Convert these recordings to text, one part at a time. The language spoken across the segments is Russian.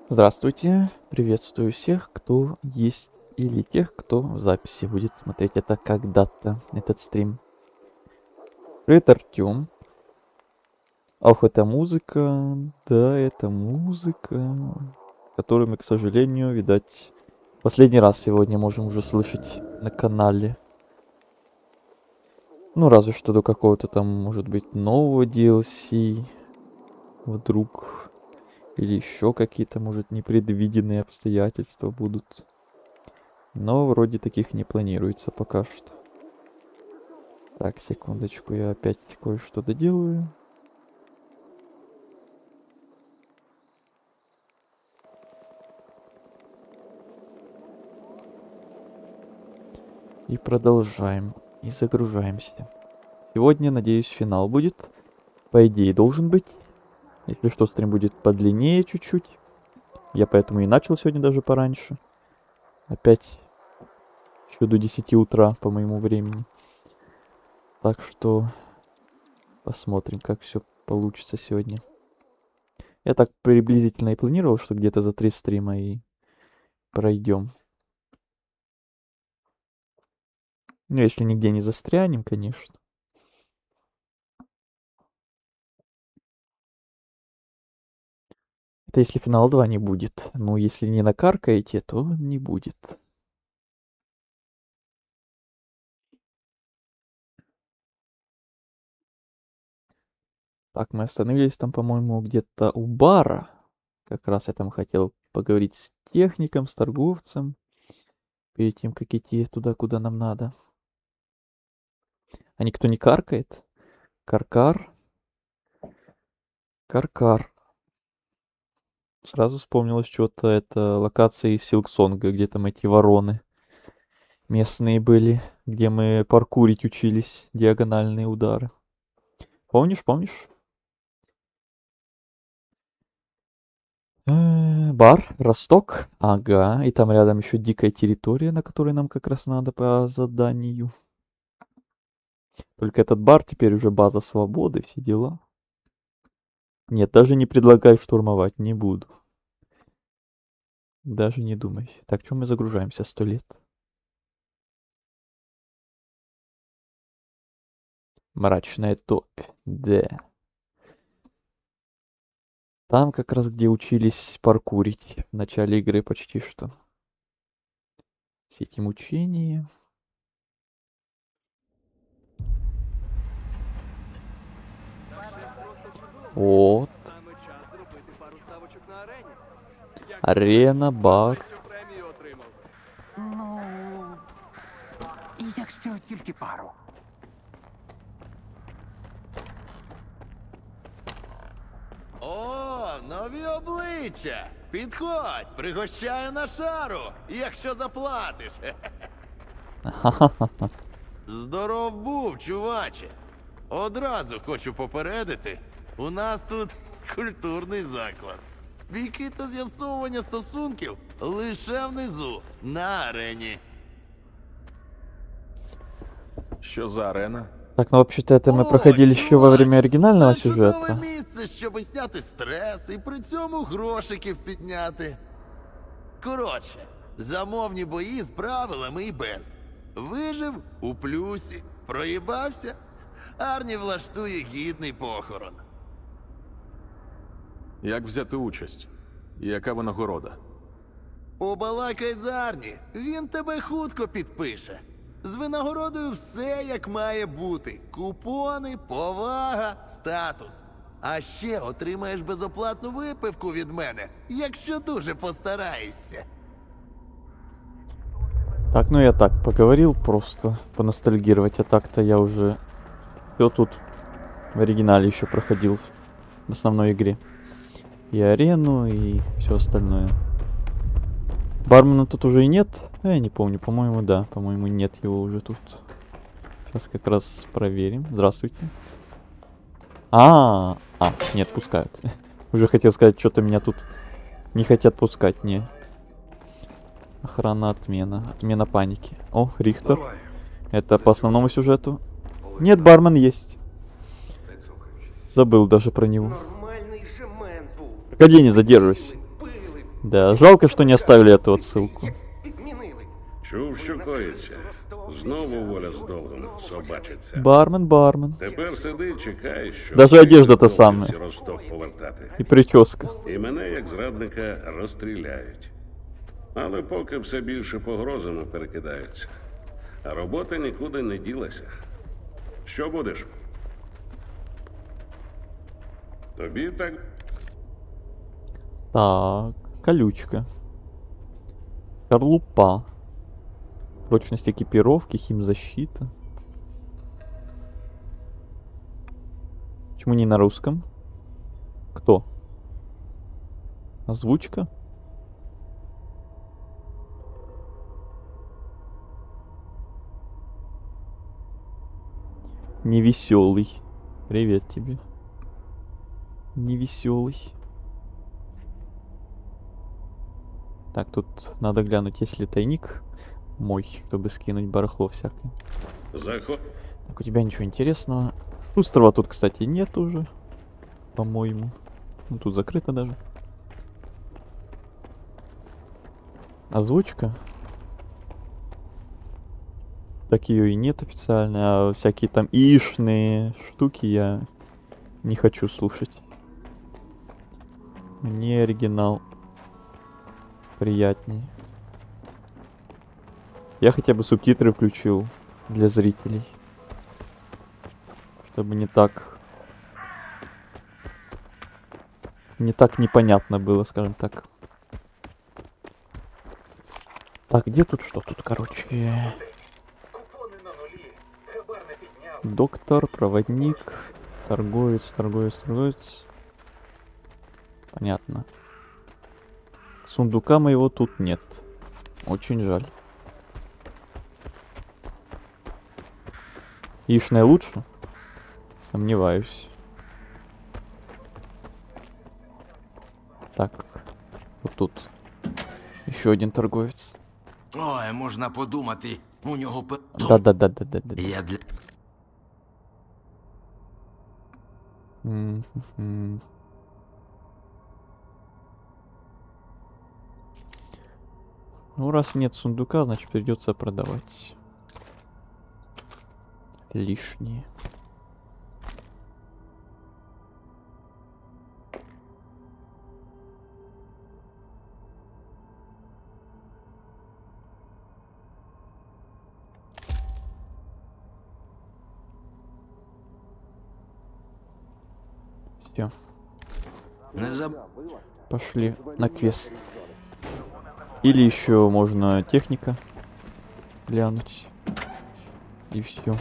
Здравствуйте, приветствую всех, кто есть, или тех, кто в записи будет смотреть это когда-то, этот стрим. Привет, Артём. Ох, это музыка, да, это музыка, которую мы, к сожалению, видать, последний раз сегодня можем уже слышать на канале. Ну, разве что до какого-то там, может быть, нового DLC, вдруг, или еще какие-то, может, непредвиденные обстоятельства будут. Но вроде таких не планируется пока что. Так, секундочку, я опять кое-что доделаю. И продолжаем. И загружаемся. Сегодня, надеюсь, финал будет. По идее, должен быть. Если что, стрим будет подлиннее чуть-чуть. Я поэтому и начал сегодня даже пораньше. Опять еще до 10 утра по моему времени. Так что посмотрим, как все получится сегодня. Я так приблизительно и планировал, что где-то за 3 стрима и пройдем. Ну, если нигде не застрянем, конечно. Это если финал 2 не будет. Ну, если не накаркаете, то не будет. Так, мы остановились там, по-моему, где-то у бара. Как раз я там хотел поговорить с техником, с торговцем. Перед тем, как идти туда, куда нам надо. А никто не каркает? Каркар? Каркар. Сразу вспомнилось что-то, это локация из Силксонга, где там эти вороны местные были, где мы паркурить учились, диагональные удары. Помнишь? Бар, Росток. Ага, и там рядом еще дикая территория, на которой нам как раз надо по заданию. Только этот бар теперь уже база свободы, все дела. Нет, даже не предлагай штурмовать, не буду. Даже не думай. Так, что мы загружаемся 100 лет? Мрачная топь. Да. Там как раз где учились паркурить в начале игры почти что. Все эти мучения. Вот. Арена, бар. Ну, якщо тільки пару. О, нові обличчя! Підходь, пригощаю на шару, якщо заплатиш. Ха-ха-ха. Здоров був, чуваче. Одразу хочу попередити, у нас тут культурний заклад. Віки та з'ясовування стосунків лише внизу, на арені. Що за арена? Так, ну вообще-то это мы О, проходили еще во чувак, время оригинального це чудове сюжета. місце, щоб зняти стрес і при цьому грошиків підняти. Коротше, замовні бої з правилами і без. Вижив у плюсі, проїбався, Арні влаштує гідний похорон. Як взяти участь? І яка винагорода? Побалакай з Арні, він тебе хутко підпише. З винагородою все як має бути. Купони, повага, статус. А ще отримаєш безоплатну випивку від мене, якщо дуже постараєшся. Так, ну я так поговорил просто, поностальгировать, а так-то я уже все тут в оригинале еще проходил в основной игре. И арену, и все остальное. Бармена тут уже и нет. Я не помню, по-моему, да. По-моему, нет его уже тут. Сейчас как раз проверим. Здравствуйте. Нет, пускают. Уже хотел сказать, что-то меня тут не хотят пускать, не. Охрана, отмена. Отмена паники. О, Рихтер. Это по основному сюжету. Нет, бармен есть. Забыл даже про него. Нормальний же мен був. Погоди, не задерживайся. Пили, Да, жалко, что не оставили эту отсылку. Чув, що коїться. Знову воля з долгом собачиться. Бармен, бармен. Тепер сиди, чекай, що Даже прийде одежда та хлопець сама. Ростов повертати. И прическа. І мене, як зрадника, розстріляють. Але поки все більше погрозами перекидаються. А робота нікуди не ділася. Що будеш? Тобі так Так, колючка. Скорлупа. Прочность экипировки, химзащита. Почему не на русском? Кто? Озвучка? Невеселый. Привет тебе. Невеселый. Так, тут надо глянуть, есть ли тайник мой, чтобы скинуть барахло всякое. заход. Так, у тебя ничего интересного. Шустрого тут, кстати, нет уже. По-моему. Ну, тут закрыто даже. Озвучка. Так ее и нет официально, а всякие там ишные штуки я не хочу слушать. Мне оригинал приятнее. Я хотя бы субтитры включил для зрителей. Чтобы не так непонятно было, скажем так. Так, где тут что? Тут, короче... Доктор, проводник, торговец. Понятно. Сундука моего тут нет. Очень жаль. Ишная лучше? Сомневаюсь. Так, вот тут еще один торговец. Ой, можна подумати, у нього Да. Я для... Мгм. Ну, раз нет сундука, значит придется продавать. Лишнее. Все, Не заб... пошли на квест. Или еще можно техника глянуть. И все.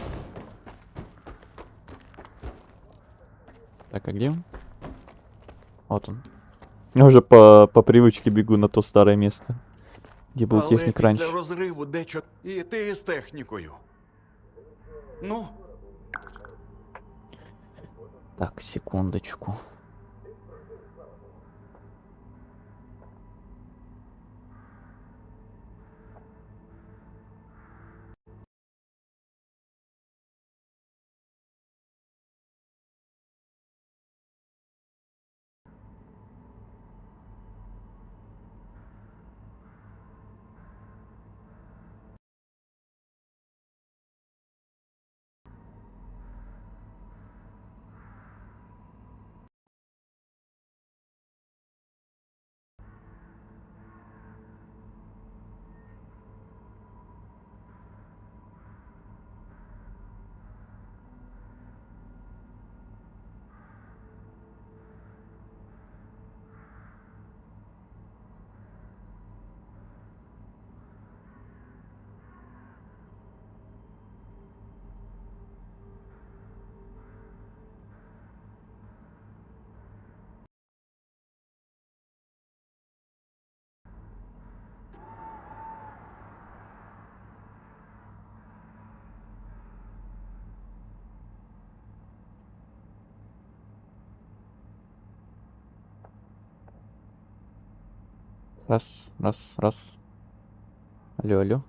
Так, а где он? Вот он. Я уже по привычке бегу на то старое место, где был техник після раньше. розриву дечо і ти з технікою. Ну, Так, секундочку. Раз. Алло.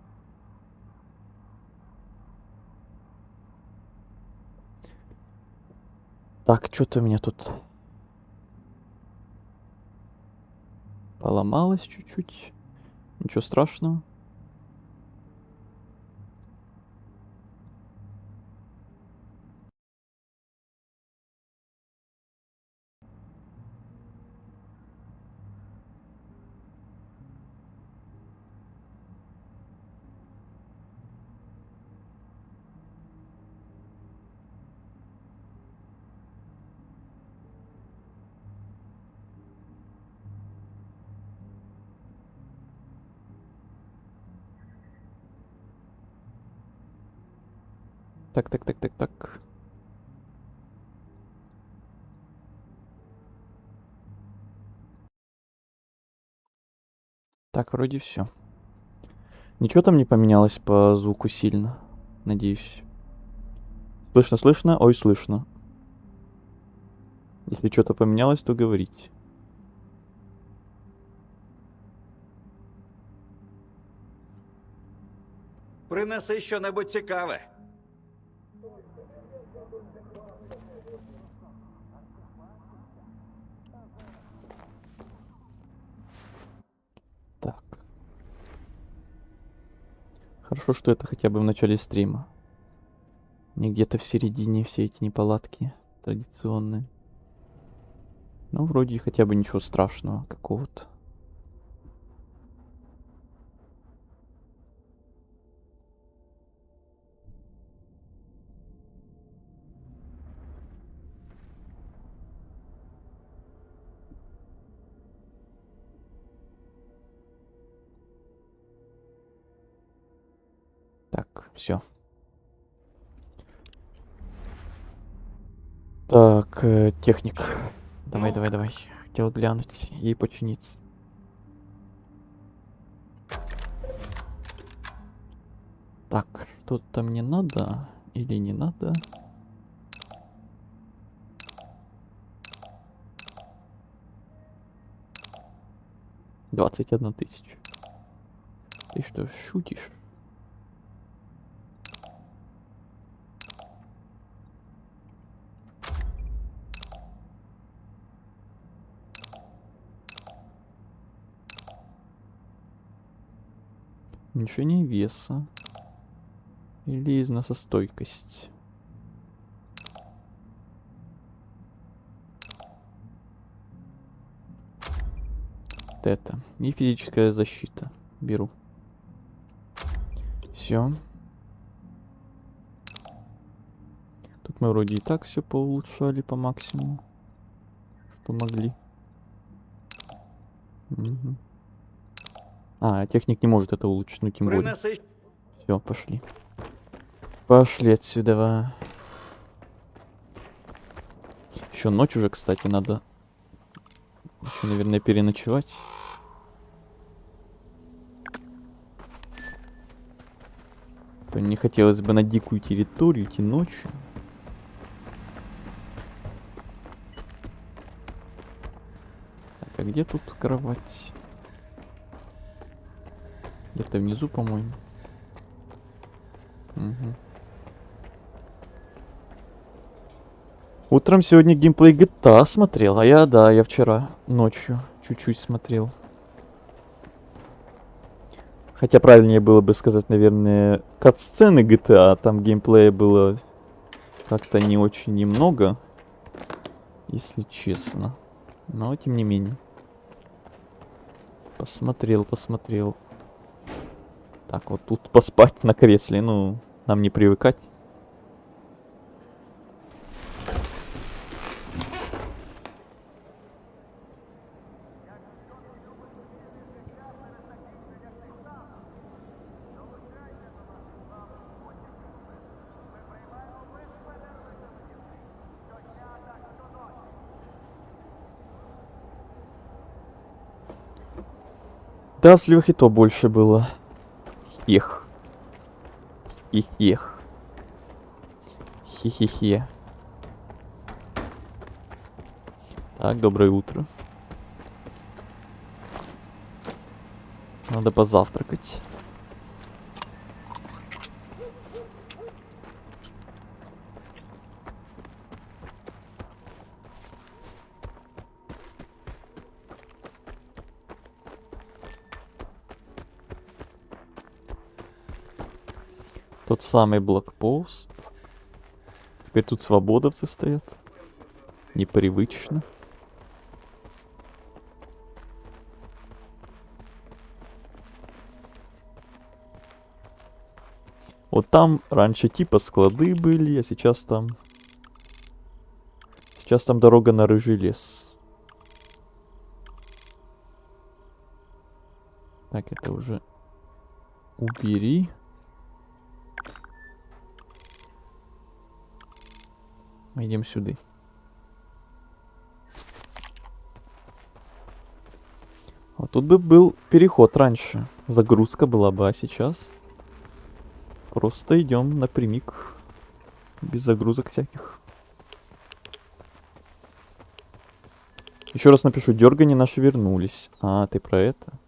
Так, что-то у меня тут Поломалась чуть-чуть. Ничего страшного. Так. Так, вроде все. Ничего там не поменялось по звуку сильно, надеюсь. Слышно? Ой, слышно. Если что-то поменялось, то говорите. Принеси що-небудь цікаве. Так. Хорошо, что это хотя бы в начале стрима. Не где-то в середине все эти неполадки традиционные. Ну, вроде хотя бы ничего страшного какого-то. Так, все. Так, техник. Давай. Хотел глянуть, ей починиться. Так, что-то мне надо или не надо? $21 000. Ты что, шутишь? Уменьшение веса. Или износостойкость. Вот это. И физическая защита. Беру. Все. Тут мы вроде и так все поулучшали по максимуму. Что могли. Угу. А, техник не может это улучшить, ну тем более. Принеси. Все, пошли. Пошли отсюда. Еще ночь уже, кстати, надо. Еще, наверное, переночевать. То не хотелось бы на дикую территорию идти ночью. Так, а где тут кровать? Где-то внизу, по-моему. Угу. Утром сегодня геймплей GTA смотрел, а я вчера ночью чуть-чуть смотрел. Хотя правильнее было бы сказать, наверное, кат-сцены GTA, там геймплея было как-то не очень немного, если честно. Но тем не менее. Посмотрел. Так, вот тут поспать на кресле, ну, нам не привыкать. Да, сливых и то больше было. Ех. Ех. Хе-хе-хе. Так, доброе утро. Надо позавтракать. Тот самый блокпост. Теперь тут свободовцы стоят. Непривычно. Вот там раньше типа склады были, а сейчас там... Сейчас там дорога на Рыжий лес. Так, это уже... Убери. Мы идем сюда. Вот тут бы был переход раньше. Загрузка была бы, а сейчас... Просто идем напрямик. Без загрузок всяких. Еще раз напишу, дергани наши вернулись. А, ты про это?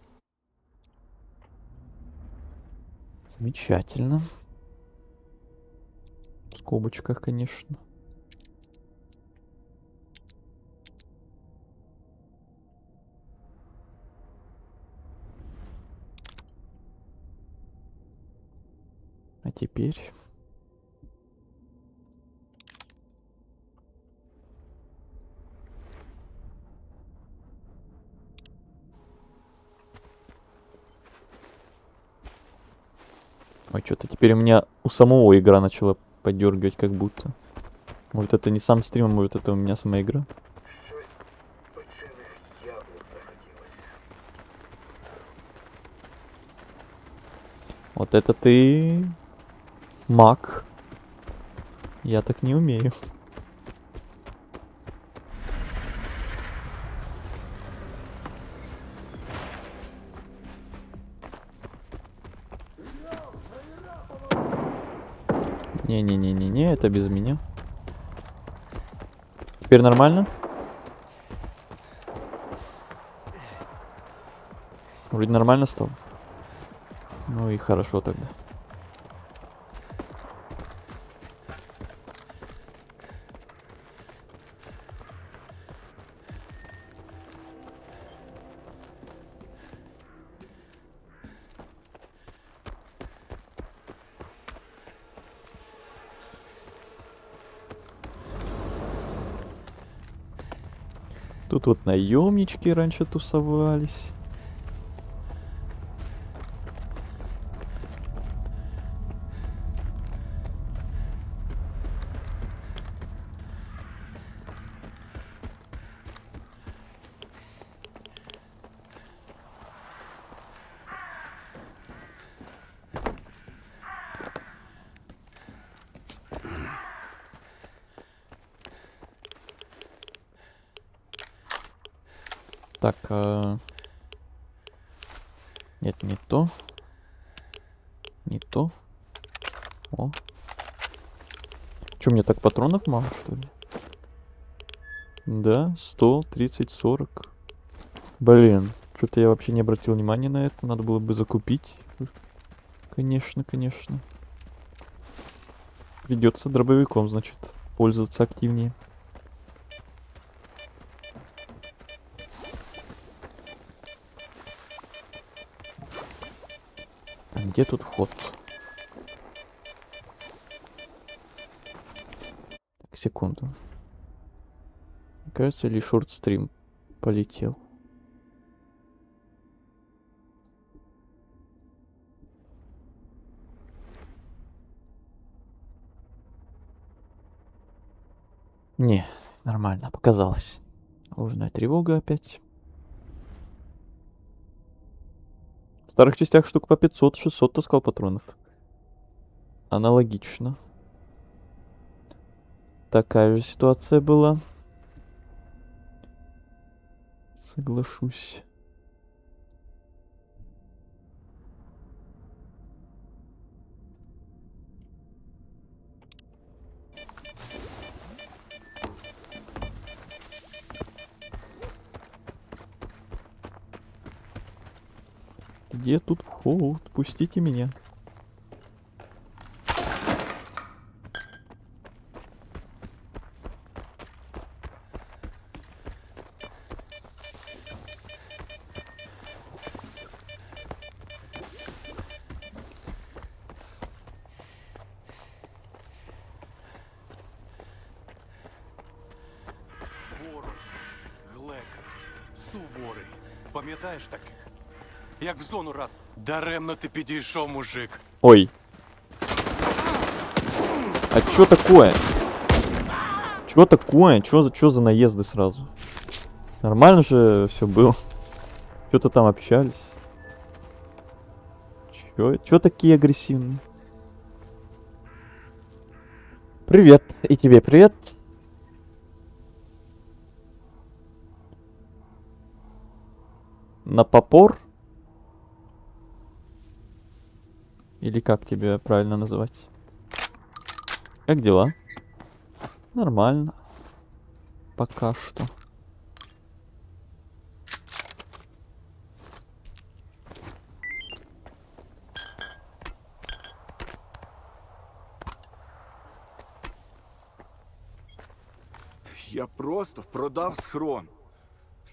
Замечательно. В скобочках, конечно. А теперь... Ой, что-то теперь у меня у самого игра начала подергивать как будто. Может это не сам стрим, а может это у меня сама игра? Вот это ты... Маг. Я так не умею. Не-не-не-не-не, это без меня. Теперь нормально? Вроде нормально стало. Ну и хорошо тогда. Тут вот наемнички раньше тусовались. Так, нет, не то. Не то. О. Чё, мне так патронов мало, что ли? Да, 100, 30, 40. Блин, что-то я вообще не обратил внимания на это. Надо было бы закупить. Конечно, конечно. Придется дробовиком, значит, пользоваться активнее. Где тут вход? Так, секунду. Кажется, ли шорт-стрим полетел. Не, нормально, показалось. Ложная тревога опять. В старых частях штук по 500-600 таскал патронов. Аналогично. Такая же ситуация была. Соглашусь. Где тут вход? Пустите меня. Суворий. Пам'ятаєш таких? Як в зону рад. Даремно ти підійшов, мужик. Ой. А чё такое? Чё такое? Чё за наезды сразу? Нормально же все было. Что-то там общались. Чё такие агрессивные? Привет. И тебе привет. На попор? Или как тебя правильно называть? Как дела? Нормально. Пока что. Я просто продав схрон.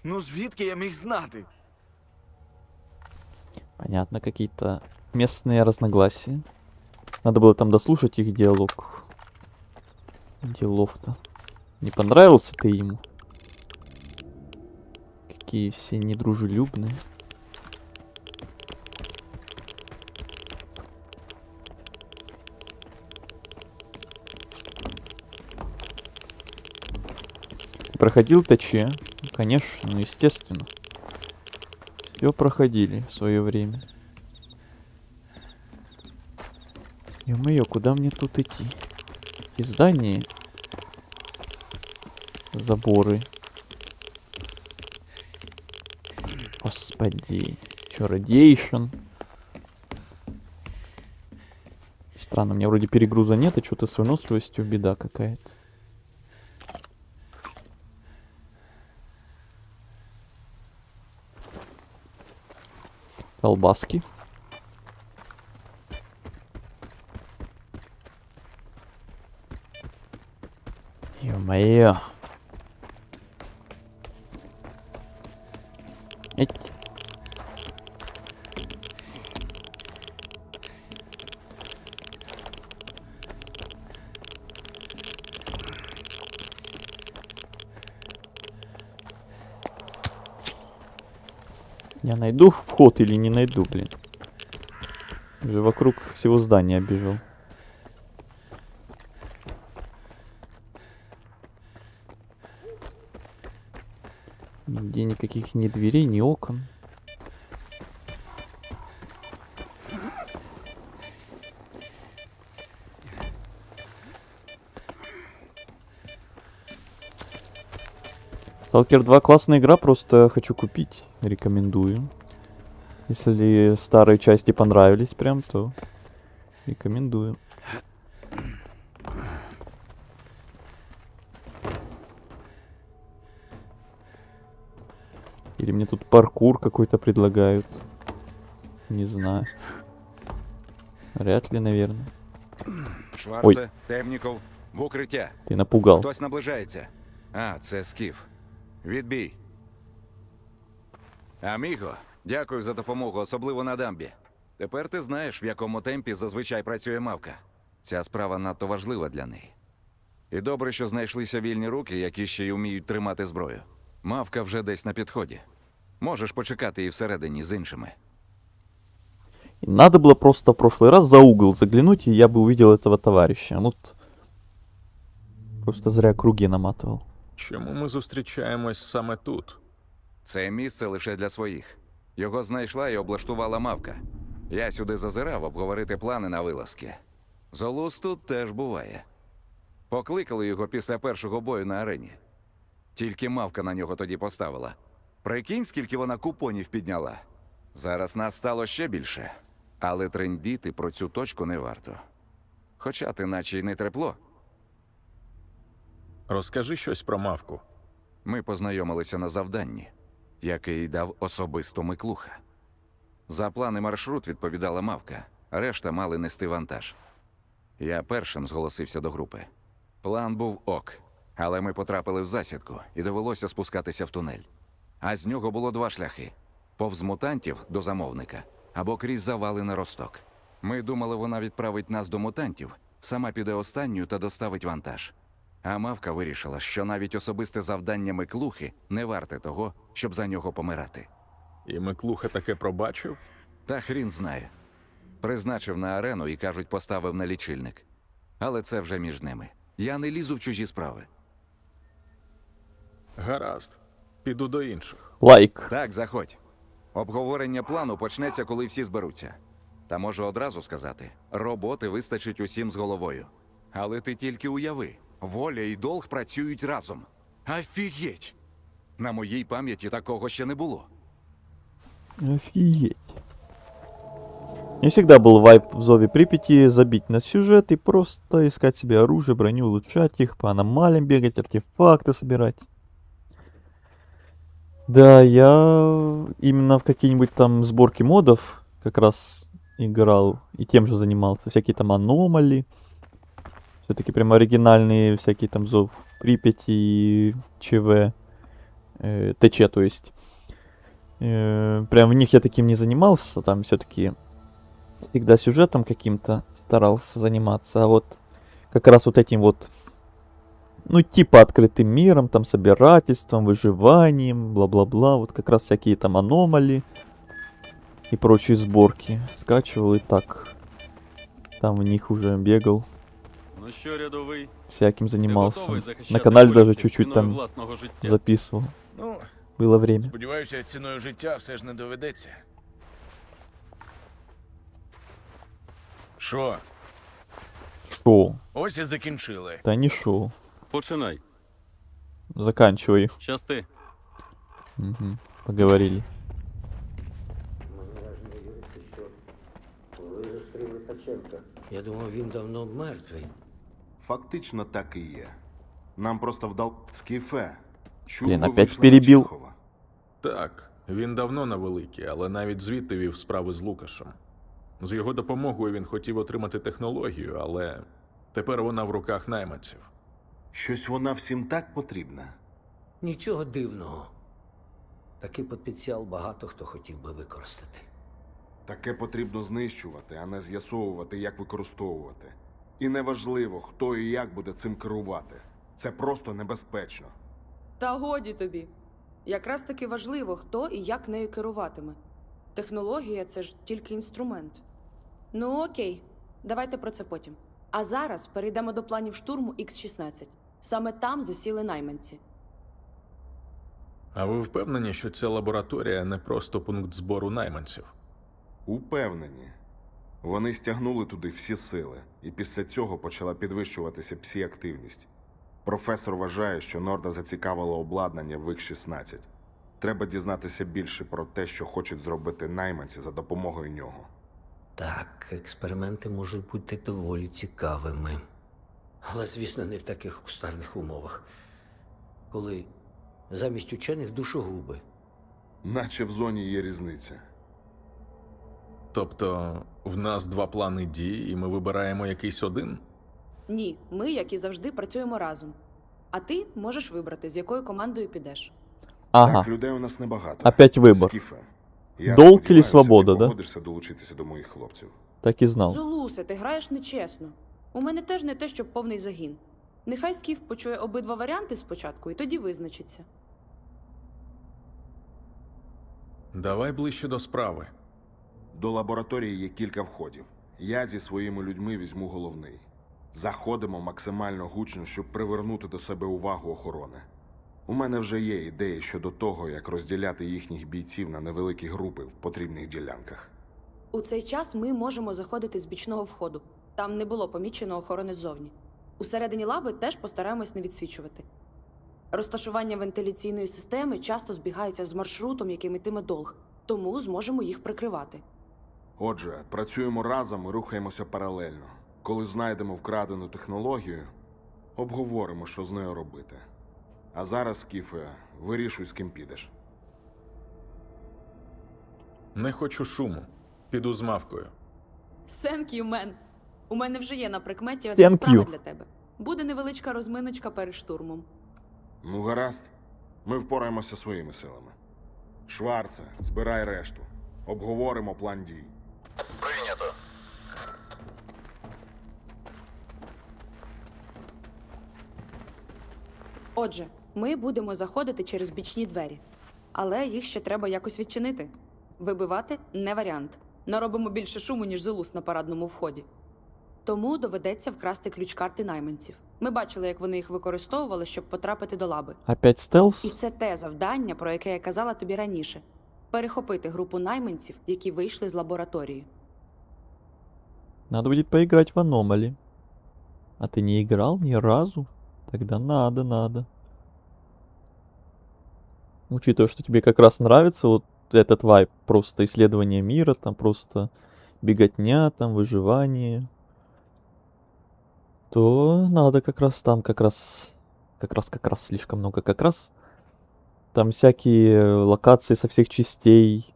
Ну звідки я міг знати? Понятно, какие-то местные разногласия. Надо было там дослушать их диалог. Делов-то. Не понравился ты ему? Какие все недружелюбные. Проходил ТЧ? Конечно, ну естественно. Все проходили в свое время. Ё-моё, куда мне тут идти? Эти здания, заборы. Господи, чё, радиейшн? Странно, у меня вроде перегруза нет, а что-то с выносливостью беда какая-то. Колбаски. Ё-моё. Эть. Я найду вход или не найду, блин? Уже вокруг всего здания оббежал. Нигде никаких ни дверей, ни окон. Stalker 2 классная игра, просто хочу купить. Рекомендую. Если старые части понравились прям, то рекомендую. Или мне тут паркур какой-то предлагают. Не знаю. Вряд ли, наверное. Шварце, Темніков, в укриття. Ты напугал. Хтось наближається. А, це Скіф. Відбій. Аміго, дякую за допомогу, особливо на дамбі. Тепер ти знаєш, в якому темпі зазвичай працює мавка. Ця справа надто важлива для неї. І добре, що знайшлися вільні руки, які ще й уміють тримати зброю. Мавка вже десь на підході. Можеш почекати її всередині з іншими. И надо было просто в прошлый раз за угол заглянуть, и я бы увидел этого товарища. Вот просто зря круги наматывал. Чому ми зустрічаємось саме тут? Це місце лише для своїх. Його знайшла і облаштувала мавка. Я сюди зазирав обговорити плани на вилазки. Золус тут теж буває. Покликали його після першого бою на арені. Тільки мавка на нього тоді поставила. Прикинь, скільки вона купонів підняла. Зараз нас стало ще більше. Але трендіти про цю точку не варто. Хоча ти наче й не трепло. Розкажи щось про мавку. Ми познайомилися на завданні, який дав особисто Миклуха. За план і маршрут відповідала мавка, решта мали нести вантаж. Я першим зголосився до групи. План був ок, але ми потрапили в засідку і довелося спускатися в тунель. А з нього було два шляхи – повз мутантів до замовника або крізь завали на Росток. Ми думали, вона відправить нас до мутантів, сама піде останньою та доставить вантаж. А мавка вирішила, що навіть особисте завдання Миклухи не варте того, щоб за нього помирати. І Миклуха таке пробачив? Та хрін знає. Призначив на арену і, кажуть, поставив на лічильник. Але це вже між ними. Я не лізу в чужі справи. Гаразд. Піду до інших. Лайк. Так, заходь. Обговорення плану почнеться, коли всі зберуться. Та можу одразу сказати, роботи вистачить усім з головою. Але ти тільки уяви, воля і долг працюють разом. Офігеть! На моїй пам'яті такого ще не було. Офигеть. Не всегда был вайп в Зове Припяти забить на сюжет и просто искать себе оружие, броню, улучшать их, по аномалиям бегать, артефакты собирать. Да, я именно в какие-нибудь там сборки модов как раз играл и тем же занимался. Всякие там аномали. Все-таки прям оригинальные всякие там Зов Припяти и ЧВ. ТЧ, то есть. Прям в них я таким не занимался, там все-таки всегда сюжетом каким-то старался заниматься, а вот как раз вот этим вот, ну, типа открытым миром, там, собирательством, выживанием, бла-бла-бла, вот как раз всякие там аномали и прочие сборки скачивал и так, там в них уже бегал, Ну що, рядовий, всяким ти занимался, готовий на захищати канале даже виборців чуть-чуть ціною там власного життя? записывал, Ну, было время. сподіваюся, ціною життя все ж не доведеться. Що? Шоу, Ось і закінчили. да не шоу, Починай. заканчивай, Щасти. угу. Поговорили. Я думав, він давно мертвий. Фактично так і є. Нам просто вдав Скіфе. Блін, опять перебив. Так, він давно на великій, але навіть звідти вів справи з Лукашем. З його допомогою він хотів отримати технологію, але тепер вона в руках найманців. Щось вона всім так потрібна. Нічого дивного. Такий потенціал багато хто хотів би використати. Таке потрібно знищувати, а не з'ясовувати, як використовувати. І неважливо, хто і як буде цим керувати. Це просто небезпечно. Та годі тобі. Якраз таки важливо, хто і як нею керуватиме. Технологія – це ж тільки інструмент. Ну окей, давайте про це потім. А зараз перейдемо до планів штурму Х-16. Саме там засіли найманці. А ви впевнені, що ця лабораторія не просто пункт збору найманців? Упевнені. Вони стягнули туди всі сили, і після цього почала підвищуватися псі-активність. Професор вважає, що Норда зацікавило обладнання в Х-16. Треба дізнатися більше про те, що хочуть зробити найманці за допомогою нього. Так, експерименти можуть бути доволі цікавими. Але, звісно, не в таких кустарних умовах. Коли замість учених душогуби. Наче в зоні є різниця. Тобто, в нас два плани дій, і ми вибираємо якийсь один? Ні, ми, як і завжди, працюємо разом. А ти можеш вибрати, з якою командою підеш. Ага, Так, людей у нас небагато. опять выбор. Скіфе, я Долг или сподіваюся, свобода, ти да? погодишся долучитися до моїх хлопців. так и знал. Зулусе, ти граєш нечесно. У мене теж не те, щоб повний загін. Нехай Скіф почує обидва варіанти спочатку, і тоді визначиться. Давай ближче до справи. До лабораторії є кілька входів. Я зі своїми людьми візьму головний. Заходимо максимально гучно, щоб привернути до себе увагу охорони. У мене вже є ідеї щодо того, як розділяти їхніх бійців на невеликі групи в потрібних ділянках. У цей час ми можемо заходити з бічного входу. Там не було помічено охорони ззовні. Усередині лаби теж постараємось не відсвічувати. Розташування вентиляційної системи часто збігається з маршрутом, яким йтиме долг, тому зможемо їх прикривати. Отже, працюємо разом і рухаємося паралельно. Коли знайдемо вкрадену технологію, обговоримо, що з нею робити. А зараз, Скіфе, вирішуй, з ким підеш. Не хочу шуму. Піду з мавкою. Thank you, man. У мене вже є на прикметі Thank одна справа you. для тебе. Буде невеличка розминочка перед штурмом. Ну, гаразд. Ми впораємося своїми силами. Шварце, збирай решту. Обговоримо план дій. Прийнято. Отже, ми будемо заходити через бічні двері, але їх ще треба якось відчинити. Вибивати не варіант. Наробимо більше шуму, ніж Зулус на парадному вході. Тому доведеться вкрасти ключ-карти найманців. Ми бачили, як вони їх використовували, щоб потрапити до лаби. Опять І стелс? це те завдання, про яке я казала тобі раніше. Перехопити групу найманців, які вийшли з лабораторії. Надо будет поиграть в Аномали. А ты не играл ни разу? Тогда надо. Учитывая, что тебе как раз нравится вот этот вайб, просто исследование мира, там просто беготня, там выживание, то надо как раз там, как раз слишком много как раз. Там всякие локации со всех частей.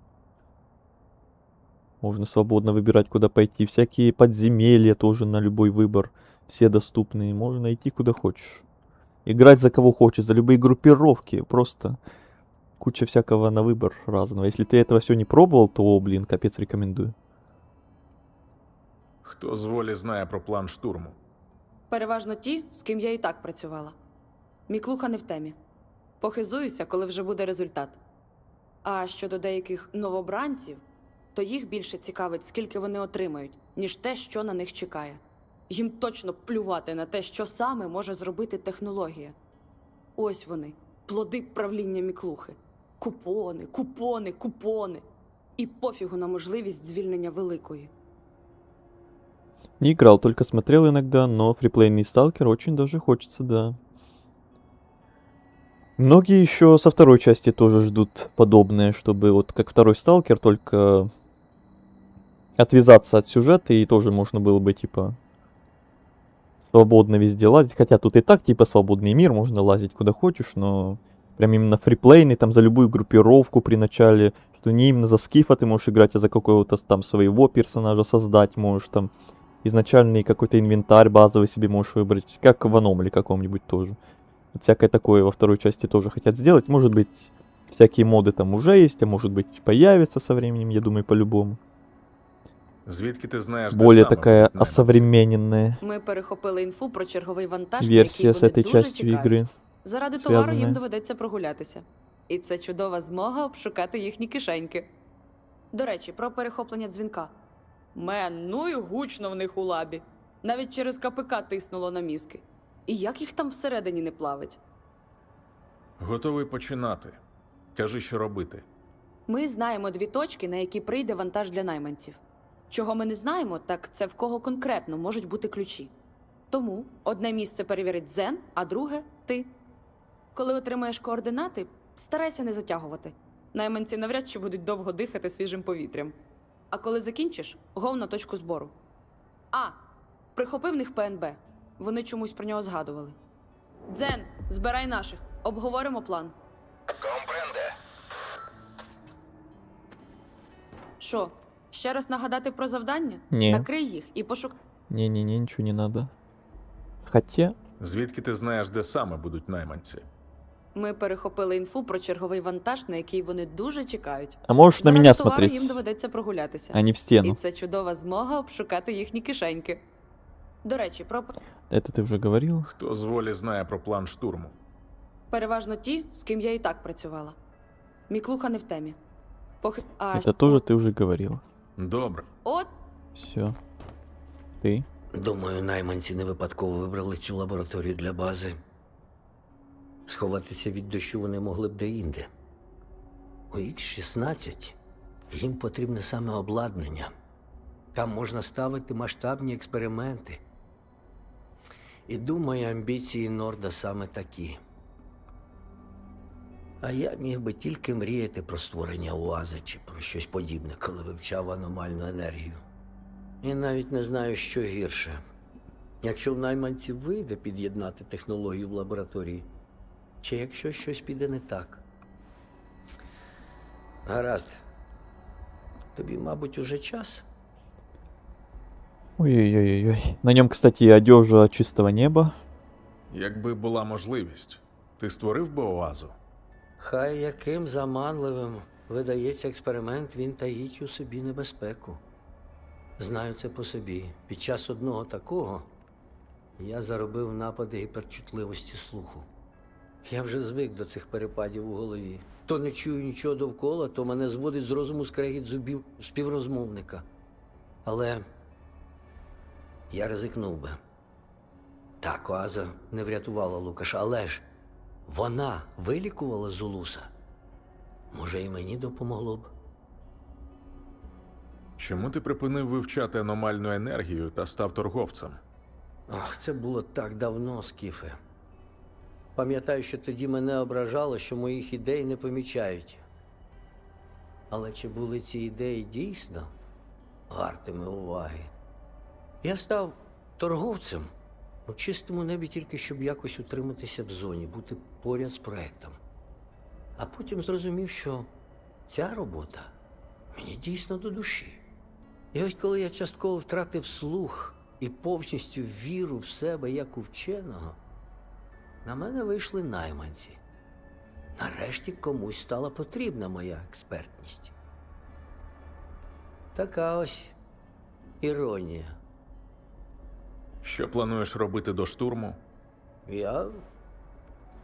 Можно свободно выбирать, куда пойти. Всякие подземелья тоже на любой выбор. Все доступные. Можно идти куда хочешь. Играть за кого хочешь, за любые группировки. Просто куча всякого на выбор разного. Если ты этого все не пробовал, то, блин, капец рекомендую. Хто з волі знає про план штурму? Переважно ті, з ким я і так працювала. Міклуха не в темі. Похизуюся, коли вже буде результат. А щодо деяких новобранців, то їх більше цікавить, скільки вони отримають, ніж те, що на них чекає. Їм точно плювати на те, що саме може зробити технологія. Ось вони, плоди правління Міклухи. Купони, купони, купони. І пофігу на можливість звільнення Великої. Не играл, только смотрел иногда, но фриплейный сталкер очень даже хочется, да. Многие еще со второй части тоже ждут подобное, чтобы вот как второй сталкер, только отвязаться от сюжета, и тоже можно было бы, типа, свободно везде лазить. Хотя тут и так, типа, свободный мир, можно лазить куда хочешь, но прям именно фриплейный, там за любую группировку при начале, что не именно за скифа ты можешь играть, а за какого-то там своего персонажа создать можешь, там изначальный какой-то инвентарь базовый себе можешь выбрать, как в Аномале каком-нибудь тоже. Вот всякое такое во второй части тоже хотят сделать. Может быть, всякие моды там уже есть, а может быть, появятся со временем, я думаю, по-любому. Звідки ти знаєш, де Более саме такая будуть найманці? осовременная Ми перехопили інфу про черговий вантаж, версия на с який этой вони дуже частью чекають. игры. Заради товару зв'язане. їм доведеться прогулятися. І це чудова змога обшукати їхні кишеньки. До речі, про перехоплення дзвінка. Ну і гучно в них у лабі. Навіть через КПК тиснуло на мізки. І як їх там всередині не плавить? Готовий починати. Кажи, що робити. Ми знаємо 2 точки, на які прийде вантаж для найманців. Чого ми не знаємо, так це в кого конкретно можуть бути ключі. Тому одне місце перевірить Дзен, а друге – ти. Коли отримаєш координати, старайся не затягувати. Найманці навряд чи будуть довго дихати свіжим повітрям. А коли закінчиш, гов на точку збору. Прихопив в них ПНБ. Вони чомусь про нього згадували. Дзен, збирай наших. Обговоримо план. Компренде. Що, ще раз нагадати про завдання? Не. Накрий їх і пошукай. Не-не-не, ничего не надо. Хотя, Звідки ти знаєш, де саме будуть найманці? Ми перехопили інфу про черговий вантаж, на який вони дуже чекають. а можешь на Заради меня товару смотреть, їм доведеться прогулятися. а не в І стену. це чудова змога обшукати їхні кишеньки. До речі, про Это ты уже говорил. Хто з волі знає про план штурму? переважно ті, з ким я і так працювала. Міклуха не в темі. Это тоже ты уже говорил. Добре. От Все. Ты? Думаю, найманці не випадково вибрали цю лабораторію для бази. Сховатися від дощу вони могли б де-інде. У Х-16 їм потрібне саме обладнання. Там можна ставити масштабні експерименти. І думаю, амбіції Норда саме такі. А я міг би тільки мріяти про створення оази чи про щось подібне, коли вивчав аномальну енергію. І навіть не знаю, що гірше. Якщо в найманців вийде під'єднати технологію в лабораторії, чи якщо щось піде не так. Гаразд. Тобі, мабуть, уже час? Ой-ой-ой-ой. На нем, кстати, одежа чистого неба. Якби була можливість, ти створив би оазу? Хай яким заманливим видається експеримент, він таїть у собі небезпеку. Знаю це по собі. Під час одного такого я заробив напади гіперчутливості слуху. Я вже звик до цих перепадів у голові. То не чую нічого довкола, то мене зводить з розуму скрегіт зубів співрозмовника. Але я ризикнув би. Так, Оаза не врятувала Лукаша, але ж вона вилікувала Зулуса. Може, і мені допомогло б. Чому ти припинив вивчати аномальну енергію та став торговцем? Ах, це було так давно, Скіфе. Пам'ятаю, що тоді мене ображало, що моїх ідей не помічають. Але чи були ці ідеї дійсно вартими уваги? Я став торговцем у чистому небі тільки, щоб якось утриматися в зоні, бути поряд з проектом. А потім зрозумів, що ця робота мені дійсно до душі. І ось коли я частково втратив слух і повністю віру в себе як у вченого, на мене вийшли найманці. Нарешті комусь стала потрібна моя експертність. Така ось іронія. Що плануєш робити до штурму? Я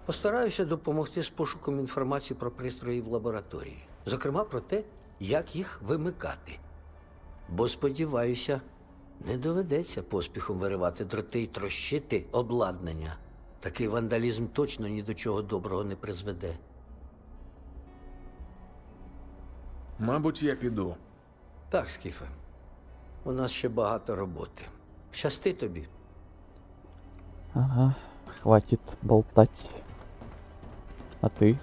постараюся допомогти з пошуком інформації про пристрої в лабораторії. Зокрема, про те, як їх вимикати. Бо, сподіваюся, не доведеться поспіхом виривати дроти й трощити обладнання. Такий вандалізм точно ні до чого доброго не призведе. Мабуть, я піду. Так, Скіфе, у нас ще багато роботи. Щасти тобі. Ага, хватит болтать. А ты?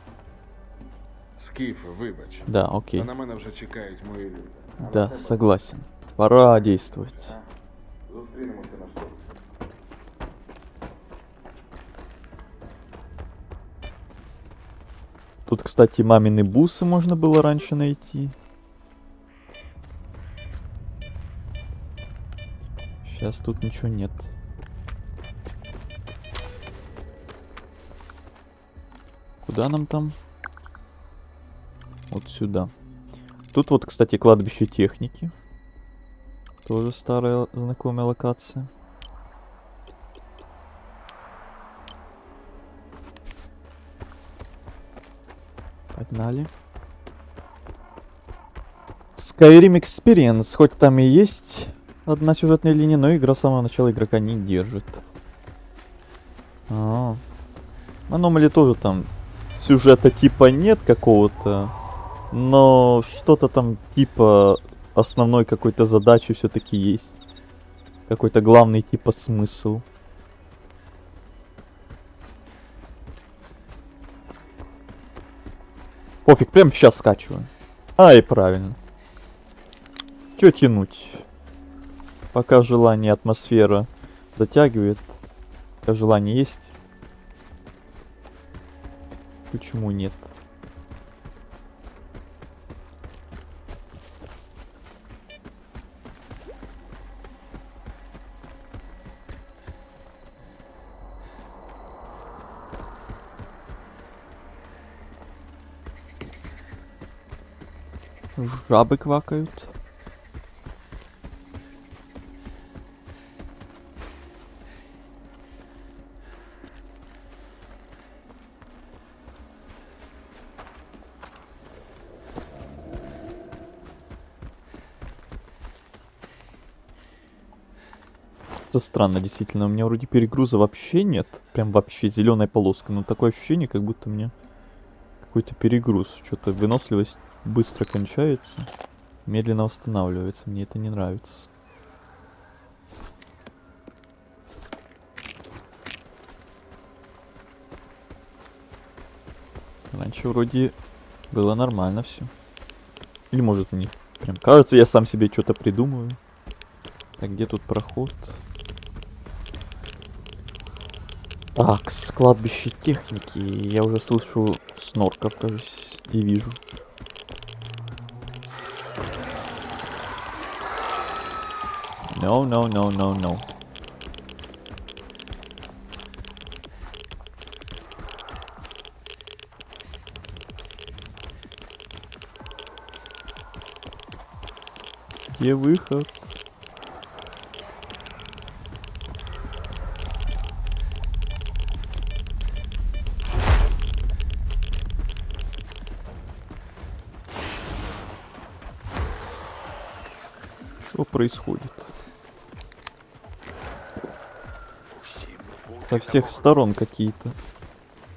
Скіф, вибач. Да, окей. А на мене вже чекають мої люди. Да, согласен. Пора действовать. Зустрінемося на штурмі. Тут, кстати, мамины бусы можно было раньше найти. Сейчас тут ничего нет. Куда нам там? Вот сюда. Тут вот, кстати, кладбище техники. Тоже старая знакомая локация. Погнали. Skyrim Experience. Хоть там и есть одна сюжетная линия, но игра с самого начала игрока не держит. Аномали тоже там сюжета типа нет какого-то, но что-то там типа основной какой-то задачи все-таки есть. Какой-то главный типа смысл. Пофиг, прямо сейчас скачиваю. Ай, правильно. Чё тянуть? Пока желание, атмосфера затягивает. Пока желание есть. Почему нет? Жабы квакают. Это странно, действительно. У меня вроде перегруза вообще нет. Прям вообще зеленая полоска. Но такое ощущение, как будто у меня какой-то перегруз. Что-то выносливость быстро кончается. Медленно восстанавливается. Мне это не нравится. Раньше вроде было нормально все. Или может мне прям кажется, я сам себе что-то придумываю. Так, где тут проход? Так, с кладбища техники. Я уже слышу снорков, кажется, и вижу. No, no, no, no, no. Где выход? Что происходит? Со всех сторон какие-то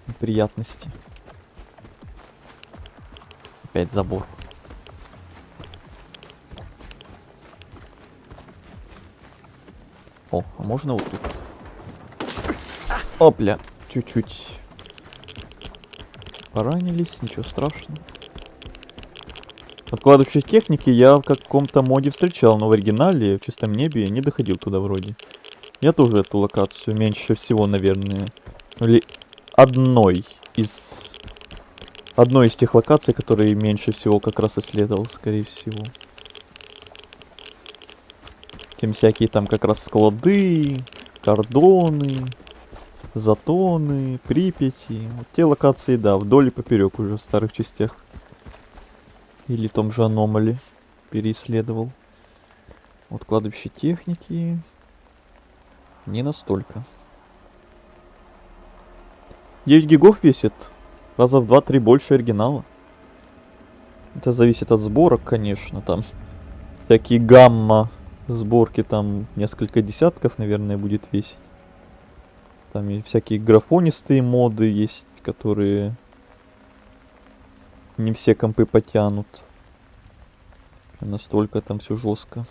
неприятности. Опять забор. О, а можно вот тут? Опля, чуть-чуть поранились, ничего страшного. Откладывающие техники я в каком-то моде встречал, но в оригинале, в чистом небе, не доходил туда вроде. Я тоже эту локацию меньше всего, наверное, или одной из тех локаций, которые меньше всего как раз исследовал, скорее всего. Тем всякие там как раз склады, кордоны, затоны, Припяти. Вот те локации, да, вдоль и поперек уже в старых частях. Или том же Аномали переисследовал. Вот кладбище техники. Не настолько. 9 гигов весит. Раза в 2-3 больше оригинала. Это зависит от сборок, конечно. Там всякие гамма сборки, там несколько десятков, наверное, будет весить. Там и всякие графонистые моды есть, которые не все компы потянут. Настолько там все жестко.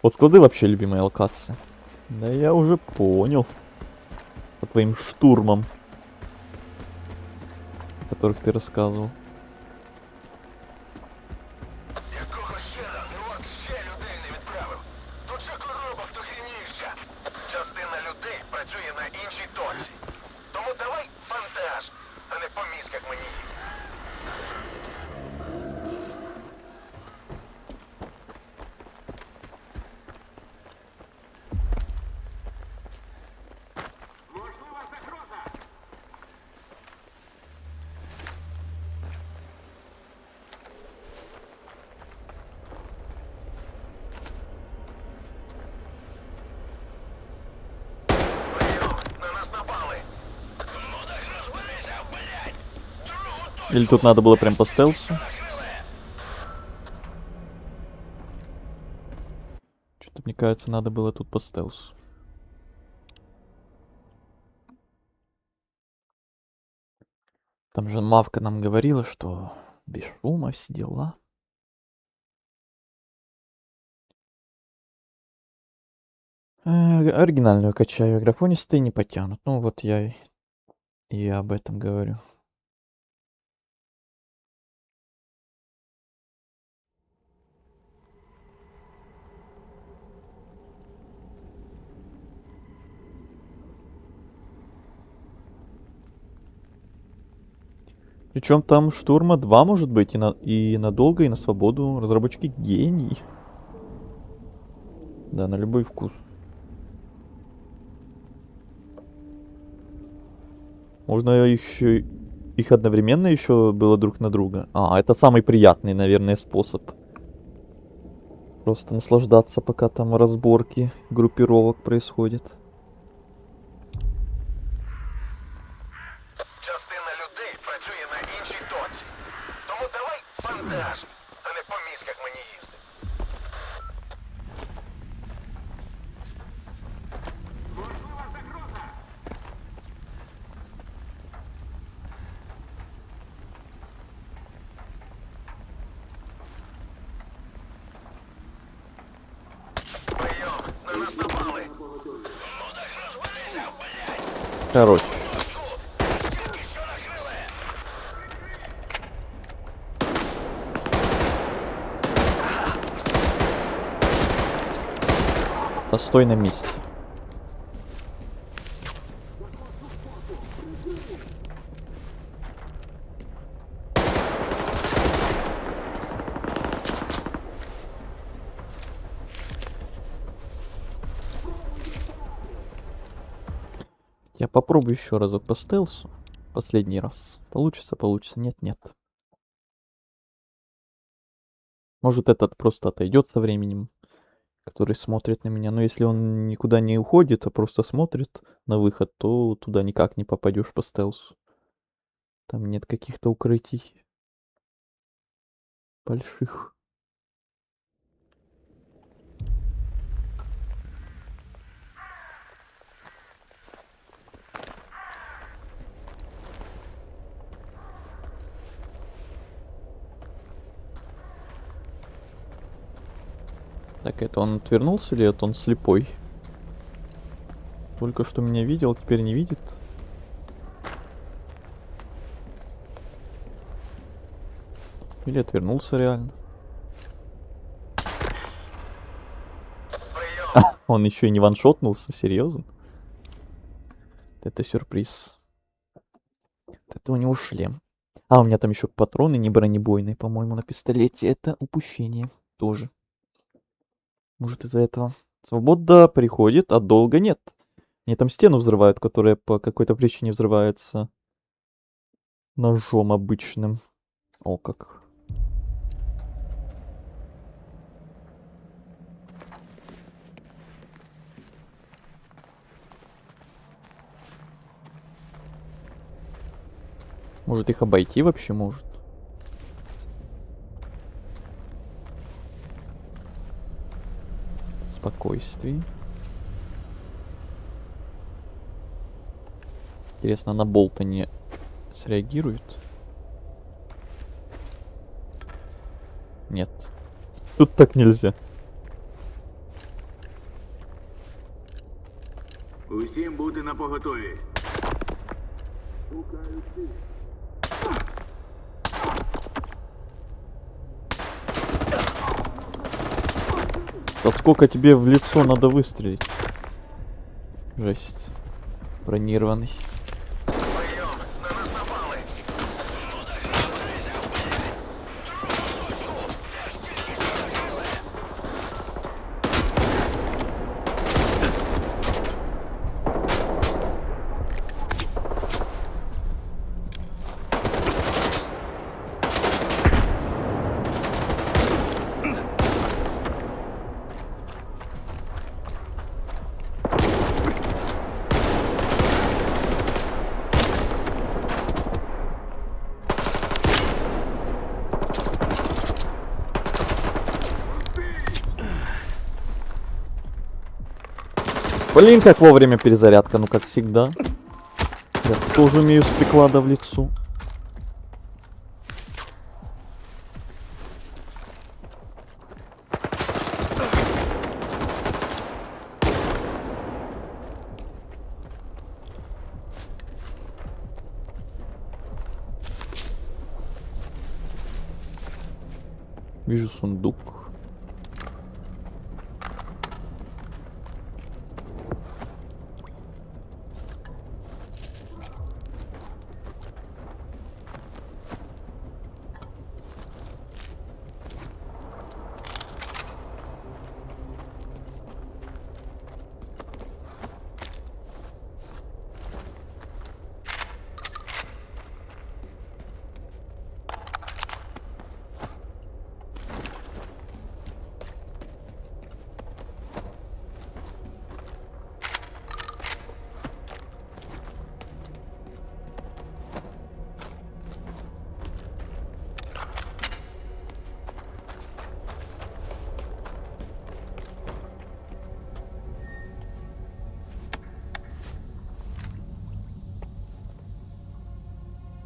Вот склады вообще любимая локация. Да я уже понял. По твоим штурмам, о которых ты рассказывал. Якого хера ти от ще людей не відправив? Тут же коробок до хрінівща. Частина людей працює на іншій точці. Тому давай фантаж, а не по мізках мені їздити. Или тут надо было прям по стелсу? Что-то, мне кажется, надо было тут по стелсу. Там же Мавка нам говорила, что без шума все дела. Оригинальную качаю, графонистые не потянут. Ну вот я и об этом говорю. Причем там штурма 2 может быть и надолго, и на свободу. Разработчики гений. Да, на любой вкус. Можно их одновременно еще было друг на друга. А, это самый приятный, наверное, способ. Просто наслаждаться, пока там разборки группировок происходят. Частина людей працює на іншій точці. Тому давай фантаж, а не по мізках мені їздити. Прийом, на нас напали. Ну так розберися, блядь! Короче. Тільки що накрили! Да стой на месте. Я попробую еще разок по стелсу. Последний раз. Получится, получится. Нет, нет. Может, этот просто отойдет со временем, который смотрит на меня. Но если он никуда не уходит, а просто смотрит на выход, то туда никак не попадешь по стелсу. Там нет каких-то укрытий больших. Так, это он отвернулся или это он слепой? Только что меня видел, теперь не видит. Или отвернулся реально. Он еще и не ваншотнулся, серьезно? Это сюрприз. Это у него шлем. А, у меня там еще патроны не бронебойные, по-моему, на пистолете. Это упущение тоже. Может, из-за этого. Свобода приходит, а долго нет. Они там стену взрывают, которая по какой-то причине взрывается ножом обычным. О, как. Может, их обойти вообще может? Спокойствие. Интересно, на болт они среагируют? Нет. Тут так нельзя. Усім бути на поготові. Да сколько тебе в лицо надо выстрелить? Жесть. Бронированный. Блин, как вовремя перезарядка, ну как всегда. Я тоже умею с приклада в лицо. Вижу сундук.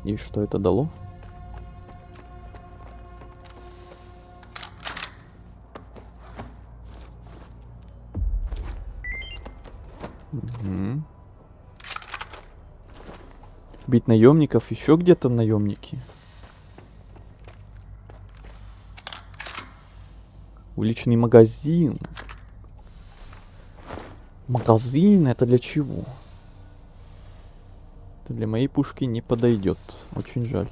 И что это дало? Угу. Бить наемников, еще где-то наемники. Уличный магазин. Магазин, это для чего? Это для моей пушки не подойдет. Очень жаль.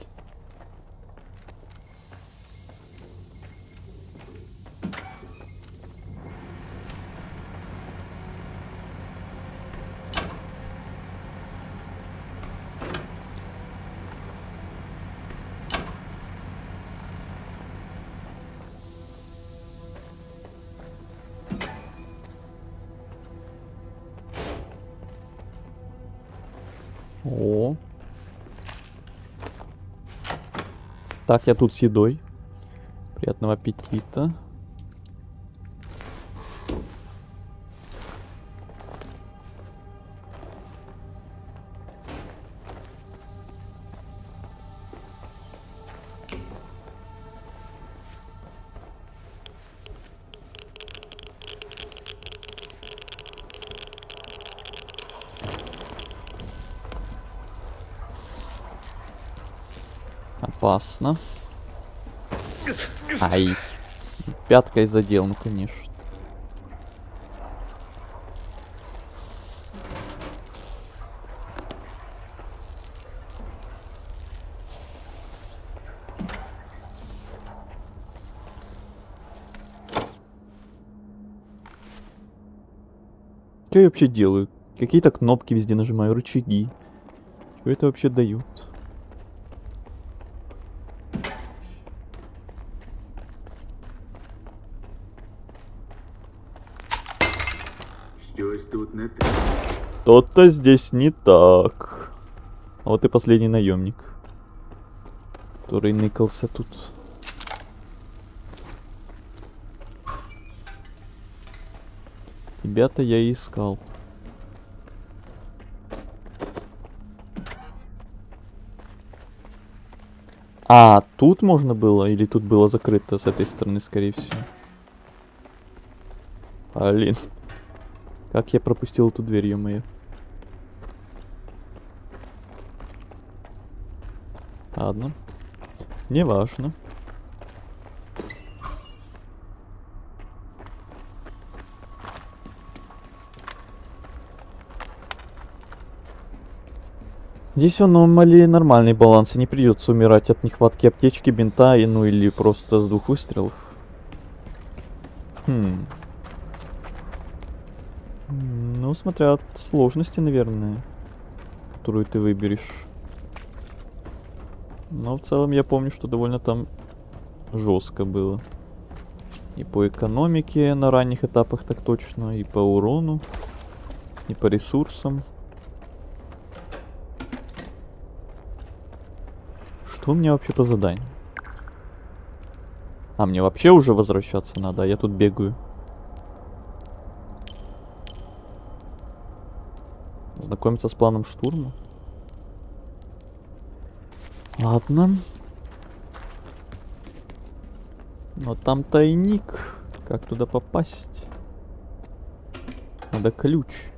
О. Так, я тут с едой. Приятного аппетита. Опасно. Ай. Пяткой задел, ну конечно. Что я вообще делаю? Какие-то кнопки везде нажимаю, рычаги. Что это вообще дают? Что-то здесь не так. А вот и последний наемник, который ныкался тут. Тебя-то я и искал. А, тут можно было? Или тут было закрыто с этой стороны, скорее всего? Блин. Как я пропустил эту дверь, ё-моё. Ладно. Неважно. Здесь он нормальный баланс, и не придется умирать от нехватки аптечки, бинта, и, ну или просто с 2 выстрелов. Ну, смотря от сложности, наверное, которую ты выберешь. Но в целом я помню, что довольно там жестко было. И по экономике на ранних этапах так точно, и по урону, и по ресурсам. Что у меня вообще по заданию? А, мне вообще уже возвращаться надо, а я тут бегаю. Знакомиться с планом штурма. Ладно. Но там тайник. Как туда попасть? Надо ключ.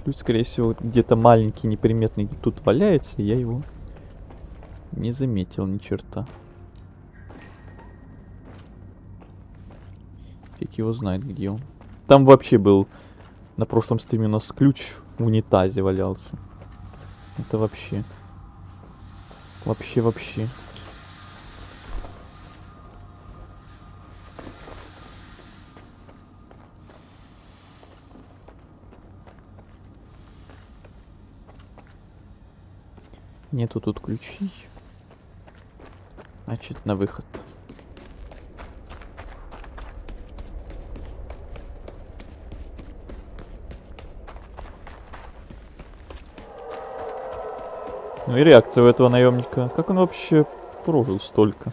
Ключ, скорее всего, где-то маленький, неприметный тут валяется, и я его не заметил ни черта. Фиг его знает, где он. Там вообще был... На прошлом стриме у нас ключ в унитазе валялся. Это вообще. Вообще. Нету тут ключей. Значит, на выход. Ну и реакция у этого наемника. Как он вообще прожил столько?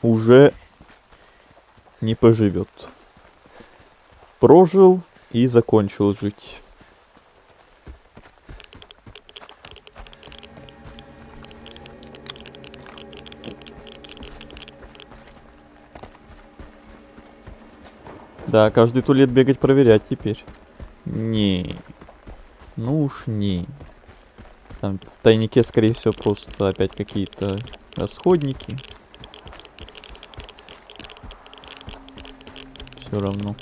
Уже не поживет. Прожил и закончил жить. Да, каждый туалет бегать проверять теперь. Не. Ну уж не. Там в тайнике, скорее всего, просто опять какие-то расходники. Все равно.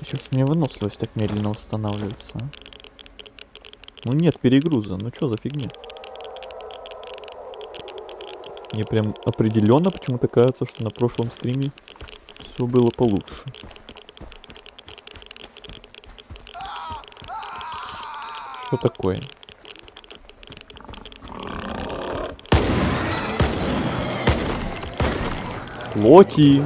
Чё ж мне выносливость так медленно восстанавливается, а? Ну нет перегруза, ну чё за фигня? Мне прям определенно почему-то кажется, что на прошлом стриме все было получше. Что такое? Лоти.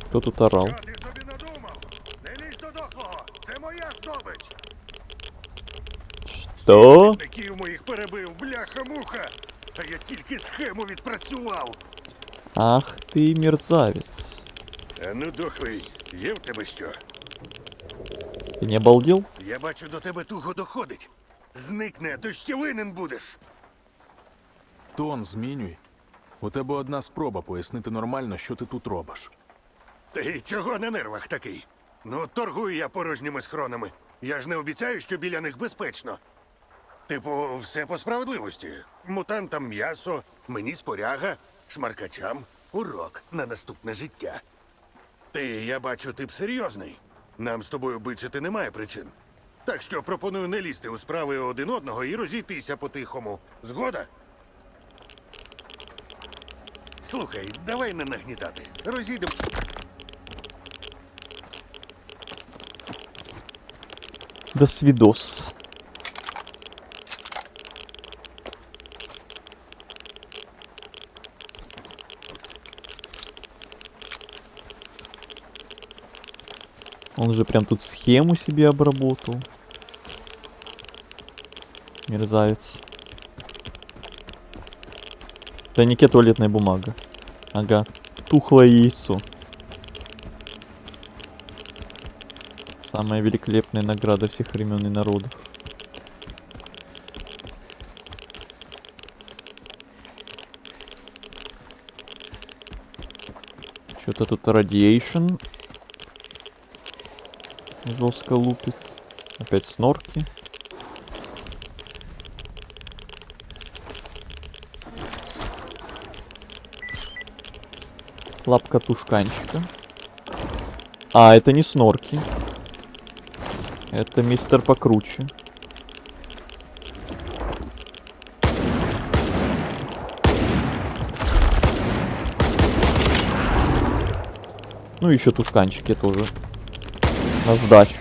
Кто тут орал? Що ти собі надумав? Не лізь до дохлого! Це моя здобич! Что? Таків моїх перебив, бляха-муха! А я тільки схему відпрацював! Ах ты мерзавец. А ну, дохлий, є в тебе що? Ты не обалдел? Я бачу, до тебе туго доходить. Зникне, а то ще винен будеш. Тон змінюй. У тебе одна спроба пояснити нормально, що ти тут робиш. Ти чого на нервах такий? Ну, торгую я порожніми схронами. Я ж не обіцяю, що біля них безпечно. Типу, все по справедливості. Мутантам м'ясо, мені споряга, шмаркачам урок на наступне життя. Ти, я бачу, тип серйозний. Нам з тобою бичити немає причин. Так що пропоную не лізти у справи один одного і розійтися по-тихому. Згода? Слухай, давай не нагнітати. Розійдемо. До свидос. Он же прям тут схему себе обработал. Мерзавец. В тайнике туалетная бумага. Ага. Тухлое яйцо. Самая великолепная награда всех времен и народов. Что-то тут радиейшн жестко лупит. Опять снорки. Лапка тушканчика. А, это не снорки. Это мистер покруче. Ну, еще тушканчики тоже. На сдачу.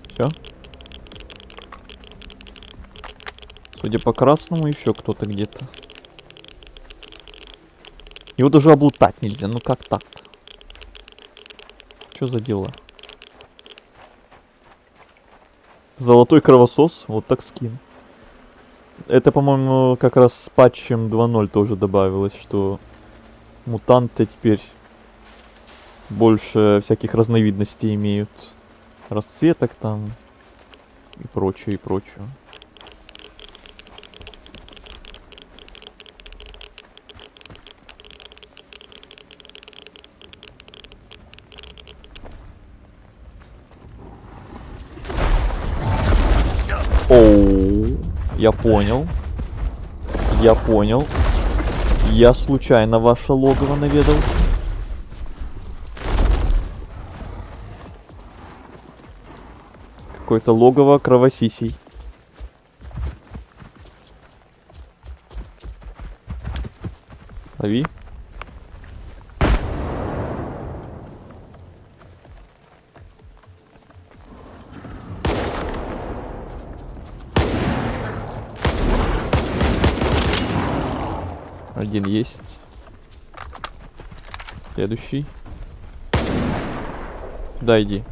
Все. Судя по красному, еще кто-то где-то. Его даже облутать нельзя. Ну как так-то? Что за дела? Золотой кровосос. Вот так скин. Это, по-моему, как раз с патчем 2.0 тоже добавилось, что мутанты теперь больше всяких разновидностей имеют. Расцветок там и прочее, и прочее. Оу, я понял. Я понял. Я случайно в ваше логово наведался. Какое-то логово кровосисей. Лови. Один есть. Следующий. Да, иди.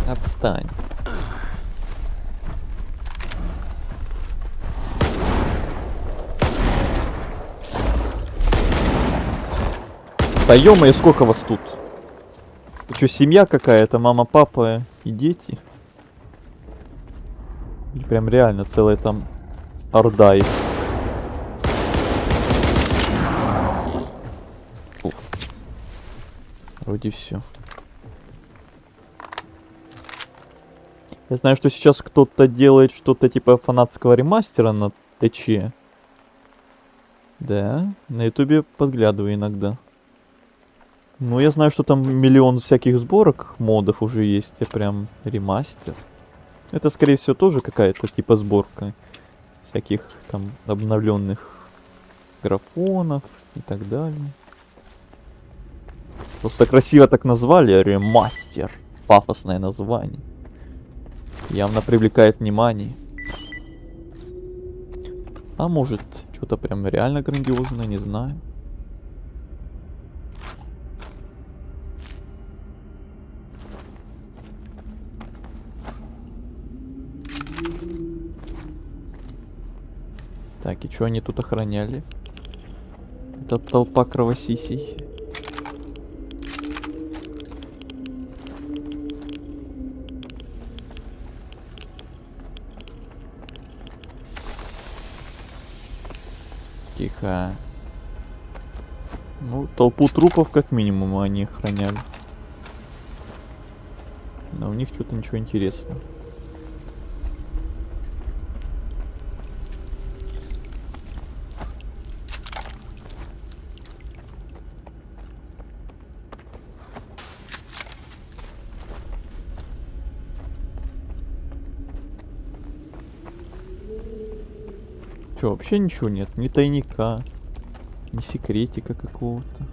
Отстань. Да ё-моё, сколько вас тут? Вы чё, семья какая-то? Мама, папа и дети? Или прям реально целая там орда их? Фу. Вроде все. Я знаю, что сейчас кто-то делает что-то типа фанатского ремастера на ТЧ. Да, на ютубе подглядываю иногда. Ну, я знаю, что там миллион всяких сборок модов уже есть, и прям ремастер. Это, скорее всего, тоже какая-то типа сборка всяких там обновленных графонов и так далее. Просто красиво так назвали, ремастер. Пафосное название. Явно привлекает внимание. А может, что-то прям реально грандиозное, не знаю. Так, и что они тут охраняли? Это толпа кровосисей. Тихо. Ну, толпу трупов как минимум они охраняли. Но у них что-то ничего интересного. Чё, вообще ничего нет? Ни тайника, ни секретика какого-то.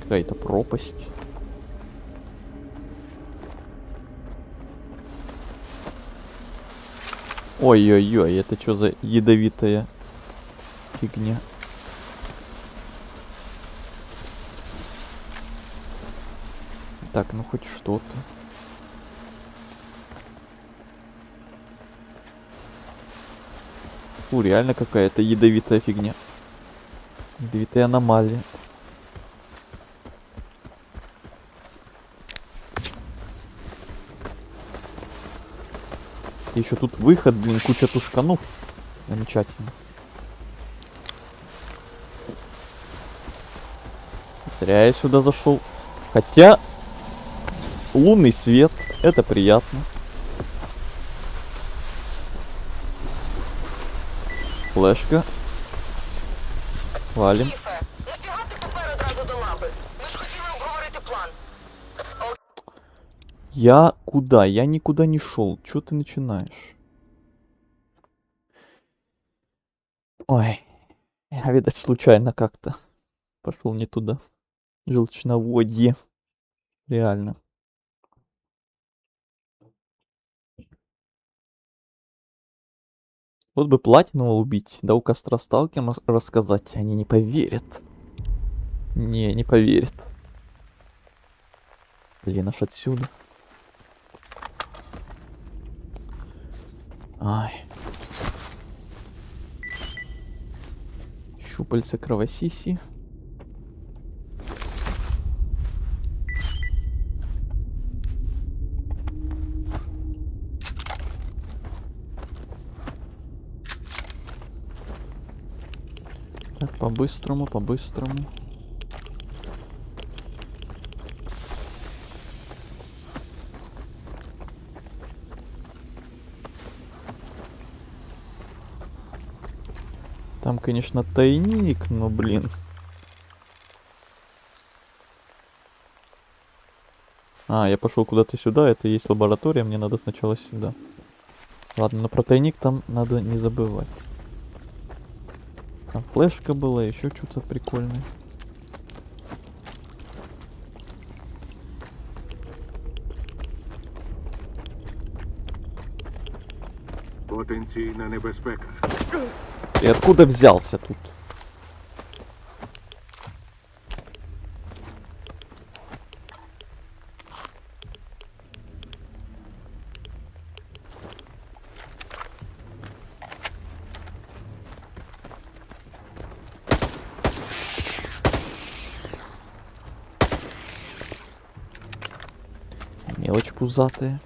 Какая-то пропасть. Ой-ой-ой, это что за ядовитая фигня? Так, ну хоть что-то. Фу, реально какая-то ядовитая фигня. Ядовитая аномалия. Еще тут выход, блин, куча тушканов. Замечательно. Зря я сюда зашел. Хотя... Лунный свет, это приятно. Флешка. Валим. Нафіга ти попер одразу до лаби? Ми ж хотіли обговорити план. Я куда? Я никуда не шел. Чё ты начинаешь? Ой. Я, видать, случайно как-то пошел не туда. Желчноводье. Реально. Вот бы Платинова убить, да у костра сталкерам рассказать. Они не поверят. Не поверят. Блин, аж отсюда. Ай. Щупальца кровосиси. Так, по-быстрому, по-быстрому. Там, конечно, тайник, но, блин. А, я пошел куда-то сюда, это есть лаборатория, мне надо сначала сюда. Ладно, но про тайник там надо не забывать. Там флешка была, еще что-то прикольное. Потенційна небезпека. Ты откуда взялся тут? Мелочь пузатая.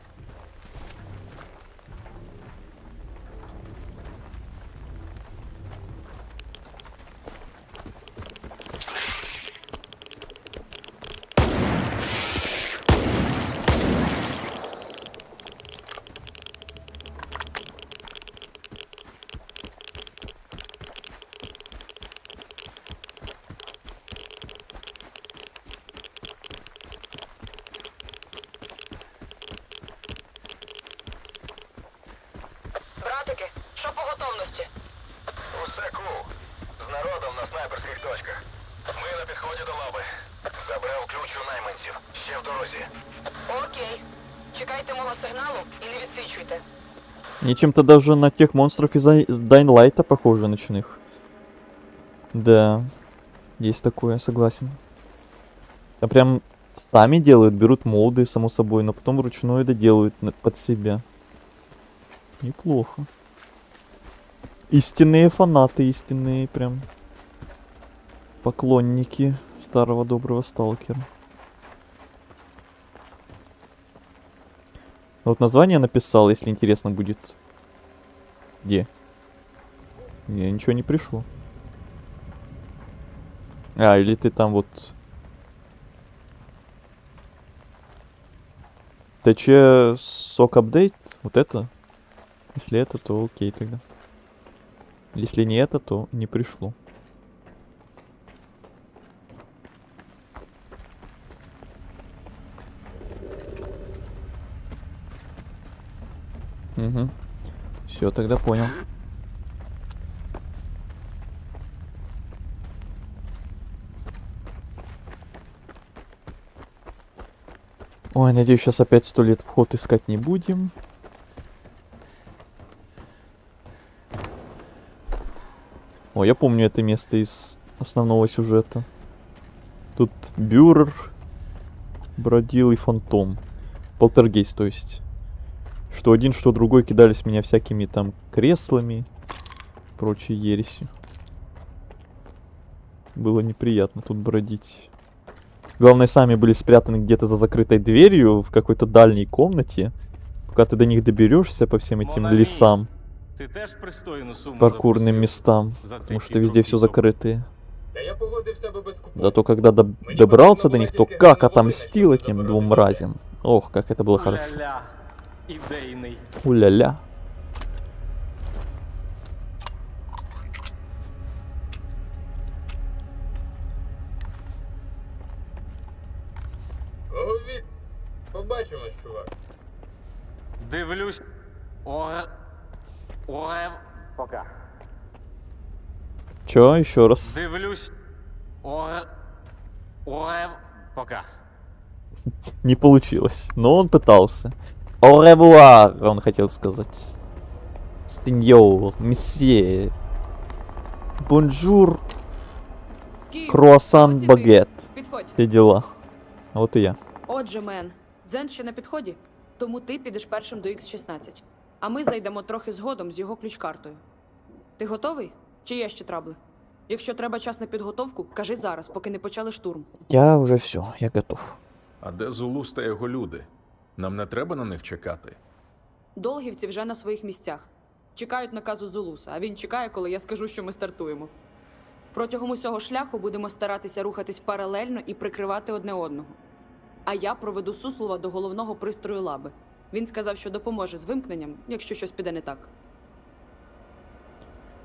Братики, що по готовності? Усе кул. З народом на снайперських точках. Ми на підході до лаби. Забрав ключ у найманців. Ще в дорозі. Окей. Чекайте мого сигналу і не відсвічуйте. Они чем-то даже на тех монстров из Dying Light похожи ночных. Да, есть такое, согласен. А прям сами делают, берут молды, само собой, но потом вручную доделают под себя. Неплохо. Истинные фанаты, истинные прям поклонники старого доброго сталкера. Вот название написал, если интересно будет. Где? Не, ничего не пришло. А, или ты там вот... ТЧ сок апдейт? Вот это? Если это, то окей тогда. Если не это, то не пришло. Угу. Все, тогда понял. Ой, надеюсь, сейчас опять 100 лет вход искать не будем. О, я помню это место из основного сюжета. Тут Бюрер бродил и Фантом. Полтергейст, то есть. Что один, что другой кидались в меня всякими там креслами, прочей ересью. Было неприятно тут бродить. Главное, сами были спрятаны где-то за закрытой дверью в какой-то дальней комнате. Пока ты до них доберешься по всем этим лесам, Ти теж пристойну суму паркурным местам, потому что везде все закрытые. Зато когда добрался до них, то как отомстил этим двум мразям. Ох, как это было хорошо. Ідейний. Уля-ля. Побачимось, чувак. Дивлюсь. Пока. Чё, еще раз? Дивлюсь. Пока. Не получилось, но он пытался. Au revoir, он хотел сказать. Сеньор, месье. Бонжур, круассан, багет. Підходь. Все дела. А вот и я. Отже, Мен, Дзен ще на підході, тому ти підеш першим до Х-16. А ми зайдемо трохи згодом з його ключ-картою. Ти готовий? Чи є ще трабли? Якщо треба час на підготовку, кажи зараз, поки не почали штурм. Я уже все, я готов. А де Зулус та його люди? Нам не треба на них чекати. Долгівці вже на своїх місцях. Чекають наказу Зулуса, а він чекає, коли я скажу, що ми стартуємо. Протягом усього шляху будемо старатися рухатись паралельно і прикривати одне одного. А я проведу Суслова до головного пристрою лаби. Він сказав, що допоможе з вимкненням, якщо щось піде не так.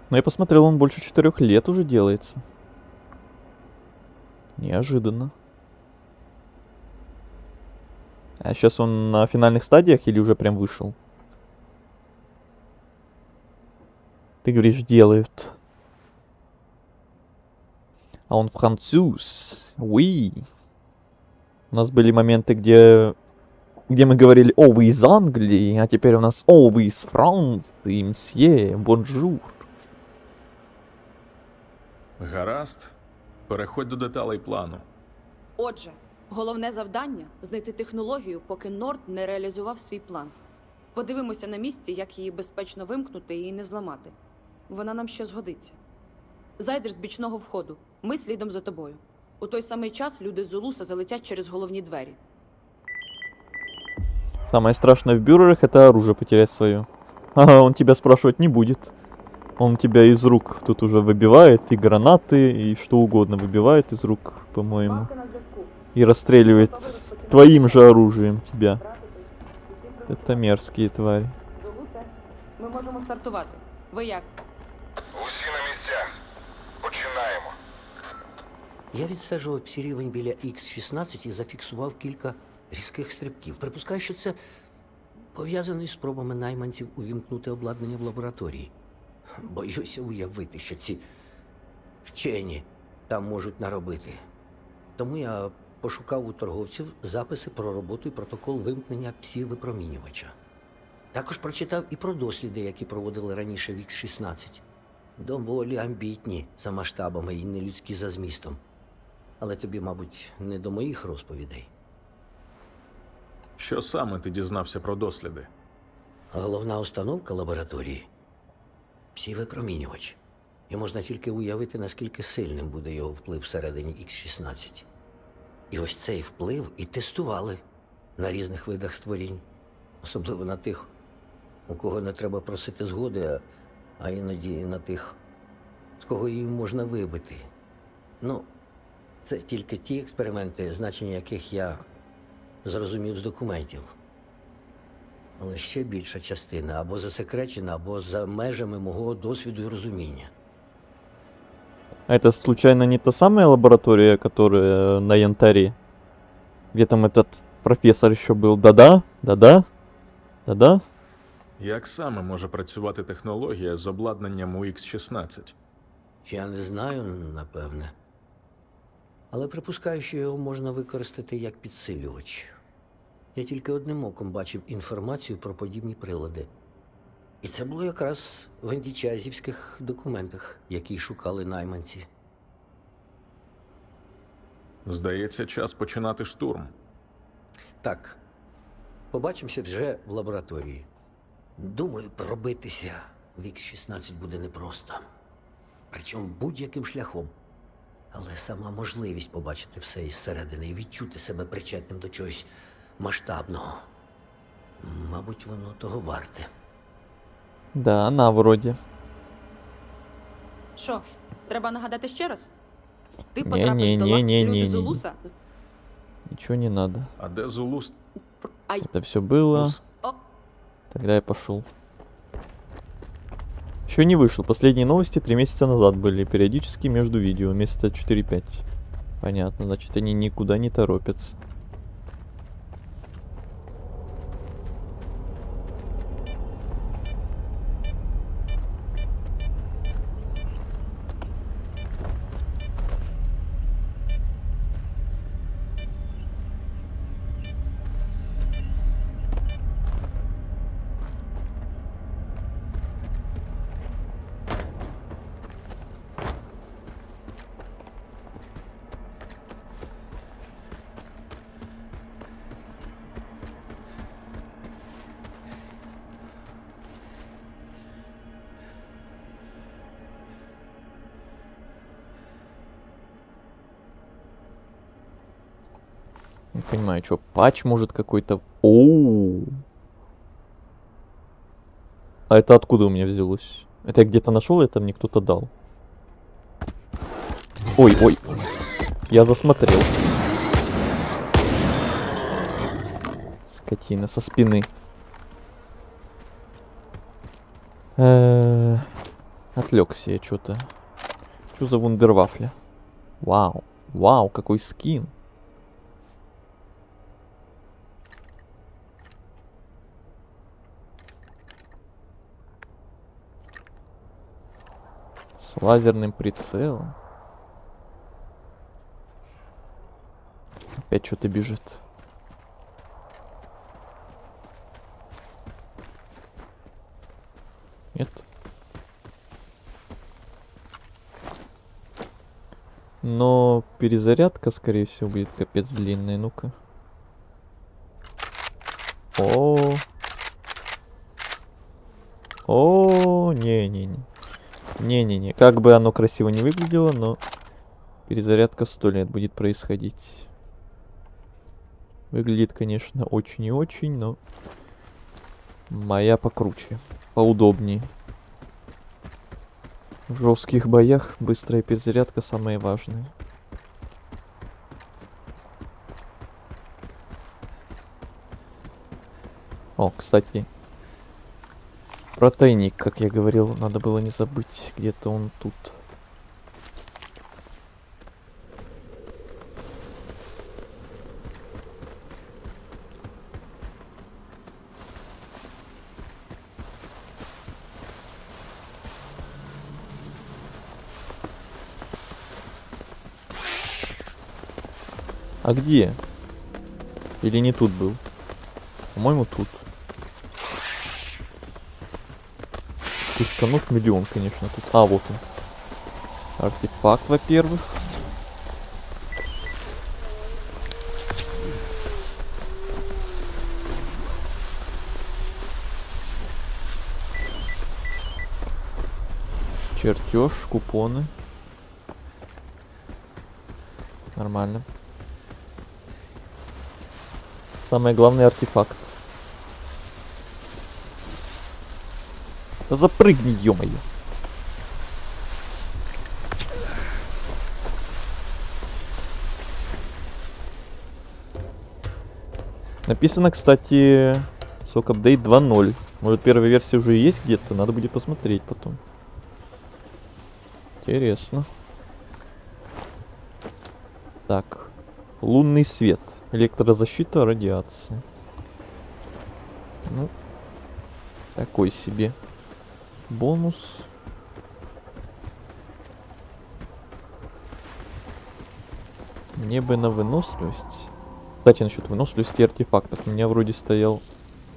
Но я посмотрел, он больше 4 лет уже делается. Неожиданно. А сейчас он на финальных стадиях или уже прям вышел? Ты говоришь, делают. А он француз. Уи. У нас были моменты, где мы говорили, о, вы из Англии, а теперь у нас, о, вы из Франции, мсье, бонжур. Гаразд. Переходь до деталей плану. Отже, головне завдання – знайти технологію, поки Норд не реалізував свій план. Подивимося на місці, як її безпечно вимкнути і не зламати. Вона нам ще згодиться. Зайдеш з бічного входу, ми слідом за тобою. У той самий час люди з Зулуса залетять через головні двері. Самое страшное в бюрерах — это оружие потерять свое. Ага, он тебя спрашивать не будет. Он тебя из рук тут уже выбивает, и гранаты, и что угодно выбивает из рук, по-моему. И расстреливает твоим же оружием тебя. Это мерзкие твари. Ми можемо стартувати. Ви як? Усі на місцях. Починаємо. Я відстежував псі-рівень біля Х-16 і зафіксував кілька різких стрибків. Припускаю, що це пов'язаний з спробами найманців увімкнути обладнання в лабораторії. Боюся уявити, що ці вчені там можуть наробити. Тому я пошукав у торговців записи про роботу і протокол вимкнення псі-випромінювача. Також прочитав і про досліди, які проводили раніше в Х-16. Доволі амбітні за масштабами і нелюдські за змістом. Але тобі, мабуть, не до моїх розповідей. Що саме ти дізнався про досліди? Головна установка лабораторії – псі-випромінювач. І можна тільки уявити, наскільки сильним буде його вплив всередині Х-16. І ось цей вплив і тестували на різних видах створінь. Особливо на тих, у кого не треба просити згоди, а іноді на тих, з кого її можна вибити. Ну, це тільки ті експерименти, значення яких я зрозумів з документів. Але ще більша частина або засекречена, або за межами мого досвіду і розуміння. А это случайно не та самая лаборатория, которая на Янтаре? Где там этот профессор еще был? Да-да? Да-да? Да-да? Як саме може працювати технологія з обладнанням у Х-16? Я не знаю, напевне. Але припускаю, що його можна використати як підсилювач. Я тільки одним оком бачив інформацію про подібні прилади. І це було якраз в ендічазівських документах, які шукали найманці. Здається, час починати штурм. Так, побачимося вже в лабораторії. Думаю, пробитися в Х-16 буде непросто. Причому будь-яким шляхом. Але сама можливість побачити все із середини і відчути себе причетним до чогось масштабного. Мабуть, воно того варте. Да, она вроде. Що, треба нагадати ще раз? Ти Ні, потрапиш ні, до ні, лап ні, люди ні, ні. Зулуса. Ничего не надо. А де Зулус? А Это все было. О. Тогда я пошел. Еще не вышел. Последние новости 3 месяца назад были. Периодически между видео. Месяца 4-5. Понятно. Значит, они никуда не торопятся. Не понимаю, что, патч может какой-то... Оу. А это откуда у меня взялось? Это я где-то нашел, это мне кто-то дал. Ой, ой. Я засмотрелся. Скотина, со спины. Отвлекся я что-то. Что за вундервафля? Вау. Вау, какой скин. С лазерным прицелом. Опять что-то бежит. Нет? Но перезарядка, скорее всего, будет капец длинная. Ну-ка. О. О, не-не-не. Не-не-не. Как бы оно красиво не выглядело, но перезарядка 100 лет будет происходить. Выглядит, конечно, очень и очень, но моя покруче, поудобнее. В жестких боях быстрая перезарядка самое важное. О, кстати, про тайник, как я говорил, надо было не забыть. Где-то он тут. А где? Или не тут был? По-моему, тут. Пускануть миллион, конечно, тут. А, вот он. Артефакт, во-первых. Чертеж, купоны. Нормально. Самый главный артефакт. Да запрыгни, ё-моё. Написано, кстати, сок апдейт 2.0. Может, первая версия уже есть где-то? Надо будет посмотреть потом. Интересно. Так. Лунный свет. Электрозащита, радиация. Ну, такой себе. Бонус. Мне бы на выносливость. Кстати, насчет выносливости артефактов. У меня вроде стоял...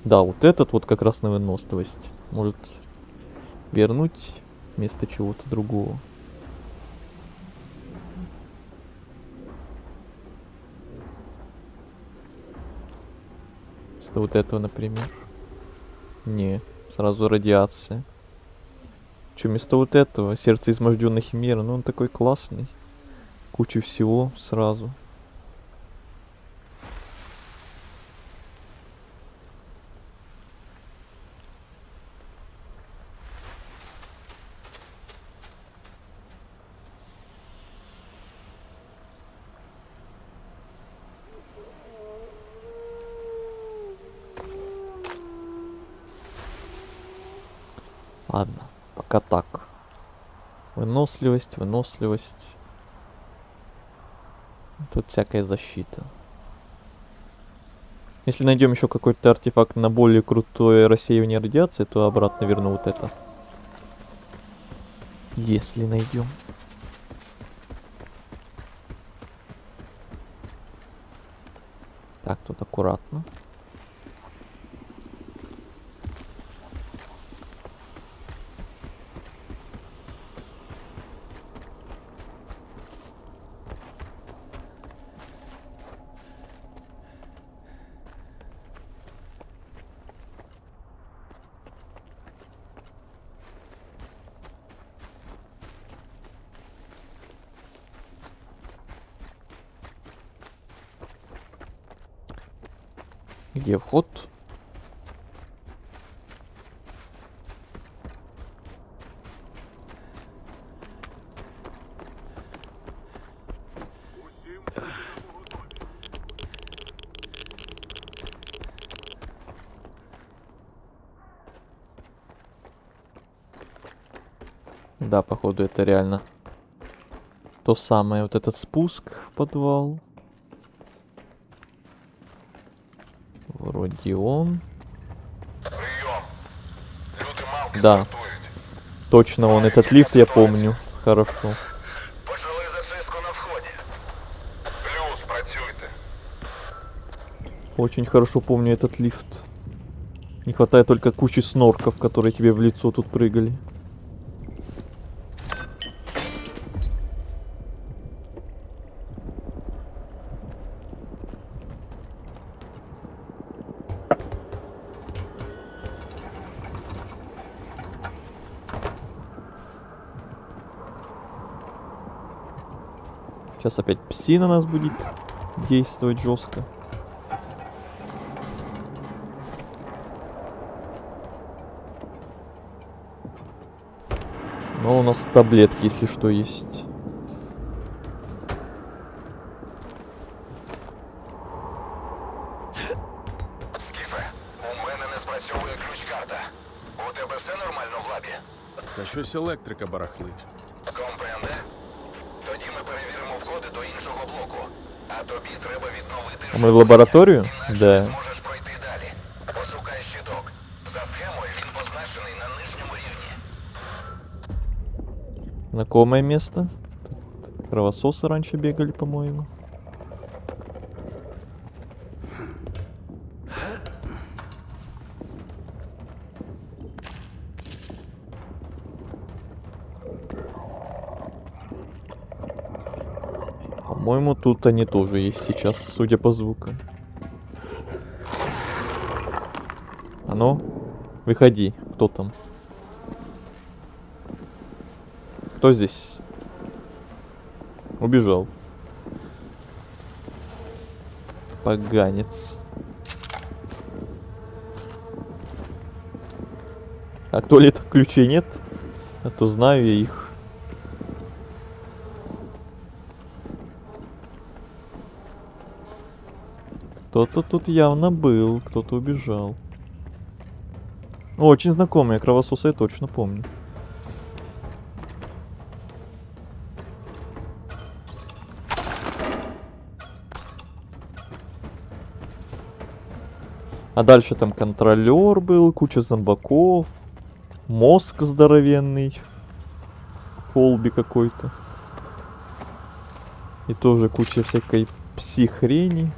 Да, вот этот вот как раз на выносливость. Может вернуть вместо чего-то другого. Вместо вот этого, например. Не, сразу радиация. Че, вместо вот этого? Сердце изможденной химеры. Ну, он такой классный. Кучу всего сразу. Ладно, пока так. Выносливость, выносливость. Тут всякая защита. Если найдем еще какой-то артефакт на более крутое рассеивание радиации, то обратно верну вот это. Если найдем. Так, тут аккуратно. Где вход? Да, походу это реально то самое, вот этот спуск в подвал. Вроде он. Да. Точно он. Этот лифт я помню. Хорошо. Почали зачистку на вході. Плюс працюйте. Очень хорошо помню этот лифт. Не хватает только кучи снорков, которые тебе в лицо тут прыгали. Сейчас опять пси на нас будет действовать жестко. Но у нас таблетки, если что, есть. Скіфе, у мене не спрацьовує ключ-карта. У тебе все нормально в лабі? Та щось електрика барахлить. Компренде? Тоді ми перевіримо входи до іншого блоку. А тобі треба відновити... А мы в лабораторию? Да. Зможеш пройти далі. Пошукай щиток. За схемою він позначений на нижньому рівні. Знакомое место. Тут кровососы раньше бегали, по-моему. По-моему, тут они тоже есть сейчас, судя по звукам. А ну, выходи, кто там? Кто здесь? Убежал. Поганец. А в туалетах ключей нет? А то знаю я их. Кто-то тут явно был, кто-то убежал. Очень знакомые кровососы, я точно помню. А дальше там контролер был, куча зомбаков, мозг здоровенный, Колби какой-то. И тоже куча всякой психрени.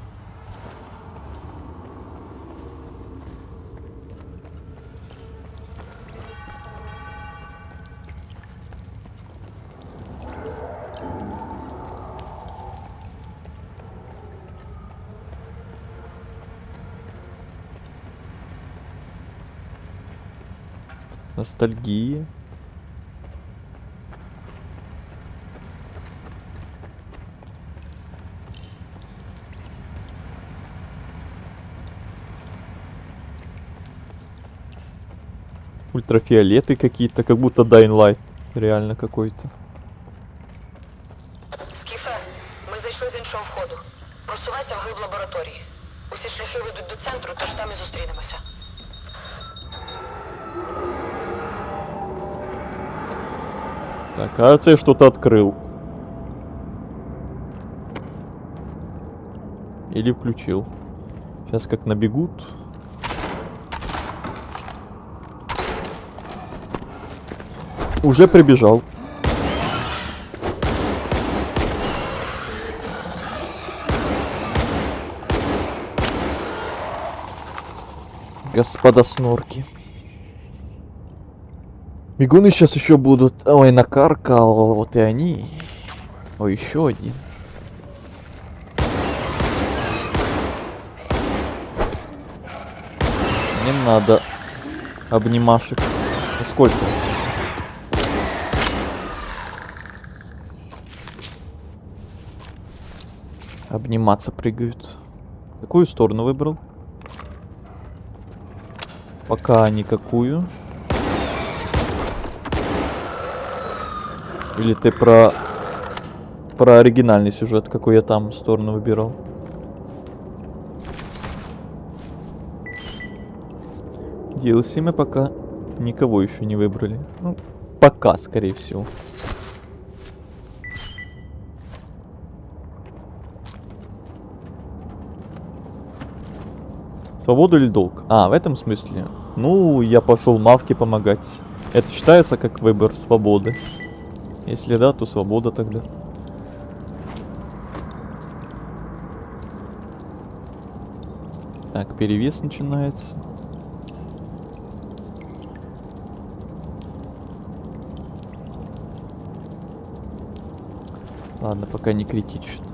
Ностальгия. Ультрафиолеты какие-то, как будто Dying Light. Реально какой-то. Скіфе, ми зайшли з іншого входу. Просувайся вглиб лабораторії. Усі шляхи ведуть до центру, тож там і зустрінемося. Так, кажется, я что-то открыл. Или включил. Сейчас как набегут. Уже прибежал. Господа снорки. Бегуны сейчас еще будут. Ой, накаркал. Вот и они. Ой, еще один. Не надо обнимашек. Сколько? Обниматься прыгают. Какую сторону выбрал? Пока никакую. Или ты про оригинальный сюжет, какой я там сторону выбирал? DLC мы пока никого еще не выбрали. Ну, пока, скорее всего. Свободу или долг? А, в этом смысле. Ну, я пошел Мавке помогать. Это считается как выбор свободы. Если да, то свобода тогда. Так, перевес начинается. Ладно, пока не критично.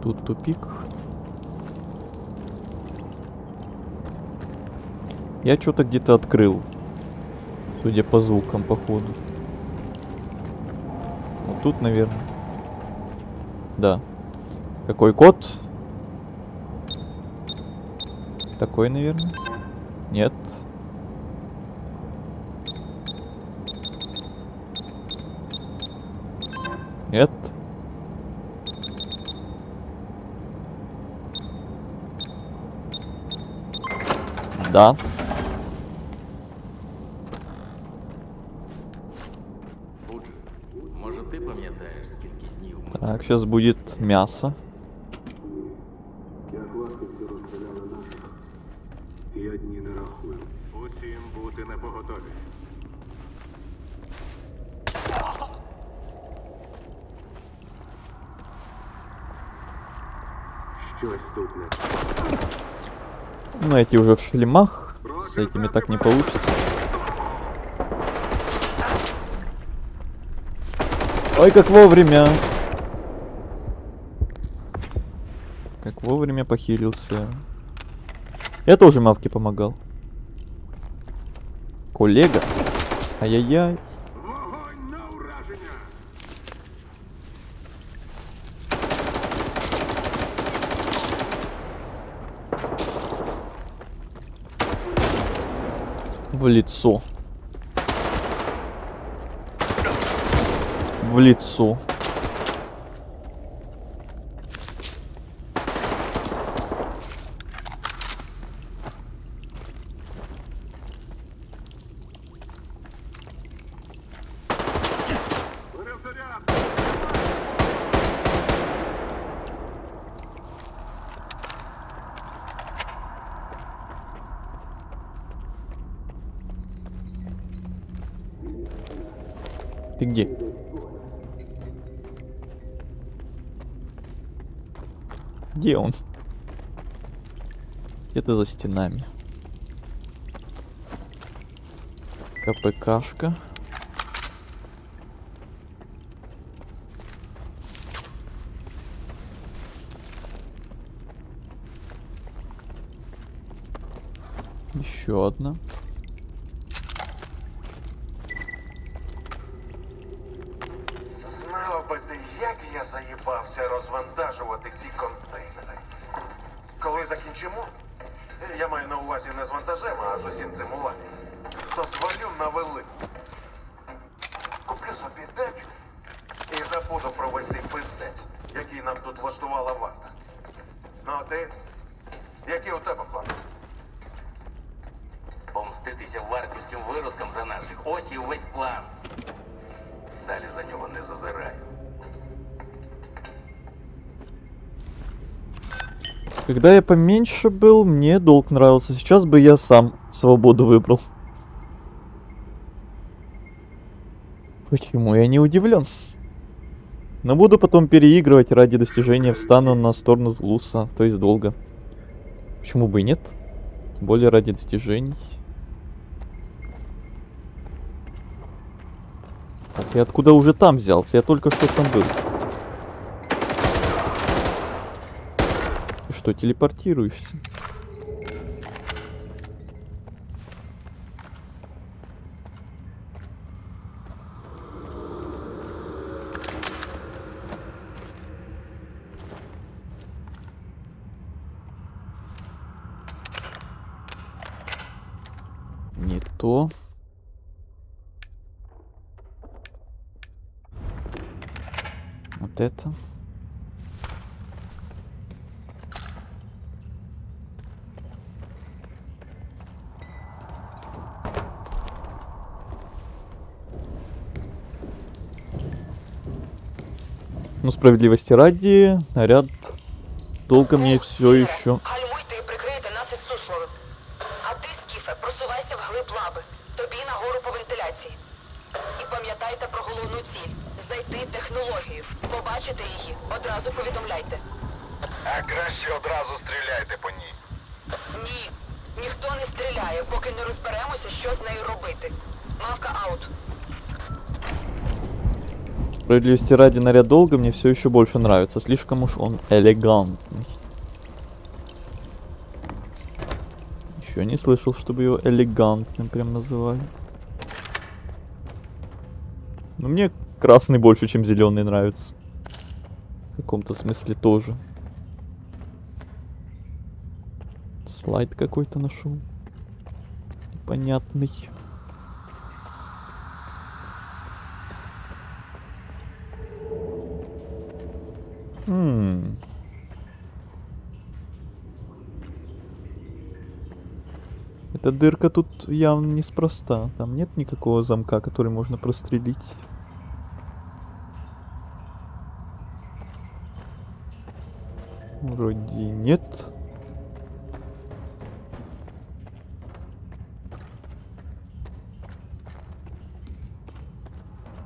Тут тупик. Я что-то где-то открыл. Судя по звукам, походу. Вот тут, наверное. Да. Какой код? Такой, наверное. Нет. Нет. Да. Фуджи, може ти пам'ятаєш, скільки днів ми... Так, сейчас будет мясо. Як ласки всі розстріляли наших. Я дні не рахую. Усім бути напоготові. Щось тут не... Ну, эти уже в шлемах. С этими так не получится. Ой, как вовремя. Как вовремя похилился. Я тоже мавке помогал. Коллега. Ай-яй-яй. В лицо. В лицо. Ты где? Где он? Где-то за стенами. КПКшка. Еще одна. Знав би ти, як я заїбався розвантажувати ці контейнери. Коли закінчимо, я маю на увазі не з вантажем, а з усім цим уладом, то свалю на велик. Куплю собі дачу і забуду про весь цей пиздець, який нам тут влаштувала варта. Ну а ти? Які у тебе плани? Помститися вартівським виродкам за наших. Ось і увесь план. Далі за нього не зазираю. Когда я поменьше был, мне долг нравился. Сейчас бы я сам свободу выбрал. Почему я не удивлен? Но буду потом переигрывать ради достижения, встану на сторону Луса, то есть долго. Почему бы и нет? Тем более ради достижений. А ты откуда уже там взялся? Я только что там был. Ты что, телепортируешься? Не то. Вот это. Ну, справедливости ради, наряд долго мне все еще. Гальмуйте і прикрийте нас із Сусловим. А ти, Скіфе, просувайся вглиб лаби. Тобі нагору по вентиляції. І пам'ятайте про головну ціль. Знайти технологію. Побачите її, одразу повідомляйте. А краще одразу стріляйте по ній. Ні, ніхто не стріляє, поки не розберемося, що з нею робити. Мавка аут. Справедливости ради, наряд долго мне все еще больше нравится. Слишком уж он элегантный. Еще не слышал, чтобы его элегантным прям называли. Но мне красный больше, чем зеленый нравится. В каком-то смысле тоже. Слайд какой-то нашел. Непонятный. Эта дырка тут явно неспроста. Там нет никакого замка, который можно прострелить. Вроде и нет.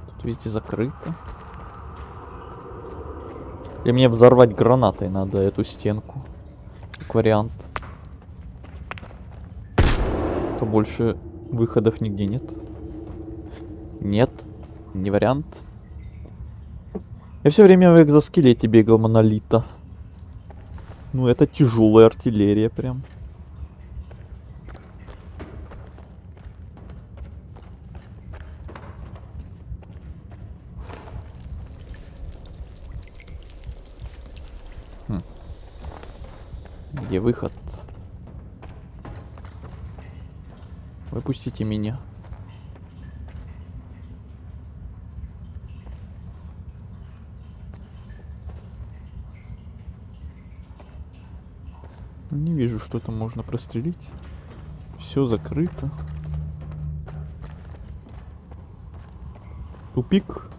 Тут везде закрыто. Или мне взорвать гранатой надо эту стенку. Как вариант. Побольше выходов нигде нет. Нет, не вариант. Я все время в экзоскелете бегал монолита. Ну, это тяжелая артиллерия прям. Где выход? Выпустите меня. Не вижу, что там можно прострелить. Все закрыто. Тупик.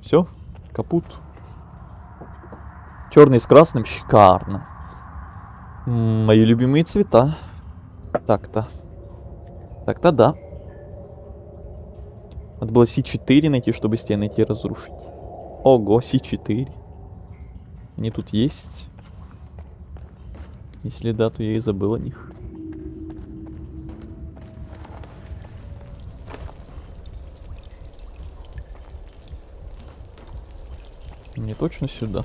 Все, капут. Черный с красным, шикарно. Мои любимые цвета. Так-то. Так-то да. Надо было C4 найти, чтобы стены эти разрушить. Ого, C4. Они тут есть. Если да, то я и забыл о них. Мне точно сюда.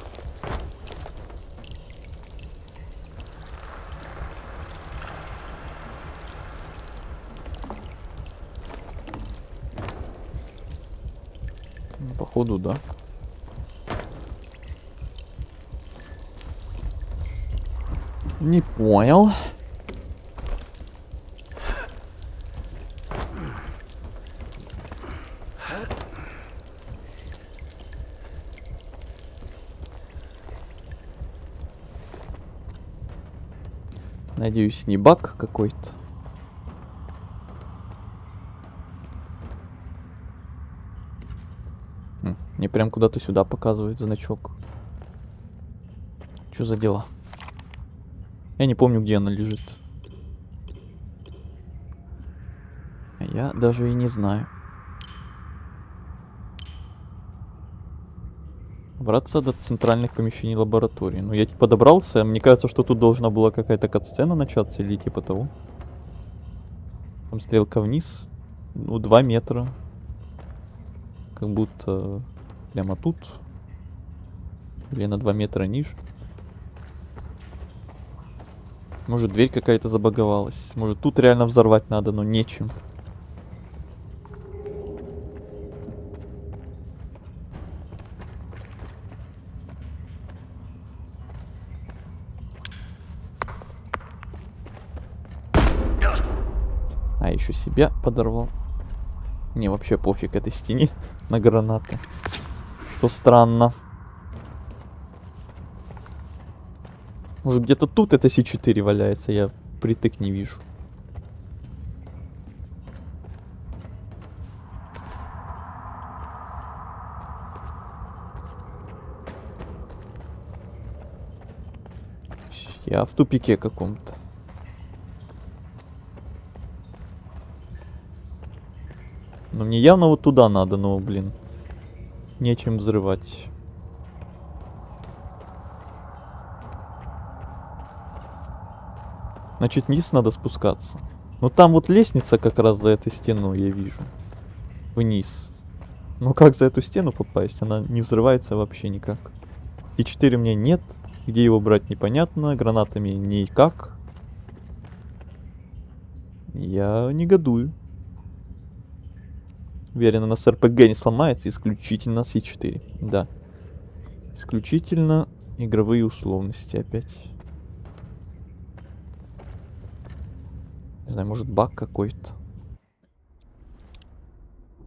Походу, да. Не понял. Надеюсь, не баг какой-то. Мне прям куда-то сюда показывает значок. Что за дела? Я не помню, где она лежит. Я даже и не знаю. Добраться до центральных помещений лаборатории. Ну, я типа добрался. Мне кажется, что тут должна была какая-то катсцена начаться или типа того. Там стрелка вниз. Ну, 2 метра. Как будто прямо тут. Или на 2 метра ниже. Может, дверь какая-то забаговалась. Может, тут реально взорвать надо, но нечем. А, еще себя подорвал. Не, вообще пофиг этой стене на гранаты. Что странно. Может, где-то тут это С4 валяется, я притык не вижу. Я в тупике каком-то. Но мне явно вот туда надо, но, блин, нечем взрывать. Значит, вниз надо спускаться. Ну там вот лестница как раз за этой стеной, я вижу. Вниз. Ну как за эту стену попасть? Она не взрывается вообще никак. С4 у меня нет. Где его брать, непонятно. Гранатами никак. Я негодую. Уверен, у нас РПГ не сломается. Исключительно С4. Да. Исключительно игровые условности опять. Не знаю, может баг какой-то.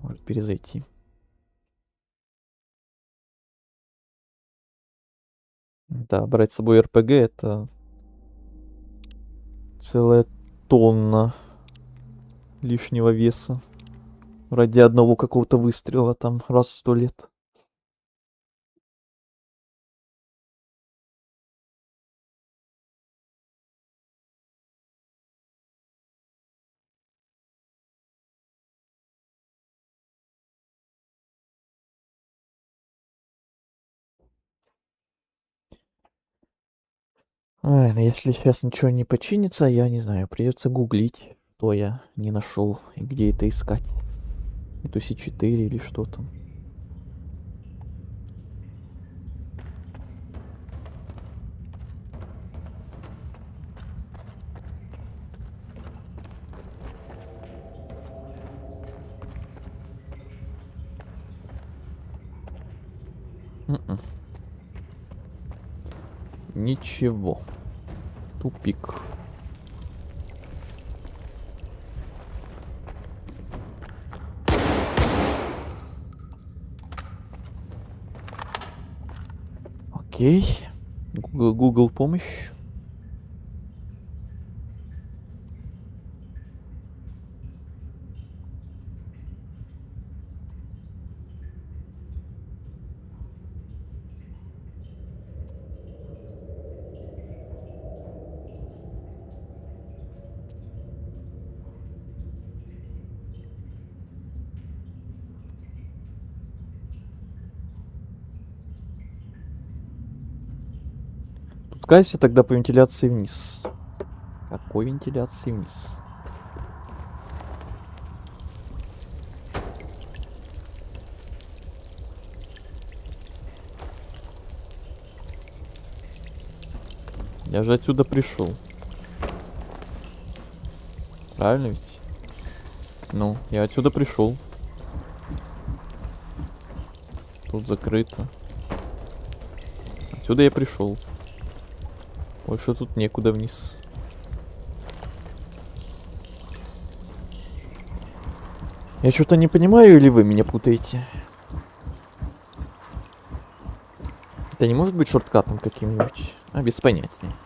Может перезайти. Да, брать с собой РПГ это целая тонна лишнего веса. Ради одного какого-то выстрела там раз в 100 лет. Ай, ну если сейчас ничего не починится, я не знаю, придется гуглить. Что я не нашел и где это искать? Эту С4 или что там? М-м. Ничего. Тупик. Окей. Google помощь. Спускайся тогда по вентиляции вниз. Какой вентиляции вниз? Я же отсюда пришел. Правильно ведь? Ну, я отсюда пришел. Тут закрыто. Отсюда я пришел. Больше тут некуда вниз. Я что-то не понимаю, или вы меня путаете? Это не может быть шорткатом каким-нибудь? А, без понятия.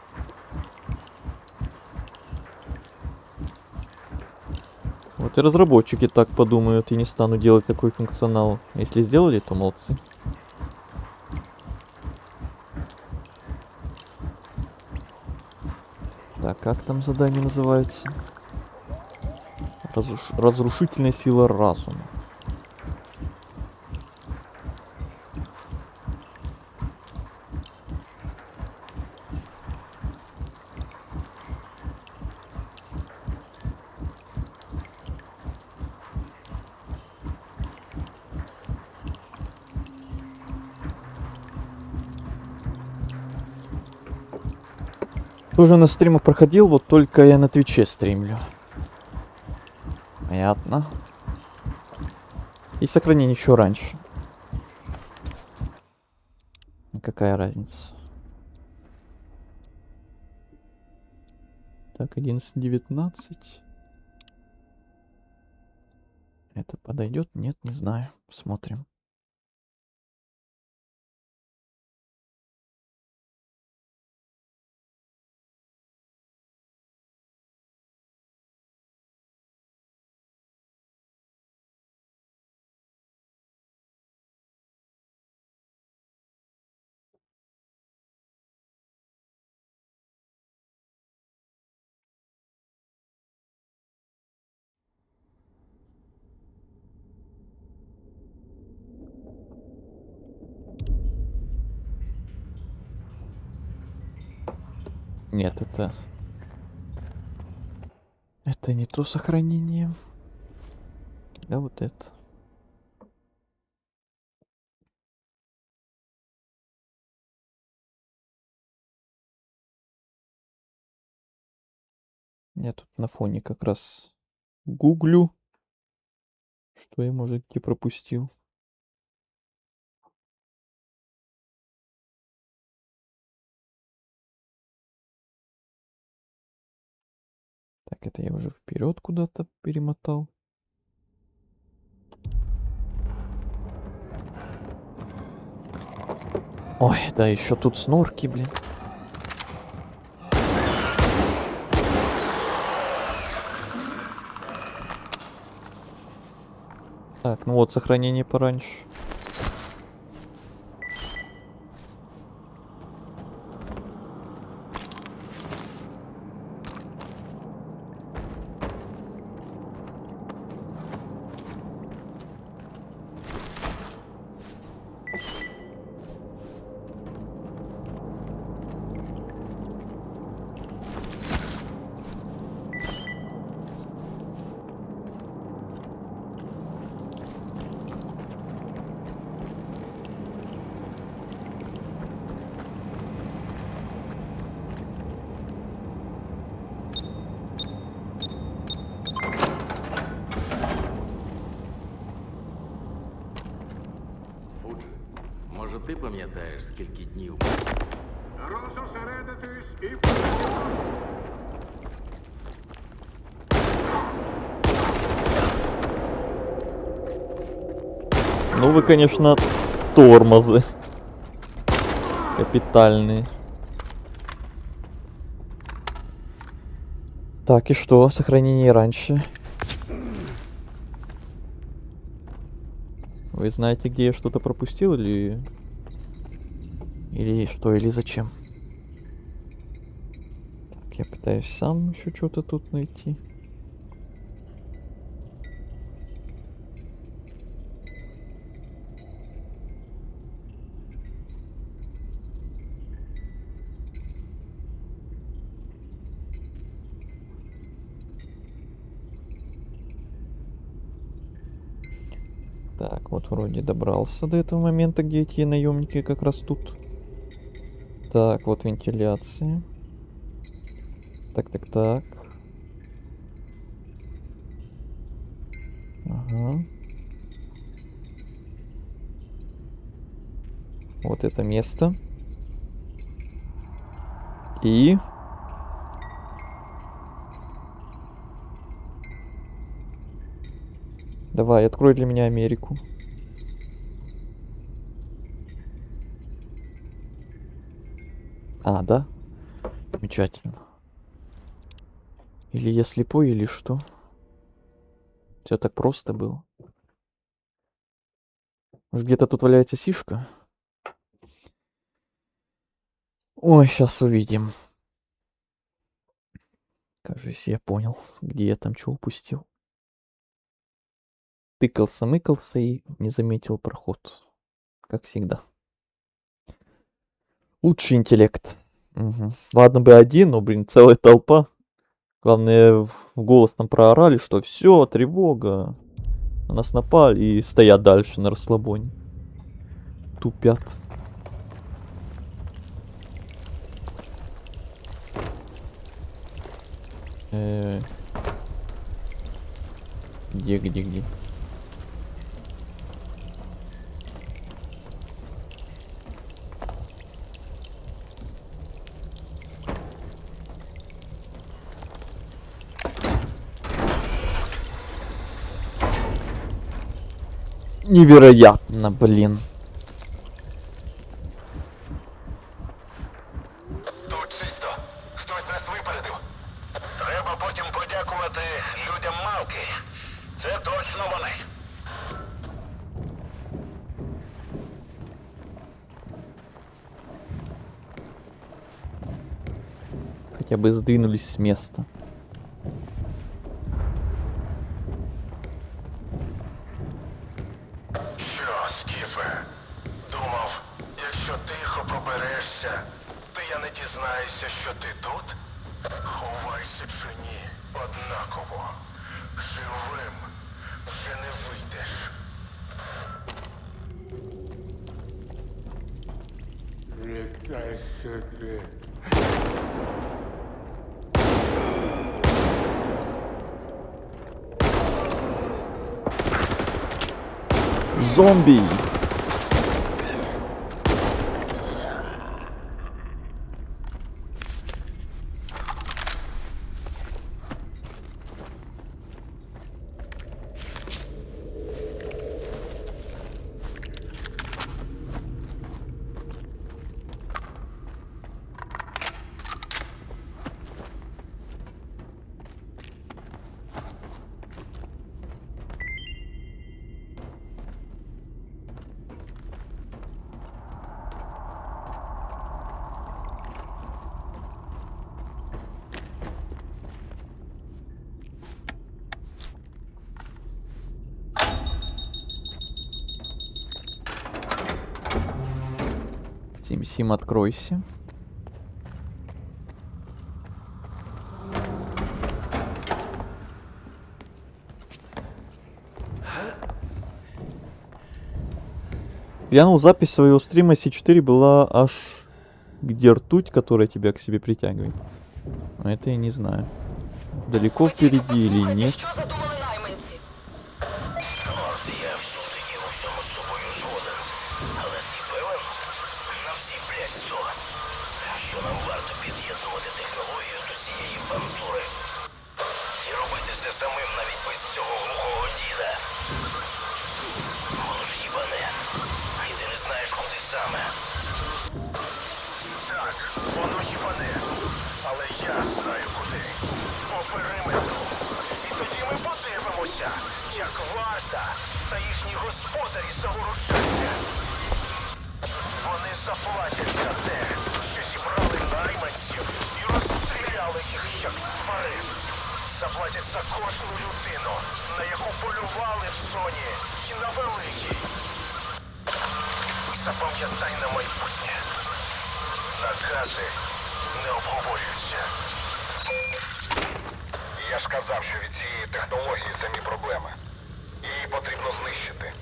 Вот и разработчики так подумают и не станут делать такой функционал. Если сделали, то молодцы. Так, как там задание называется? Разрушительная сила разума. Тоже на стримах проходил, вот только я на Твиче стримлю. Понятно. И сохранение еще раньше. Какая разница? Так, 11:19. Это подойдет? Нет, не знаю. Посмотрим. Нет, это не то сохранение. Да, вот это. Я тут на фоне как раз гуглю, что я, может, где пропустил. Так, это я уже вперед куда-то перемотал. Ой, да, еще тут снорки, блин. Так, ну вот сохранение пораньше. скільки днів. Розосередитись і Ну вы, конечно, тормозы. Капитальные. Так, и что? Сохранение раньше. Вы знаете, где я что-то пропустил или... Или что, или зачем? Так, я пытаюсь сам еще что-то тут найти. Так, вот вроде добрался до этого момента, где эти наемники как раз тут. Так, вот вентиляция. Так. Ага. Вот это место. И... Давай, открой для меня Америку. А, да? Замечательно. Или я слепой, или что? Все так просто было. Может, где-то тут валяется сишка? Ой, сейчас увидим. Кажется, я понял, где я там что упустил. Тыкался-мыкался и не заметил проход. Как всегда. Лучший интеллект. Угу. Ладно бы один, но, блин, целая толпа. Главное, в голос нам проорали, что все, тревога. На нас напали и стоят дальше на расслабоне. Тупят. Где? Невероятно, блин. Тут чисто. Хтось нас випередив. Треба потім подякувати людям Малки. Це точно вони. Хотя бы сдвинулись с места. Що, Скіфе? Думав, якщо тихо проберешся, то я не дізнаюся, що ти тут? Ховайся чи ні, однаково. Живим вже не вийдеш. Літай сюди. Зомби! Сим, откройся. Глянул запись своего стрима C4 была аж где ртуть, которая тебя к себе притягивает. Но это я не знаю. Далеко впереди или нет. Що задумали найманці? Я всюди і у всьому з тобою згоден. Але ти певен? На всі то, що нам варто під'єднувати технологію до цієї бандури. І робити все самим навіть без цього глухого діда. Воно ж їбане. І ти не знаєш, куди саме. Так, воно їбане. Але я знаю куди. По периметру. І тоді ми подивимося, як варта та їхні господарі заворушаться. Вони заплатять за те, що зібрали найманців і розстріляли їх, як тварин. Заплатять за кожну людину, на яку полювали в зоні і на великій. Запам'ятай на майбутнє. Накази не обговорюються. Я ж казав, що від цієї технології самі проблеми. Її потрібно знищити.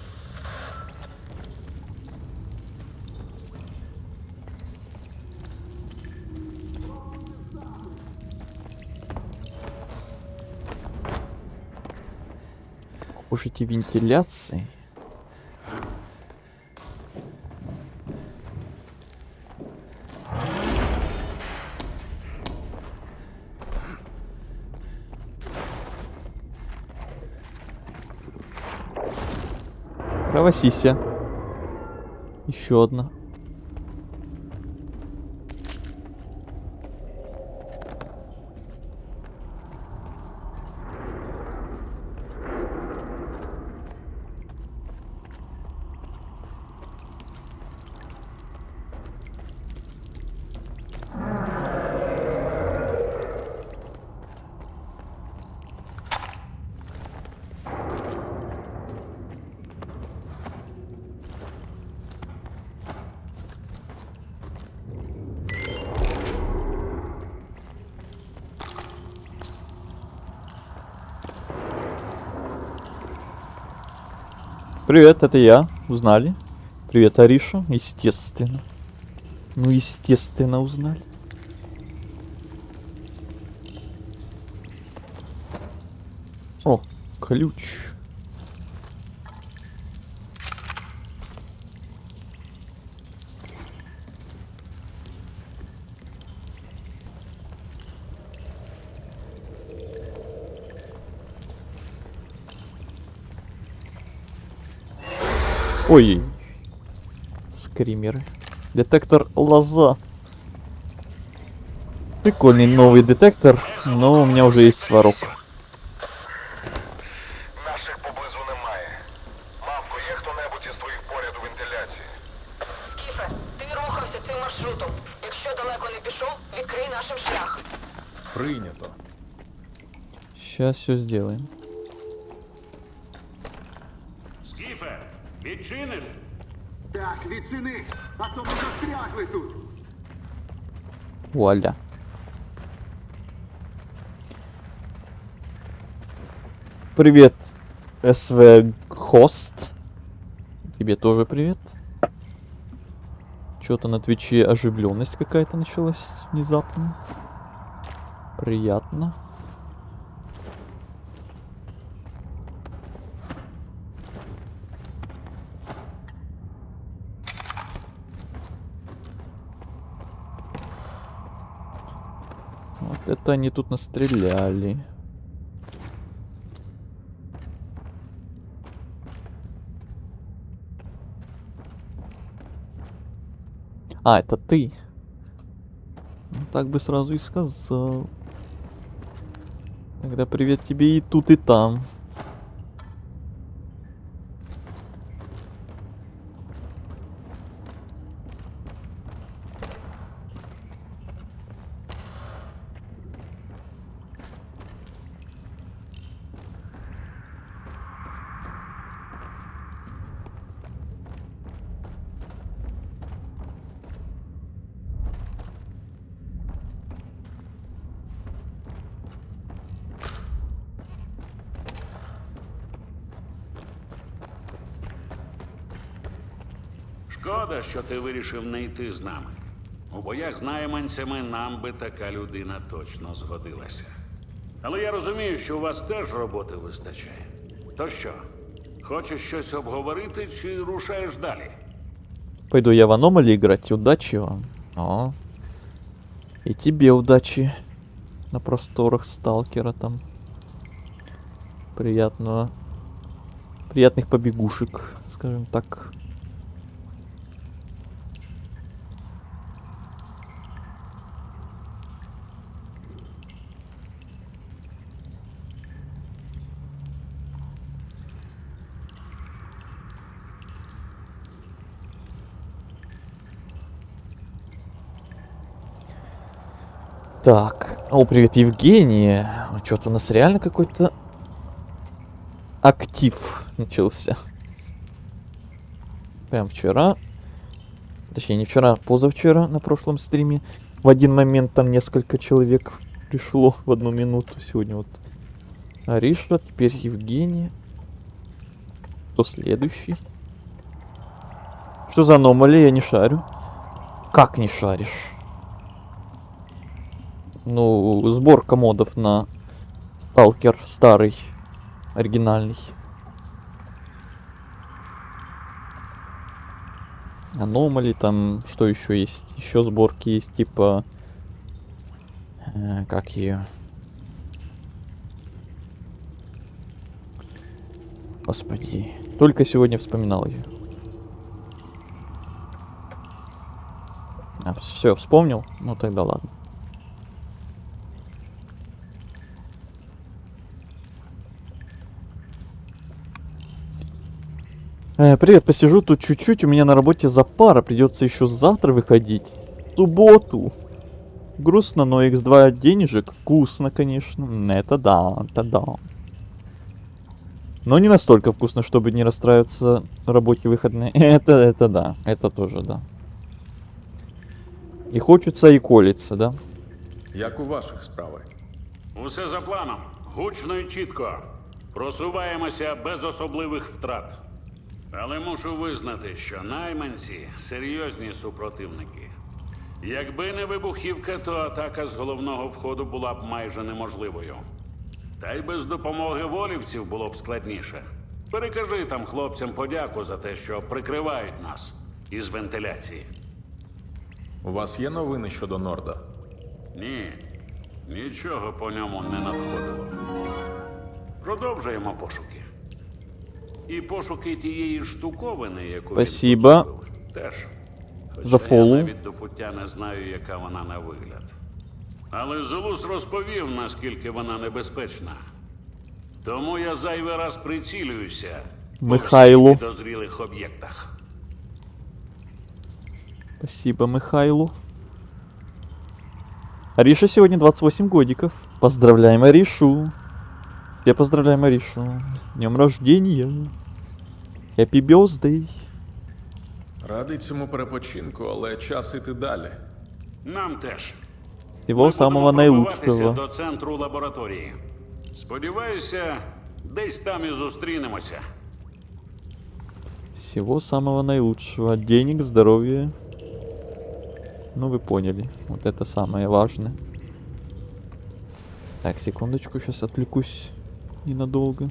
Слушайте, вентиляции. Кровосися. Еще одна. Привет, это я. Узнали? Привет, Ариша. Естественно. Ну, естественно, узнали. О, ключ. Ой, скримеры. Детектор лоза. Прикольный новый детектор, но у меня уже есть сварок. Наших поблизу немає. Мавко, є хто-небудь із твоїх поряд у вентиляції? Скіфе, ти рухався цим маршрутом. Якщо далеко не пішов, відкрий нашим шлях. Прийнято. Сейчас все сделаем. Скіфе, відчиниш? Так, відчини, а то ми застрягли тут. Вуаля. Привет, СВ Хост. Тебе тоже привет. Что-то на Твиче оживленность какая-то началась внезапно. Приятно. Вот это они тут настреляли. А, это ты. Ну, так бы сразу и сказал. Тогда привет тебе и тут, и там. Шкода, що ти вирішив не йти з нами. У боях з найманцями нам би така людина точно згодилася. Але я розумію, що у вас теж роботи вистачає. То що, хочеш щось обговорити чи рушаєш далі? Пойду я в Аномали играть. Удачи вам. О. И тебе удачи на просторах сталкера там. Приятных побегушек, скажем так. Так, о, привет, Евгений. Что-то у нас реально какой-то актив начался. Прям вчера, точнее не вчера, позавчера на прошлом стриме в один момент там несколько человек пришло в 1 минуту. Сегодня вот Ариша, теперь Евгений. Кто следующий? Что за аномалия? Я не шарю. Как не шаришь? Ну, сборка модов на Сталкер старый, оригинальный. Аномали там, что еще есть? Еще сборки есть, типа... как ее? Господи, только сегодня вспоминал ее. А, все, вспомнил? Ну тогда ладно. Привет, посижу тут чуть-чуть, у меня на работе запара, придется еще завтра выходить. В субботу. Грустно, но X2 денежек вкусно, конечно. Это да, это да. Но не настолько вкусно, чтобы не расстраиваться на работе выходные. Это да, это тоже да. І хочеться, і колеться, да? Як у ваших справах? Усе за планом. Гучно і чітко. Просуваємося без особливих втрат. Але мушу визнати, що найманці – серйозні супротивники. Якби не вибухівка, то атака з головного входу була б майже неможливою. Та й без допомоги волівців було б складніше. Перекажи там хлопцям подяку за те, що прикривають нас із вентиляції. У вас є новини щодо Норда? Ні, нічого по ньому не надходило. Продовжуємо пошуки. І пошуки тієї штуковини, яку Спасибо. він поцупив, теж. За Хоча фолу. я навіть до пуття не знаю, яка вона на вигляд. Але Зулус розповів, наскільки вона небезпечна. Тому я зайвий раз прицілююся Михайло. по всіх підозрілих об'єктах. Спасибо, Михайлу. Ариша сегодня 28 годиков. Поздравляем Аришу. Все поздравляем Аришу. С днем рождения. Happy birthday. Радий цьому перепочинку, але час іти далі. Нам теж. Всего самого Пробиватися наилучшего. до центру лабораторії. Сподіваюся, десь там і зустрінемося. Всего самого наилучшего. Денег, здоровья. Ну, вы поняли. Вот это самое важное. Так, секундочку, сейчас отвлекусь ненадолго.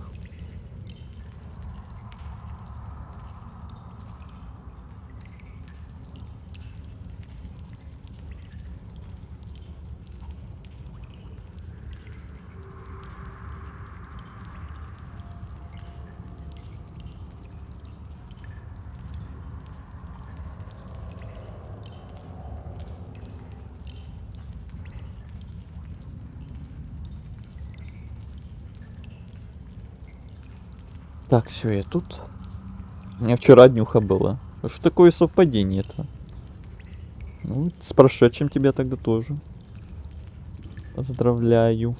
Так, все, я тут. У меня вчера днюха была. А что такое совпадение-то? Ну, с прошедшим тебя тогда тоже. Поздравляю.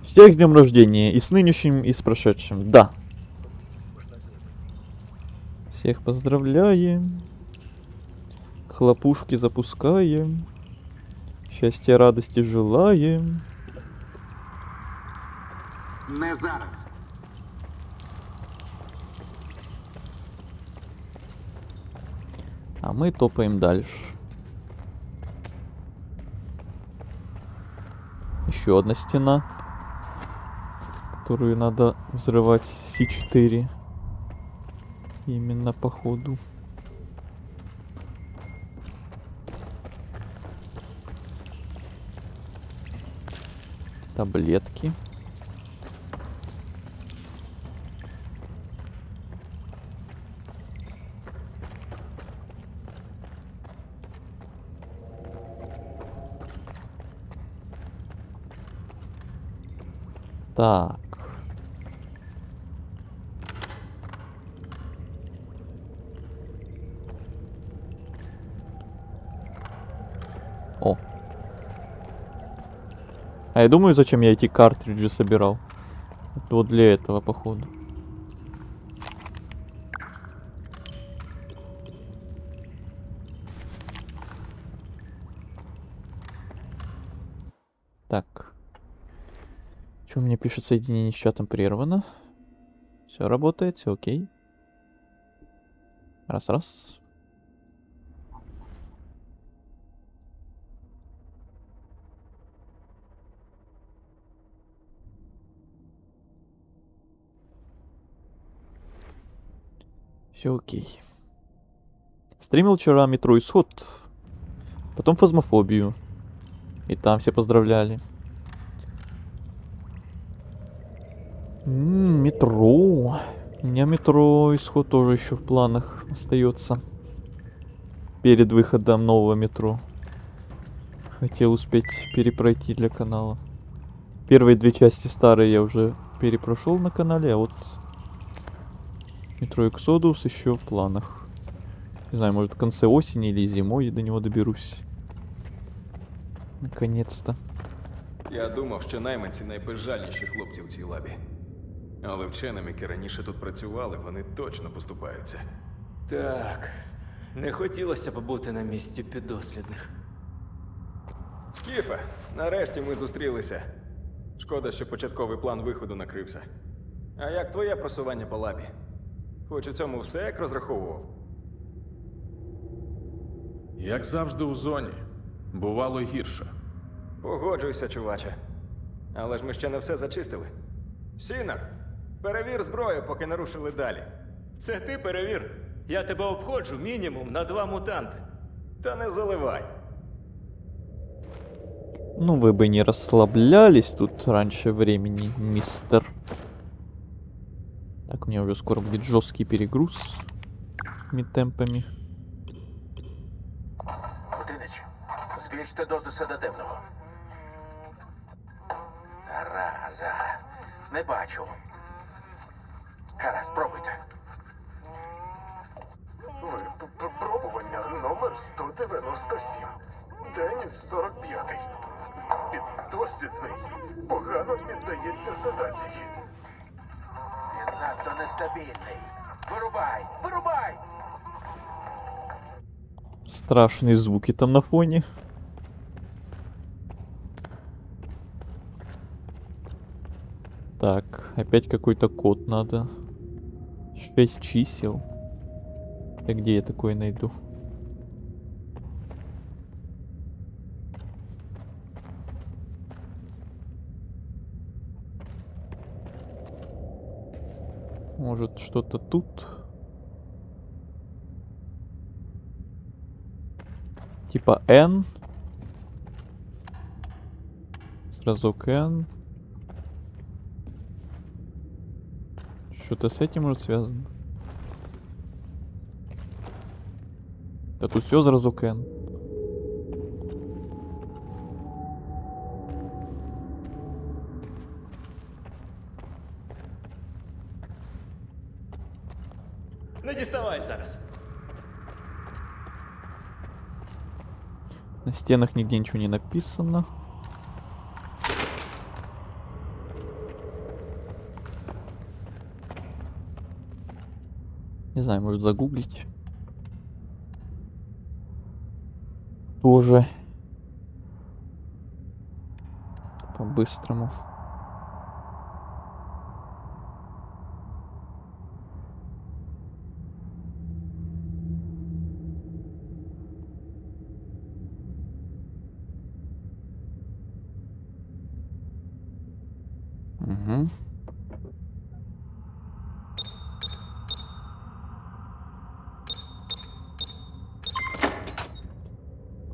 Всех с днем рождения. И с нынешним, и с прошедшим. Да. Всех поздравляем. Хлопушки запускаем. Счастья, радости желаем. Не зараз. А мы топаем дальше. Еще одна стена, которую надо взрывать С4. Именно по ходу. Таблетки. Так. О. А я думаю, зачем я эти картриджи собирал. Вот для этого, походу. Так. Что мне пишет, соединение с чатом прервано. Все работает, все окей. Раз. Все окей. Стримил вчера метро Исход. Потом Фазмофобию. И там все поздравляли. Метро. У меня метро Исход тоже еще в планах остается. Перед выходом нового метро. Хотел успеть перепройти для канала. Первые 2 части старые я уже перепрошел на канале, а вот метро Exodus еще в планах. Не знаю, может в конце осени или зимой до него доберусь. Наконец-то. Я думав, що найманці найбезжальніші хлопці в цій лабі. Але вченим, які раніше тут працювали, вони точно поступаються. Так, не хотілося б бути на місці піддослідних. Скіфе, нарешті ми зустрілися. Шкода, що початковий план виходу накрився. А як твоє просування по лабі? Хоч у цьому все, як розраховував? Як завжди у зоні. Бувало й гірше. Погоджуйся, чуваче. Але ж ми ще не все зачистили. Сінар, перевір зброю, поки не рушили далі. Це ти перевір. Я тебе обходжу мінімум на 2 мутанти. Та не заливай. Ну, вы бы не расслаблялись тут раньше времени, мистер. Так, у меня уже скоро будет жесткий перегруз темпами. Одинич, збільште дозу седативного. Зараза. Не бачу. Гаразд, пробуйте. Випробування номер 197. День 45. Піддослідний погано піддається седації. Він надто нестабільний. Вирубай! Вирубай! Страшные звуки там на фоне. Так, опять какой-то код надо. 6 чисел. Да где я такое найду? Может, что-то тут? Типа N. Сразу N. Что-то с этим может связано. Да тут все сразу N. Не діставай зараз. На стенах нигде ничего не написано. Не знаю, может загуглить. Тоже. По-быстрому. Угу.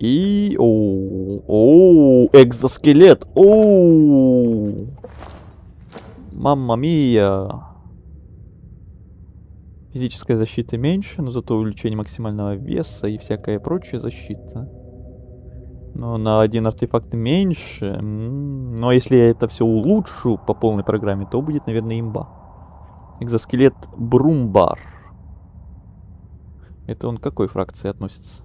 И... Оу, экзоскелет. Оу. Мамма мия. Физическая защита меньше, но зато увеличение максимального веса и всякая прочая защита. Но на один артефакт меньше. Но если я это все улучшу по полной программе, то будет, наверное, имба. Экзоскелет Брумбар. Это он к какой фракции относится?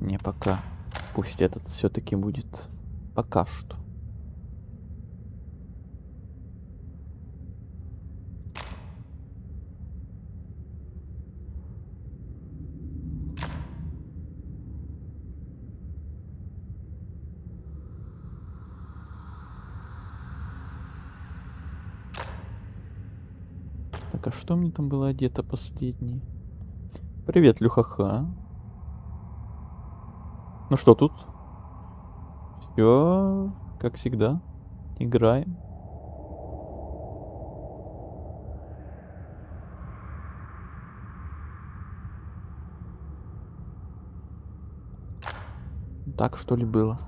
Не, пока. Пусть этот все-таки будет. Пока что. Так, а что мне там было одето последний? Привет, Люхаха. Ну что тут? Все, как всегда. Играем. Так что ли было?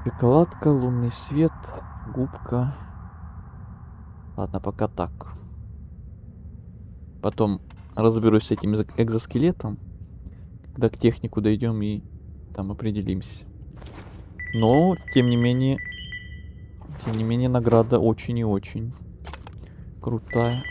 Шоколадка, лунный свет, губка. Ладно, пока так. Потом разберусь с этим экзоскелетом. Когда к технику дойдем и там определимся. Но, тем не менее, награда очень и очень крутая.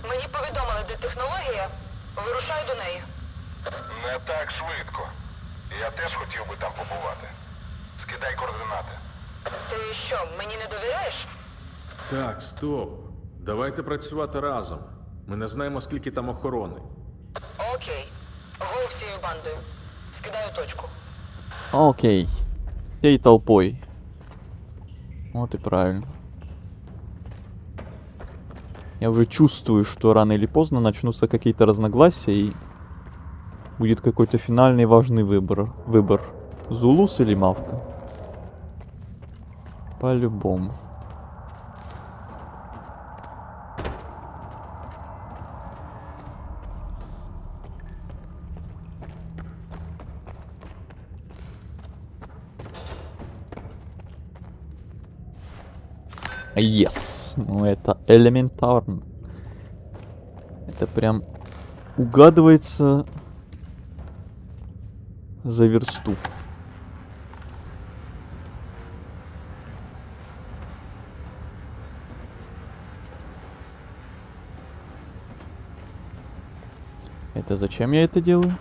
Мені повідомили, де технологія. Вирушаю до неї. Не так швидко. Я теж хотів би там побувати. Скидай координати. Ти що, мені не довіряєш? Так, стоп. Давайте працювати разом. Ми не знаємо, скільки там охорони. Окей. Го всією бандою. Скидаю точку. Окей. Всей толпой. Вот и правильно. Я уже чувствую, что рано или поздно начнутся какие-то разногласия и будет какой-то финальный важный выбор. Зулус или Мавка? По-любому. Yes. Ну это элементарно. Это прям угадывается за версту. Это зачем я это делаю?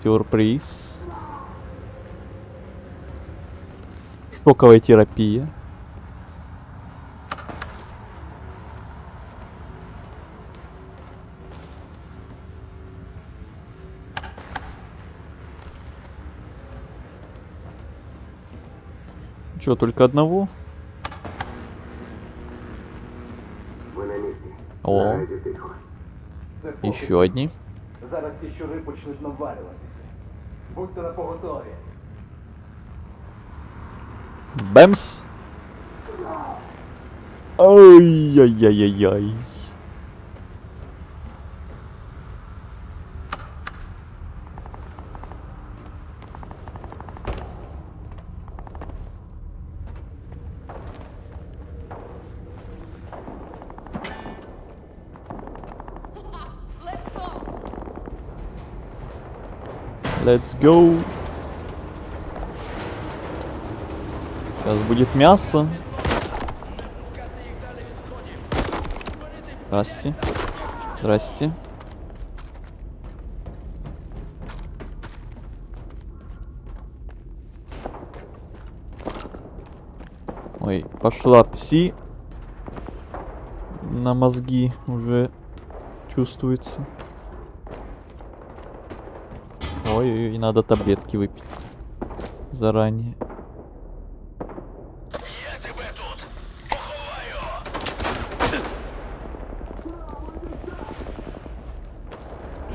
Сюрприз. Шоковая терапия. Чё, только одного? О, еще одни. Зараз ті щури почнуть навалюватися. Будьте на поготові. Бэмс. Ой-яй-яй-яй-яй. Let's go. Сейчас будет мясо. Здрасте. Здрасте. Ой, пошла пси. На мозги уже чувствуется. Ой-ой-ой, надо таблетки выпить. Заранее.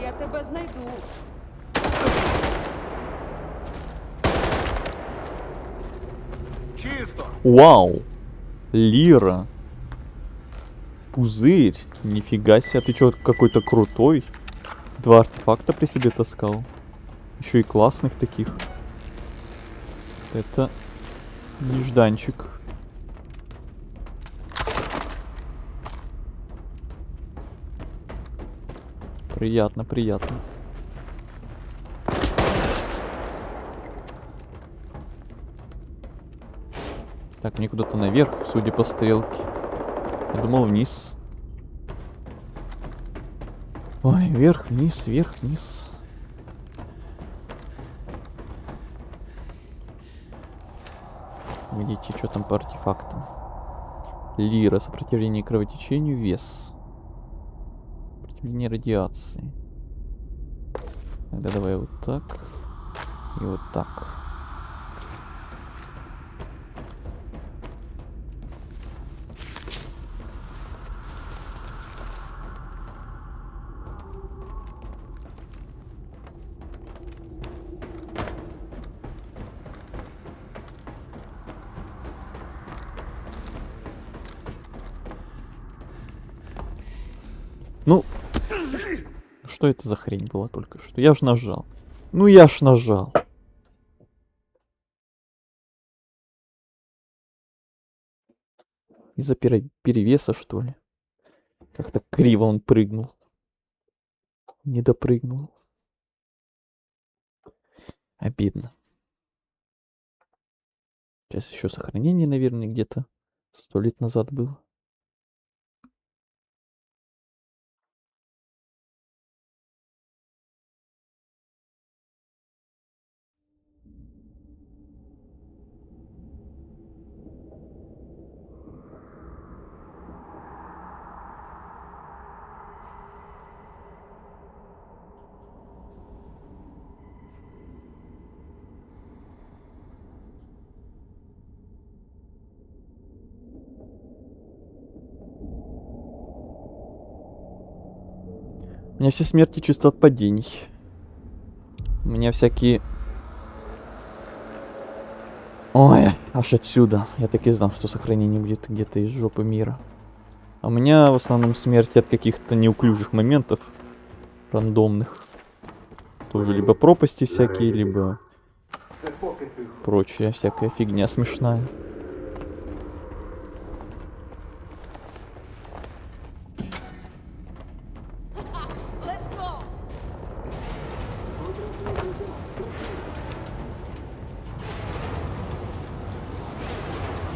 Я тебе знайду. Чисто. Вау! Лира. Пузырь. Нифига себе, ты чё, какой-то крутой. 2 артефакта при себе таскал. Еще и классных таких. Это нежданчик. Приятно, приятно. Так, мне куда-то наверх, судя по стрелке. Я думал вниз. Ой, вверх, вниз, вверх, вниз. Видите, что там по артефактам. Лира, сопротивление кровотечению, вес. Сопротивление радиации. Тогда давай вот так. И вот так. Ну, что это за хрень была только что? Я ж нажал. Ну я ж нажал. Из-за перевеса, что ли? Как-то криво он прыгнул. Не допрыгнул. Обидно. Сейчас еще сохранение, наверное, где-то 100 лет назад было. У меня все смерти чисто от падений. У меня всякие... Ой, аж отсюда. Я так и знал, что сохранение будет где-то из жопы мира. А у меня в основном смерти от каких-то неуклюжих моментов. Рандомных. Тоже либо пропасти всякие, либо... прочая всякая фигня смешная.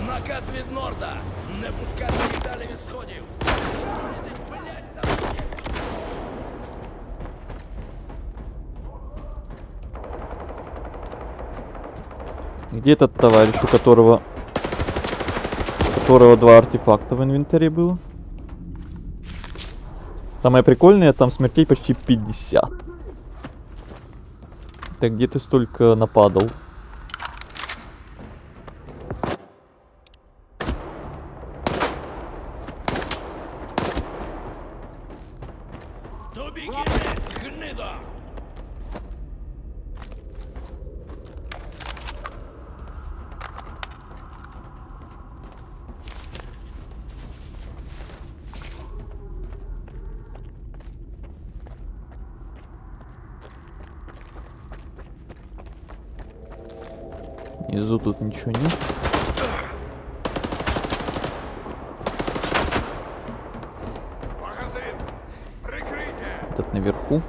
Наказ від Норда! Не пускати їх далі від сходів! Где этот товарищ, у которого 2 артефакта в инвентаре было? Самое прикольное, там смертей почти 50. Так где ты столько нападал? Внизу тут ничего нет. Этот наверху.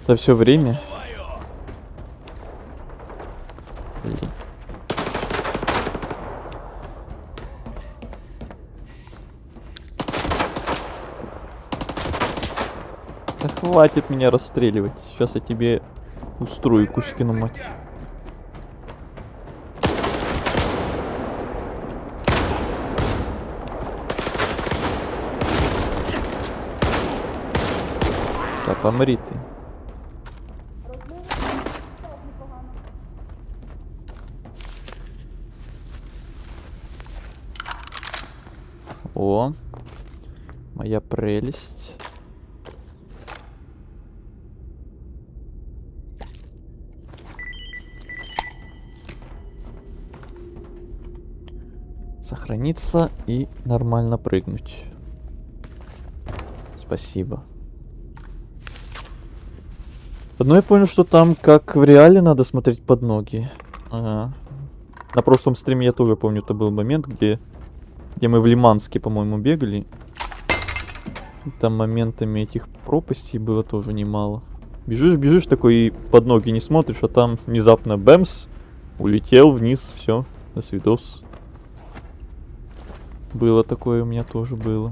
За все время. Блин. Да хватит меня расстреливать. Сейчас я тебе устрою Кузькину мать. Да помри ты. О, моя прелесть. Сохраниться и нормально прыгнуть. Спасибо. Но я понял, что там, как в реале, надо смотреть под ноги. Ага. На прошлом стриме я тоже помню, это был момент, где мы в Лиманске, по-моему, бегали. И там моментами этих пропастей было тоже немало. Бежишь такой и под ноги не смотришь, а там внезапно бэмс, улетел вниз, все, до свидос. Было такое, у меня тоже было.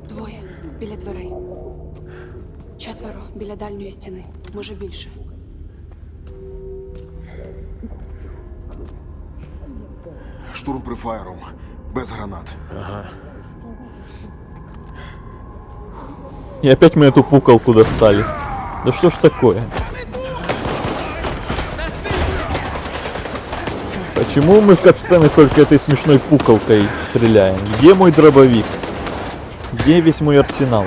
Двоє біля дверей. 4 біля дальньої стіни. Може більше. Штурм прифаєром. Без гранат. Ага. И опять мы эту пукалку достали. Да что ж такое? Почему мы в катсцены только этой смешной пукалкой стреляем? Где мой дробовик? Где весь мой арсенал?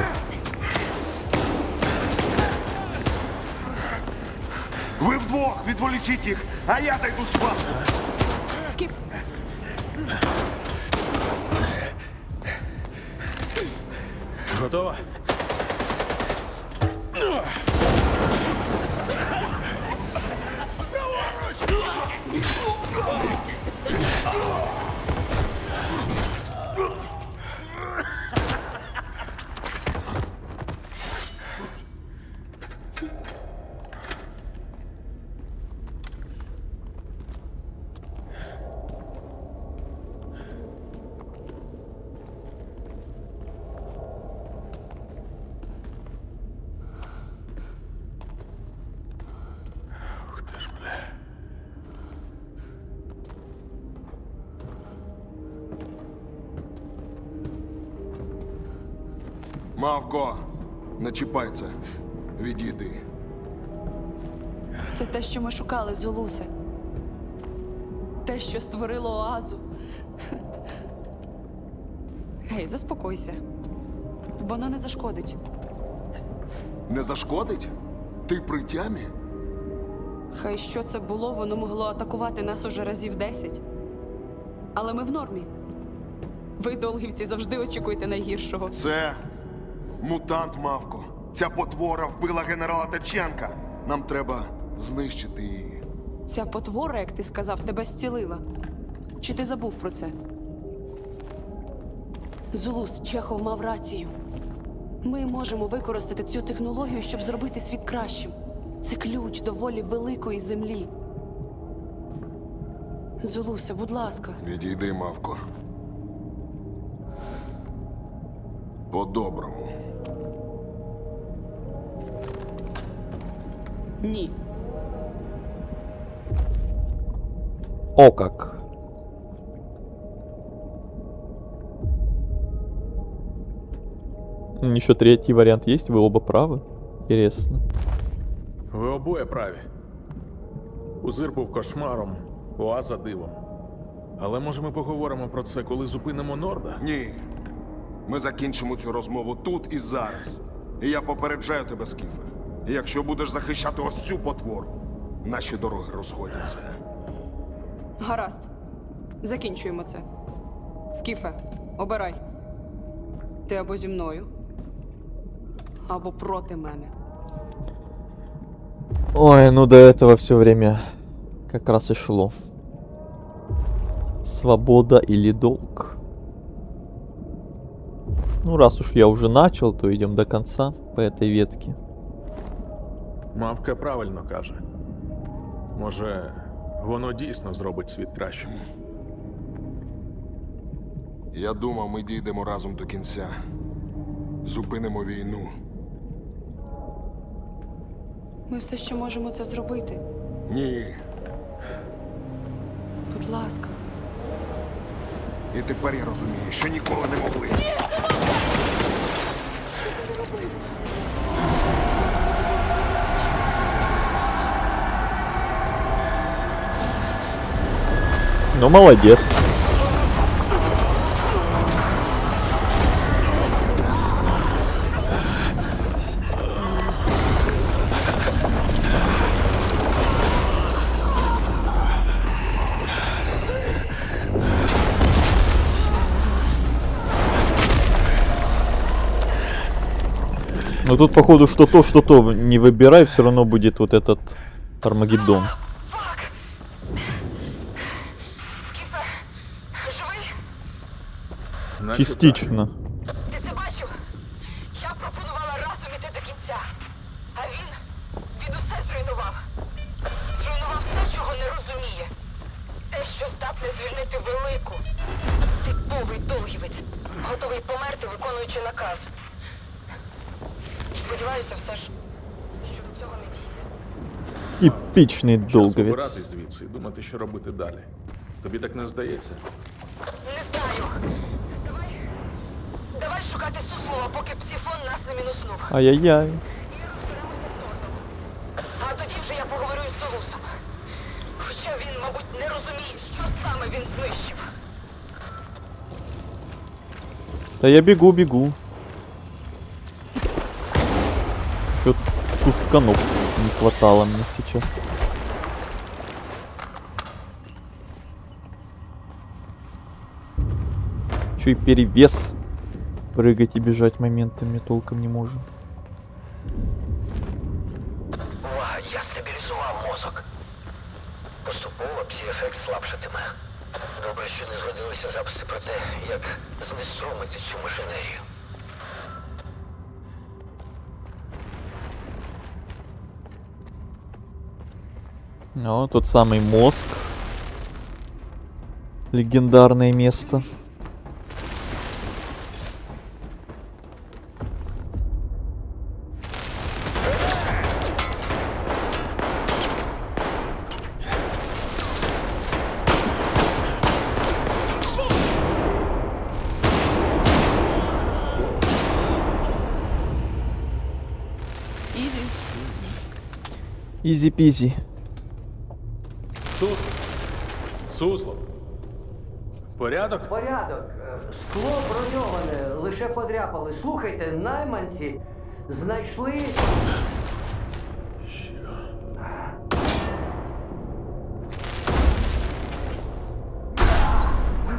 Ви вдвох відволічіть їх, а я зайду з вами. Скіф. Готово? Мавко, не чіпай це. Відійди. Це те, що ми шукали, Зулусе. Те, що створило оазу. Гей, заспокойся. Воно не зашкодить. Не зашкодить? Ти при тямі? Хай що це було, воно могло атакувати нас уже разів 10. Але ми в нормі. Ви, долгівці, завжди очікуєте найгіршого. Це мутант, Мавко. Ця потвора вбила генерала Таченка. Нам треба знищити її. Ця потвора, як ти сказав, тебе зцілила. Чи ти забув про це? Зулус, Чехов мав рацію. Ми можемо використати цю технологію, щоб зробити світ кращим. Це ключ до волі великої землі. Зулусе, будь ласка. Відійди, Мавко. По-доброму. Ні. О как. Еще третий вариант есть, вы оба правы? Интересно. Ви обоє праві. Узир був кошмаром, оаза дивом. Але може ми поговоримо про це, коли зупинимо Норда? Ні. Ми закінчимо цю розмову тут і зараз. І я попереджаю тебе, Скіфе. Якщо будеш захищати ось цю потвору, наші дороги розходяться. Гаразд. Закінчуємо це. Скіфе, обирай. Ти або зі мною, або проти мене. Ой, ну до этого все время как раз и шло. Свобода или долг? Ну, раз уж я уже начал, то идем до конца по этой ветке. Мавка правильно каже. Може, воно дійсно зробить світ кращим. Я думав, ми дійдемо разом до кінця. Зупинимо війну. Ми все ще можемо це зробити. Ні. Будь ласка. І тепер я розумію, що ніколи не могли. Що ти робив? Ну, молодец. Но тут, походу, что то не выбирай, все равно будет вот этот Армагеддон. Скіфе, живий? Наче Частично. Ти це бачив? Я пропонувала разом іти до кінця. А він усе зруйнував. Зруйнував те, чого не розуміє. Те, що здатне звільнити велику. Типовий долгівець. Готовий померти, виконуючи наказ. Сподіваюся все ж, що до цього не дійде. Типичный Час долговец. вибиратись звідси і думати, що робити далі. Тобі так не здається? Не знаю. Давай шукати Суслова, поки Псифон нас не мінуснув. Ай-яй-яй. А тоді вже я поговорю із Солусом. Хоча він, мабуть, не розуміє, що саме він знищив. Да я бегу. Что тушканов не хватало мне сейчас. Чё и перевес. Прыгать и бежать моментами толком не можем. Увага, я стабілізував мозок. Поступово псі-ефект слабшатиме. Добре, що не згодилися записи про те, як знеструмити цю машинерію. О, тот самый мозг. Легендарное место. Ізі. Изи-пизи. Сусло. Порядок? Порядок. Скло броньоване, лише подряпали. Слухайте, найманці знайшли.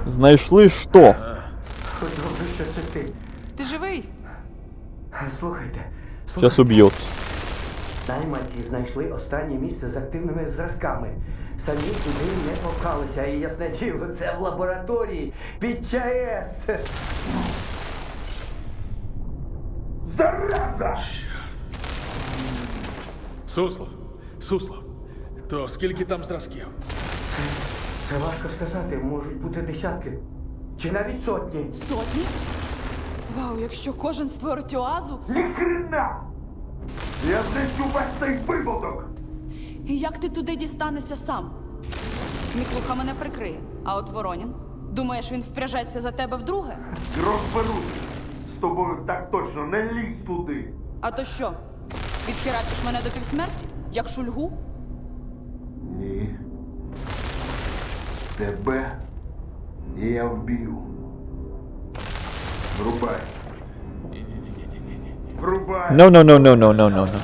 Знайшли что? Добре, що це ти. Ти живий? Слухайте. Сейчас убьет. Найманці знайшли останнє місце з активними зразками. Самі туди не попалися, і ясне діло, це в лабораторії під ЧАЕС. Зараза! Сусло. То скільки там зразків? Це важко сказати, можуть бути десятки. Чи навіть сотні. Сотні? Вау, якщо кожен створить оазу. Ні хрена! Я знищу весь цей виводок! І як ти туди дістанешся сам? Міклуха мене прикриє. А от Воронін? Думаєш, він впряжеться за тебе вдруге? Розберусь! З тобою так точно, не лізь туди! А то що? Відхерачиш мене до півсмерті? Як шульгу? Ні. Тебе І я вб'ю. Врубай. Врубай. No, no, no, no, no, no, no, no.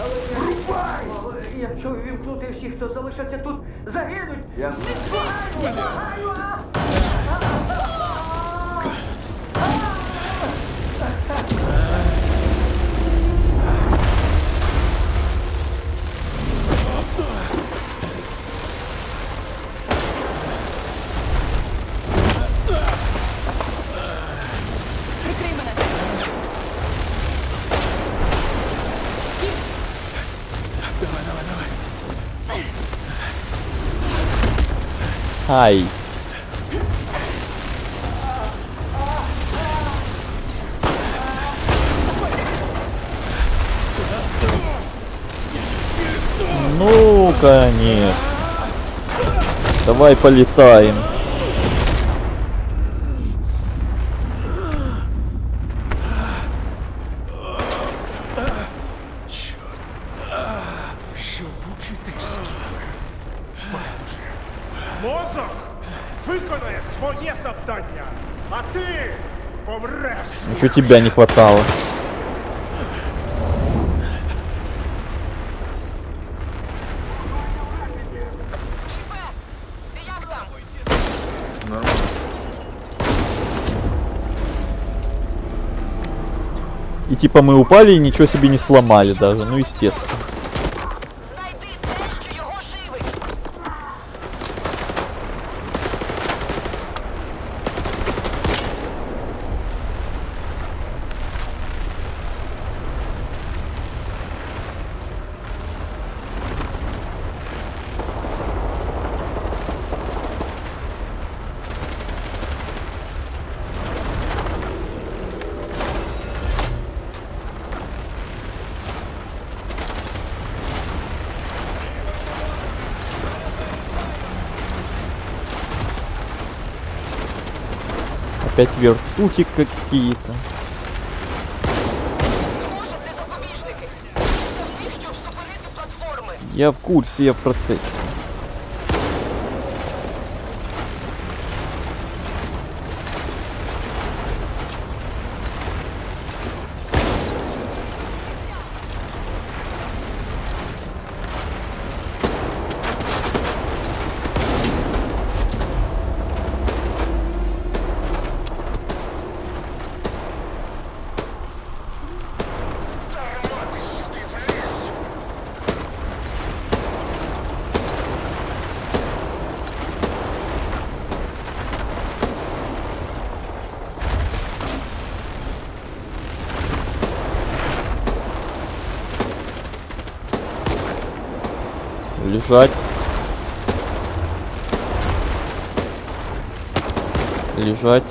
Якщо вімкнути всіх, хто залишаться тут, загинуть! Я Прикрий мене. Ай. Ну, конечно. Давай полетаем. Щоб учити скіфи. Байдуже. Мозок виконає своє завдання, а ти помреш. Еще тебя не хватало. И типа мы упали и ничего себе не сломали даже, ну естественно. Опять вертухи какие-то. Я в курсе, я в процессе. Лежать. Лежать.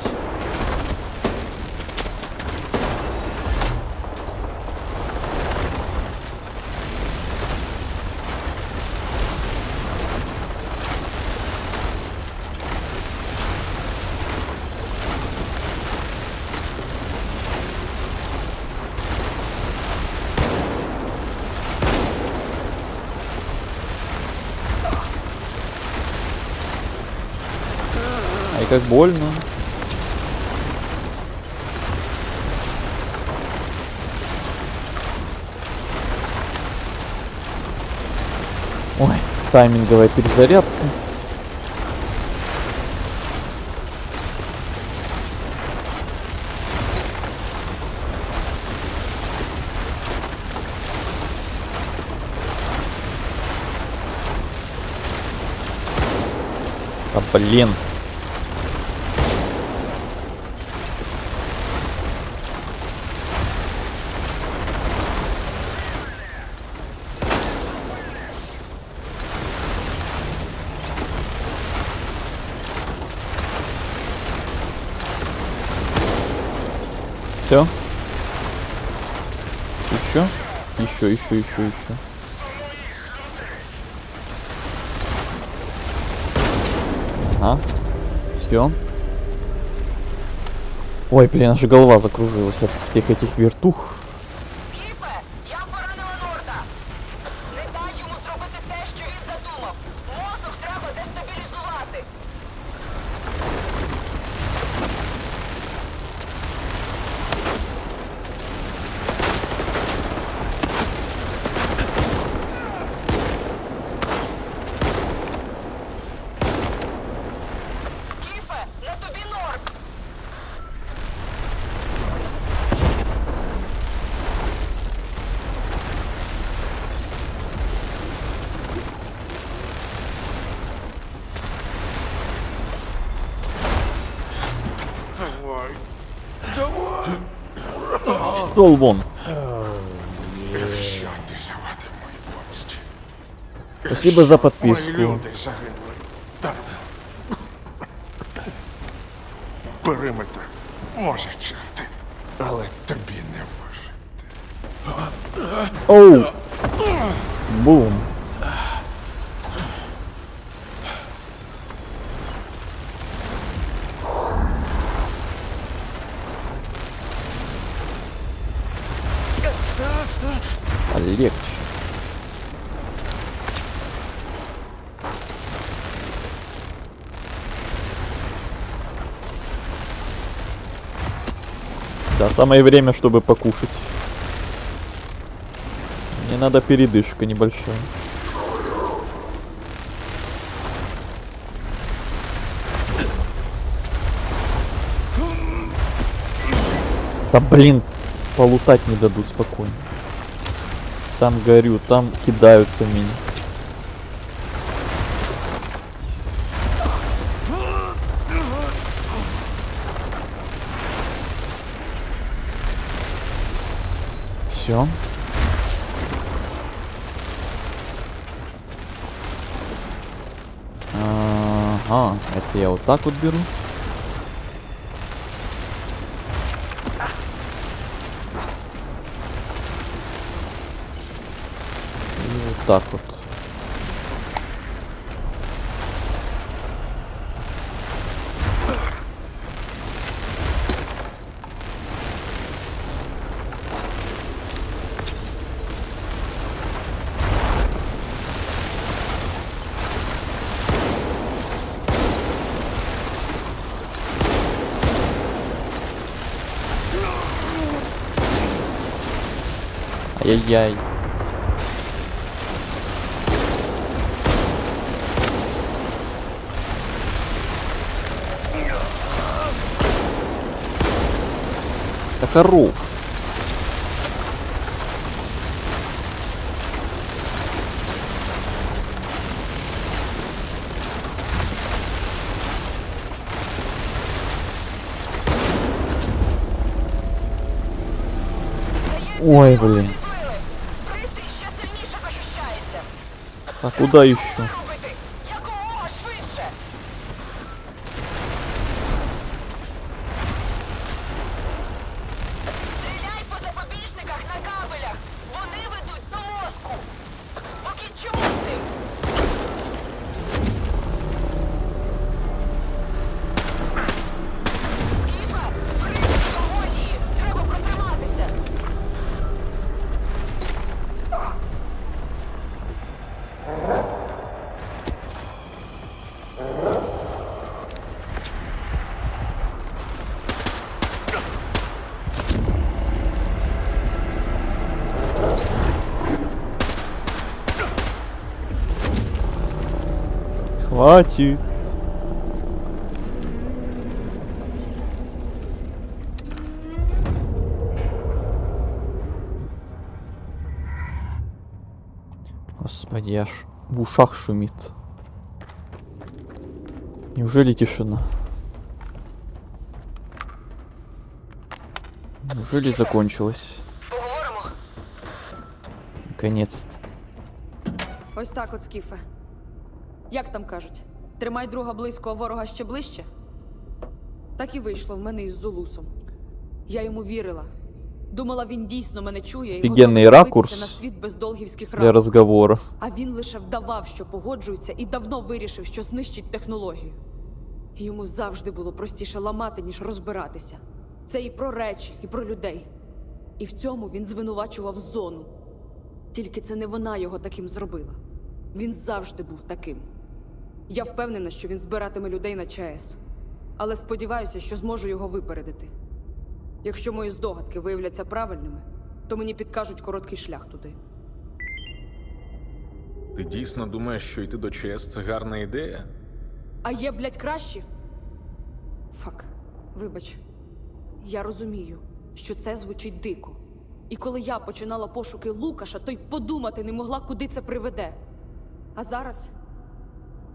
Ай, как больно. Ой, тайминговая перезарядка. А блин. Все. Еще. Ага. Все. Ой, блин, аж голова закружилась от всех этих вертух. Пошел вон. Якщо ти завадив моїй помсті. Спасибо за подписку. Мої люди загинули. Дарма. Периметр може вцілити, але тобі не вижити. Оу. Бум. Полегче. Да, самое время, чтобы покушать. Мне надо передышка небольшая. Да блин, полутать не дадут спокойно. Там горю, там кидаются в меня. Все. Ага, это я вот так вот беру. И вот так вот. Ай-яй-яй. Да хорош. Ой, блин. А куда еще? Хватит. Господи, аж в ушах шумит. Неужели тишина? Неужели закончилось? Наконец-то. Ось так от, Скіфе. Як там кажуть? Тримай друга близько, а ворога ще ближче? Так і вийшло в мене із Зулусом. Я йому вірила. Думала, він дійсно мене чує і Офігенний готовий ракурс дивитися на світ без долгівських для рам. разговора. А він лише вдавав, що погоджується, і давно вирішив, що знищить технологію. Йому завжди було простіше ламати, ніж розбиратися. Це і про речі, і про людей. І в цьому він звинувачував Зону. Тільки це не вона його таким зробила. Він завжди був таким. Я впевнена, що він збиратиме людей на ЧАЕС. Але сподіваюся, що зможу його випередити. Якщо мої здогадки виявляться правильними, то мені підкажуть короткий шлях туди. Ти дійсно думаєш, що йти до ЧС – це гарна ідея? А є, блядь, кращі? Фак, вибач. Я розумію, що це звучить дико. І коли я починала пошуки Лукаша, то й подумати не могла, куди це приведе. А зараз?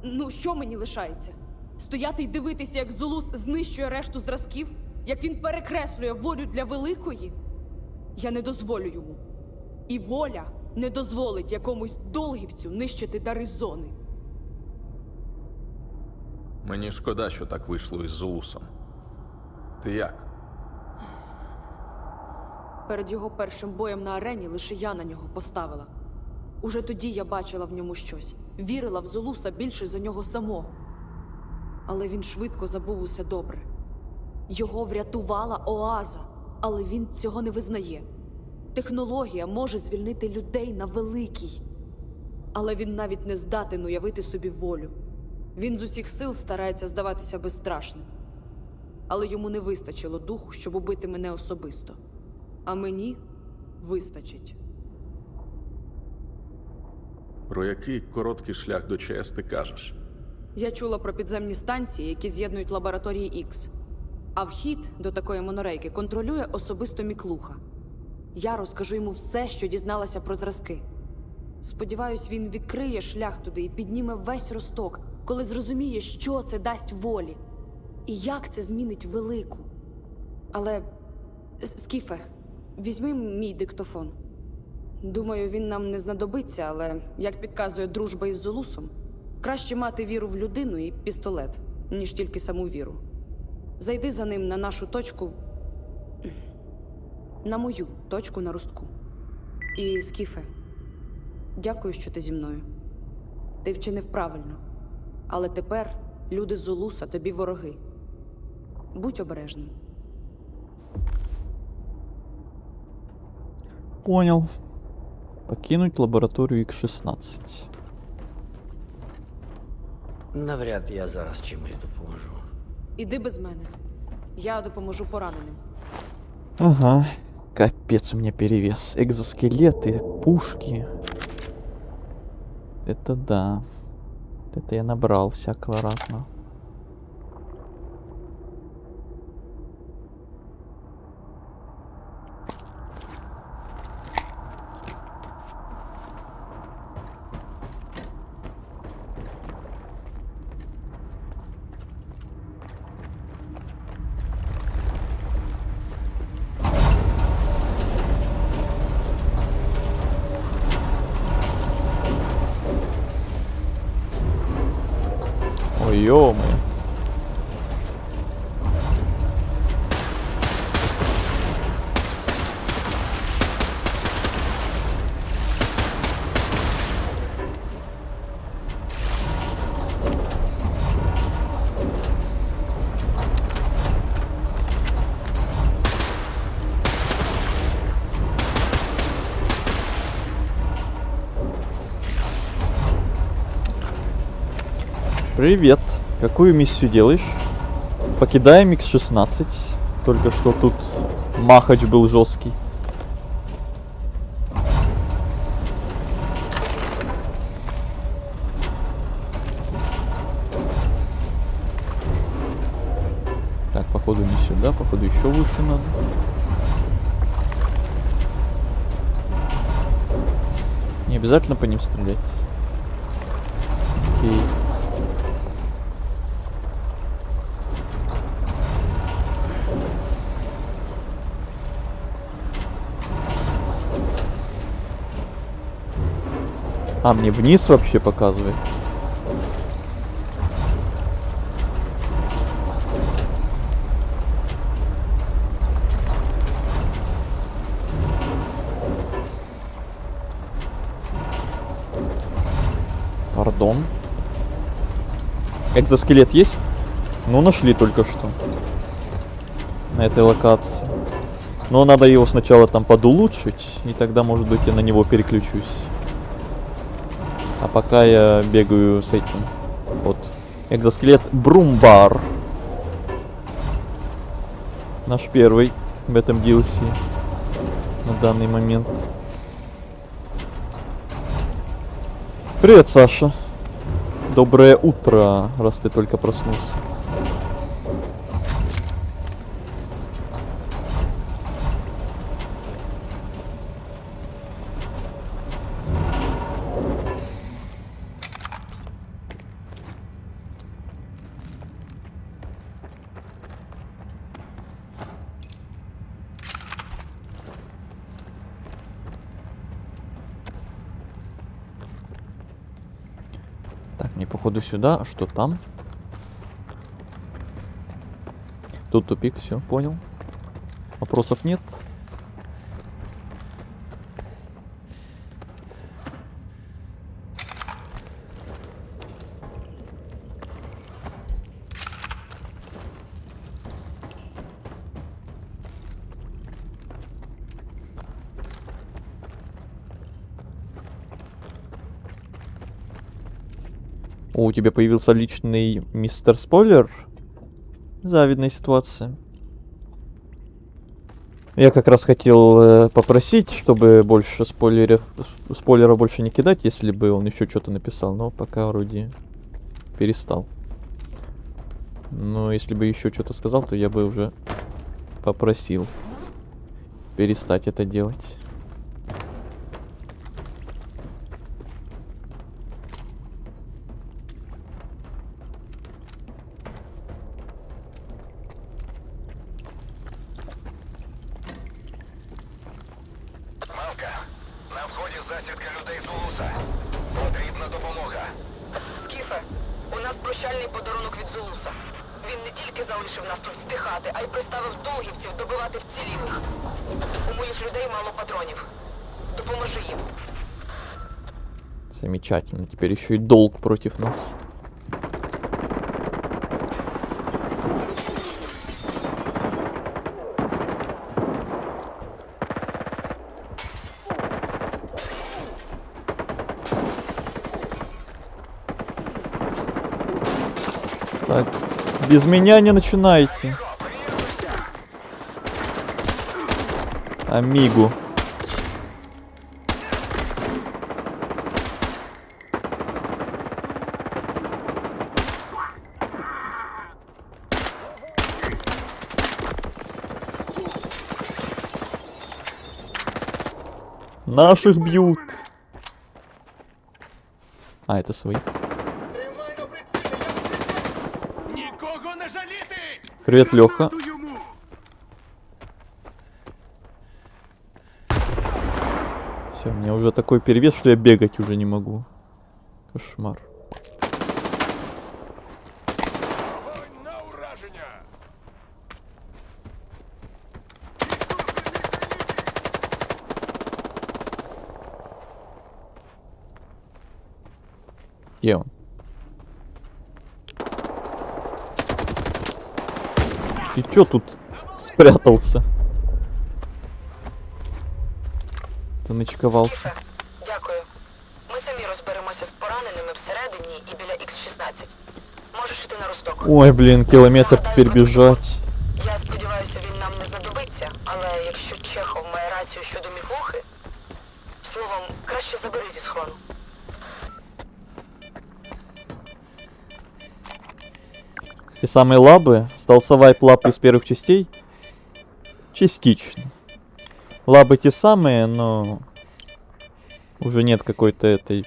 Ну, що мені лишається? Стояти й дивитися, як Зулус знищує решту зразків? Як він перекреслює волю для великої? Я не дозволю йому. І воля не дозволить якомусь долгівцю нищити дари зони. Мені шкода, що так вийшло із Зулусом. Ти як? Перед його першим боєм на арені лише я на нього поставила. Уже тоді я бачила в ньому щось. Вірила в Зулуса більше за нього самого. Але він швидко забув усе добре. Його врятувала Оаза, але він цього не визнає. Технологія може звільнити людей на великій. Але він навіть не здатен уявити собі волю. Він з усіх сил старається здаватися безстрашним. Але йому не вистачило духу, щоб убити мене особисто. А мені вистачить. Про який короткий шлях до ЧС ти кажеш? Я чула про підземні станції, які з'єднують лабораторії X. А вхід до такої монорейки контролює особисто Міклуха. Я розкажу йому все, що дізналася про зразки. Сподіваюсь, він відкриє шлях туди і підніме весь Росток, коли зрозуміє, що це дасть волі. І як це змінить велику. Але, Скіфе, візьми мій диктофон. Думаю, він нам не знадобиться, але, як підказує дружба із Зулусом, краще мати віру в людину і пістолет, ніж тільки саму віру. Зайди за ним на нашу точку... На мою точку на Ростку. І, Скіфе, дякую, що ти зі мною. Ти вчинив правильно. Але тепер люди Зулуса тобі вороги. Будь обережним. Понял. Покинуть лабораторию X-16. Навряд я зараз чимось допоможу. Іди без мене. Я допоможу пораненим. Ага. Капец у меня перевес. Экзоскелеты, пушки. Это да. Это я набрал всякого разного. Ой, ё-моё. Привет. Какую миссию делаешь? Покидаем X-16. Только что тут махач был жесткий. Так, походу не сюда, походу еще выше надо. Не обязательно по ним стрелять. Окей. А, мне вниз вообще показывает. Пардон. Экзоскелет есть? Ну, нашли только что. На этой локации. Но надо его сначала там подулучшить, и тогда, может быть, я на него переключусь. А пока я бегаю с этим. Вот. Экзоскелет Брумбар. Наш первый в этом DLC. На данный момент. Привет, Саша. Доброе утро, раз ты только проснулся. Так, мне походу сюда. А что там? Тут тупик, все, понял. Вопросов нет. О, у тебя появился личный мистер Спойлер? Завидная ситуация. Я как раз хотел попросить, чтобы больше спойлеров больше не кидать, если бы он еще что-то написал, но пока вроде перестал. Но если бы еще что-то сказал, то я бы уже попросил перестать это делать. На вході засідка людей з Зулуса. Потрібна допомога. Скіфе, у нас прощальний подарунок від Зулуса. Він не тільки залишив нас тут здихати, а й приставив долгівців добивати вцілілих. У моїх людей мало патронів. Допоможи їм. Замечательно. Теперь еще и долг против нас. Так, без меня не начинайте. Амигу. Наших бьют. А, это свои. Нікого не жаліти! Привет, Леха. Все, у меня уже такой перевес, что я бегать уже не могу. Кошмар. Где он? Ты чё тут спрятался? Ты ночковался. Дякую. Ми самі розберемося з пораненими всередині і біля Х-16. Можеш іти на Росток. Ой, блин, километр теперь бежать. Я сподіваюся, він нам не знадобиться, але якщо Чехов має рацію щодо міглухи, словом, краще забери зі схрону. Те самые лабы, стался вайп лаб из первых частей? Частично. Лабы те самые, но уже нет какой-то этой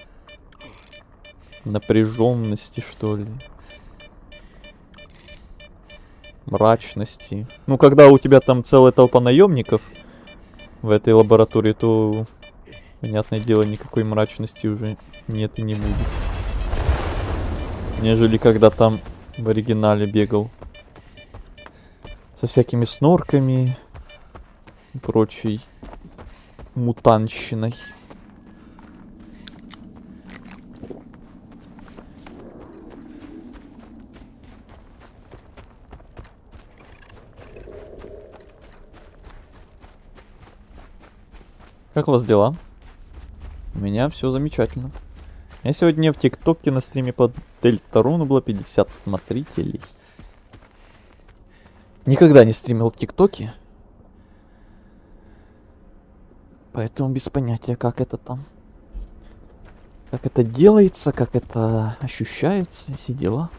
напряженности, что ли. Мрачности. Ну, когда у тебя там целая толпа наемников в этой лаборатории, то, понятное дело, никакой мрачности уже нет и не будет. Нежели когда там в оригинале бегал со всякими снорками и прочей мутанщиной. Как у вас дела? У меня все замечательно. Я сегодня в ТикТоке на стриме под Дельтаруну было 50 смотрителей. Никогда не стримил в ТикТоке. Поэтому без понятия, как это там. Как это делается, как это ощущается, все дела.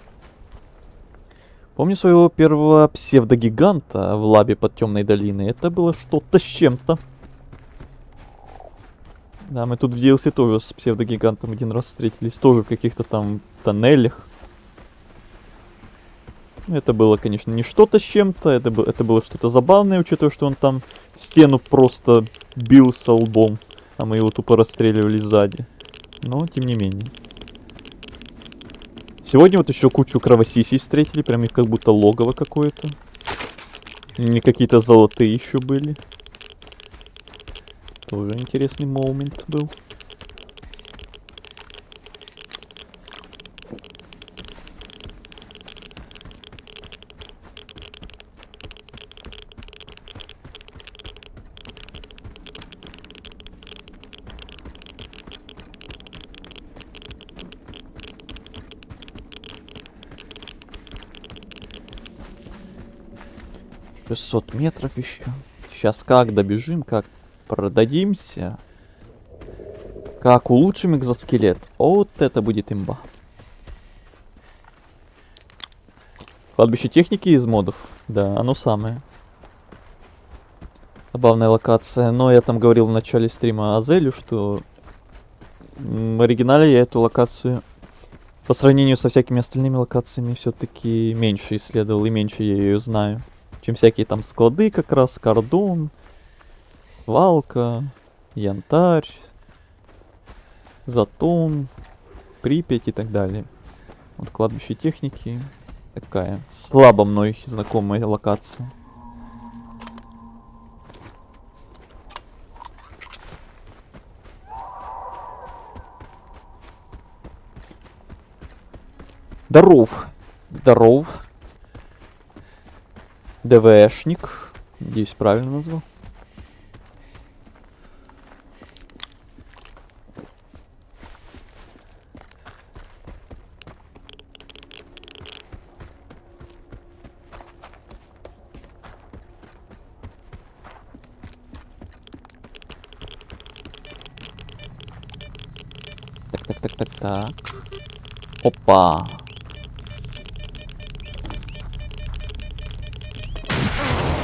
Помню своего первого псевдогиганта в лабе под Темной долиной. Это было что-то с чем-то. Да, мы тут в DLC тоже с псевдогигантом один раз встретились. Тоже в каких-то там тоннелях. Это было, конечно, не что-то с чем-то. Это было что-то забавное, учитывая, что он там в стену просто бился лбом. А мы его тупо расстреливали сзади. Но, тем не менее. Сегодня вот еще кучу кровосисей встретили, прям их как будто логово какое-то. Не какие-то золотые еще были. Тоже интересный момент был. «600 метров еще. Сейчас как добежим, как продадимся, как улучшим экзоскелет. Вот это будет имба. Кладбище техники из модов. Да, оно самое. Забавная локация. Но я там говорил в начале стрима Азелю, что в оригинале я эту локацию по сравнению со всякими остальными локациями все-таки меньше исследовал и меньше я ее знаю, чем всякие там склады как раз, кордон, свалка, янтарь, Затон, Припять и так далее. Вот кладбище техники такая слабо мной знакомая локация. Здоров. Здоров. ДВшник. Надеюсь, правильно назвал. Так. Опа.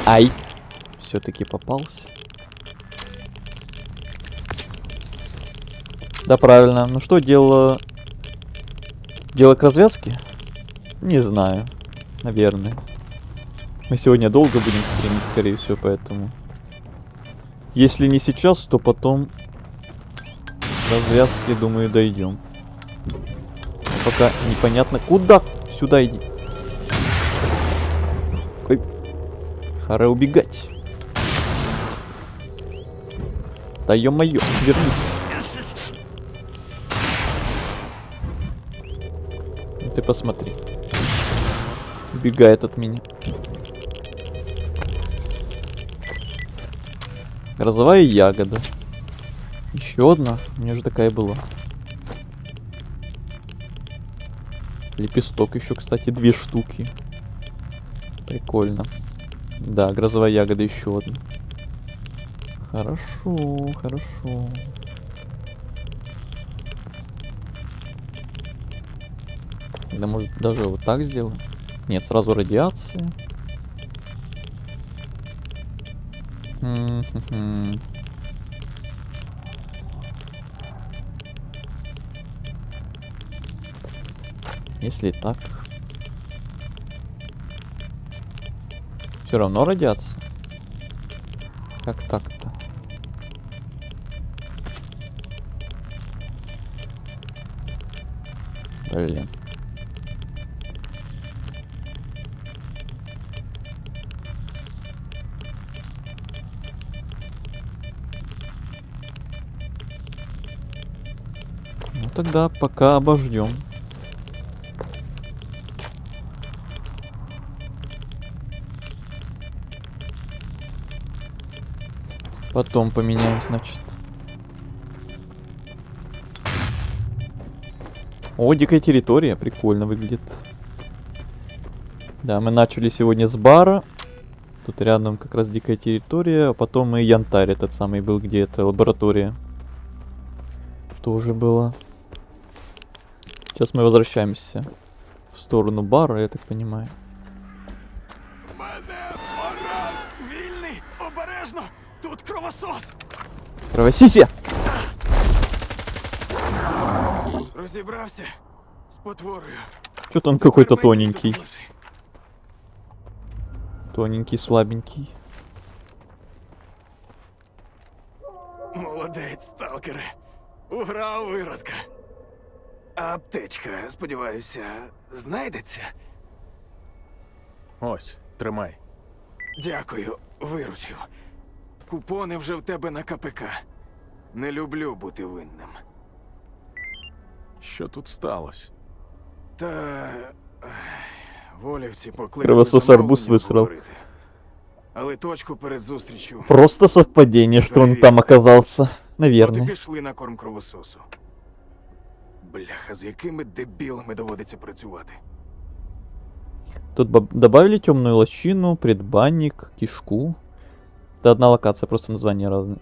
Ай. Все-таки попался. Да, правильно. Ну что, дело к развязке? Не знаю. Наверное. Мы сегодня долго будем стримить, скорее всего, поэтому. Если не сейчас, то потом к развязке, думаю, дойдем. Пока непонятно куда. Сюда иди. Ой. Пора убегать. Да ё-моё, вернись. Ты посмотри. Убегает от меня. Грозовая ягода. Еще одна. У меня же такая была. Лепесток еще, кстати, 2 штуки. Прикольно. Да, грозовая ягода еще одна. Хорошо, хорошо. Да, может, даже вот так сделаем? Нет, сразу радиация. Если так. Все равно радиация. Как так-то? Блин. Ну тогда пока обождем. Потом поменяем, значит. О, дикая территория. Прикольно выглядит. Да, мы начали сегодня с бара. Тут рядом как раз дикая территория. А потом и янтарь этот самый был, где это лаборатория. Тоже было. Сейчас мы возвращаемся в сторону бара, я так понимаю. Вільний! Обережно! Тут кровосос! Кровосися! Розібрався з потворою. Что-то он какой-то тоненький. Тоненький, слабенький. Молодець, сталкере. Уграв виродка. Аптечка, сподіваюся, знайдеться? Ось, тримай. Дякую, виручив. Купони вже в тебе на КПК. Не люблю бути винним. Що тут сталося? Та волівці покликали Кровосос арбуз замовлення висрал. обговорити. Але точку перед зустрічю. Просто совпадение, что он там оказался. От і Наверное. пішли на корм кровососу. Бляха, з якими дебілами доводиться працювати. Тут добавили темную лощину, предбанник, кишку. Это одна локация, просто названия разные.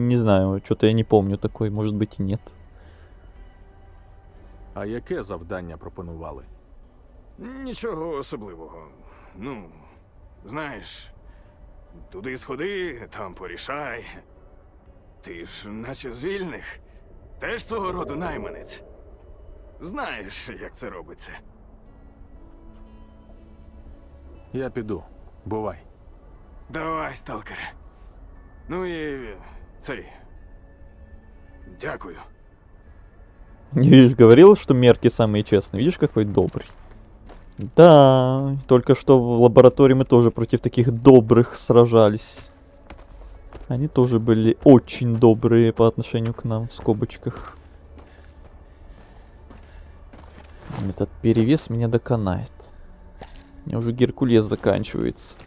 Не знаю, что-то я не помню такой, может быть и нет. А яке завдання пропонували? Нічого особливого. Ну, знаєш, туди сходи, там порішай. Ти ж наче з вільних. Теж свого роду найманець. Знаєш, як це робиться. Я піду. Бувай. Давай, сталкере. Ну і цей. Дякую. Видишь, говорил, что мерки самые честные. Видишь, какой добрый. Да, только что в лаборатории мы тоже против таких добрых сражались. Они тоже были очень добрые по отношению к нам, в скобочках. Этот перевес меня доконает. У меня уже Геркулес заканчивается.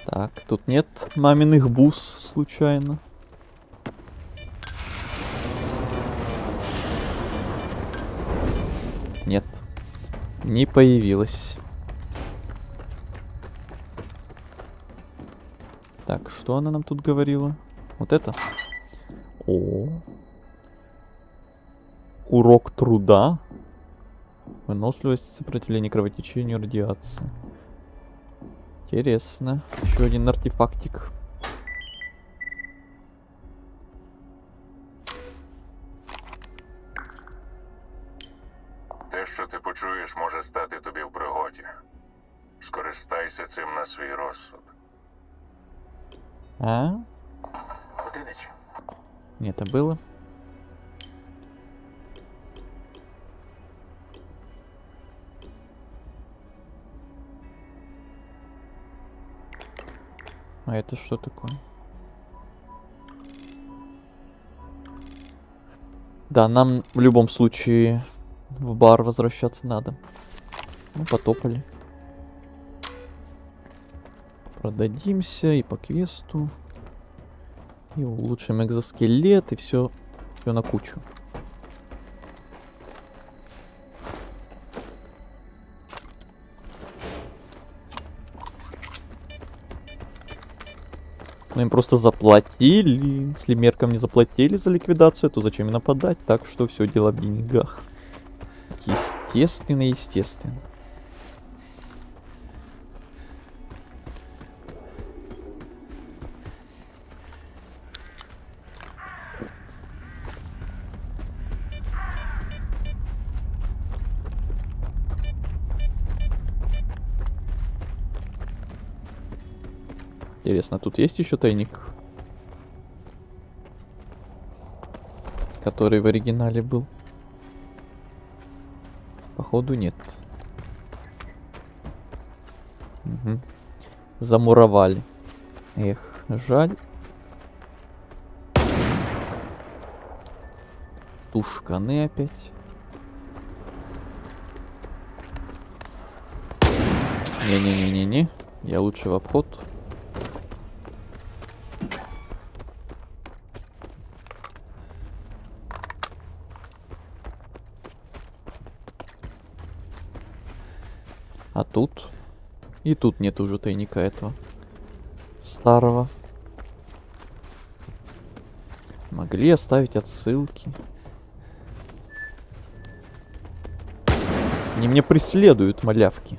Так, тут нет маминых бус, случайно. Нет, не появилась. Так, что она нам тут говорила? Вот это? О. Урок труда. Выносливость, сопротивление кровотечению, радиации. Интересно. Еще один артефактик. Те, що ти почуєш, може стати тобі в пригоді. Скористайся цим на свій розсуд. А? Одинич. Не, это было. А это что такое? Да, нам в любом случае в бар возвращаться надо. Ну, потопали. Продадимся и по квесту. И улучшим экзоскелет, и все на кучу. Мы им просто заплатили. Если меркам не заплатили за ликвидацию, то зачем им нападать? Так что все дело в деньгах. Естественно, естественно. Интересно, тут есть еще тайник? Который в оригинале был. Походу нет. Угу. Замуровали. Эх, жаль. Тушканы опять. Не-не-не-не-не. Я лучше в обход. А тут? И тут нет уже тайника этого. старого. Могли оставить отсылки. Они меня преследуют, малявки.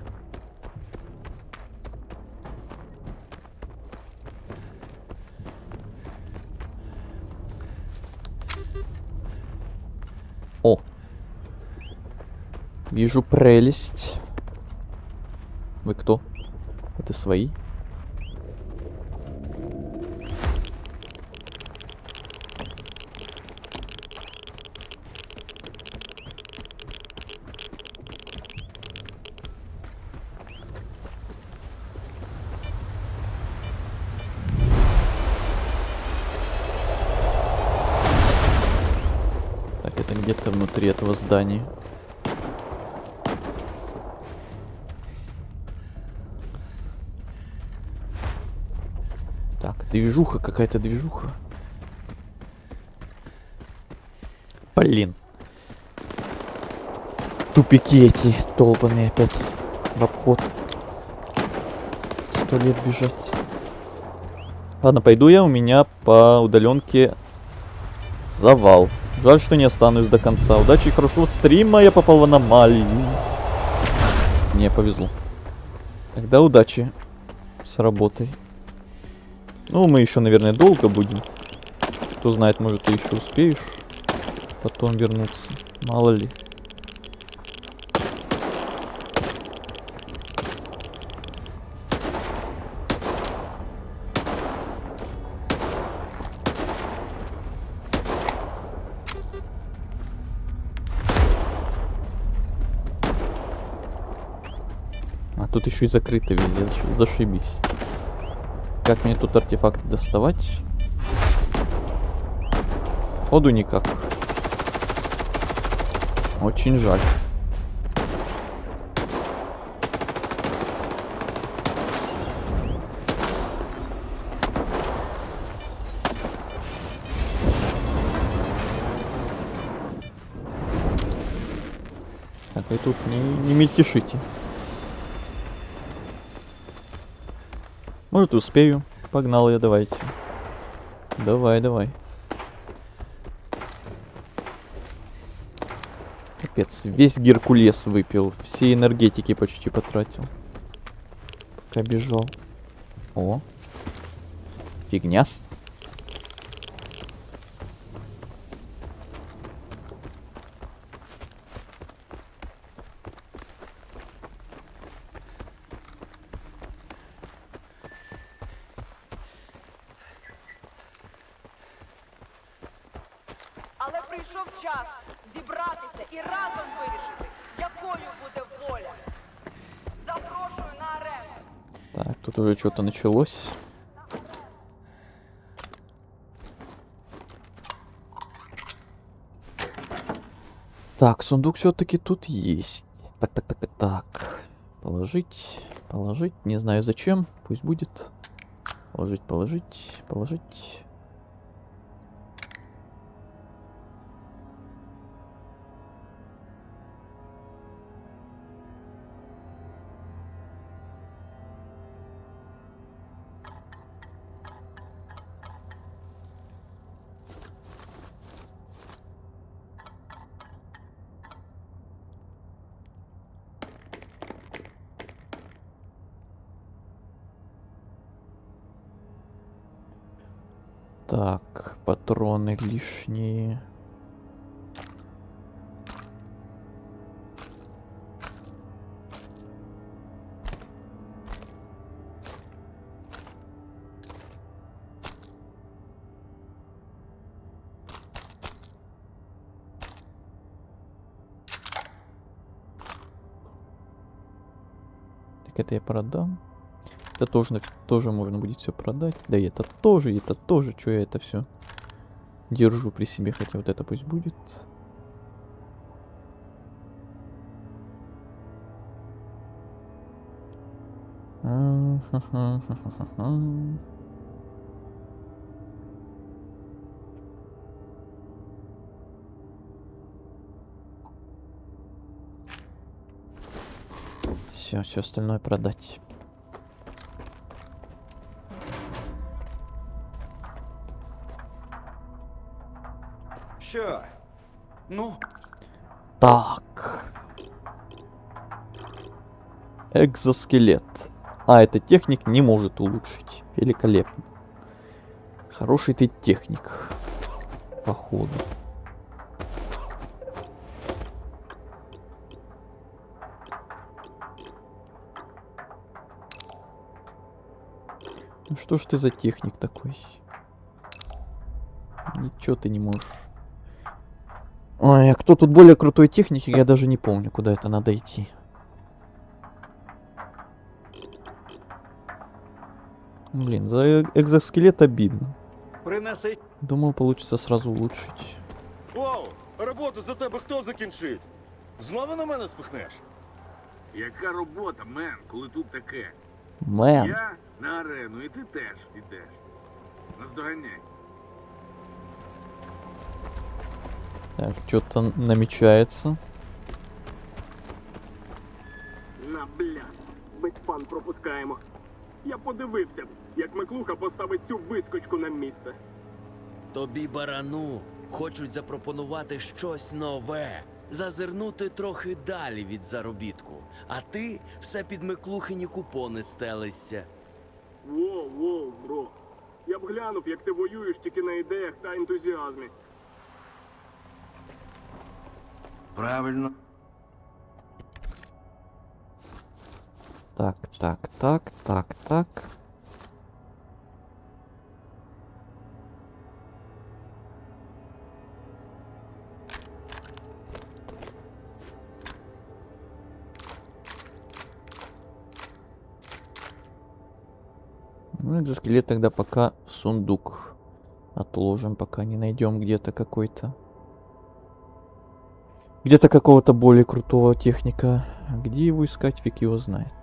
О! Вижу прелесть. Вы кто? Это свои? Так, это где-то внутри этого здания. Так, движуха, какая-то движуха. Блин. Тупики эти долбаные опять в обход. 100 лет бежать. Ладно, пойду я, у меня по удаленке завал. Жаль, что не останусь до конца. Удачи и хорошего стрима, я попал в аномалию. Мне повезло. Тогда удачи с работой. Ну, мы еще, наверное, долго будем. Кто знает, может, ты еще успеешь потом вернуться. Мало ли. А тут еще и закрыто везде. Зашибись. Как мне тут артефакты доставать? Ходу никак. Очень жаль. Так, и тут не мельтешите. Может, успею. Погнал я, давайте. Давай, давай. Капец, весь Геркулес выпил. Все энергетики почти потратил. Пока бежал. О. Фигня. Але прийшов час зібратися і разом вирішити, якою буде воля. Запрошую на арену. Так, тут уже что-то началось. Так, сундук все-таки тут есть. Так. Положить, положить. Не знаю зачем. Пусть будет. Положить, положить, положить. Так, патроны лишние. Так это я продам. Это тоже можно будет все продать. Да и это тоже, Что я это все держу при себе, хотя вот это пусть будет. Все остальное продать. що? Ну, Так. Экзоскелет. А, это техник не может улучшить. Великолепно. Хороший ты техник. Походу. Ну что ж ты за техник такой? Ничего ты не можешь. Ой, а кто тут более крутой техник, я даже не помню, куда это надо идти. Блин, за экзоскелет обидно. принеси. Думал, получится сразу улучшить. Оу, роботу за тебе хто закінчить? Знову на мене спихнеш? Яка робота, мен, коли тут таке? Мен. Я на арену, і ти теж ідеш. Наздоганяй. Так, что-то намечается. На бля, весь пан пропускаємо. Я подивився, як Миклуха поставить цю вискочку на місце. Тобі, барану, хочуть запропонувати щось нове, зазирнути трохи далі від заробітку. А ти все під Миклухині купони стелишся. Воу, бро. Я б глянув, як ти воюєш тільки на ідеях та ентузіазмі. Правильно. Так. Ну, экзоскелет тогда пока в сундук отложим, пока не найдем где-то какой-то. Где-то какого-то более крутого техника. А где его искать, фиг его знает.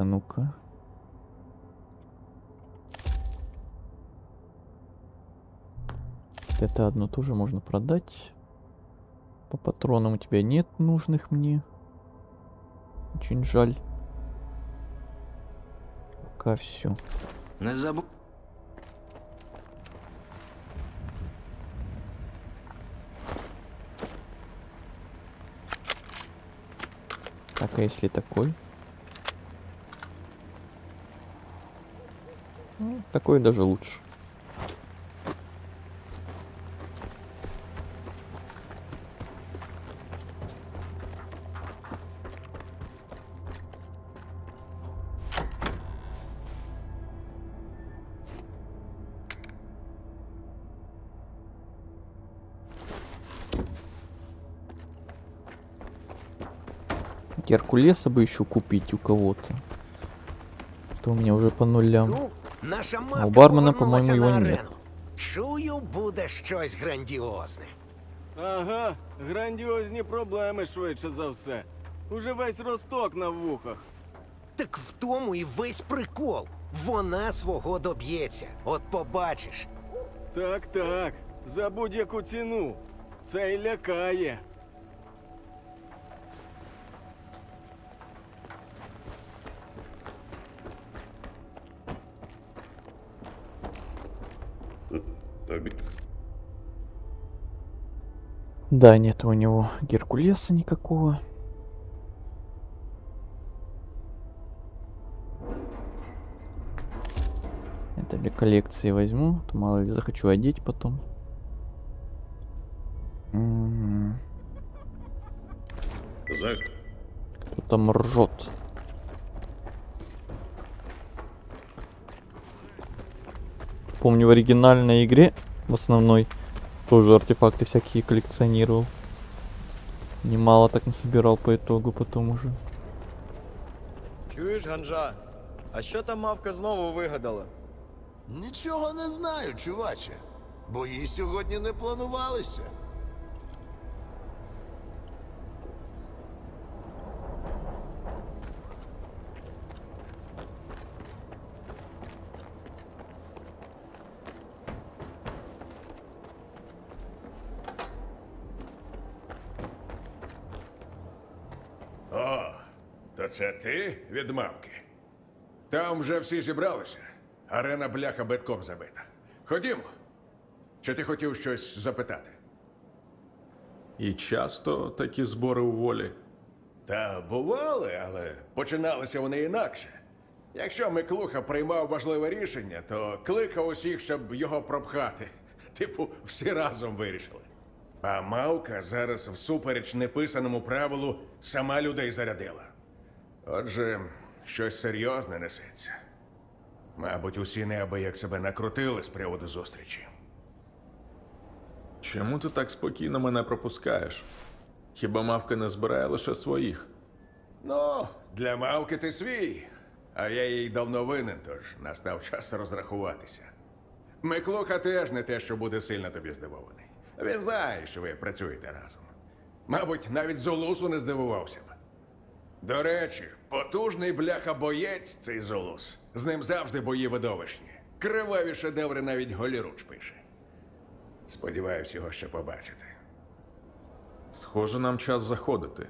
Ну-ка. Это одно тоже можно продать. По патронам у тебя нет нужных мне. Очень жаль. Пока все. Не забудь. Так, а если такой? Ну, такой даже лучше. Геркулеса бы еще купить у кого-то. То у меня уже по нулям. Наша А мавка у бармена, повернулася по-моему, его на нет. арену. Чую, буде щось грандіозне. Ага, грандіозні проблеми швидше за все. Уже весь Росток на вухах. Так в тому і весь прикол. Вона свого доб'ється. От побачиш. Так, за будь-яку ціну. Це й лякає. Да, нет у него Геркулеса никакого. Это для коллекции возьму. То мало ли захочу одеть потом. Кто там ржет? Помню, в оригинальной игре, в основной, тоже артефакты всякие коллекционировал. Немало так насобирал по итогу потом уже. Чуєш, Ганжа? А що там мавка знову вигадала? Нічого не знаю, чуваче. Бої сьогодні не планувалися. То це ти від мавки? Там вже всі зібралися. Арена бляха битком забита. Ходімо. Чи ти хотів щось запитати? І часто такі збори у волі. Та бували, але починалися вони інакше. Якщо Миклуха приймав важливе рішення, то кликав усіх, щоб його пропхати. Типу, всі разом вирішили. А мавка зараз всупереч неписаному правилу сама людей зарядила. Отже, щось серйозне несеться. Мабуть, усі неабияк себе накрутили з приводу зустрічі. Чому ти так спокійно мене пропускаєш? Хіба мавка не збирає лише своїх? Ну, для мавки ти свій, а я їй давно винен, тож настав час розрахуватися. Миклуха теж не те, що буде сильно тобі здивований. Він знає, що ви працюєте разом. Мабуть, навіть Золусу не здивувався б. До речі, потужний бляха-боєць цей Золус. З ним завжди бої видовищні. Криваві шедеври навіть Голіруч пише. Сподіваюсь його ще побачити. Схоже, нам час заходити.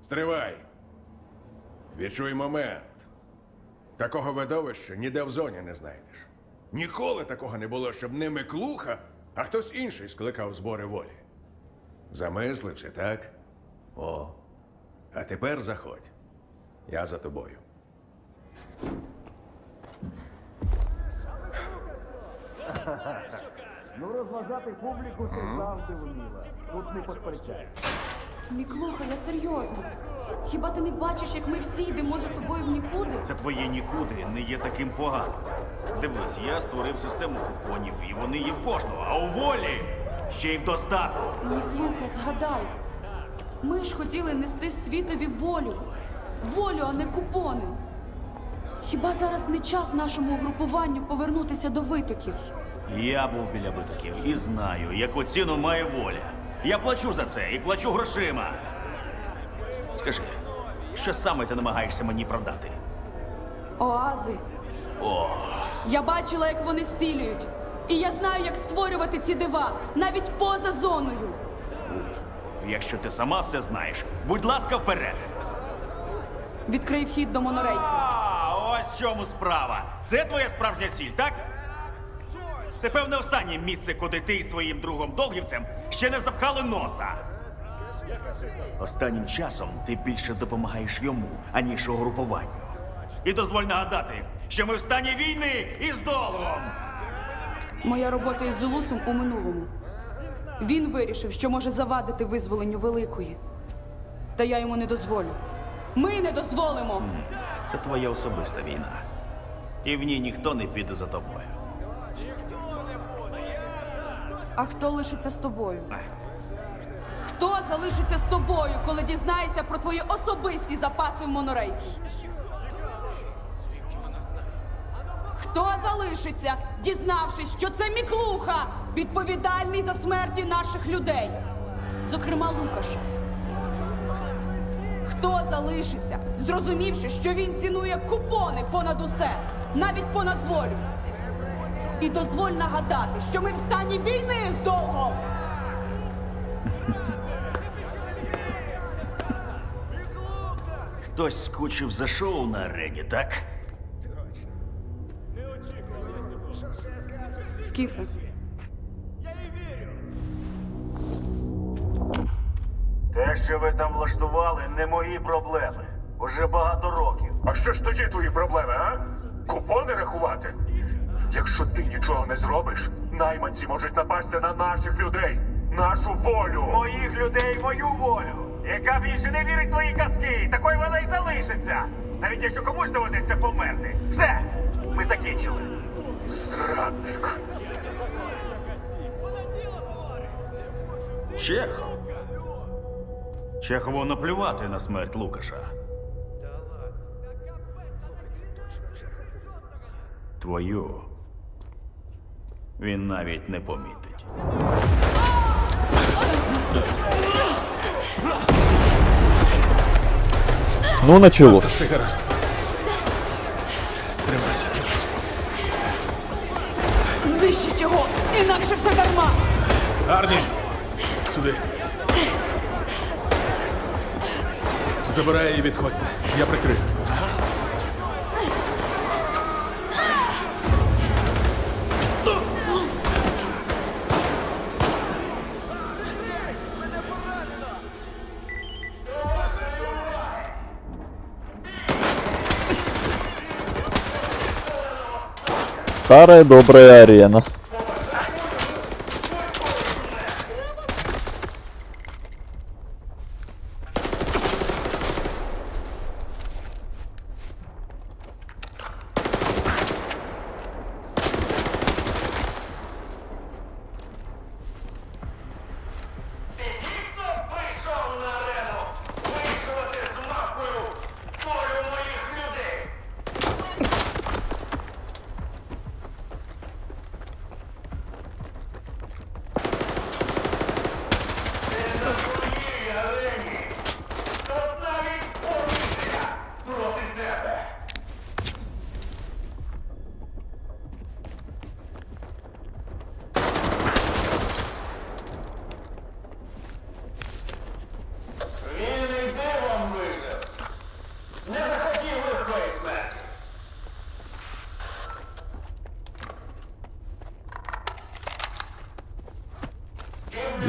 Стривай! Відчуй момент. Такого видовища ніде в зоні не знайдеш. Ніколи такого не було, щоб не Миклуха, а хтось інший скликав збори волі. Замислився, так? О, а тепер заходь. Я за тобою. Ну, розважати публіку ти завжди вміла. Тут не посперечаєш. Міклуха, я серйозно. Хіба ти не бачиш, як ми всі йдемо за тобою в нікуди? Це твоє нікуди не є таким поганим. Дивись, я створив систему купонів, і вони є в кожного, а у волі ще й в достатку. Міклуха, згадай. Ми ж хотіли нести світові волю. Волю, а не купони. Хіба зараз не час нашому угрупуванню повернутися до витоків? Я був біля витоків і знаю, яку ціну має воля. Я плачу за це і плачу грошима. Скажи, що саме ти намагаєшся мені продати? Оази. О, Я бачила, як вони зцілюють. І я знаю, як створювати ці дива, навіть поза зоною. якщо ти сама все знаєш, будь ласка, вперед. Відкрий вхід до монорейки. Ось в чому справа. Це твоя справжня ціль, так? Це, певне, останнє місце, куди ти із своїм другом Долгівцем ще не запхали носа. Останнім часом ти більше допомагаєш йому, аніж угрупуванню. І дозволь нагадати, що ми в стані війни із Долгом. Моя робота із Зулусом у минулому. Він вирішив, що може завадити визволенню Великої. Та я йому не дозволю. Ми не дозволимо! Це твоя особиста війна. І в ній ніхто не піде за тобою. А хто лишиться з тобою? Хто залишиться з тобою, коли дізнається про твої особисті запаси в монорейці? Хто залишиться, дізнавшись, що це Міклуха, відповідальний за смерті наших людей? Зокрема, Лукаша. Хто залишиться, зрозумівши, що він цінує купони понад усе, навіть понад волю? І дозволь нагадати, що ми в стані війни з Долгом! Хтось скучив за шоу на арені, так? Скіфе. Те, що ви там влаштували, не мої проблеми. Уже багато років. А що ж тоді твої проблеми, а? Купони рахувати? Якщо ти нічого не зробиш, найманці можуть напасти на наших людей, нашу волю. Моїх людей, мою волю, яка більше не вірить в твої казки, такою вона й залишиться. Навіть якщо комусь доведеться померти. Все, ми закінчили. Зрадник. Чехов. Чехову наплювати на смерть Лукаша. Твою він навіть не помітить. Ну, началось. Все гаразд. Тримайся, тримайся. Знищіть його, інакше все дарма! Арні! Сюди. Забирай і відходьте. Я прикрив. Старая добрая арена.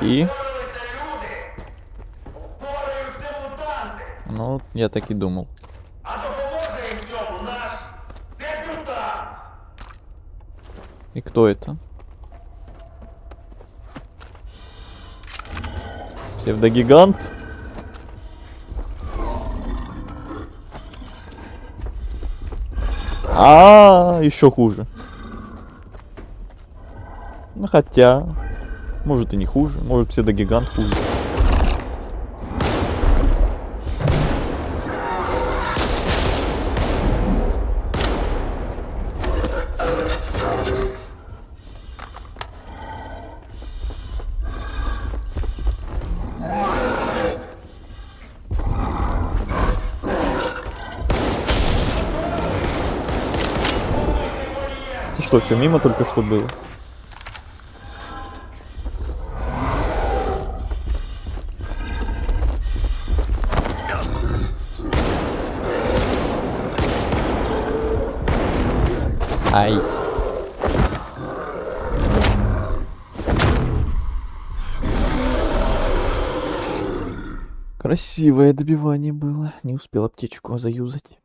И... Ну, я так и думал. И кто это? Псевдогигант? Еще хуже. Ну хотя, может и не хуже, может псевдогигант хуже. Это что, все мимо только что было? Ай. Красивое добивание было. Не успел аптечку заюзать.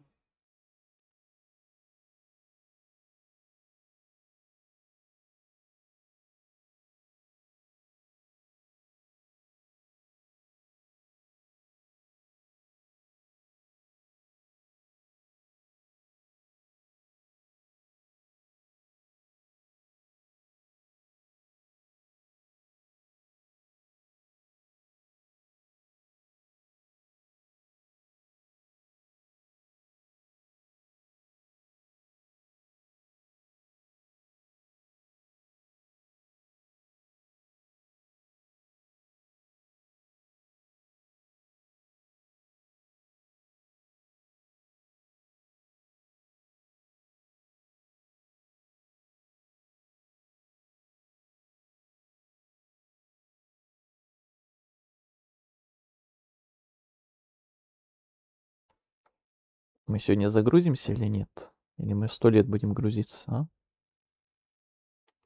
Мы сегодня загрузимся или нет? Или мы 100 лет будем грузиться, а?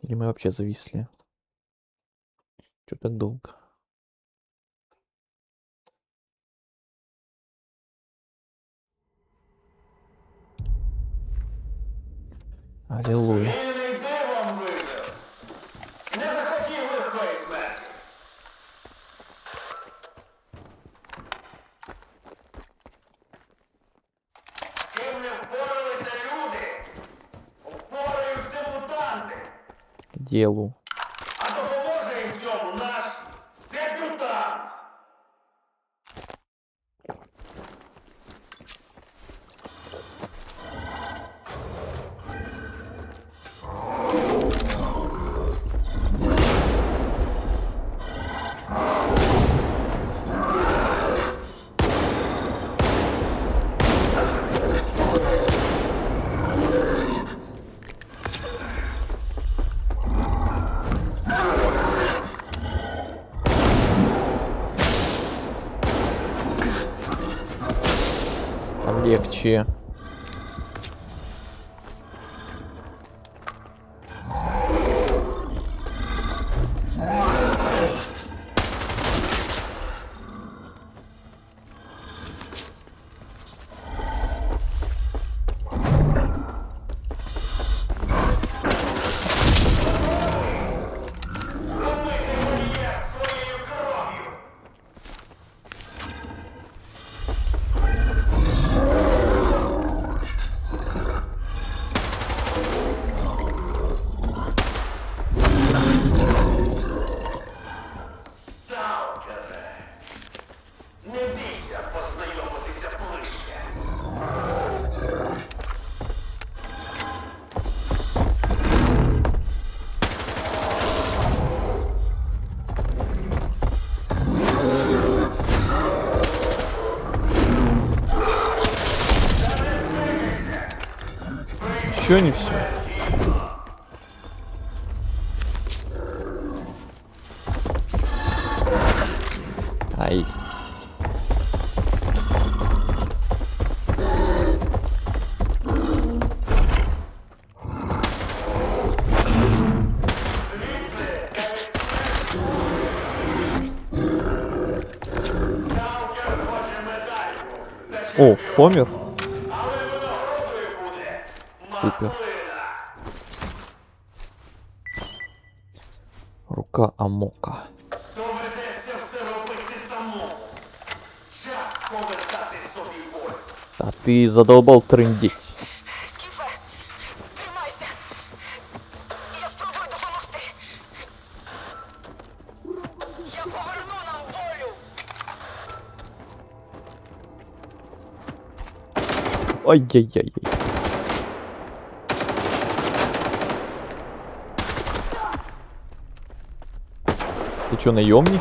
Или мы вообще зависли? Чё так долго? Аллилуйя. Не захотів легкої смерті. З ким не впоралися люди, впораються мутанти. К делу. А допоможе їм в цьому наш дебютант. вообще. Не бійся познайомитися ближче. Еще не все. Ай. О, помер? Супер. Рука Амока. Доведеться все робити самому. Час повертати собі волю. А ты задолбал трындеть. Скіфе, тримайся. Я спробую допомогти. Я поверну нам волю. Ай-яй-яй. Ты чё, наемники?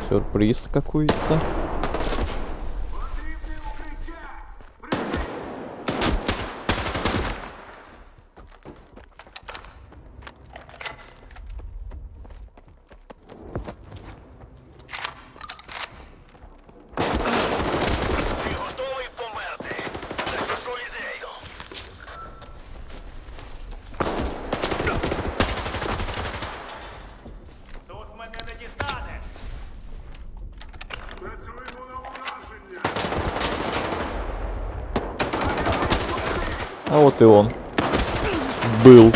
Сюрприз какой-то. Ти готовий померти за чужу ідею? Тут мене не дістанеш. Працюємо на ураження. А вот и он. Был.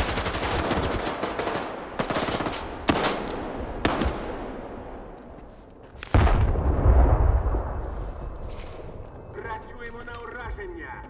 Працюємо на ураження.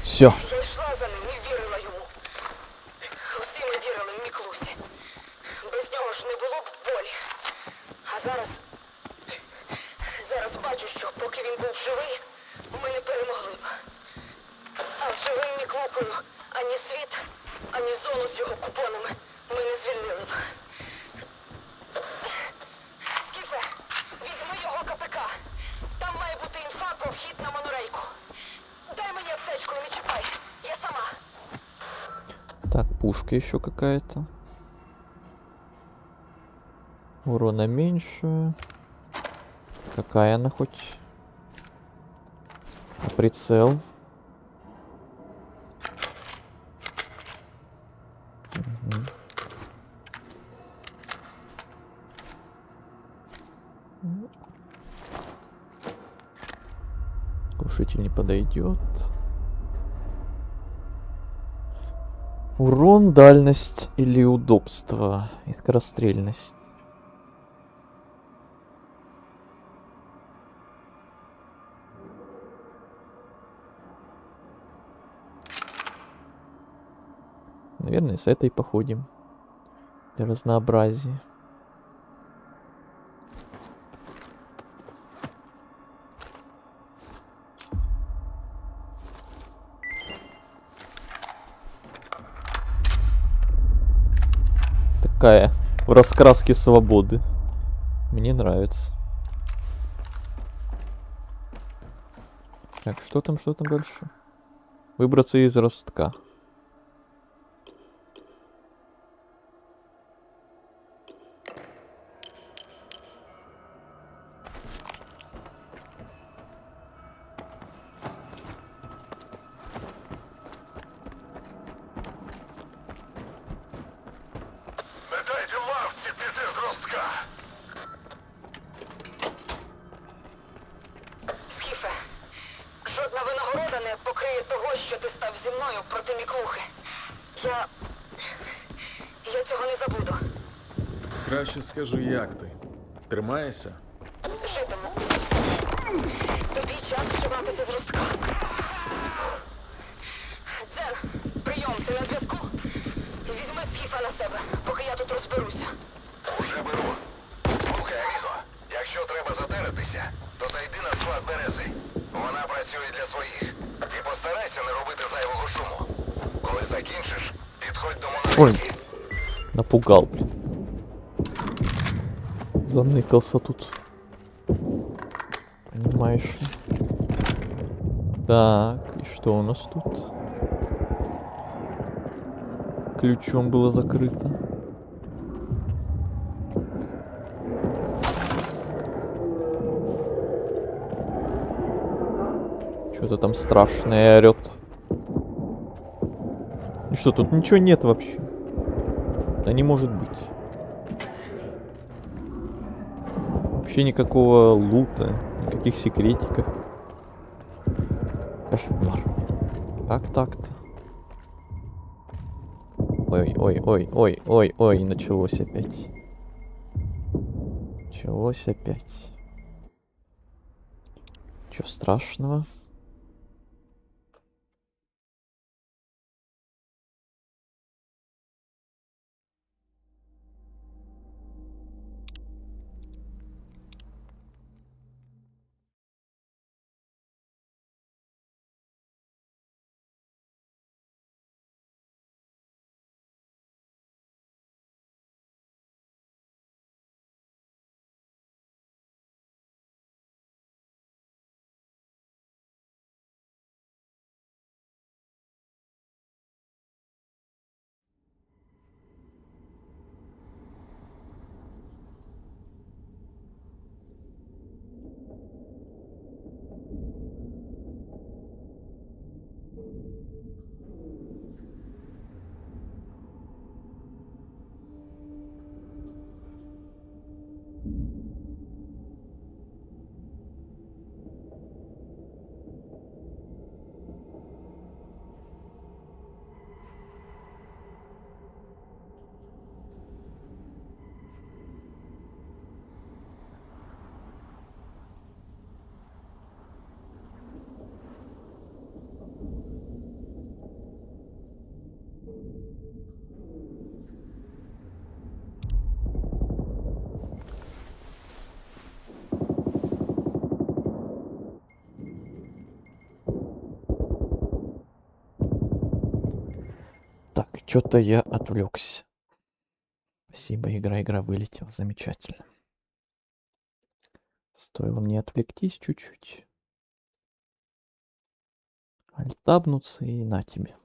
Все. Я йшла за ним і вірила йому. Усі ми вірили в Міклусі. Без нього ж не було б волі. А зараз бачу, що поки він був живий, ми не перемогли б. А з живим Міклукою ані світ, ані зону з його купонами ми не звільнили б. Скіфе, візьми його КПК. Там має бути інфа про вхід на монорейку. Дай мені аптечку, не чіпай. Я сама. Так, пушка еще какая-то. Урона меньше. Какая она хоть? А прицел. Мгм. Глушитель не подойдет. Урон, дальность или удобство. И скорострельность. Наверное, с этой походим. Для разнообразия. такая в раскраске свободы. Мне нравится. Так, что там дальше? Выбраться из ростка. Не дайте лавці піти з ростка. Скіфе, жодна винагорода не покриє того, що ти став зі мною проти Міклухи. Я цього не забуду. Краще скажи, як ти? Тримаєшся? Житиму. Тобі час вживатися з ростка. Дзен, прийом, ти на зв'язку? Візьми Скіфа на себе, поки я тут розберуся. Уже беру. Слухай, Аміго, якщо треба задеритися, то зайди на склад Берези. Вона працює для своїх. І постарайся не робити зайвого шуму. Коли закінчиш, підходь до монолітки. Напугал, блин. Заныкался тут. Понимаешь ли? Так, и что у нас тут? Ключом было закрыто. Что-то там страшное орёт. И что, тут ничего нет вообще? Да не может быть. Вообще никакого лута, никаких секретиков. Кошмар. Как так-то? Ой, началось опять. Началось опять. Чё страшного? Так, что-то я отвлекся. Спасибо, игра вылетела. Замечательно. Стоило мне отвлектись чуть-чуть. Альтабнуться и на тебе.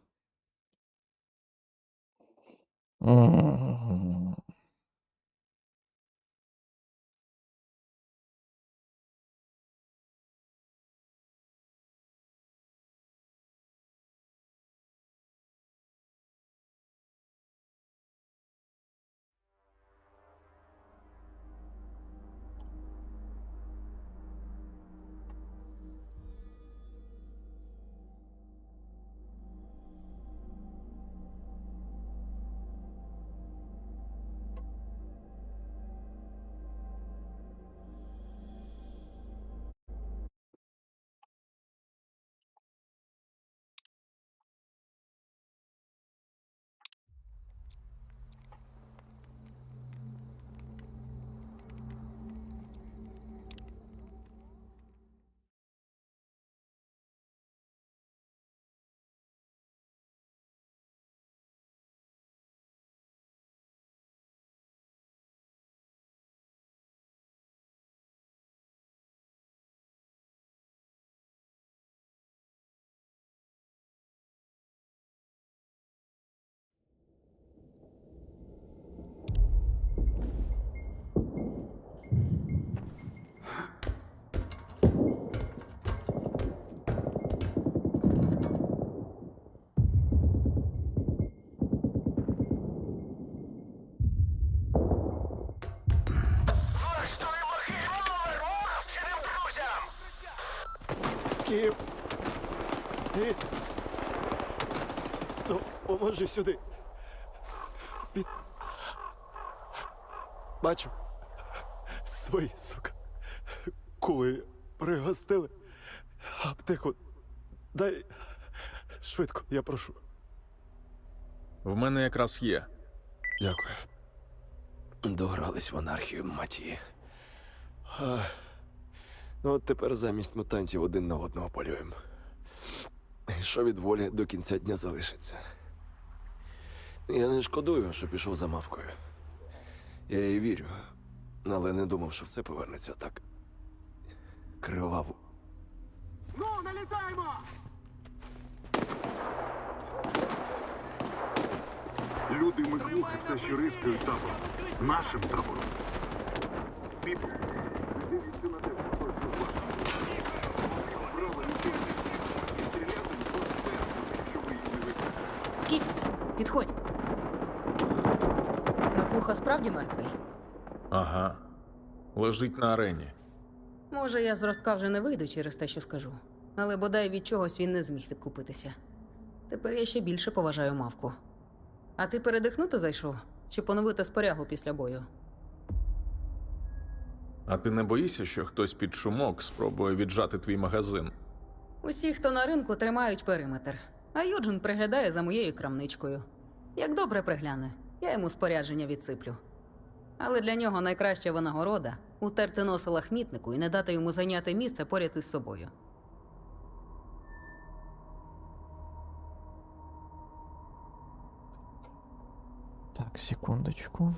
Скіф! Ти... Поможи сюди. Під... Бачу. Свої, сука. Кули пригостили. Аптеку. Дай швидко, я прошу. В мене якраз є. Дякую. Догрались в анархію, мать її. Ну от тепер замість мутантів один на одного полюємо. Що від волі до кінця дня залишиться. Я не шкодую, що пішов за мавкою. Я їй вірю, але не думав, що все повернеться так криваво. Ну, налітаємо! Люди Миклухи все ще рискають табором. Нашим табором. Піпл, дивіться на те, що хтось розбачить. Право нічого. І стріляти не хочете, якщо ви їх не виконуєте. Скіф, підходь. Миклуха справді мертвий? Ага. Лежить на арені. Може, я з ростка вже не вийду через те, що скажу. Але бодай від чогось він не зміг відкупитися. Тепер я ще більше поважаю мавку. А ти передихнути зайшов? Чи поновити спорягу після бою? А ти не боїшся, що хтось під шумок спробує віджати твій магазин? Усі, хто на ринку, тримають периметр. А Юджин приглядає за моєю крамничкою. Як добре пригляне, я йому спорядження відсиплю. Але для нього найкраща винагорода – утерти носа лахмітнику і не дати йому зайняти місце поряд із собою. Так, секундочку.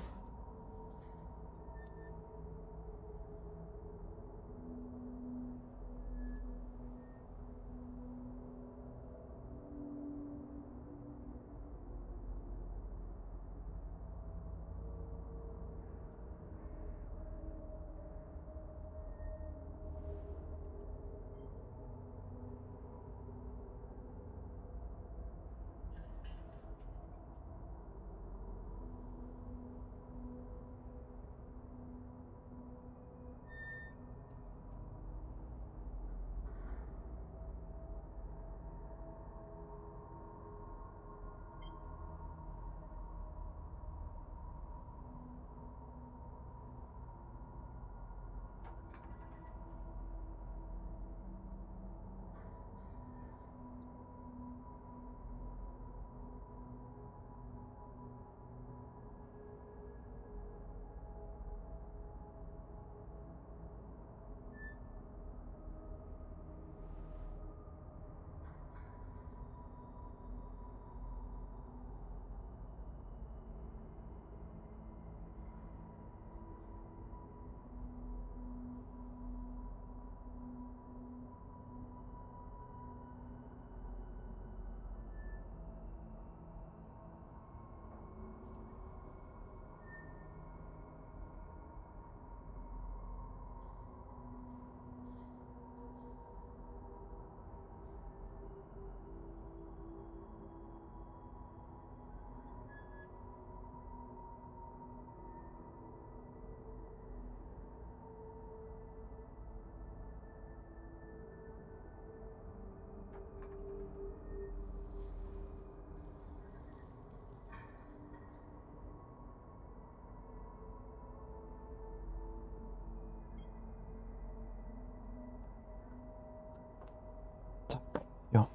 Йо.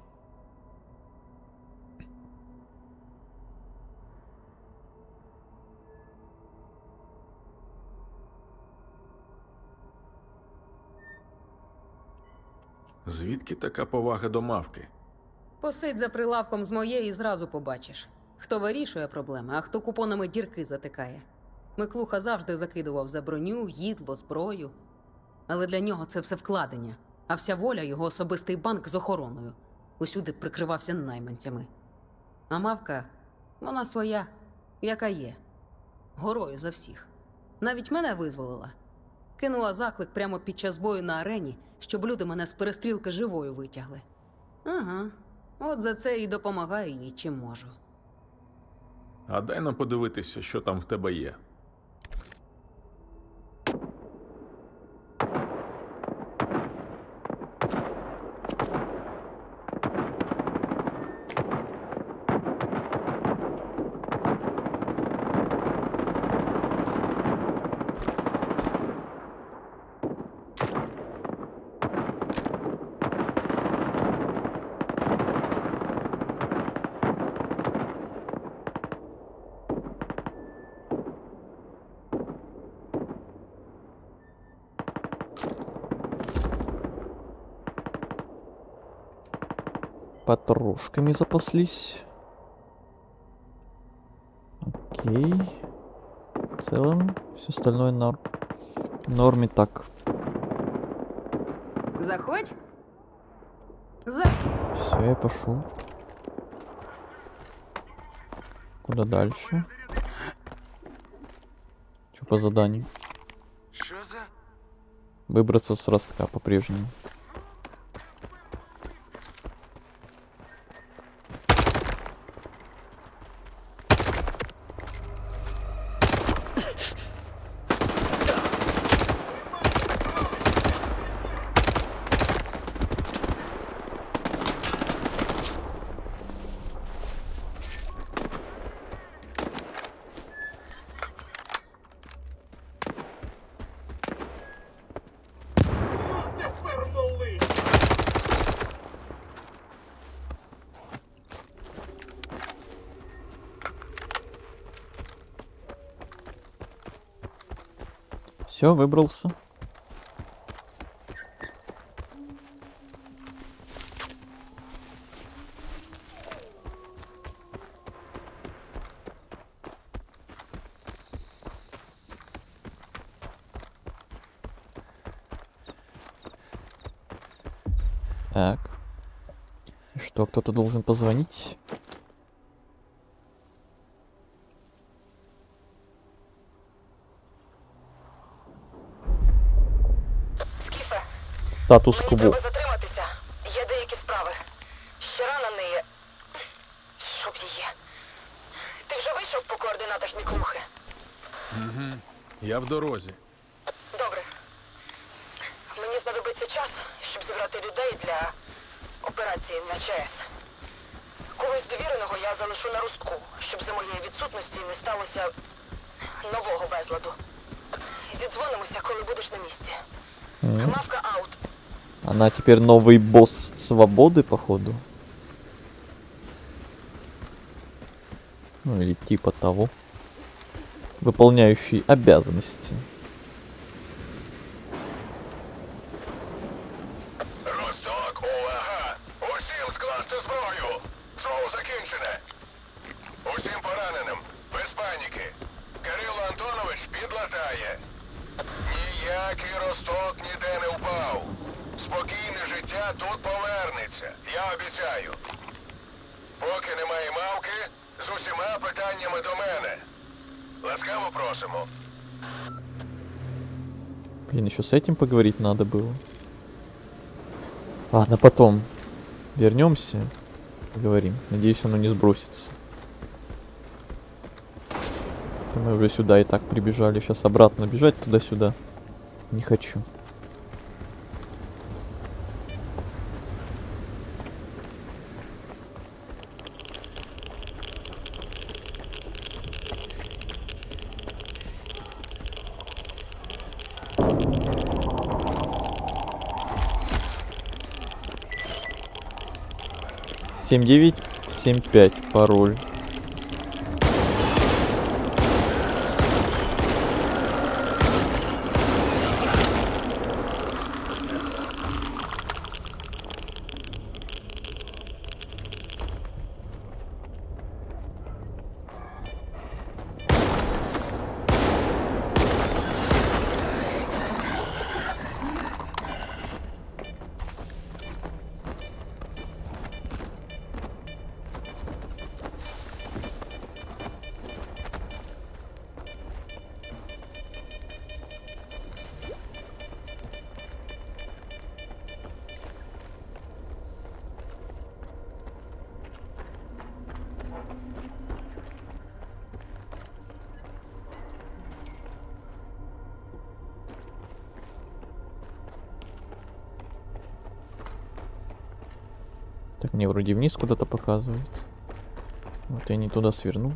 Звідки така повага до мавки? Посидь за прилавком з моєї і зразу побачиш. Хто вирішує проблеми, а хто купонами дірки затикає. Миклуха завжди закидував за броню, їдло, зброю. Але для нього це все вкладення, а вся воля – його особистий банк з охороною. Усюди прикривався найманцями. А мавка, вона своя, яка є. Горою за всіх. Навіть мене визволила. Кинула заклик прямо під час бою на арені, щоб люди мене з перестрілки живою витягли. Ага, от за це і допомагаю їй, чим можу. А дай нам подивитися, що там в тебе є. Потрошками запаслись. Окей. В целом, все остальное норме так. Заходь. Все, я пошел. Куда дальше? Что по заданию? Що за? Выбраться с ростка по-прежнему. Все, выбрался. Так. Что, кто-то должен позвонить? Скіфе, Статус-кво. треба затриматися. Є деякі справи. Ще рано не є. Щоб її. Ти вже вийшов по координатах Міклухи? Угу. Я в дорозі. Добре. Мені знадобиться час, щоб зібрати людей для операції на ЧАЕС. Когось довіреного я залишу на ростку, щоб за моєї відсутності не сталося нового безладу. Зідзвонимося, коли будеш на місці. Хмавка аут. Она теперь новый босс свободы, походу. Ну или типа того. Выполняющий обязанности. Росток, увага! Усім скласти зброю! Шоу закінчене! Усім пораненим, без паніки. Кирило Антонович підлатає. Ніякий Росток ніде не впав. Спокійне життя тут повернеться, я обіцяю. Поки немає мавки, з усіма питаннями до мене. Ласкаво просимо. Блин, еще с этим поговорить надо было. Ладно, потом вернемся, поговорим. Надеюсь, оно не сбросится. Мы уже сюда и так прибежали. Сейчас обратно бежать туда-сюда не хочу. Семь 9 7-5 пароль. Так, мне вроде вниз куда-то показывает. Вот я не туда свернул.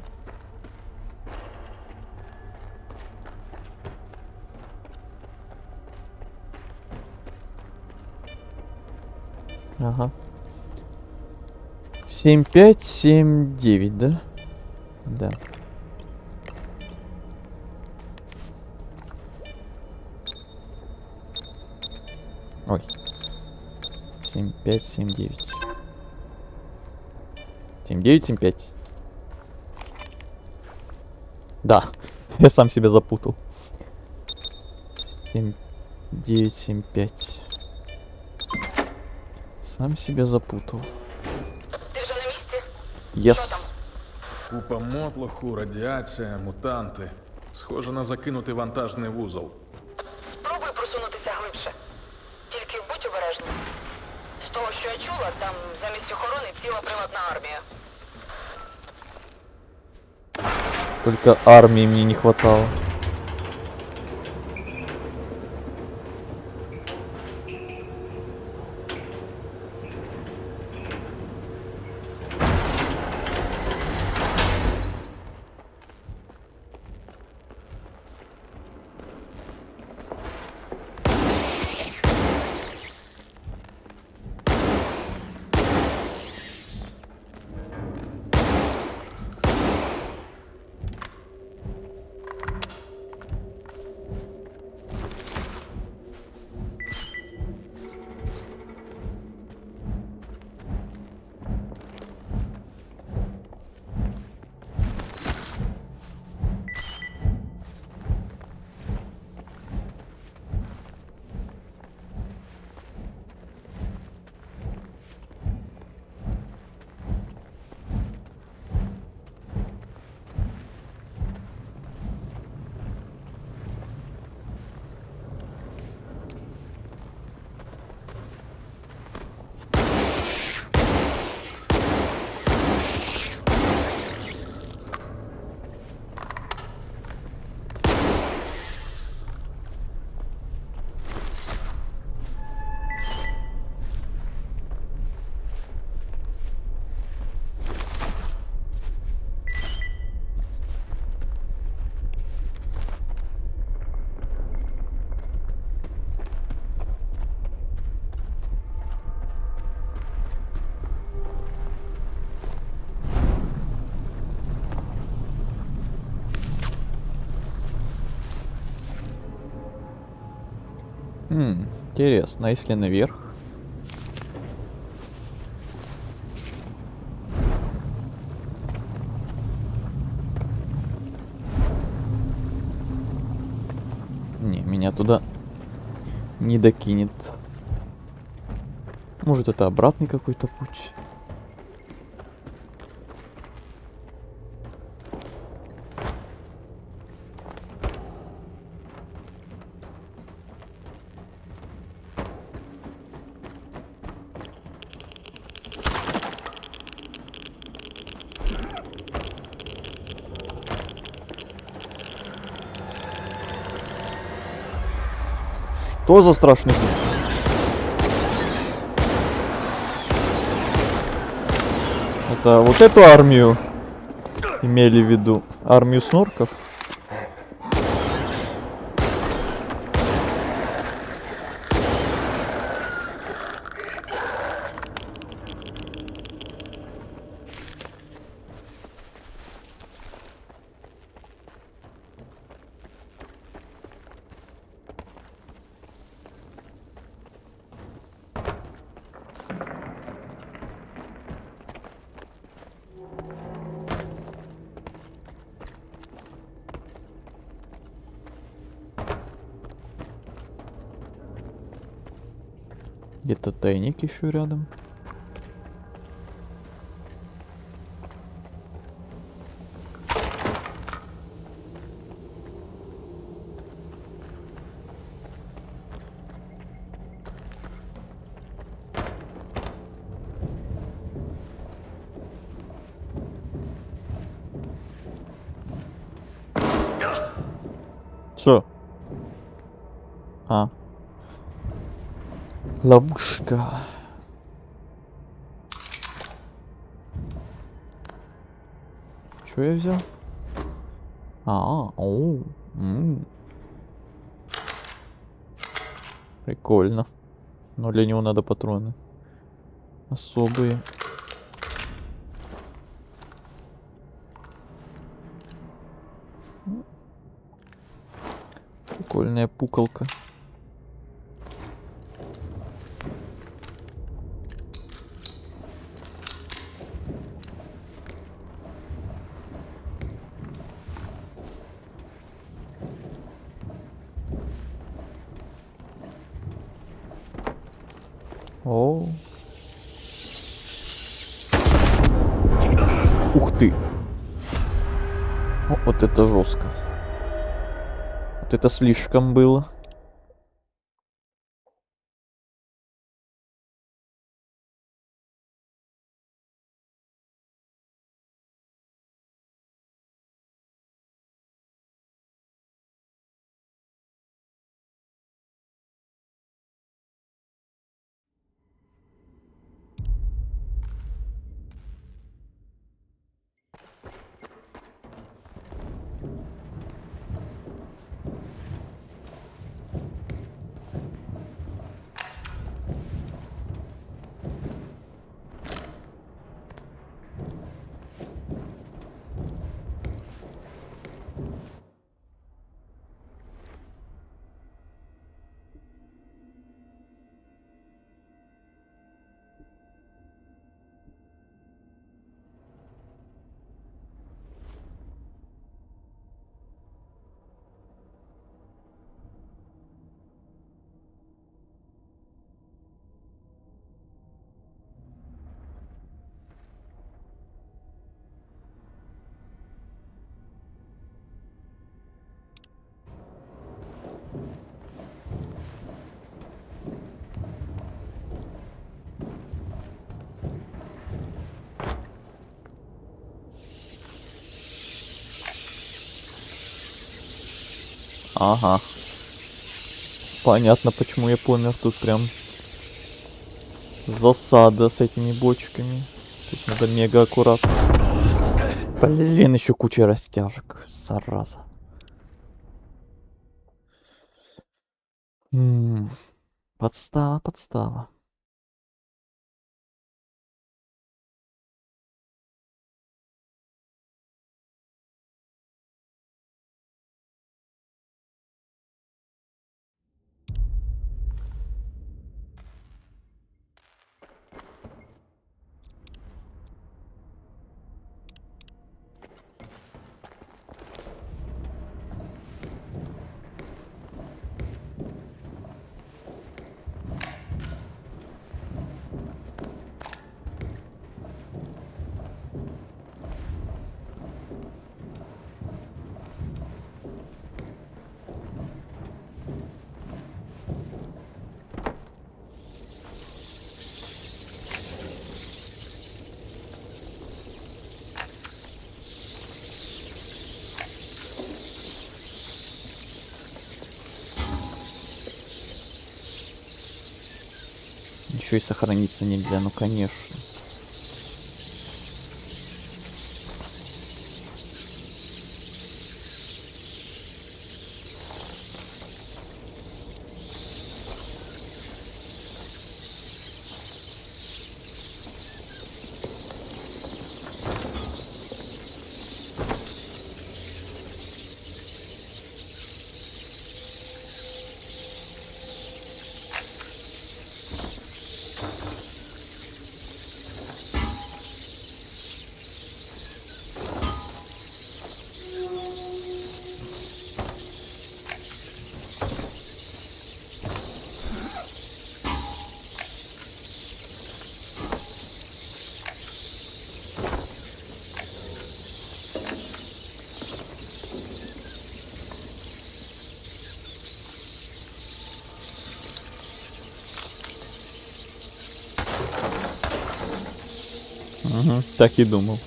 Ага. 7-5, 7-9, да? Да. Ой. 7-5, 7-9. 7-9, 7-5. Да, я сам себя запутал. 7-9, 7-5. Сам себя запутал. Ти вже на місці? Yes. Купа мотлоху, радіація, мутанти. Схоже на закинутий вантажний вузол. Спробуй просунутися глибше. Тільки будь обережним. З того, що я чула, там замість охорони ціла приватна армія. Только армии мне не хватало. Интересно, а если наверх? Не, меня туда не докинет. Может, это обратный какой-то путь? Что за страшный звук? Это вот эту армию имели в виду? Армию снорков? Где-то тайник еще рядом. Что? А. Ловушка. Что я взял? Прикольно. Но для него надо патроны особые. Прикольная пуколка. О. Ух ты. О, вот это жестко. Вот это слишком было. Ага. Понятно, почему я помер. Тут прям засада с этими бочками. Тут надо мега аккуратно. Блин, еще куча растяжек. Зараза. Подстава, подстава. Еще и сохраниться нельзя, ну конечно. Угу, так и думал.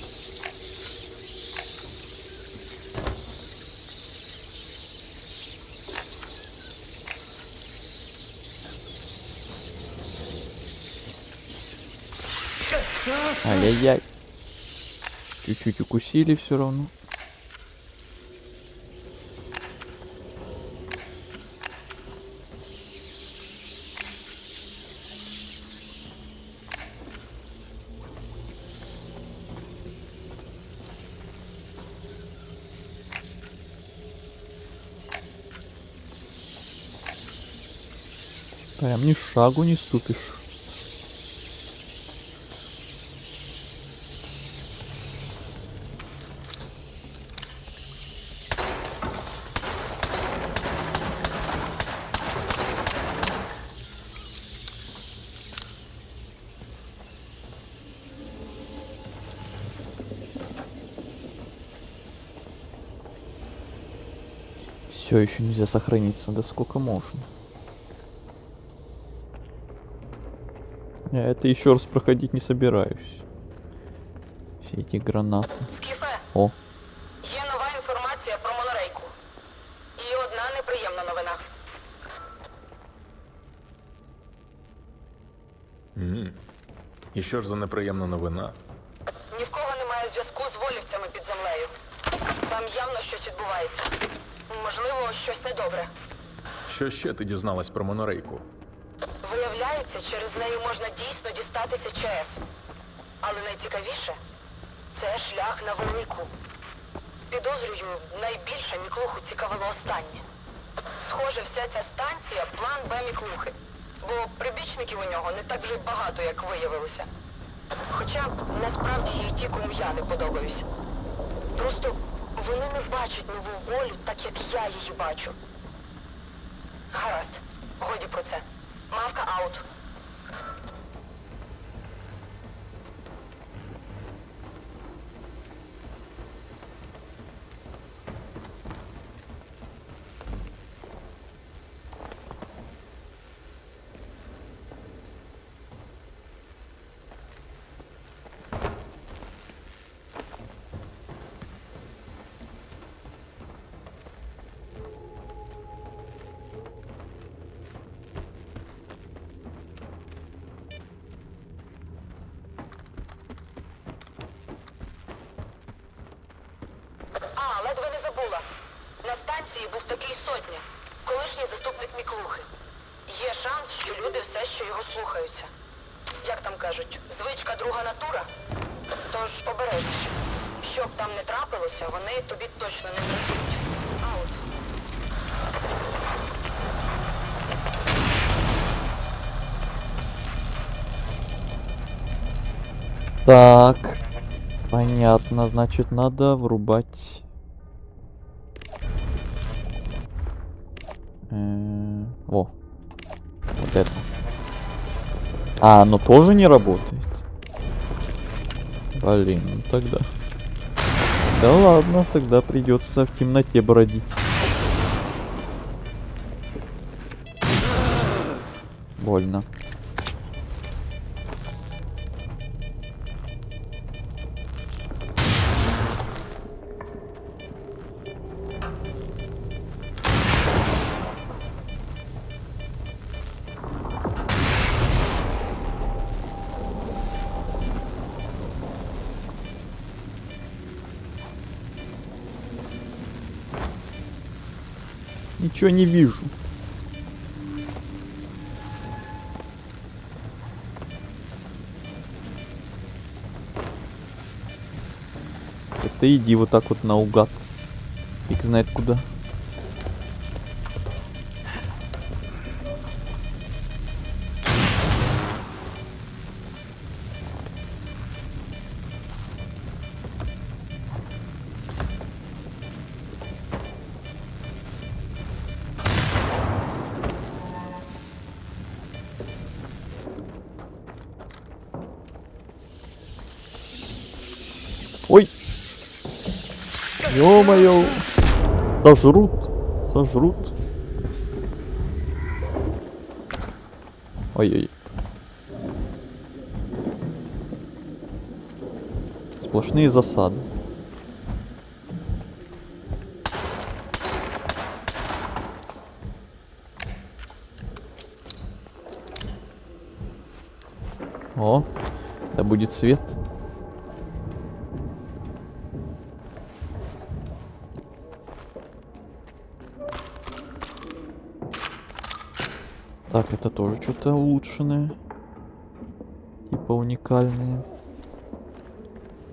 Ай-яй-яй. Чуть-чуть укусили все равно. Прям ни шагу не ступишь. Все еще нельзя сохраниться. Да сколько можно? Я это еще раз проходить не собираюсь. Все эти гранаты. Скіфе, О, є нова інформація про монорейку. І одна неприємна новина. І що ж за неприємна новина? Ні в кого немає зв'язку з волівцями під землею. Там явно щось відбувається. Можливо, щось недобре. Що ще ти дізналась про монорейку? Виявляється, через неї можна дійсно дістатися ЧАЕС. Але найцікавіше – це шлях на велику. Підозрюю, найбільше Міклуху цікавило останнє. Схоже, вся ця станція – план Б Міклухи. Бо прибічників у нього не так вже й багато, як виявилося. Хоча, насправді, є й ті, кому я не подобаюсь. Просто вони не бачать нову волю так, як я її бачу. Гаразд, годі про це. Мавка аут. Ледве не забула. На станції був такий Сотня, колишній заступник Міклухи. Є шанс, що люди все ще його слухаються. Як там кажуть, звичка друга натура? Тож обережніше. Що б там не трапилося, вони тобі точно не зрозуміють. Аут. так. Понятно, значит, надо врубать... О, вот это. А, оно тоже не работает? Блин, ну тогда... Да ладно, тогда придется в темноте бродить. Больно. Ничего не вижу. Это иди вот так вот наугад. Фиг знает куда. Ой! Ё-моё! Сожрут! Сожрут! Ой-ой. Сплошные засады. О, да будет свет. Так, это тоже что-то улучшенное. Типа уникальное.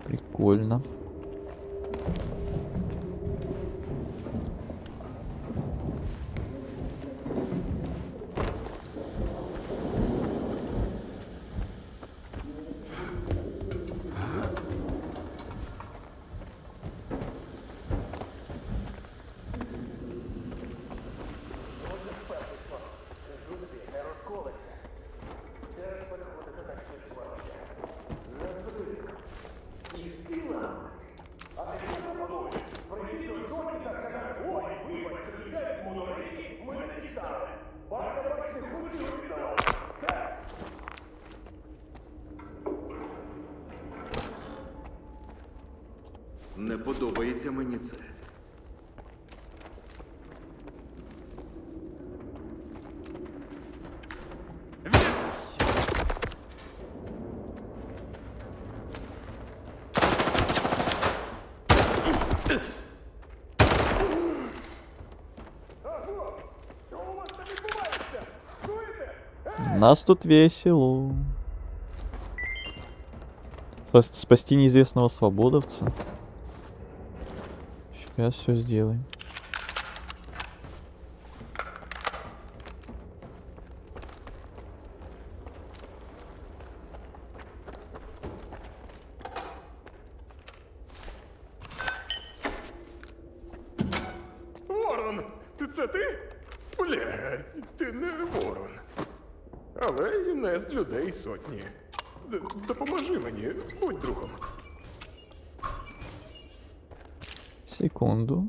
Прикольно. І спіла Не подобається мені це. Нас тут весело. Спасти неизвестного свободовца. Сейчас все сделаем. Ворон! Це ти? Блядь, ти не ворон. Але й не з людей сотні. Допоможи мені, будь другом. Секунду.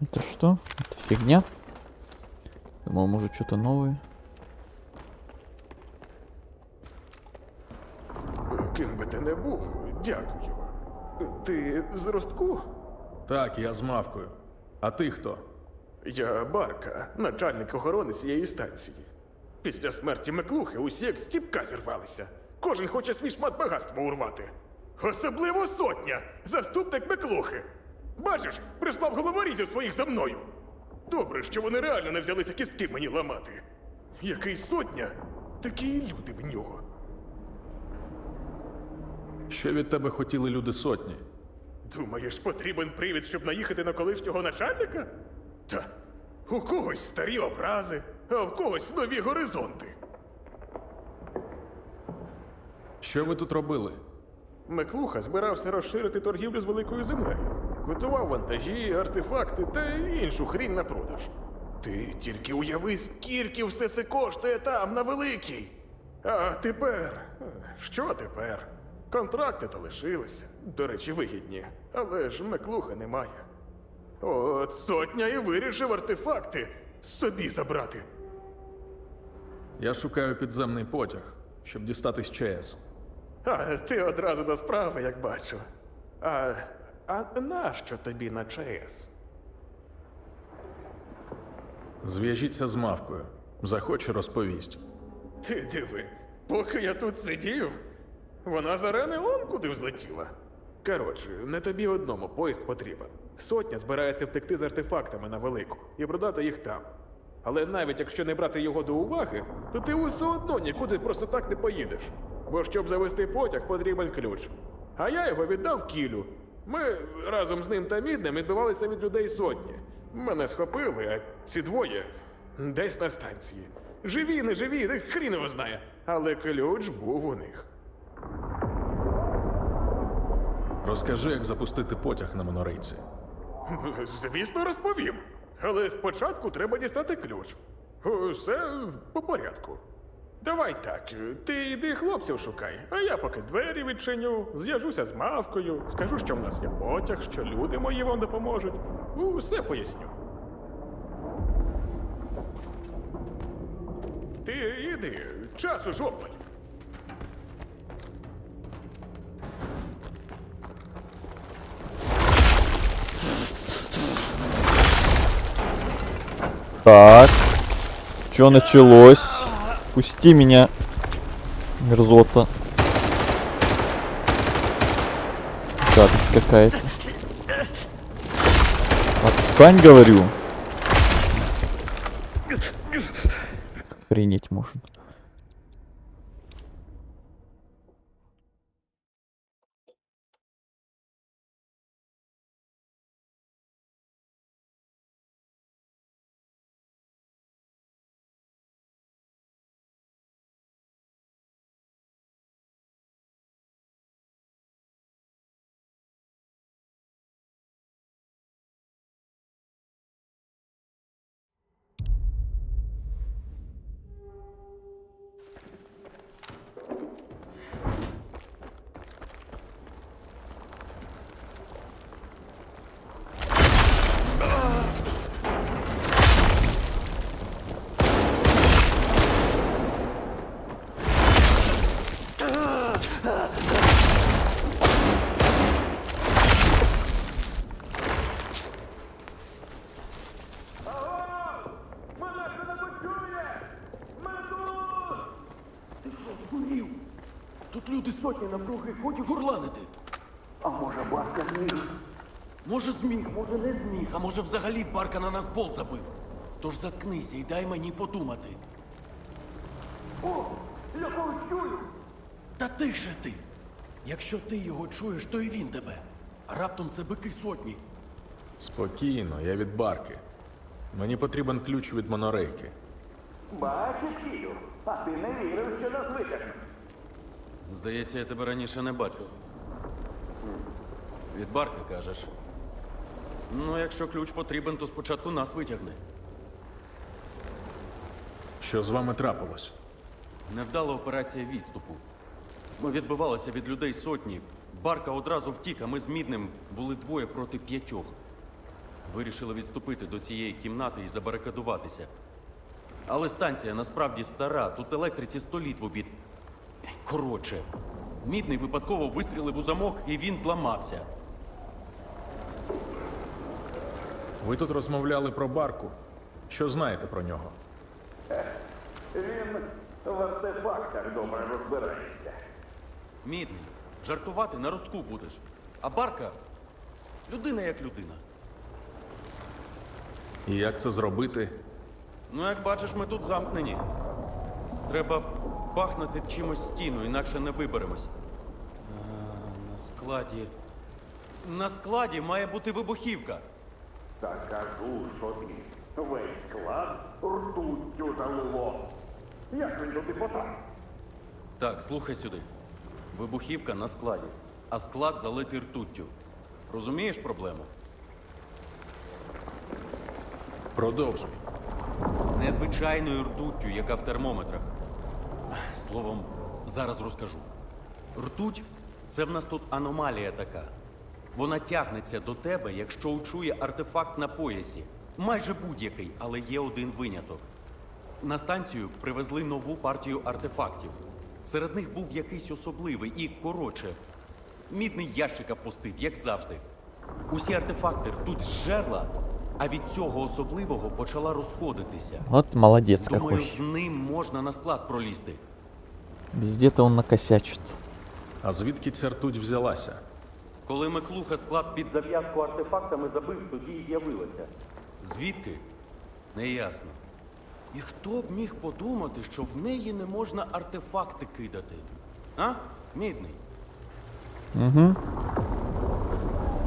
Это что? Это фигня? Думал, может, что-то новое. Ким би ти не був, дякую. Ти з Ростку? Так, я з Мавкою. А ти хто? Я Барка, начальник охорони цієї станції. Після смерті Миклухи усі як з ціпка зірвалися. Кожен хоче свій шмат багатства урвати. Особливо сотня, заступник Миклухи. Бачиш, прислав головорізів своїх за мною. Добре, що вони реально не взялися кістки мені ламати. Який сотня, такі і люди в нього. Що від тебе хотіли люди сотні? Думаєш, потрібен привід, щоб наїхати на колишнього начальника? Та, у когось старі образи, а в когось нові горизонти. Що ви тут робили? Миклуха збирався розширити торгівлю з великою землею. Готував вантажі, артефакти та іншу хрінь на продаж. Ти тільки уяви, скільки все це коштує там, на великій. А тепер... Що тепер? Контракти то лишилися. До речі, вигідні. Але ж Миклуха немає. От сотня і вирішив артефакти собі забрати. Я шукаю підземний потяг, щоб дістатись ЧАЕС. А ти одразу до справи, як бачу. А нащо тобі на ЧАЕС? Зв'яжіться з Мавкою. Захоче, розповість. Ти диви, поки я тут сидів, вона з арени он куди взлетіла. Коротше, не тобі одному поїзд потрібен. Сотня збирається втекти з артефактами на велику і продати їх там. Але навіть якщо не брати його до уваги, то ти все одно нікуди просто так не поїдеш. Бо щоб завести потяг, потрібен ключ. А я його віддав Кілю. Ми разом з ним та Міднем відбивалися від людей сотні. Мене схопили, а ці двоє десь на станції. Живі, не живі, хрін його знає. Але ключ був у них. Розкажи, як запустити потяг на монорейці. Звісно, розповім. Але спочатку треба дістати ключ. Усе по порядку. Давай так, ти йди хлопців шукай, а я поки двері відчиню, зв'яжуся з Мавкою, скажу, що в нас є потяг, що люди мої вам допоможуть. Усе поясню. Ти іди, часу ж обмаль. Так. Что началось? Пусти меня, мерзота. Гадость какая-то. Отстань, говорю. Охренеть может. проти сотні навкруги ході горланити. А може Барка зміг? Може зміг, може не зміг, а може взагалі Барка на нас болт забив. Тож заткнися і дай мені подумати. О, я когось чую! Та тише ти! Якщо ти його чуєш, то і він тебе. А раптом це бики сотні. Спокійно, я від Барки. Мені потрібен ключ від монорейки. Бачиш, Кію, а ти не вірив, що нас витягнуть. Здається, я тебе раніше не бачив. Від Барки, кажеш. Ну, якщо ключ потрібен, то спочатку нас витягни. Що з вами трапилось? Невдала операція відступу. Ми відбивалися від людей сотні. Барка одразу втік, а ми з Мідним були 2 проти 5. Вирішили відступити до цієї кімнати і забарикадуватися. Але станція насправді стара, тут електриці 100 літ в обід. Коротше, Мідний випадково вистрілив у замок, і він зламався. Ви тут розмовляли про Барку. Що знаєте про нього? Він в артефактах добре розбирається. Мідний, жартувати на ростку будеш. А Барка – людина як людина. І як це зробити? Ну, як бачиш, ми тут замкнені. Треба бахнути чимось стіну, інакше не виберемось. На складі... На складі має бути вибухівка. Та кажу, що ти весь склад ртуттю залило. Як він туди потрапив? Так, слухай сюди. Вибухівка на складі, а склад залитий ртуттю. Розумієш проблему? Продовжуй. Незвичайною ртуттю, яка в термометрах. Словом, зараз розкажу. Ртуть – це в нас тут аномалія така. Вона тягнеться до тебе, якщо учує артефакт на поясі. Майже будь-який, але є один виняток. На станцію привезли нову партію артефактів. Серед них був якийсь особливий і, коротше, Мідний ящика пустив, як завжди. Усі артефакти ртуть з жерла, а від цього особливого почала розходитися. Вот молодец Думаю, какой. з ним можна на склад пролізти. Везде-то он накосячит. А звідки ця ртуть взялася? Коли Миклуха склад під зав'язку артефактами забив, тоді й з'явилася. Звідки? Неясно. І хто б міг подумати, що в неї не можна артефакти кидати? А? Мідний? Угу.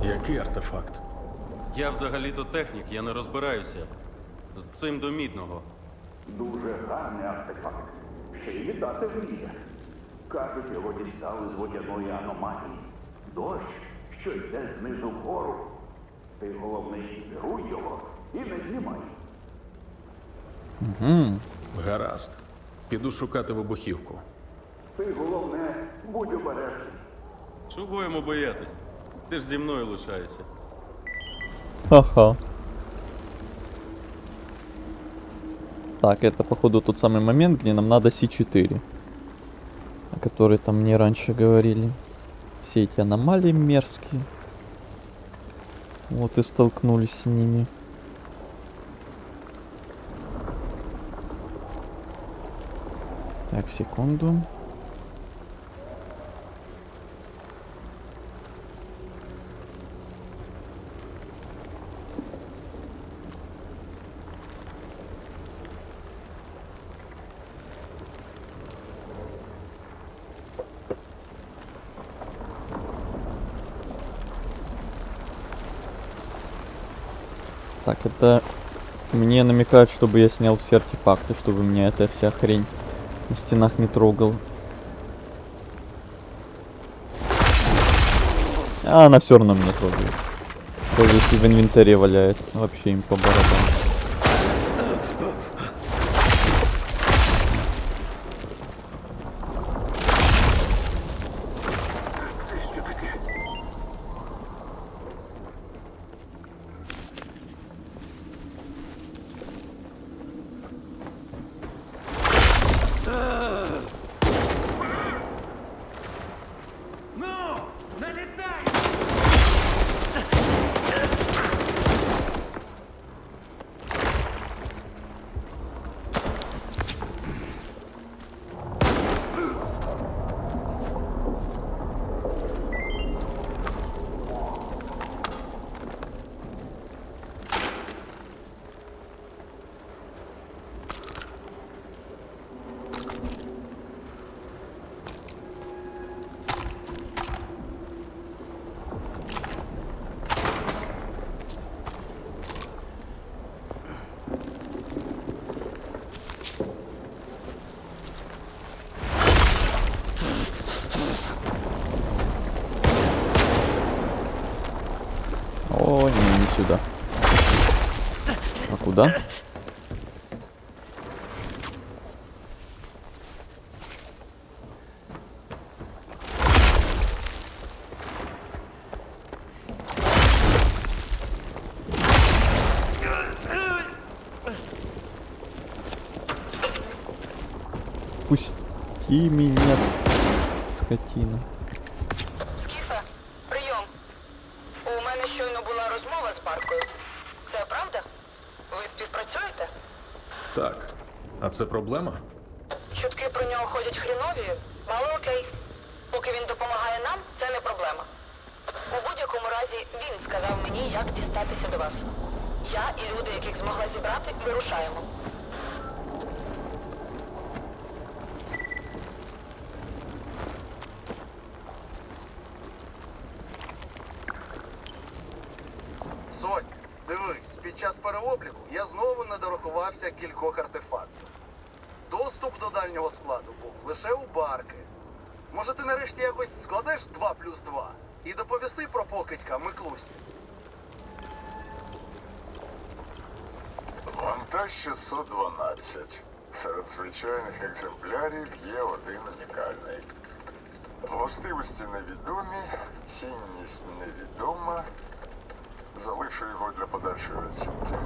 Який артефакт? Я взагалі-то технік, я не розбираюся. З цим до Мідного. Дуже гарний артефакт. Ще й літати вміє. Кажуть, його дістали з водяної аномалії. Дощ, що йде знизу вгору. Ти, головне, керуй його і не знімай. Угу. Гаразд. Піду шукати вибухівку. Ти, головне, будь обережний. Чого йому боятись? Ти ж зі мною лишаєшся. Ха-ха. Так, это походу тот самый момент, где нам надо С4. О которой там мне раньше говорили. Все эти аномалии мерзкие. Вот и столкнулись с ними. Так, секунду. Так, это мне намекают, чтобы я снял все артефакты, чтобы меня эта вся хрень на стенах не трогала. А она все равно меня трогает. Даже если в инвентаре валяется, вообще им по барабану. Не, не сюда. А куда? Пусти меня, скотина. Скіфе, прийом. У мене щойно була розмова з Баркою. Це правда? Ви співпрацюєте? Так. А це проблема? Чутки про нього ходять хрінові, але окей. Поки він допомагає нам, це не проблема. У будь-якому разі він сказав мені, як дістатися до вас. Я і люди, яких змогла зібрати, вирушаємо. Сонь, дивись, під час переобліку я знову не дорахувався кількох артефактів. Доступ до дальнього складу був лише у Барки. Може, ти нарешті якось складеш 2+2 і доповіси про покидька Миклусі? Вантаж 612. Серед звичайних екземплярів є один унікальний. Властивості невідомі, цінність невідома. Залишу його для подальшої оцінки.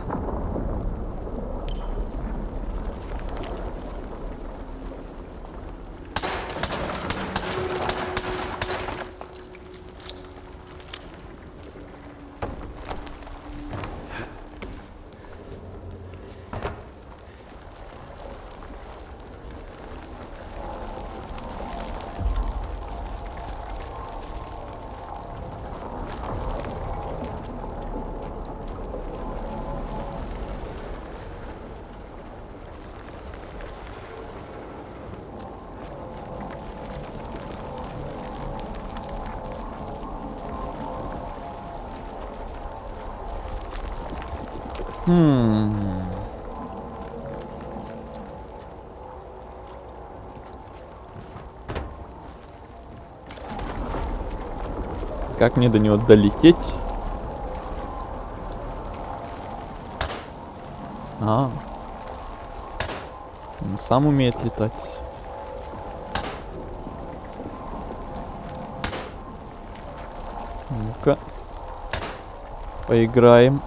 Как мне до него долететь? А, он сам умеет летать. Ну-ка, поиграем.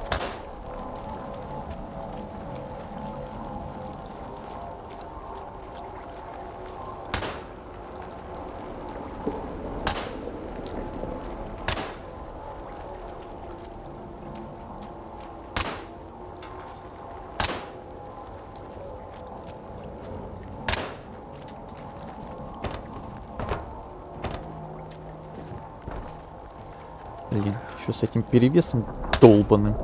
Блин, еще с этим перевесом долбаным.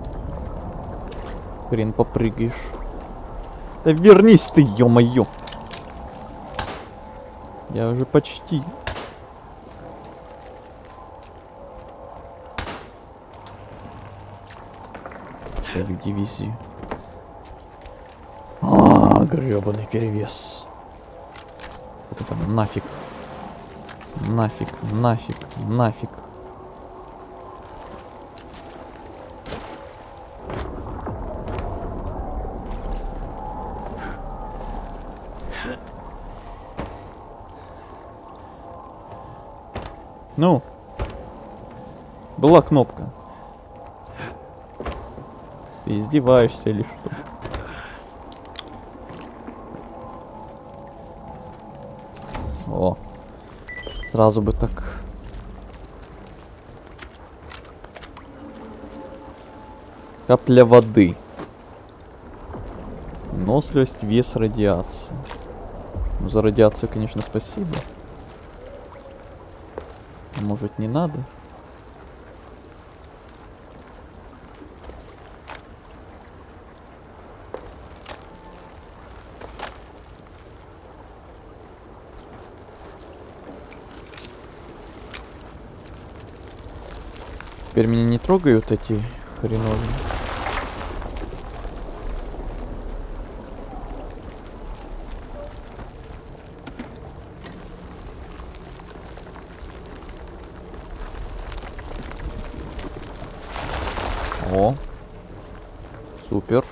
Хрен попрыгаешь. Да вернись ты, ё-моё. Я уже почти. Свою дивизию. Грёбаный перевес. Вот это нафиг. Нафиг, нафиг, нафиг. Ну, была кнопка. Ты издеваешься или что? О, сразу бы так. Капля воды. Выносливость, вес, радиации. Ну, за радиацию, конечно, спасибо. Может, не надо? Теперь меня не трогают эти хреновые. О. Супер.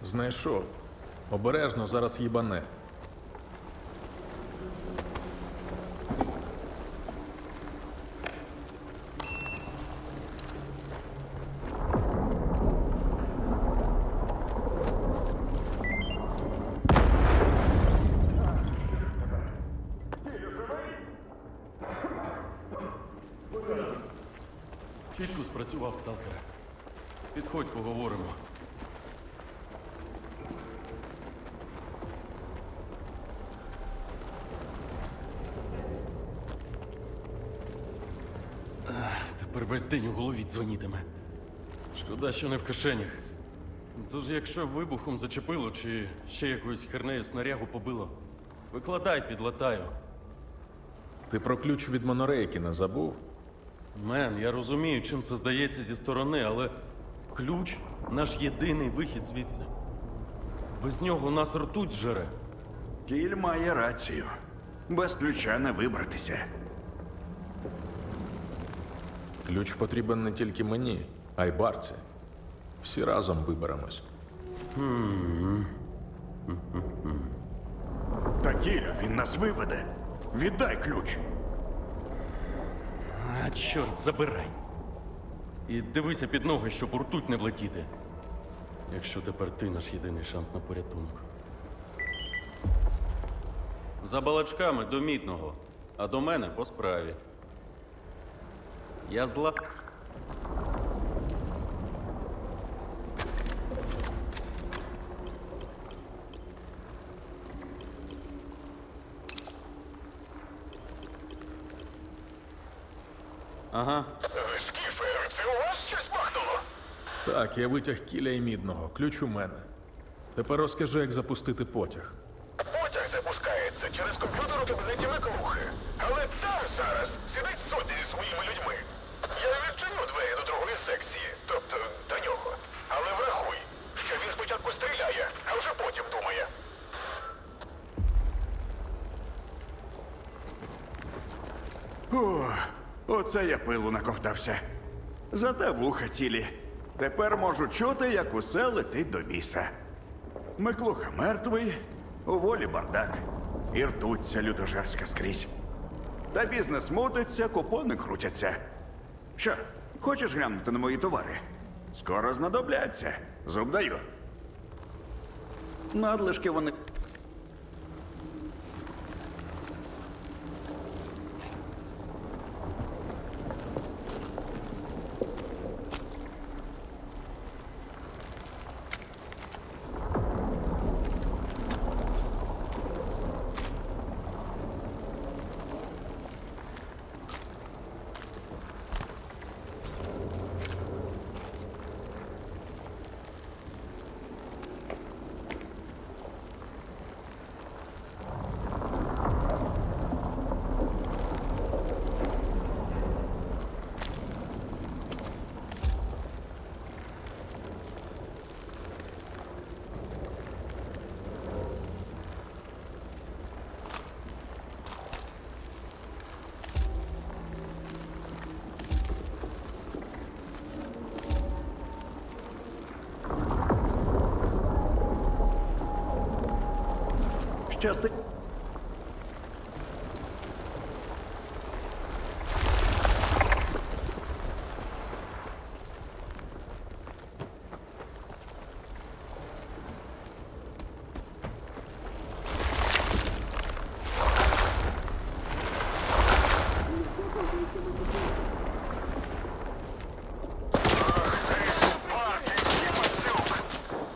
Знайшов. Обережно, зараз їбане. Чітко спрацював, сталкере. Підходь, поговоримо. Тепер весь день у голові дзвонітиме. Шкода, що не в кишенях. Тож, якщо вибухом зачепило чи ще якоюсь хернею снарягу побило, викладай, підлатаю. Ти про ключ від монорейки не забув? Мен, я розумію, чим це здається зі сторони, але ключ наш єдиний вихід звідси. Без нього нас ртуть жере. Кіль має рацію. Без ключа не вибратися. Ключ потрібен не тільки мені, а й Барці. Всі разом виберемось. Та Кіля, він нас виведе. Віддай ключ. А, чорт, забирай. І дивися під ноги, щоб у ртуть не влетіти. Якщо тепер ти наш єдиний шанс на порятунок. За балачками до мідного, а до мене по справі. Я зла. Ага. Скіфе, це у вас щось махнуло? Так, я витяг Кіля і мідного. Ключ у мене. Тепер розкажи, як запустити потяг. Потяг запускається через комп'ютер у кабінеті Миклухи. Але там зараз сидить сотня зі своїми людьми. Я відчиню двері до другої секції, тобто до нього. Але врахуй, що він спочатку стріляє, а вже потім думає. О, оце я пилу наковтався. Зате вуха цілі. Тепер можу чути, як усе летить до біса. Миклуха мертвий, у волі бардак. І ртуться людожерська скрізь. Та бізнес мутиться, купони крутяться. Що, хочеш глянути на мої товари? Скоро знадобляться. Зуб даю. Надлишки вони... части.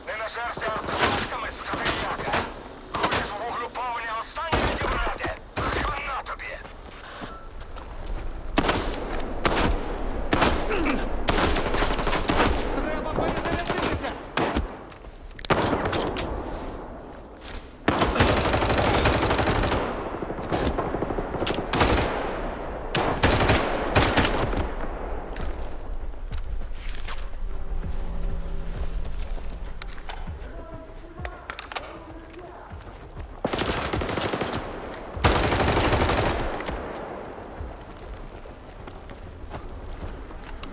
Не нажерся артефактами, скотиняка! Хочеш углюповання останнє відібрати? Хана тобі! Треба перезарядитися!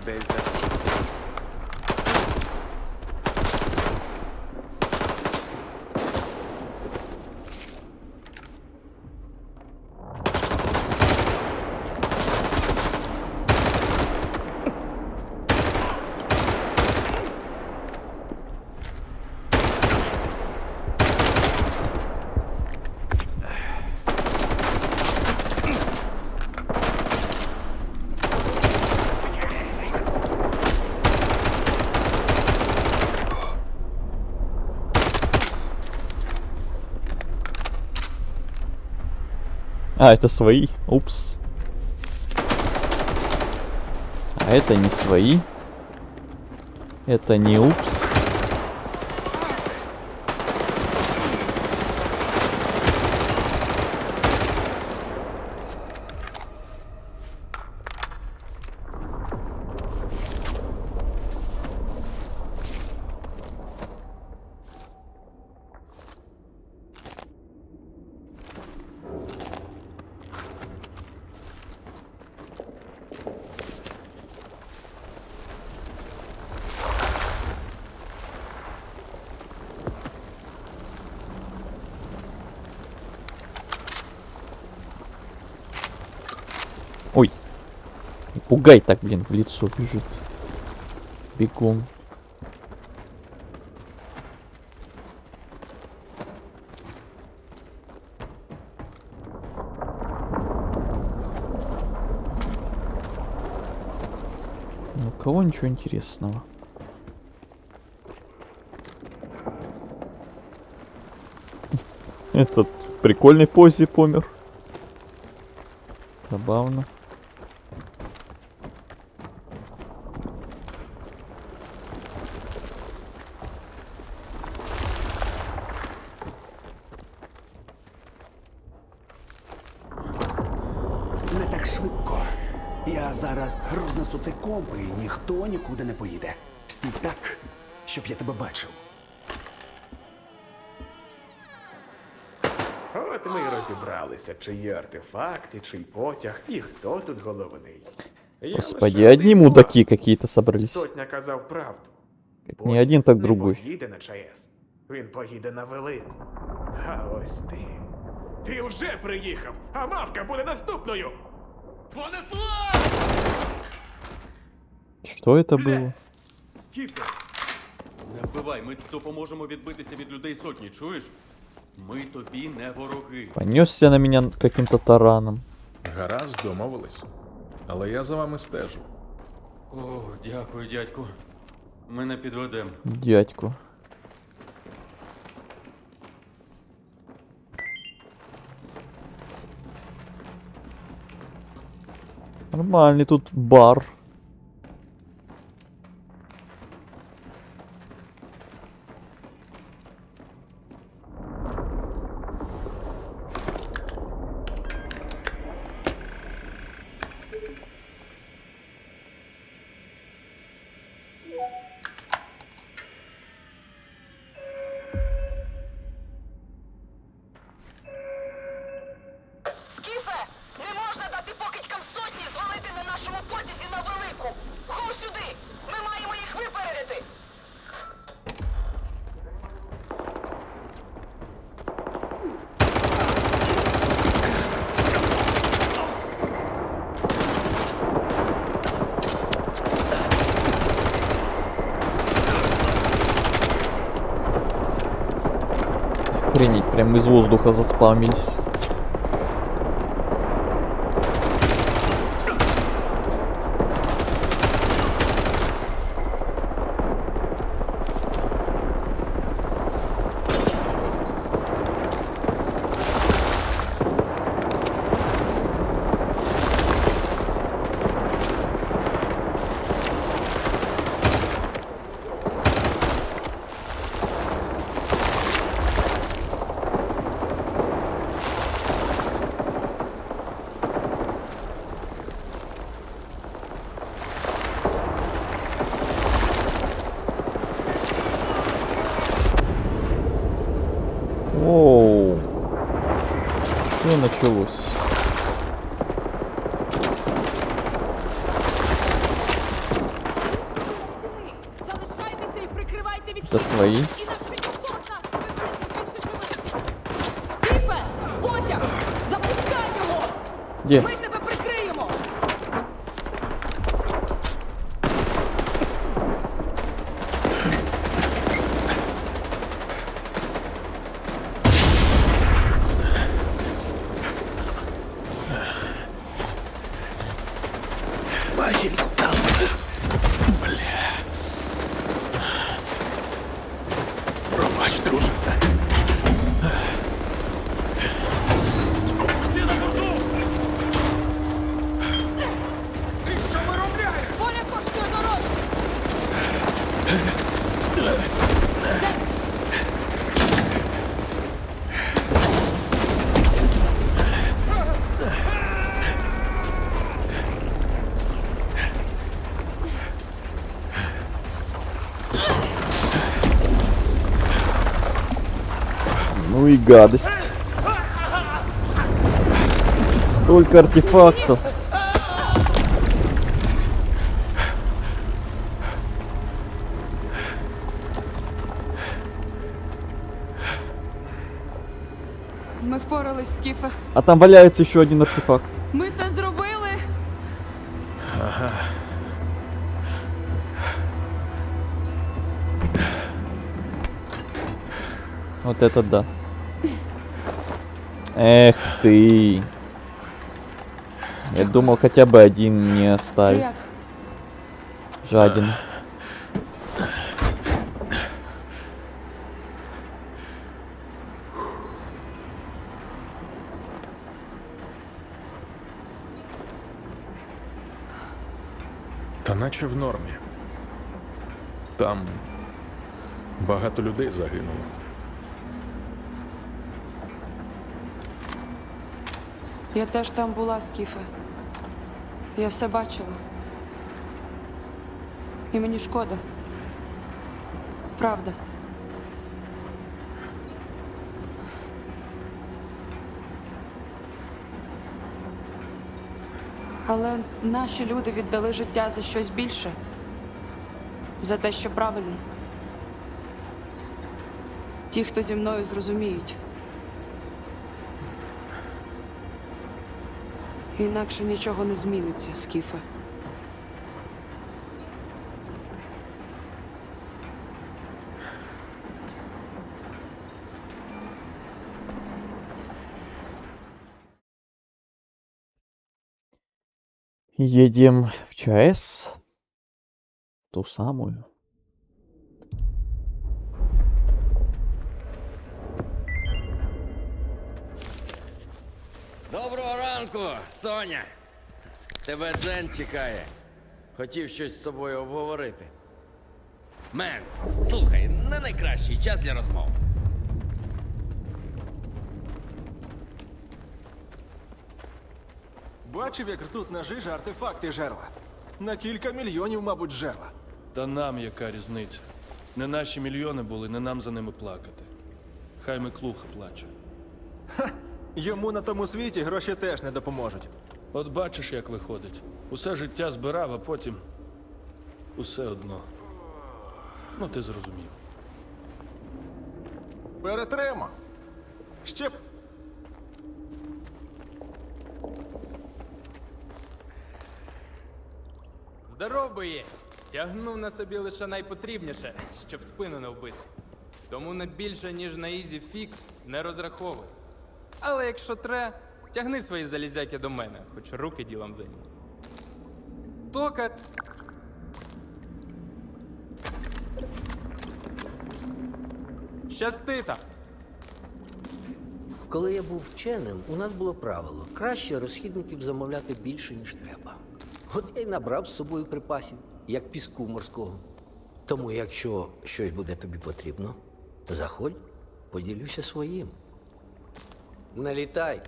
Десь за... А, это свои. Упс. А это не свои. Это не упс. Ой. Не пугай так, блин, в лицо бежит. Бегом. Ну, у кого ничего интересного? Этот в прикольной позе помер. Забавно. Не так швидко. Я зараз рознесу цей комп і ніхто нікуди не поїде. Стій так, щоб я тебе бачив. От ми й розібралися, чи є артефакти, чий потяг, і хто тут головний. Я Господи, лише одни один мудаки бачу. какие-то собрались. Сотня казав правду. Как не один, так Не другой. поїде на ЧАЕС. Він поїде на велику. А ось ти. Ти вже приїхав, а мавка буде наступною. Понесла! Что это было? Скіфе! Не вбивай, ми допоможемо відбитися від людей сотні, чуєш? Ми тобі не вороги. Понесся на меня каким-то тараном. Гаразд, домовились. Але я за вами стежу. О, дякую, дядьку. Ми не підведемо. Дядьку. Нормальный тут бар. Скіфе! Не можна дати покидькам сотні звалити на нашому потязі на велику! Гу сюди! Ми маємо їх випередити! Охренеть, прям из воздуха заспавнились. Оу. Что началось? Залишайтеся і прикривайте від Это свои? Скіфе! Потяг! Запускай його! Где? Ми тебе прикриємо! Багель там. Бля. Пробач, друже. Поля коштує дорогу! Ну и гадость. Столько артефактов. Ми впорались, Скіфе. А там валяется еще один артефакт. Ми це зробили. Ага. Вот это да. Эх ты. Я думал хотя бы один мне Ти оставить. як? Жаден. Та наче в нормі. Там багато людей загинуло. Я теж там була, Скіфе. Я все бачила. І мені шкода. Правда. Але наші люди віддали життя за щось більше. За те, що правильно. Ті, хто зі мною зрозуміють. Інакше нічого не зміниться, Скіфе. Едем в ЧАЭС. Ту самую. Доброго ранку, Соня! Тебе Дзен чекає. Хотів щось з тобою обговорити. Мен, слухай, не найкращий час для розмов. Бачив, як ртутна жижа артефакти жерла. На кілька мільйонів, мабуть, жерла. Та нам яка різниця? Не наші мільйони були, не нам за ними плакати. Хай Миклуха плаче. Йому на тому світі гроші теж не допоможуть. От бачиш, як виходить. Усе життя збирав, а потім усе одно. Ну, ти зрозумів. Перетримо. Ще б. Здоров, боєць! Тягнув на собі лише найпотрібніше, щоб спину не вбити. Тому на більше, ніж на Easy Fix, не розраховуй. Але якщо треба, тягни свої залізяки до мене, хоч руки ділом займу. Тока. Щасти там! Коли я був вченим, у нас було правило: краще розхідників замовляти більше, ніж треба. От я й набрав з собою припасів, як піску морського. Тому, якщо щось буде тобі потрібно, заходь, поділюся своїм. Налітай.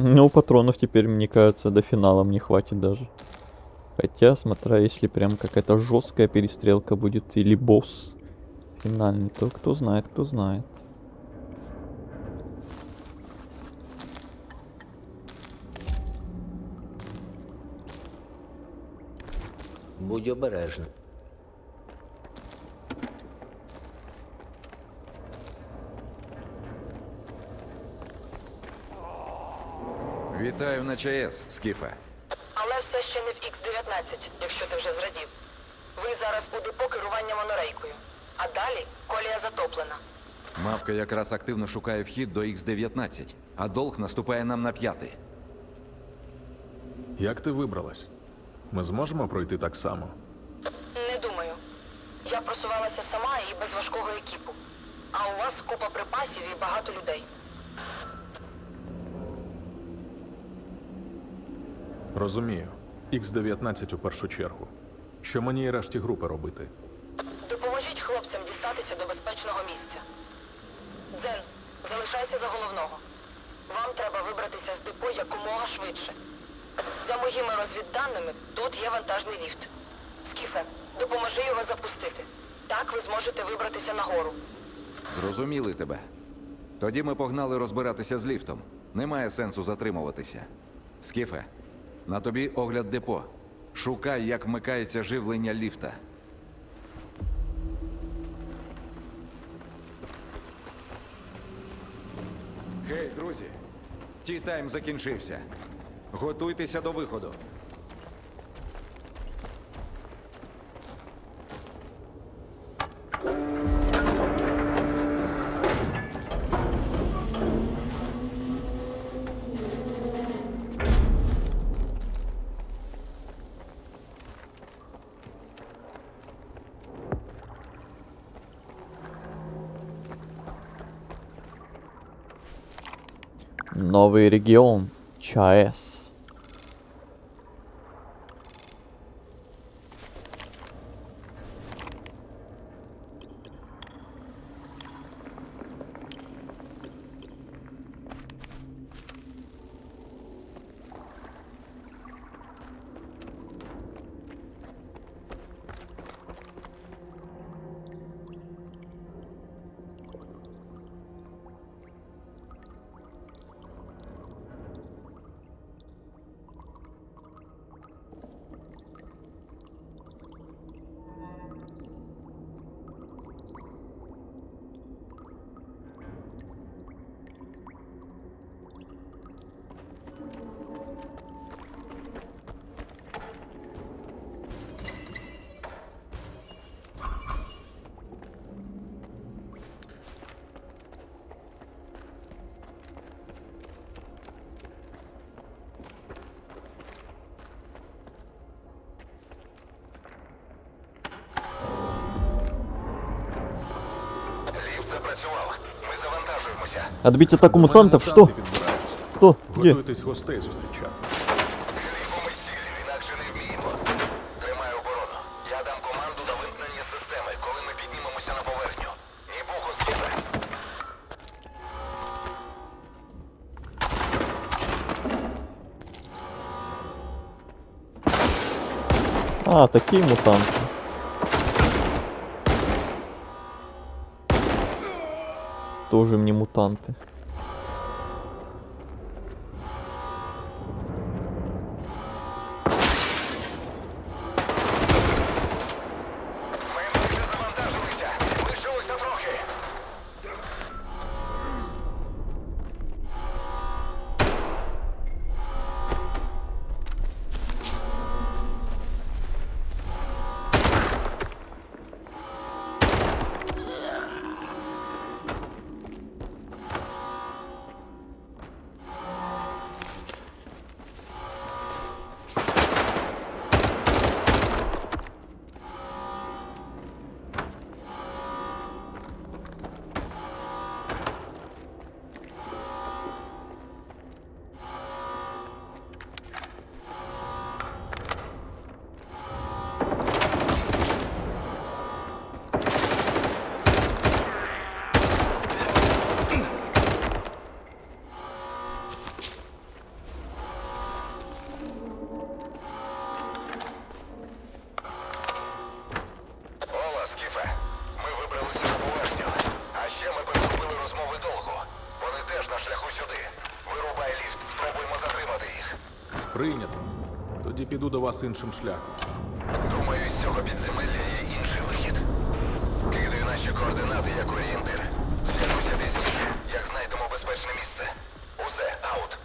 Ну, патронов теперь, мне кажется, до финала мне хватит даже. Хотя, смотря, если прям какая-то жесткая перестрелка будет или босс финальный, то кто знает, кто знает. Будь обережним. Вітаю на ЧАЕС, Скіфе. Але все ще не в Х-19, якщо ти вже зрадів. Ви зараз у депо керування монорейкою. А далі колія затоплена. Мавка якраз активно шукає вхід до Х-19, а Долг наступає нам на 5-й. Як ти вибралась? Ми зможемо пройти так само? Не думаю. Я просувалася сама і без важкого екіпу. А у вас купа припасів і багато людей. Розумію. Х-19 у першу чергу. Що мені і решті групи робити? Допоможіть хлопцям дістатися до безпечного місця. Дзен, залишайся за головного. Вам треба вибратися з депо якомога швидше. За моїми розвідданими, тут є вантажний ліфт. Скіфе, допоможи його запустити. Так ви зможете вибратися нагору. Зрозуміли тебе. Тоді ми погнали розбиратися з ліфтом. Немає сенсу затримуватися. Скіфе, на тобі огляд депо. Шукай, як вмикається живлення ліфта. Гей, друзі! Ті-тайм закінчився. Готуйтеся до виходу. Новый регион. ЧАЭС. Ліфт запрацював. Ми завантажуємося. Отбить атаку мутантов, что? Что? Где? Готуйтесь гостей зустрічати. Інакше не вміємо. Тримай оборону. Я дам команду на вимкнення системи, коли ми піднімемося на поверхню. Ні буху, Скіфе. А, такие мутанты. Тоже мне мутанты. піду до вас іншим шляхом. Думаю, з цього підземелля є інший вихід. Кидаю наші координати як орієнтир. Зв'яжуся пізніше, як знайдемо безпечне місце. Усе, аут.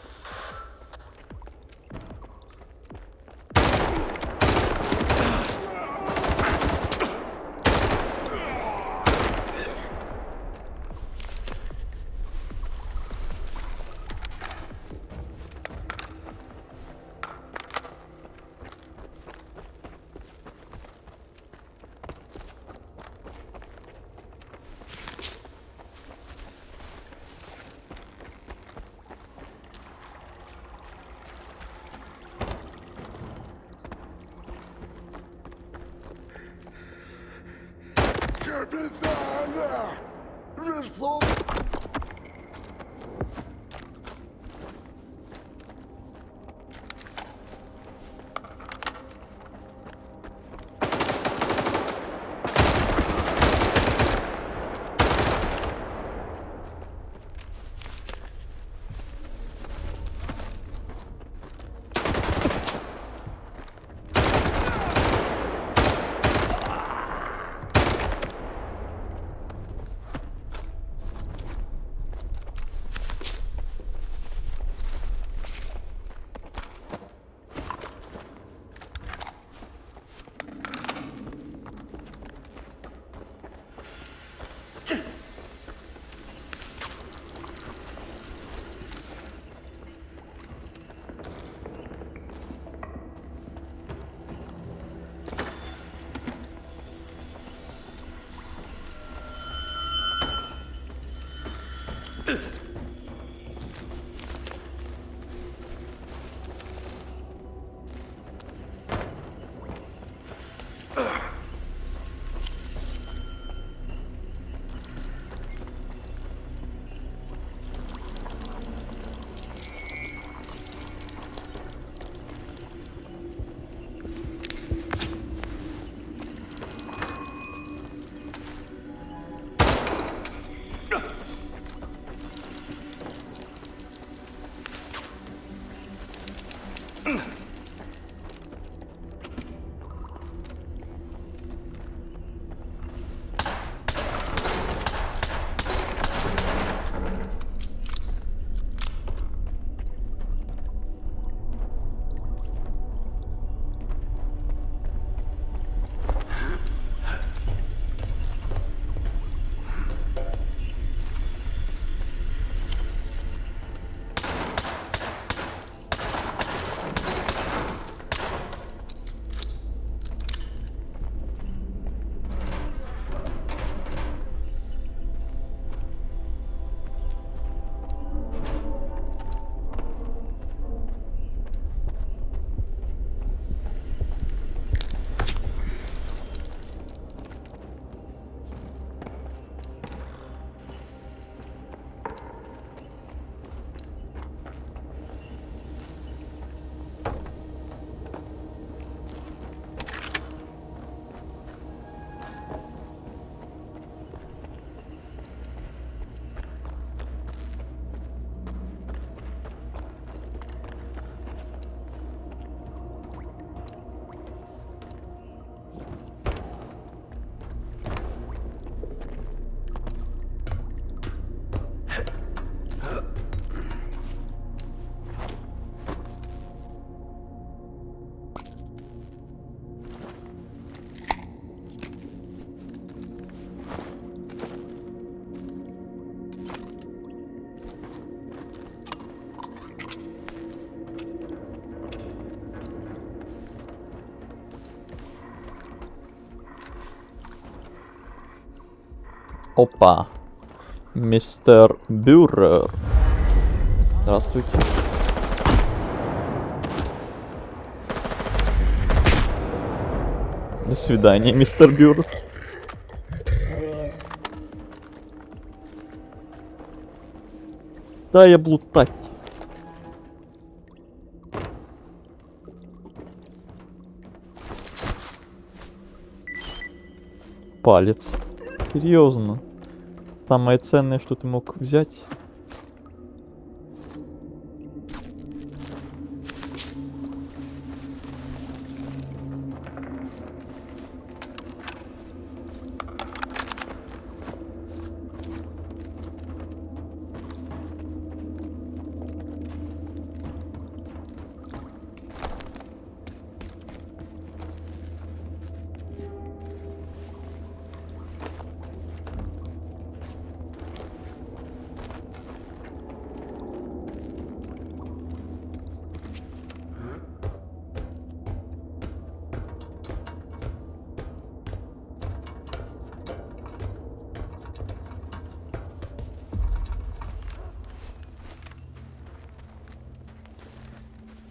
Опа. Мистер Бюрер. Здравствуйте. До свидания, мистер Бюрер. Да, я блутать. Палец. Серьезно. Самое ценное, что ты мог взять.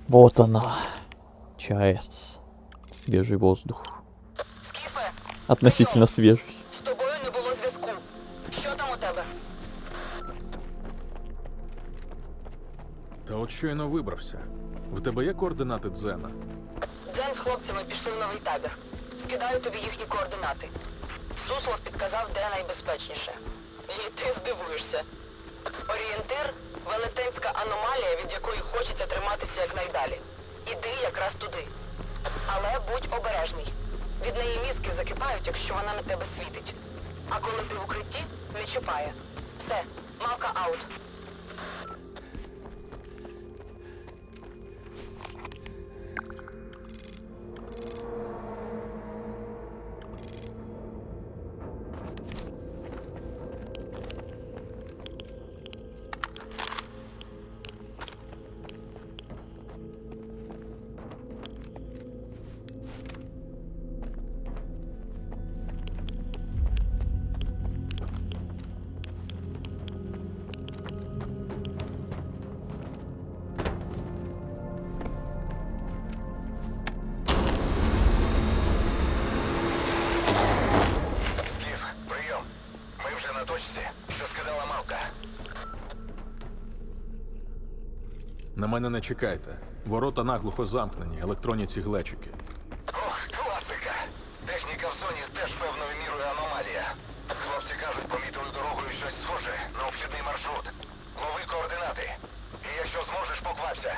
Вот она. ЧАЭС. Свежий воздух. Относительно свежий. З тобою не було зв'язку. Що там у тебе? Та от щойно вибрався. В тебе є координати Дзена? Дзен з хлопцями пішли в новий табір. Скидаю тобі їхні координати. Суслов підказав, де найбезпечніше. І ти здивуєшся. Орієнтир – велетенська аномалія, від якої хочеться триматися якнайдалі. Іди якраз туди. Але будь обережний. Від неї мізки закипають, якщо вона на тебе світить. А коли ти в укритті, не чіпає. Все, Малка аут. Скіф, прийом. Ми вже на точці, що скидала Малка. На мене не чекайте. Ворота наглухо замкнені, електронні ці глечики. Ох, класика. Техніка в зоні теж певною мірою аномалія. Хлопці кажуть, помітили дорогою щось схоже на обхідний маршрут. Лови координати. І якщо зможеш, поквапся.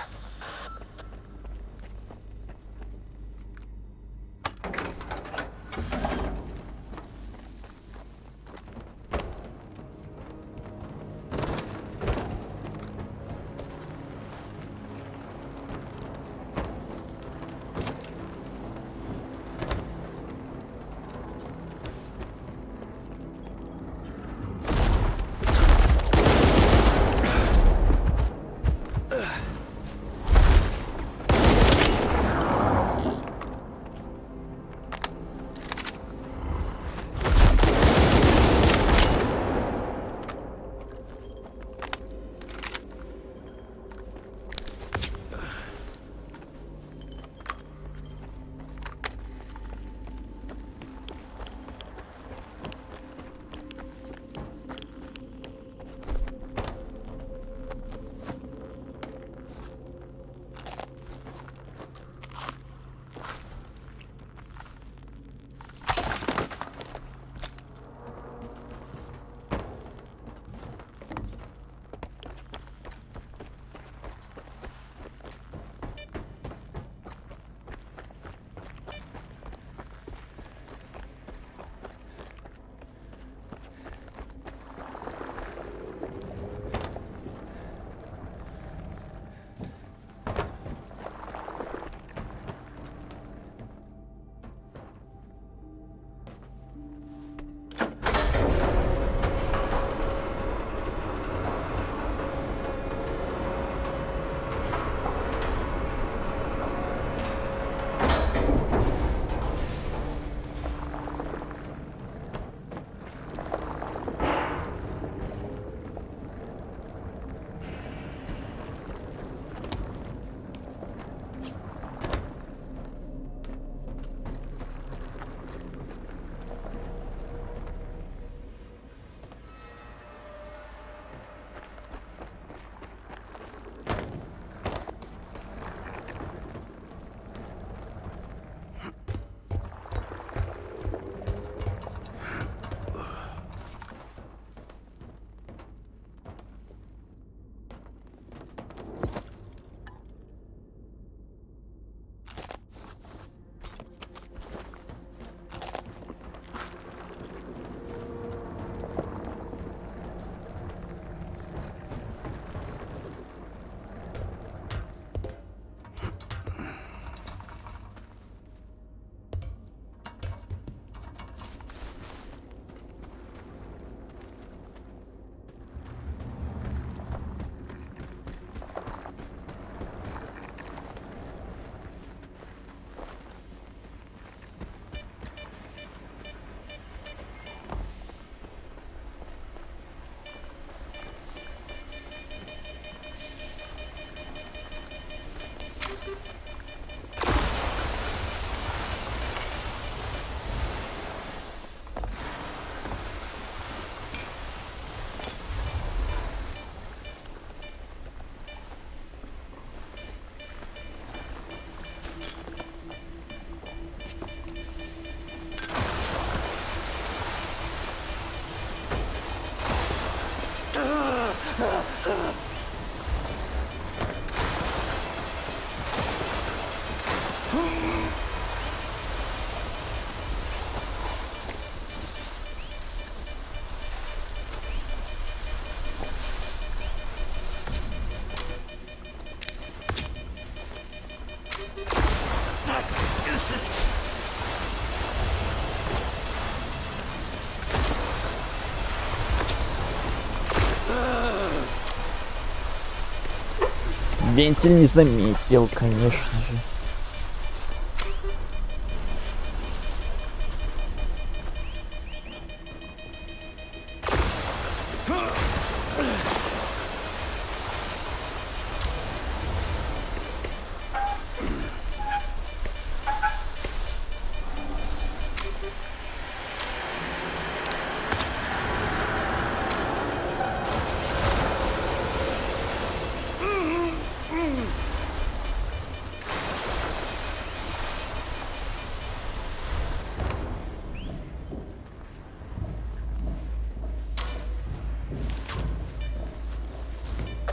Вентиль не заметил, конечно же.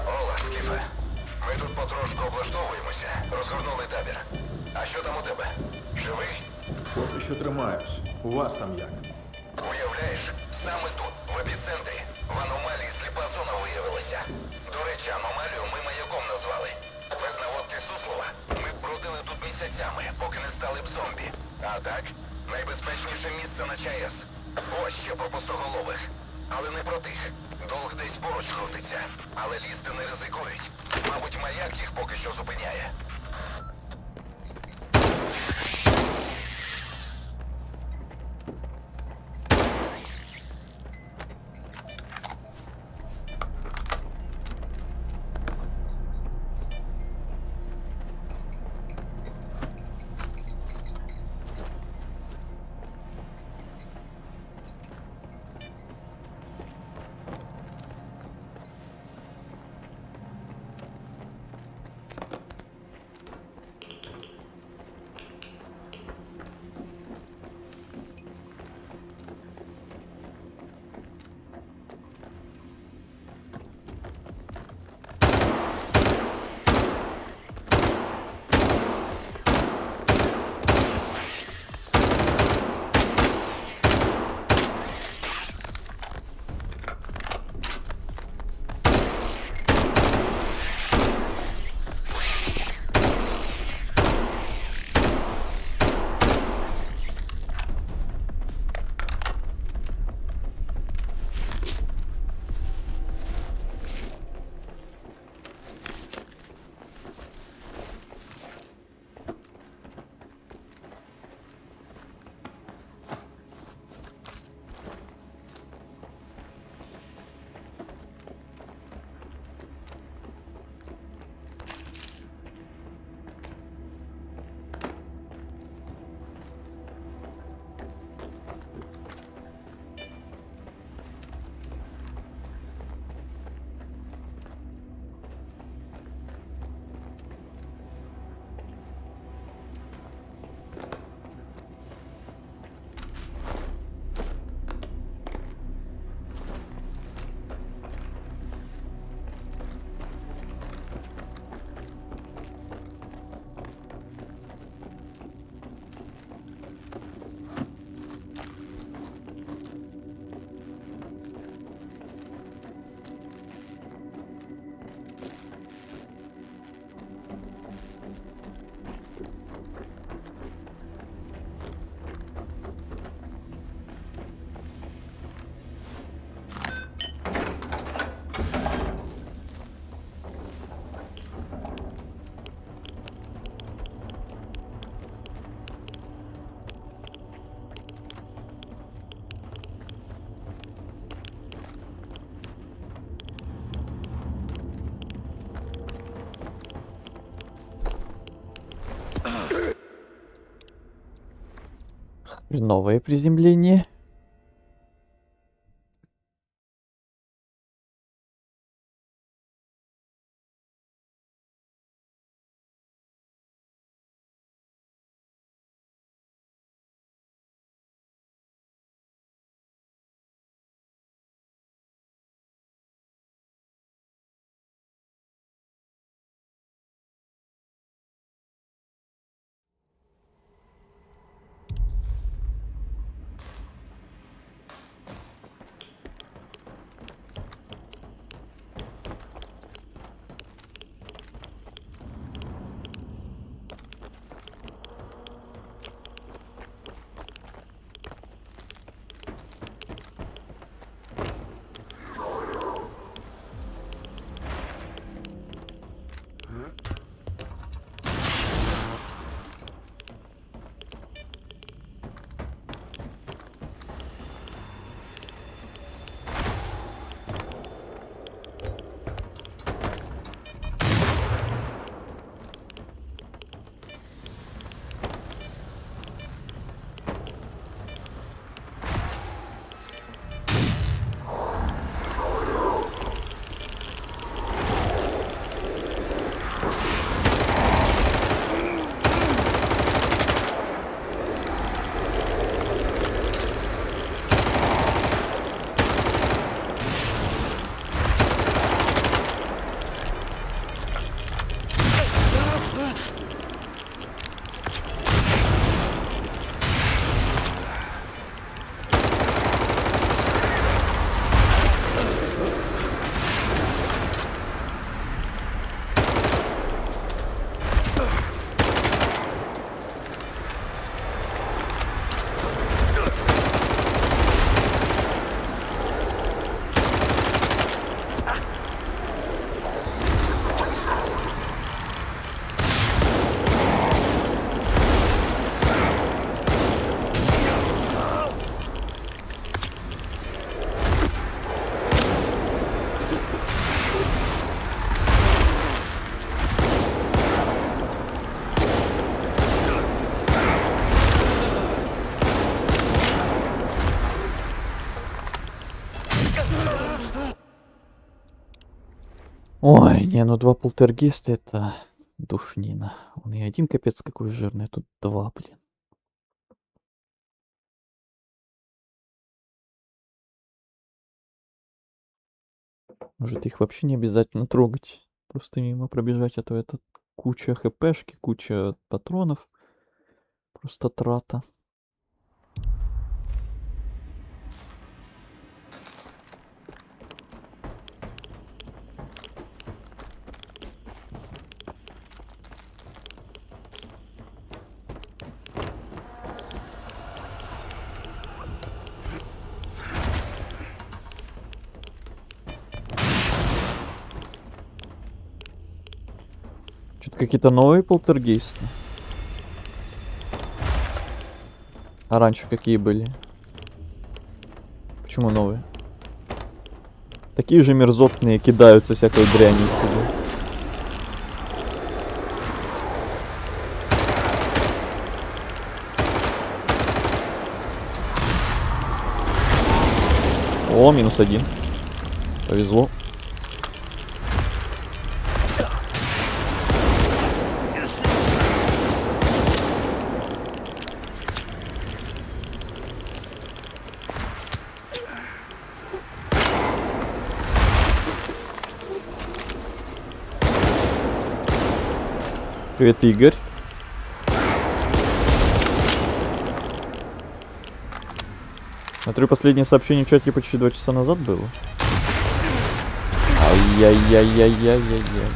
Ола, Скіфе. Ми тут потрошку облаштовуємося, розгорнули табір. А що там у тебе? Живий? Поки що тримаюсь. У вас там як? Уявляєш, саме тут, в епіцентрі, в аномалії сліпа зона виявилася. До речі, аномалію ми маяком назвали. Без наводки Суслова ми б бродили тут місяцями, поки не стали б зомбі. А так, найбезпечніше місце на ЧАЕС. Ось ще про пустоголових. Але не про тих. Долг десь поруч крутиться. Але лізти не ризикують. Мабуть, маяк їх поки що зупиняє. Новое приземление. Ой, не, ну 2 полтергейста это душнина. Он и один капец какой жирный, а тут 2, блин. Может, их вообще не обязательно трогать. Просто мимо пробежать, а то это куча хпшки, куча патронов. Просто трата. Что-то какие-то новые полтергейсты. А раньше какие были? Почему новые? Такие же мерзотные, кидаются всякой дрянью сюда. О, -1. Повезло. Привет, Игорь. Смотрю, последнее сообщение в чате почти 2 часа назад было. Ай-яй-яй-яй-яй-яй-яй.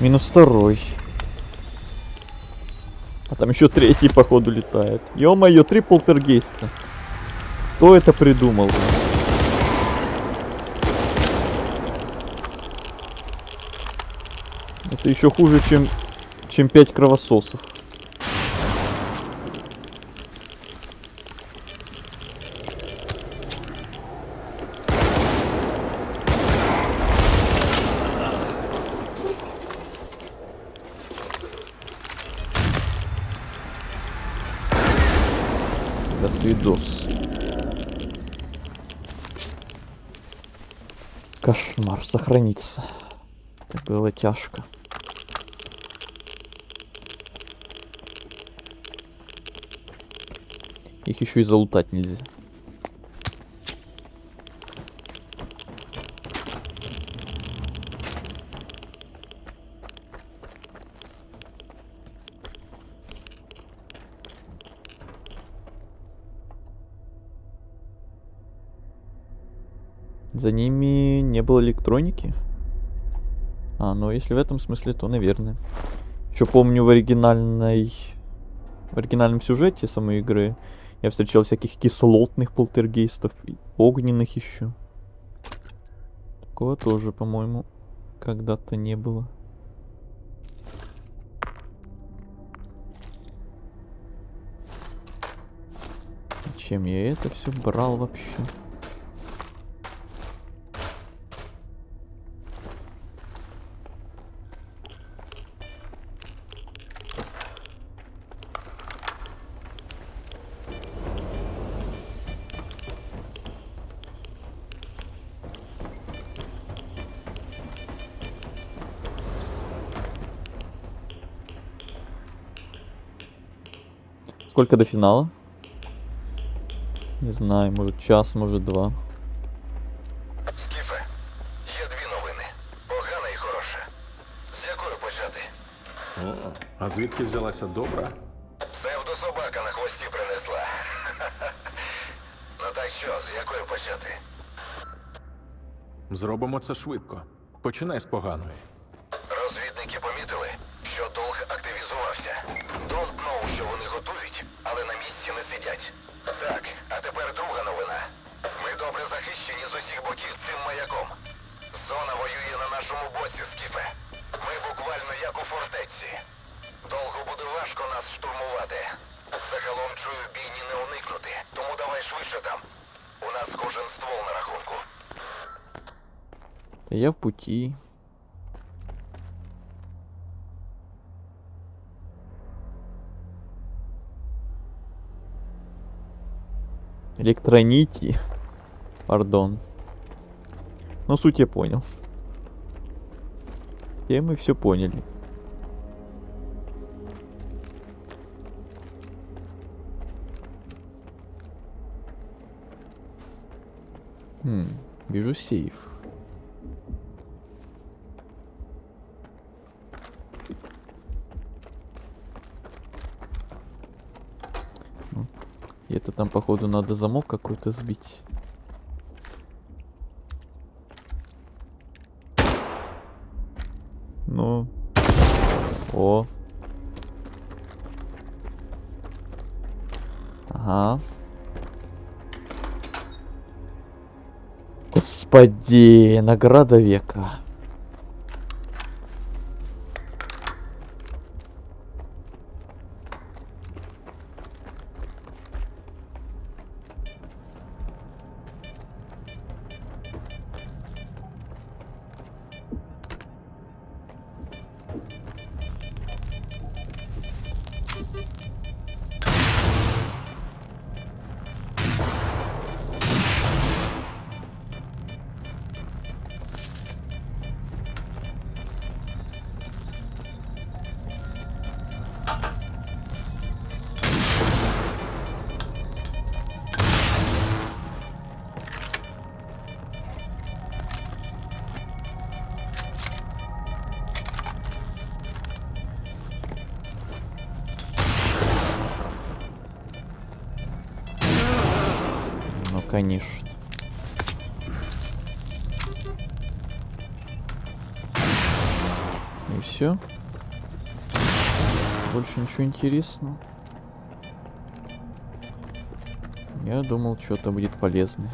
-2. А там еще 3-й, походу, летает. Ё-моё, 3 полтергейста. Кто это придумал? Это еще хуже, чем 5 кровососов. До свидос. Кошмар, сохраниться. Это было тяжко. Их еще и залутать нельзя. За ними не было электроники? А, ну если в этом смысле, то наверное. Еще помню в оригинальном сюжете самой игры я встречал всяких кислотных полтергейстов, и огненных еще. Такого тоже, по-моему, когда-то не было. Зачем я это все брал вообще? Сколько до финала? Не знаю, может час, может 2. Скіфе, є 2 новини. Погана і хороша. З якою почати? О, а звідки взялася добра? Псевдособака на хвості принесла. Ну так що, з якої почати? Зробимо це швидко. Починай з поганої. Розвідники помітили, що долг активізувався. Don't know, що вони готують, але на місці не сидять. Так, а тепер друга новина. Ми добре захищені з усіх боків цим маяком. Зона воює на нашому боці, Скіфе. Ми буквально як у фортеці. Довго буде важко нас штурмувати. Загалом чую бійні не уникнути, тому давай швидше там. У нас кожен ствол на рахунку. Да я в пути. Электронити. Пардон. Но суть я понял. Все мы все поняли. Вижу сейф. Это там, походу, надо замок какой-то сбить. Ну. О. Ага. Господи, награда века. Ну, конечно. И все. Больше ничего интересного. Я думал, что-то будет полезное.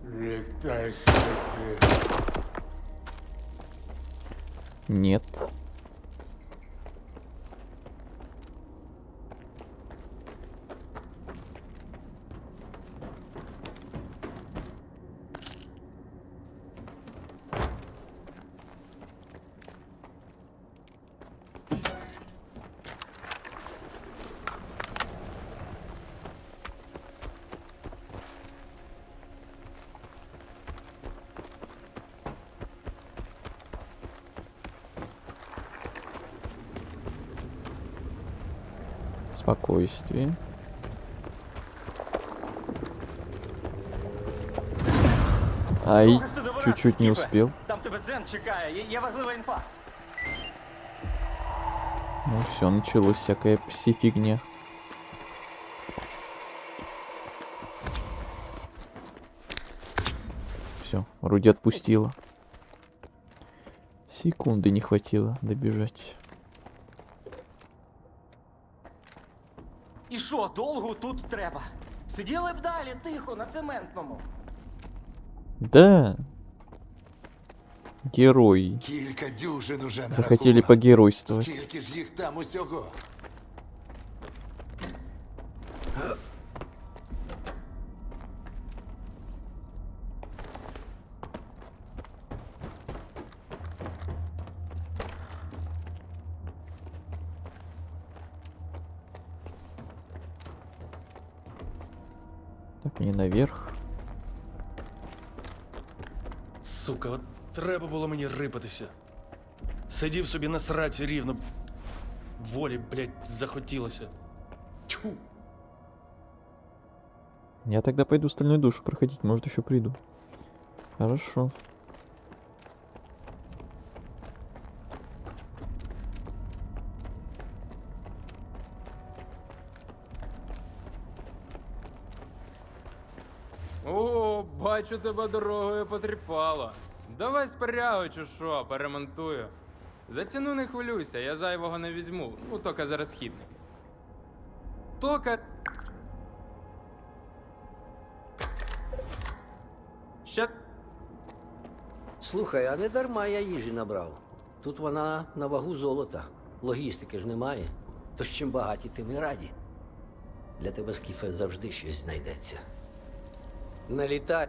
Летай себе. Нет. Спокойствие. Ай, чуть-чуть не успел. Там тебе Дзен чекає, є важлива інфа. Ну все, началось всякая пси-фигня. Все, вроде отпустила. Секунды не хватило добежать. І що, довго тут треба? Сиділи б далі тихо на цементному. Да. Герои. Кілька дюжин уже Захотели нарахував. погеройствовать. Скільки ж їх там усього? Так, не наверх. Сука, от треба було мені рипатися. Сидів собі на сраці рівно. Волі, блядь, захотілося. Тьфу. Я тогда пойду стальную душу проходить, может еще приду. Хорошо. О, бачу, тебе дорогою потріпало. Давай спрягу чи що, перемонтую. За ціну не хвилюйся, я зайвого не візьму. Ну, тока за розхідник. Тока. Ще Слухай, а не дарма я їжі набрав. Тут вона на вагу золота. Логістики ж немає. Тож чим багаті, тим і раді. Для тебе, Скіфе, завжди щось знайдеться. Налітай.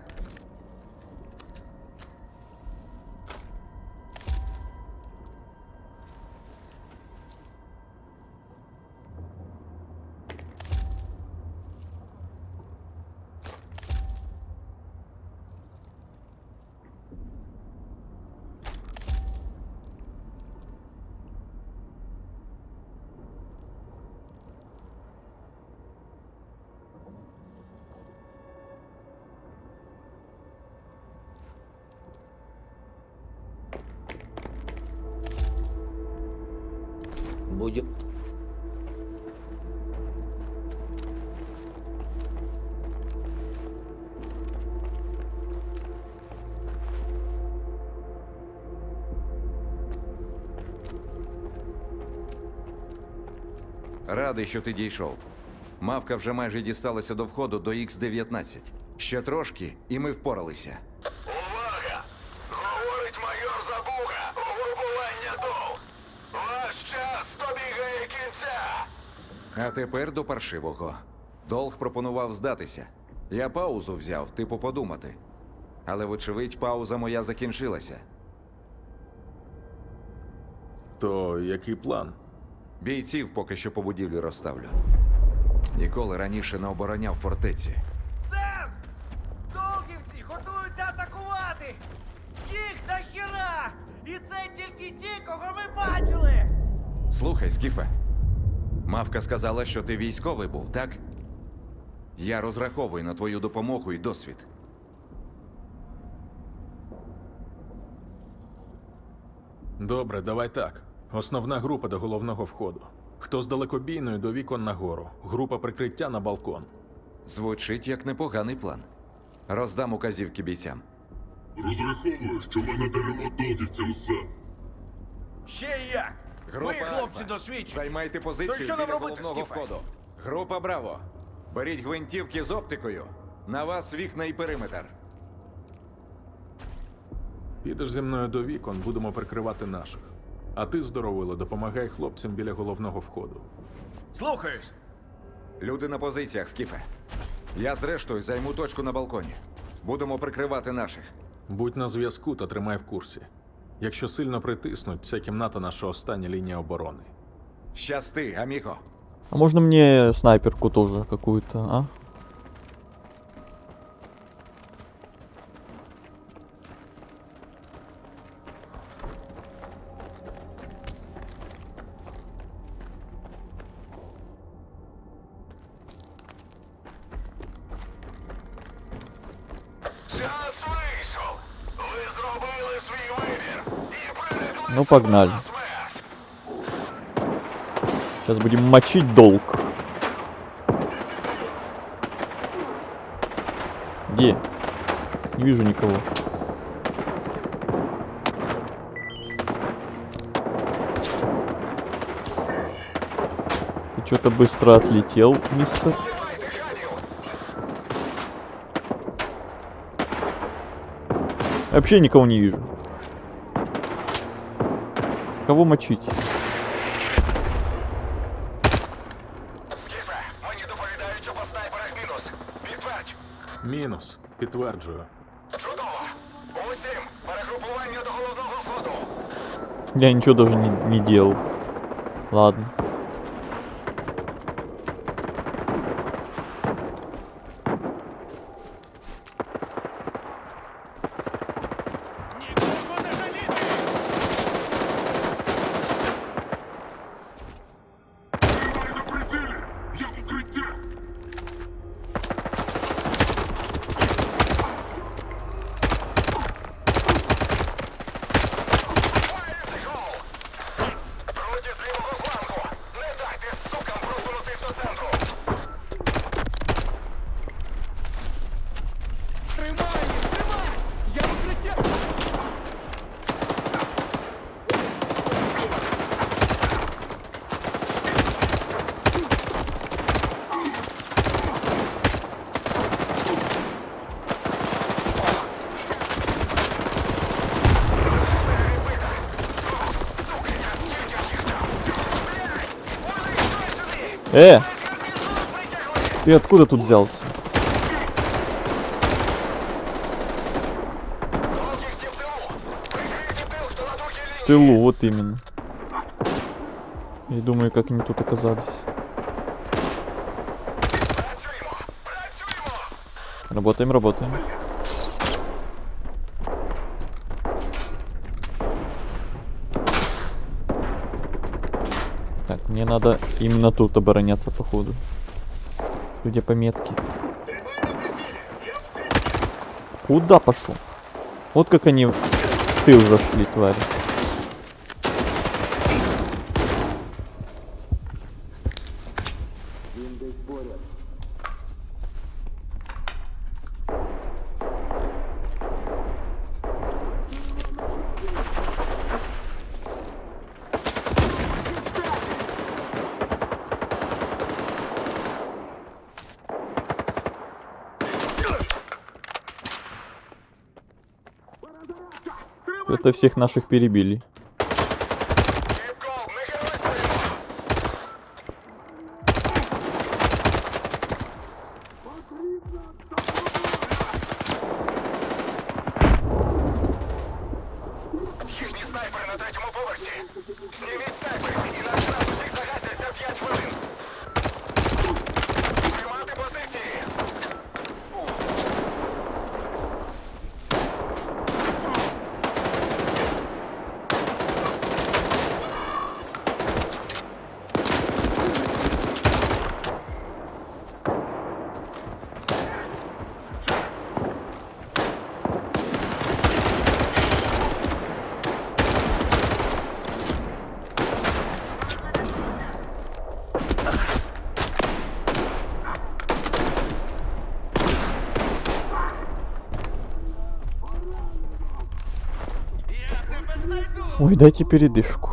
Будь... Радий, що ти дійшов. Мавка вже майже дісталася до входу до Х-19. Ще трошки, і ми впоралися. Увага! Говорить майор Забуга! Угрупування ДОЛ! Ваш час добігає кінця! А тепер до паршивого. Долг пропонував здатися. Я паузу взяв, типу подумати. Але, вочевидь, пауза моя закінчилася. То який план? Бійців поки що по будівлі розставлю. Ніколи раніше не обороняв фортеці. Сер! Долгівці готуються атакувати! Їх нахіра! І це тільки ті, кого ми бачили! Слухай, Скіфе. Мавка сказала, що ти військовий був, так? Я розраховую на твою допомогу і досвід. Добре, давай так. Основна група до головного входу. Хто з далекобійною до вікон нагору. Група прикриття на балкон. Звучить як непоганий план. Роздам указівки бійцям. Розраховую, що ми надаремо долгівцям сам. Ще як! Група Ми, хлопці, Альфа, досвідчені! Займайте То позицію що нам біля робити, головного Скіфе? входу. Група Браво. Беріть гвинтівки з оптикою. На вас вікна і периметр. Підеш зі мною до вікон, будемо прикривати наших. А ти, здоровило, допомагай хлопцям біля головного входу. Слухаюсь! Люди на позиціях, Скіфе. Я зрештою займу точку на балконі. Будемо прикривати наших. Будь на зв'язку та тримай в курсі. Якщо сильно притиснуть, ця кімната наша остання лінія оборони. Щасти, аміго. А можно мне снайперку тоже какую-то, а? Час вийшов! Ви зробили свій вибір і прирекли Ну, погнали. на смерть! Сейчас будем мочить долг. Где? Не вижу никого. Ты что-то быстро отлетел, мистер. Вообще никого не вижу. Кого мочить? Скіфе, мені доповідають, що по снайперах мінус. Підтвердь. Мінус. Підтверджую. Чудово. Усім, перегрупування до головного входу. Я ничего даже не делал. Ладно. Я в укриття! Проти з лівого флангу. Ты откуда тут взялся? В тылу, вот именно. Я думаю, как они тут оказались. Работаем, работаем. Так, мне надо именно тут обороняться, походу. Судя по метке. Куда пошел? Вот как они в тыл зашли, твари. Это всех наших перебили. Їхні снайпери на третьому поверсі. Зніміть снайпери, інакше нас усіх загасять за 5 хвилин. Тримати позиції. Ой, дайте передышку.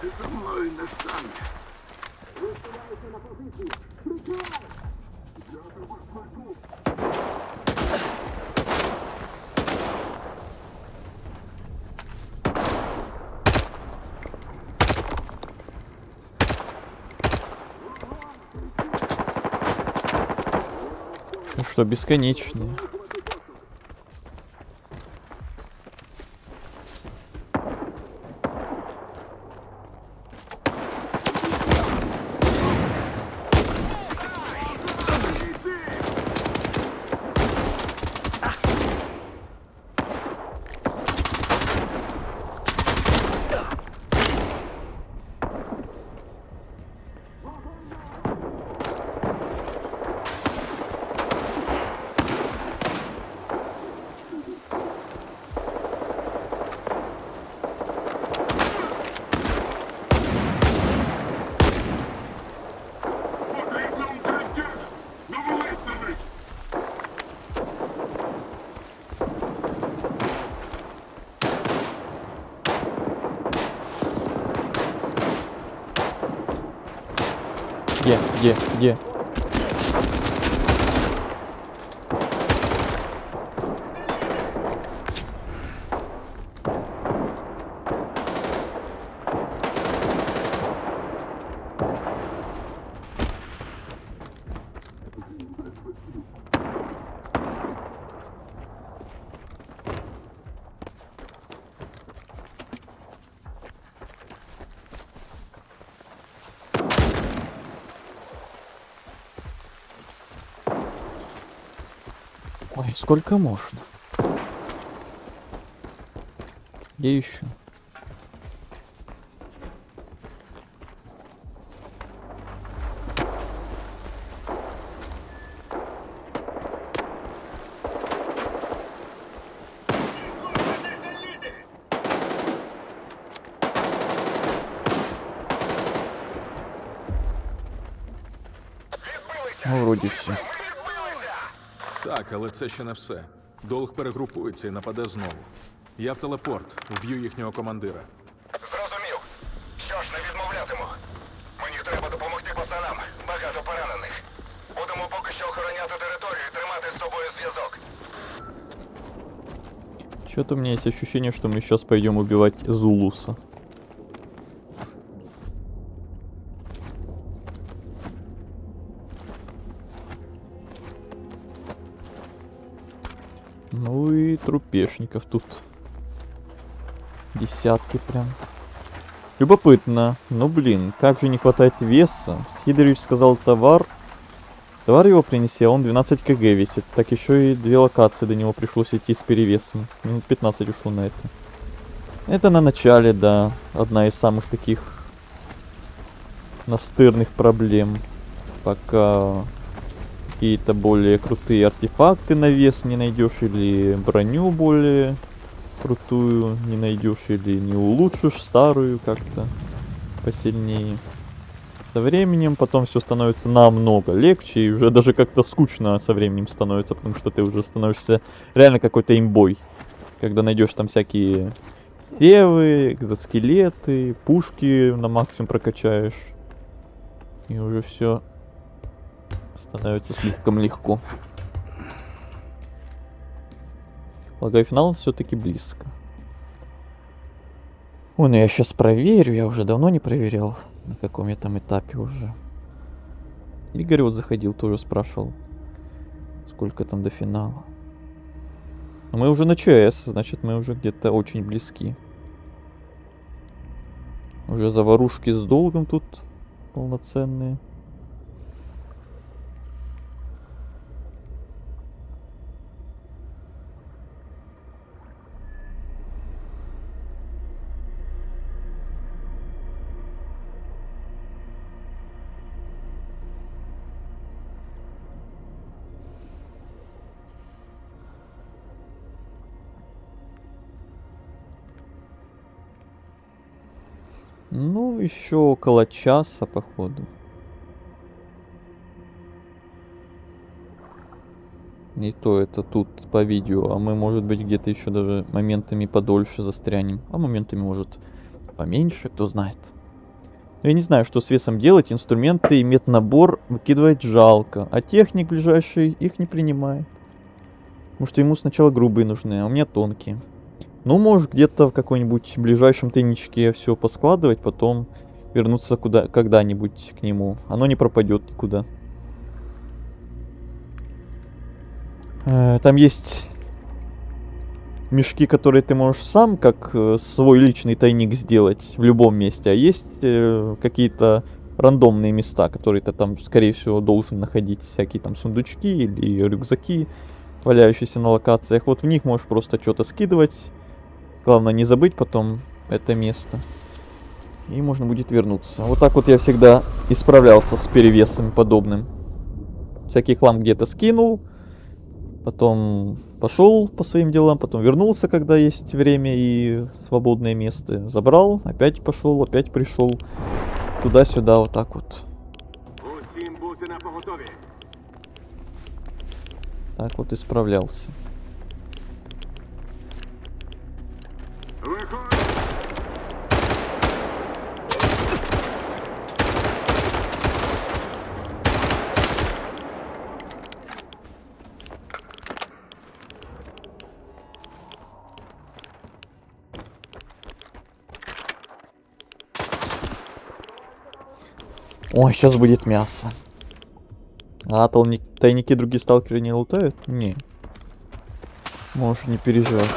Ти за мною не стане. Висувайся на позицію. Прикривай! Я тебе спасу. Ну что, бесконечные. Где? Ой, сколько можно? Где еще? Відбилися! Ну, вроде все. Так, але це ще не все. Долг перегрупується і нападе знову. Я в телепорт, вб'ю їхнього командира. Зрозумів. Що ж, не відмовлятиму. Мені треба допомогти пацанам. Багато поранених. Будемо поки що охороняти територію і тримати з тобою зв'язок. Что-то у меня есть ощущение, что мы сейчас пойдем убивать Зулуса. Ну и трупешников тут. Десятки прям. Любопытно. Ну блин, как же не хватает веса. Сидорович сказал товар. Товар его принеси, а он 12 кг весит. Так еще и 2 локации до него пришлось идти с перевесом. Минут 15 ушло на это. Это на начале, да. Одна из самых таких настырных проблем. Пока какие-то более крутые артефакты на вес не найдешь, или броню более крутую не найдешь, или не улучшишь старую как-то посильнее. Со временем потом все становится намного легче, и уже даже как-то скучно со временем становится, потому что ты уже становишься реально какой-то имбой. Когда найдешь там всякие севы, экзоскелеты, пушки на максимум прокачаешь. И уже все становится слишком легко. Полагаю, финал все-таки близко. Ой, ну я сейчас проверю, я уже давно не проверял, на каком я там этапе уже. Игорь вот заходил, тоже спрашивал, сколько там до финала. Но мы уже на ЧС, значит мы уже где-то очень близки. Уже заварушки с долгом тут полноценные. Ну, еще около часа, походу. И то это тут по видео, а мы, может быть, где-то еще даже моментами подольше застрянем. А моментами, может, поменьше, кто знает. Я не знаю, что с весом делать. Инструменты и меднабор выкидывать жалко. А техник ближайший их не принимает. Потому что ему сначала грубые нужны, а у меня тонкие. Ну, может, где-то в какой-нибудь ближайшем тайничке все поскладывать, потом вернуться когда-нибудь к нему. Оно не пропадет никуда. Там есть мешки, которые ты можешь сам как свой личный тайник сделать в любом месте, а есть какие-то рандомные места, которые ты там, скорее всего, должен находить. Всякие там сундучки или рюкзаки, валяющиеся на локациях. Вот в них можешь просто что-то скидывать. Главное не забыть потом это место. И можно будет вернуться. Вот так вот я всегда исправлялся с перевесом подобным. Всякий хлам где-то скинул. Потом пошел по своим делам. Потом вернулся, когда есть время и свободное место. Забрал, опять пошел, опять пришел. Туда-сюда, вот так вот. Так вот исправлялся. Ой, сейчас будет мясо. А тайники другие сталкеры не лутают? Не. Можешь не переживать.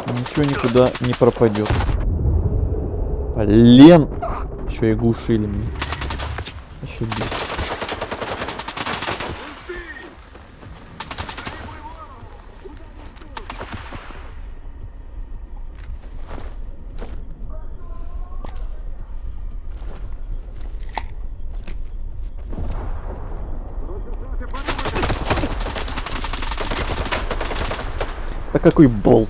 Ничего никуда не пропадет. Блин! Еще и глушили меня. Ошибись. Да какой болт?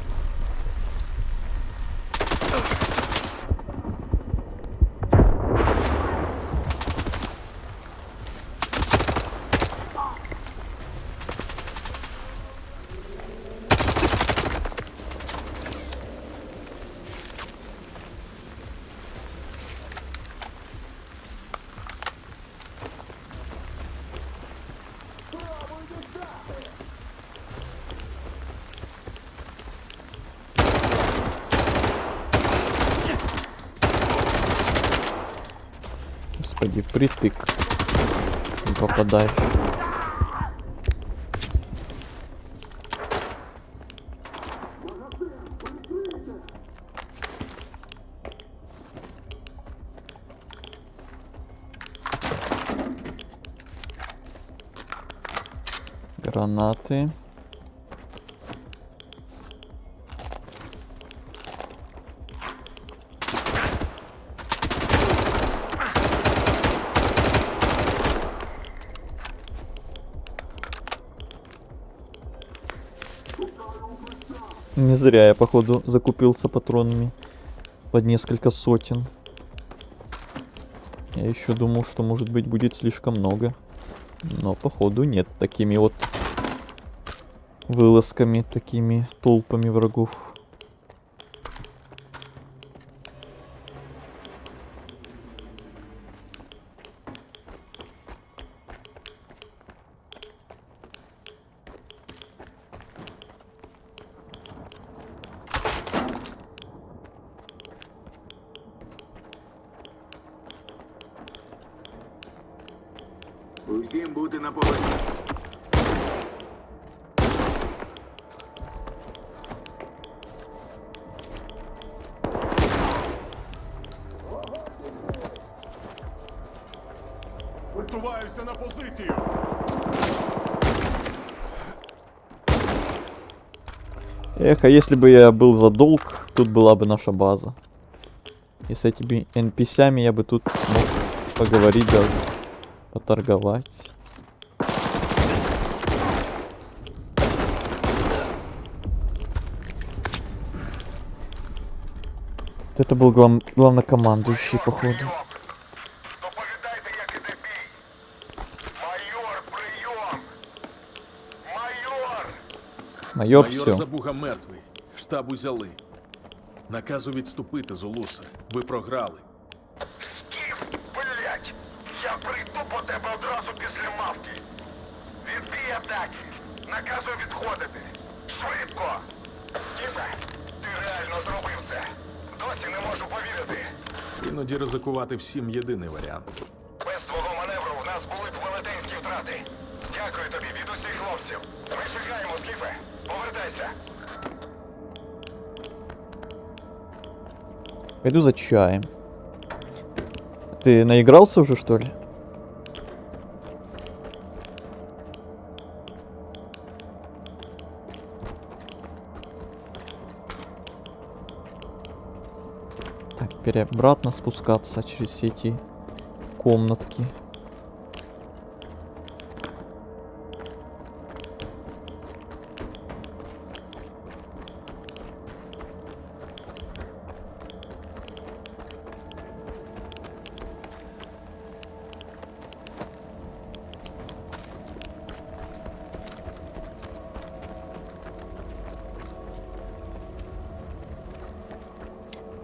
Господи, притык. Не попадаешь. Гранаты. Не зря я, походу, закупился патронами под несколько сотен. Я еще думал, что, может быть, будет слишком много. Но, походу, нет. Такими вот вылазками, такими толпами врагов. Усім бути на поверхні. Висуваюся на позицію. Эх, а если бы я был за долг, тут была бы наша база. И с этими NPC-ями я бы тут мог поговорить даже. Поторговать. Вот это был главнокомандующий, походу. Майор, все. Забуга мертвий. Штаб узяли. Наказу відступити з Улуса. Ви програли. Блять! Я прийду по тебе одразу після мавки. Відбій атаки. Наказую відходити. Швидко! Скіфе, ти реально зробив це. Досі не можу повірити. Іноді ризикувати всім єдиний варіант. Без твого маневру в нас були б велетенські втрати. Дякую тобі від усіх хлопців. Ми чекаємо, Скіфе. Повертайся. Пойду за чаем. Ты наигрался уже, что ли? Так, теперь обратно спускаться через все эти комнатки.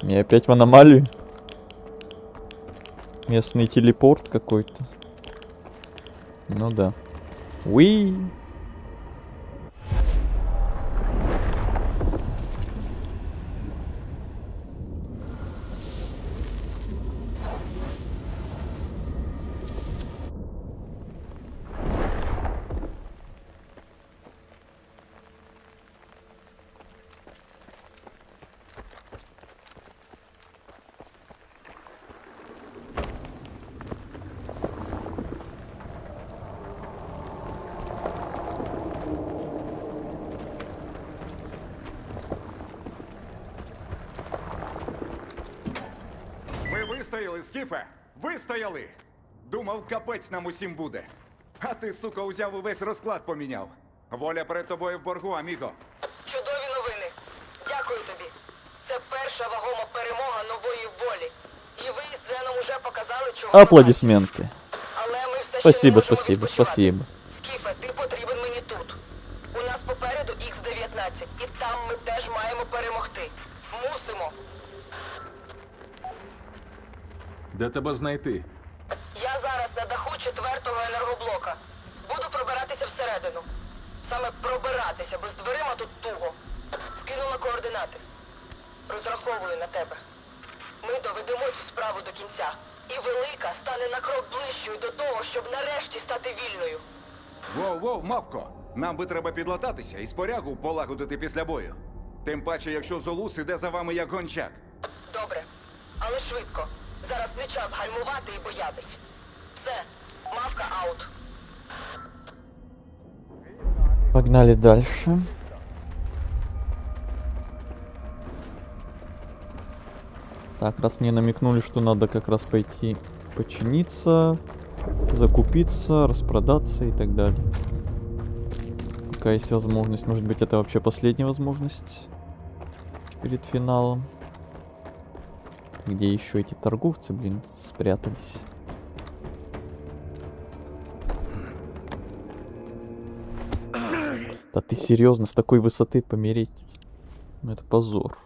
Я опять в аномалию. Местный телепорт какой-то. Ну да. Уи. Ми вистояли, Скіфе! Вистояли! Думав, капець нам усім буде. А ти, сука, узяв увесь розклад поміняв. Воля перед тобою в боргу, аміго. Чудові новини. Дякую тобі. Це перша вагома перемога нової волі. І ви з Зеном уже показали, чого... Аплодисменты. Але ми все ще Спасибо, не можемо спасибо, відпочивати. спасибо. Скіфе, ти потрібен мені тут. У нас попереду Х-19, і там ми теж маємо перемогти. Мусимо. Де тебе знайти? Я зараз на даху 4-го енергоблока. Буду пробиратися всередину. Саме пробиратися, бо з дверима тут туго. Скинула координати. Розраховую на тебе. Ми доведемо цю справу до кінця. І велика стане на крок ближчою до того, щоб нарешті стати вільною. Воу-воу, мавко! Нам би треба підлататися і спорягу полагодити після бою. Тим паче, якщо Золус іде за вами як гончак. Добре, але швидко. Зараз не час гальмувати і боятись. Все, мавка аут. Погнали дальше. Так, раз мне намекнули, что надо как раз пойти починиться, закупиться, распродаться и так далее. Пока есть возможность. Может быть, это вообще последняя возможность перед финалом. Где еще эти торговцы, блин, спрятались? Да ты серьезно, с такой высоты помереть? Ну это позор.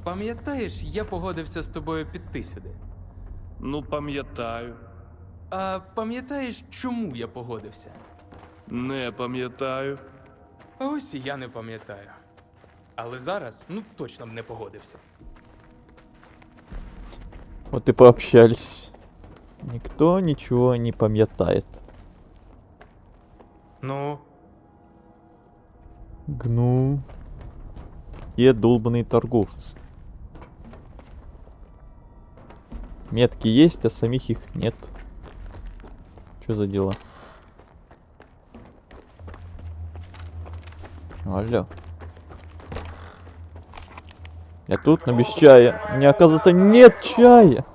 Пам'ятаєш, я погодився з тобою піти сюди. Ну, пам'ятаю. А пам'ятаєш, чому я погодився? Не пам'ятаю. А ось і я не пам'ятаю. Але зараз, ну, точно б не погодився. Вот и пообщались. Никто ничего не пам'ятает. Ну? Гну. Где долбаные торговцы? Метки есть, а самих их нет. Что за дела? Алло. Я тут, но без чая. Мне, оказывается, нет чая.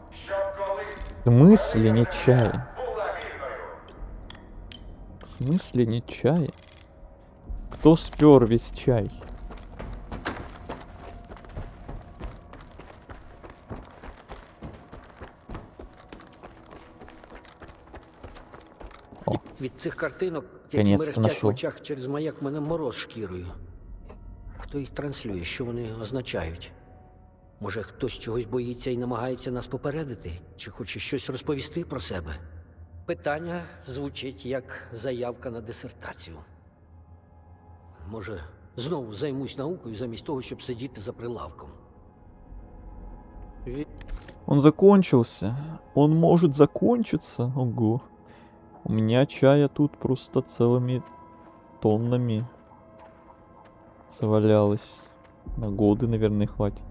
В смысле нет чая? В смысле нет чая? Кто спер весь чай? Від цих картинок, які Конець-то мерехтять в нашов. очах через маяк, мене мороз шкірою. Хто їх транслює, що вони означають? Може, хтось чогось боїться і намагається нас попередити? Чи хоче щось розповісти про себе? Питання звучить як заявка на дисертацію. Може, знову займусь наукою замість того, щоб сидіти за прилавком. Он закончился. Он может закончиться. Ого. У меня чая тут просто целыми тоннами завалялось. На годы, наверное, хватит.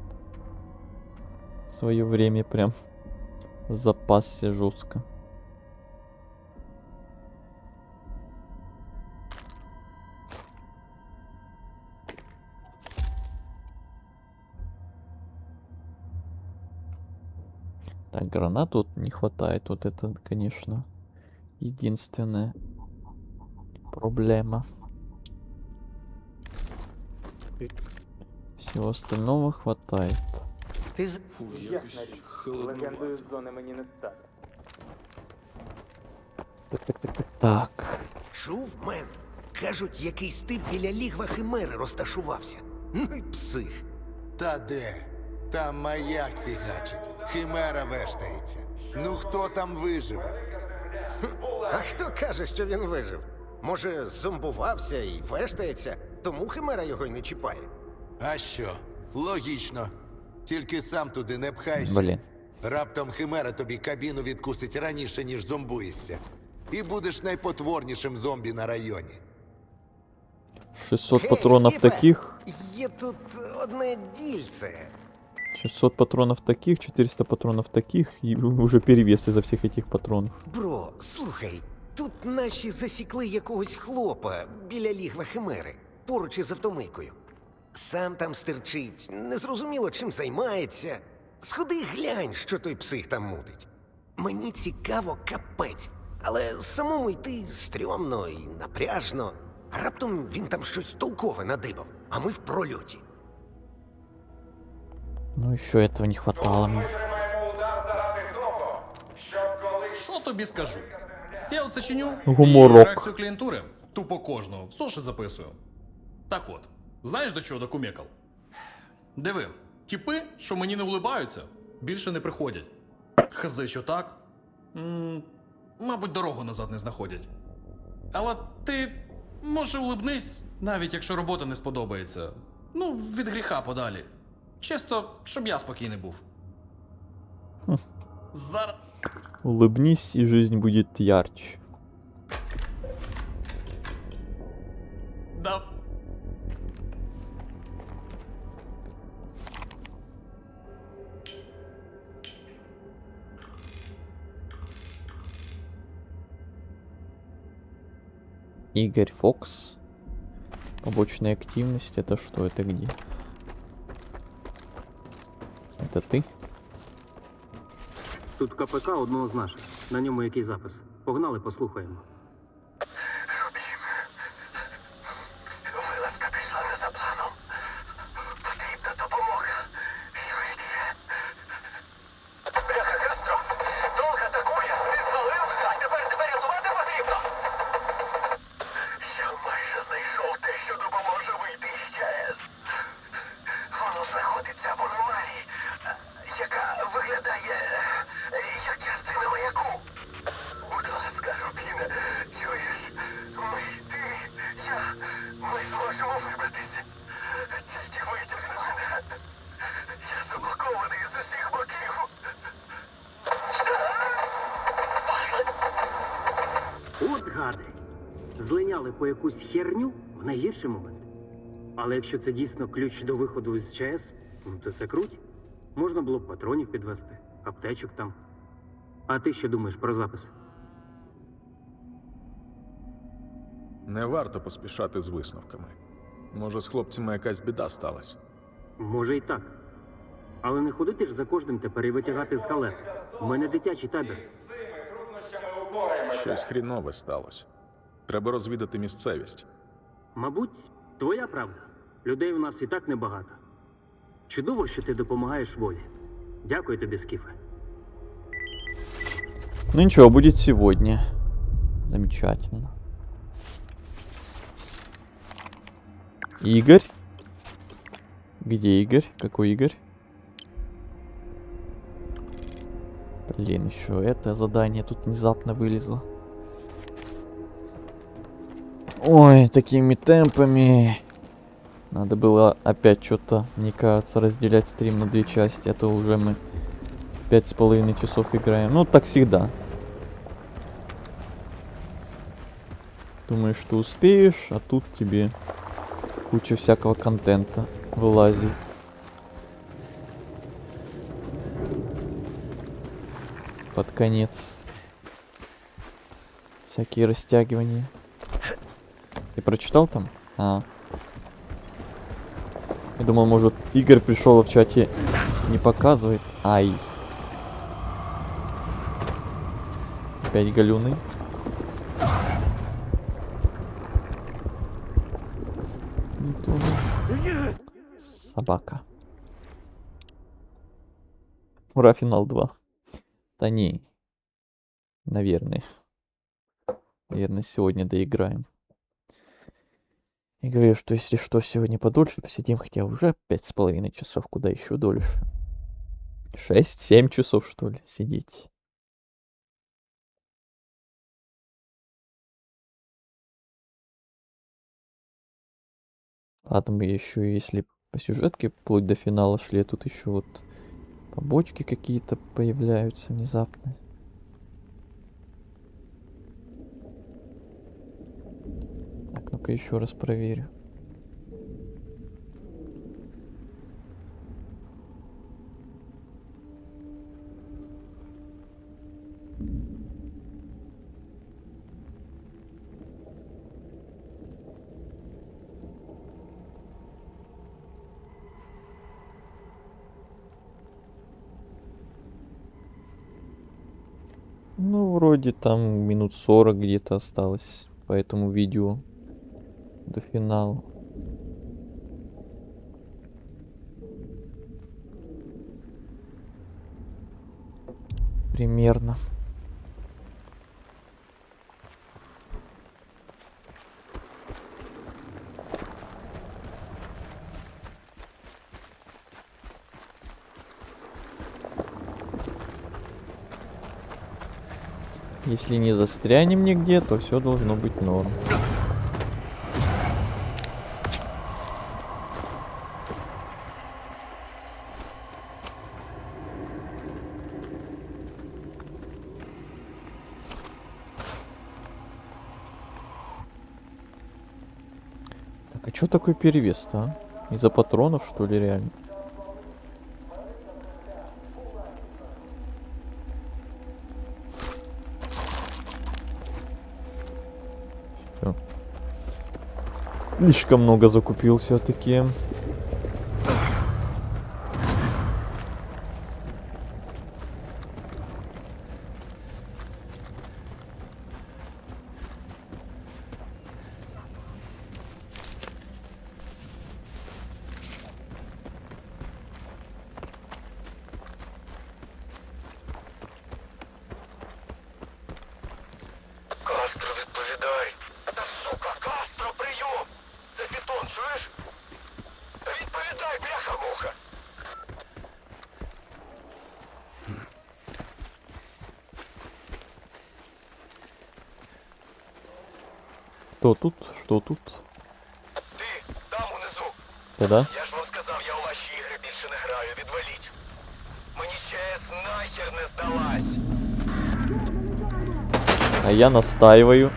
В свое время прям запасся жестко. Так, гранат вот не хватает. Вот это, конечно, единственная проблема. Всего остального хватает. Ти з... Легендою з зони мені не стане. Так. Чув, мен? Кажуть, якийсь тип біля лігва химери розташувався. Ну й псих. Та де? Там маяк фігачить. Химера вештається. Ну хто там виживе? А хто каже, що він вижив? Може, зомбувався і вештається, тому химера його й не чіпає. А що? Логічно. Тільки сам туди не пхайся. Блін. Раптом химера тобі кабіну відкусить раніше, ніж зомбуєшся. І будеш найпотворнішим зомбі на районі. 600 патронов Скіфе, таких. Є тут одне дільце. 600 патронов таких, 400 патронов таких. И уже перевес из-за всех этих патронов. Бро, слухай, тут наші засікли якогось хлопа біля лігва Химери, поруч із автомийкою. Сам там стерчить, незрозуміло чим займається. Сходи глянь, що той псих там мутить. Мені цікаво капець, але самому йти стрьомно і напряжно. Раптом він там щось толкове надибав, а ми в прольоті. Ну еще этого не хватало мне. Що тобі скажу? Я оце чиню Гуморок. і реакцію клієнтури тупо кожного в сошит записую. Так от, знаєш до чого докумекав? Диви, тіпи, що мені не улибаються, більше не приходять. Хази, що так? Мабуть, дорогу назад не знаходять. Але ти, може, улибнись, навіть якщо робота не сподобається. Ну, від гріха подалі. Чисто, щоб я спокійний був. Зараз. Улыбнись, и жизнь будет ярче. Да. Игорь Фокс. Побочная активность. Это что? Это где? Это ты? Тут КПК одного з наших. На ньому який запис. Погнали, послухаємо. Вилазка пішла не за планом. Потрібна допомога. Швидше. Бляха, Кастро! Долг атакує! Ти звалив, а тепер тебе рятувати потрібно! Я майже знайшов те, що допоможе вийти з ЧАЕС. Воно знаходиться в аномалії, яка виглядає як частина маяку. Будь ласка, Рубіне, чуєш? Ти, ми зможемо вибратися. Тільки витягни мене. Я заблокований з усіх боків. От гади. Злиняли по якусь херню в найгірший момент. Але якщо це дійсно ключ до виходу з ЧАЕС, то це круть. Можна було б патронів підвести, аптечок там. А ти що думаєш про запис? Не варто поспішати з висновками. Може, з хлопцями якась біда сталася. Може і так. Але не ходити ж за кожним тепер і витягати з халеп. У мене дитячий табір. Щось хрінове сталося. Треба розвідати місцевість. Мабуть, твоя правда. Людей у нас і так небагато. Чудово, що ти допомагаєш волі. Дякую тобі, Скіфе. Ну ничего, будет сегодня. Замечательно. Игорь? Где Игорь? Какой Игорь? Блин, еще это задание тут внезапно вылезло. Ой, такими темпами. Надо было опять что-то, мне кажется, разделять стрим на 2 части, а то уже мы 5,5 часов играем. Ну, так всегда. Думаешь, что успеешь, а тут тебе куча всякого контента вылазит. Под конец. Всякие растягивания. Ты прочитал там? А. Я думал, может, Игорь пришел, а в чате не показывает. Ай. Опять галюны. Собака. Ура, финал 2. Да не. Наверное. Наверное, сегодня доиграем. И говорю, что если что, сегодня подольше посидим, хотя уже 5,5 часов, куда еще дольше. 6-7 часов, что ли, сидеть. Ладно, мы еще, если по сюжетке вплоть до финала шли, тут еще вот побочки какие-то появляются внезапно. Так, ну-ка еще раз проверю. Ну, вроде там минут 40 где-то осталось по этому видео до финала. Примерно. Если не застрянем нигде, то все должно быть норм. Так, а чё такой перевес-то, а? Из-за патронов, что ли, реально? Всё. Слишком много закупил все-таки. Кастро, відповідай. Та сука, Кастро, прийом! Це Пітон, чуєш? Та відповідай, бляха-муха! Кто тут? Что тут? Там унизу. Да? Я ж вам сказав, я у ваші ігри більше не граю, відваліть. Мені ЧС нахер не здалась. А я настаиваю.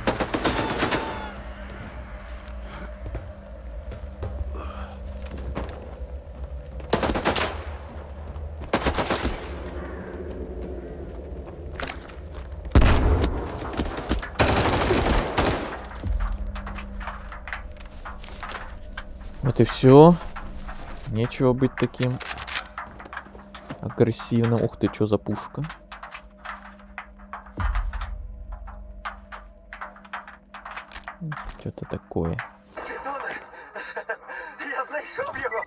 Вот и все. Нечего быть таким агрессивным. Ух ты, что за пушка? Что-то такое. Пітоне, я знайшов його.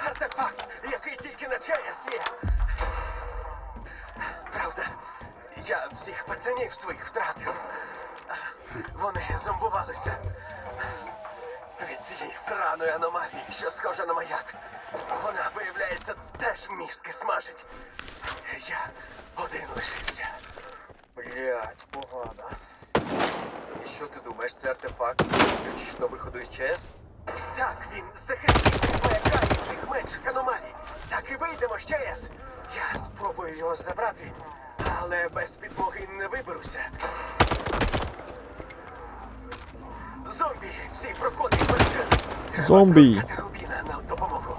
Артефакт, який тільки на ЧАЕС є. Правда, я всіх пацанів своїх втратив. Вони зомбувалися від цієї сраної аномалії, що схожа на маяк. Вона, виявляється, теж містки смажить. Я один лишився. Блять, погано. І що ти думаєш, це артефакт? Ключ до виходу із ЧС? Так, він захистить від маяка і цих менших аномалій. Так і вийдемо з ЧАЕС. Я спробую його забрати, але без підмоги не виберуся. Зомбі, всі проходи перед. Зомбі. Рубіна на допомогу.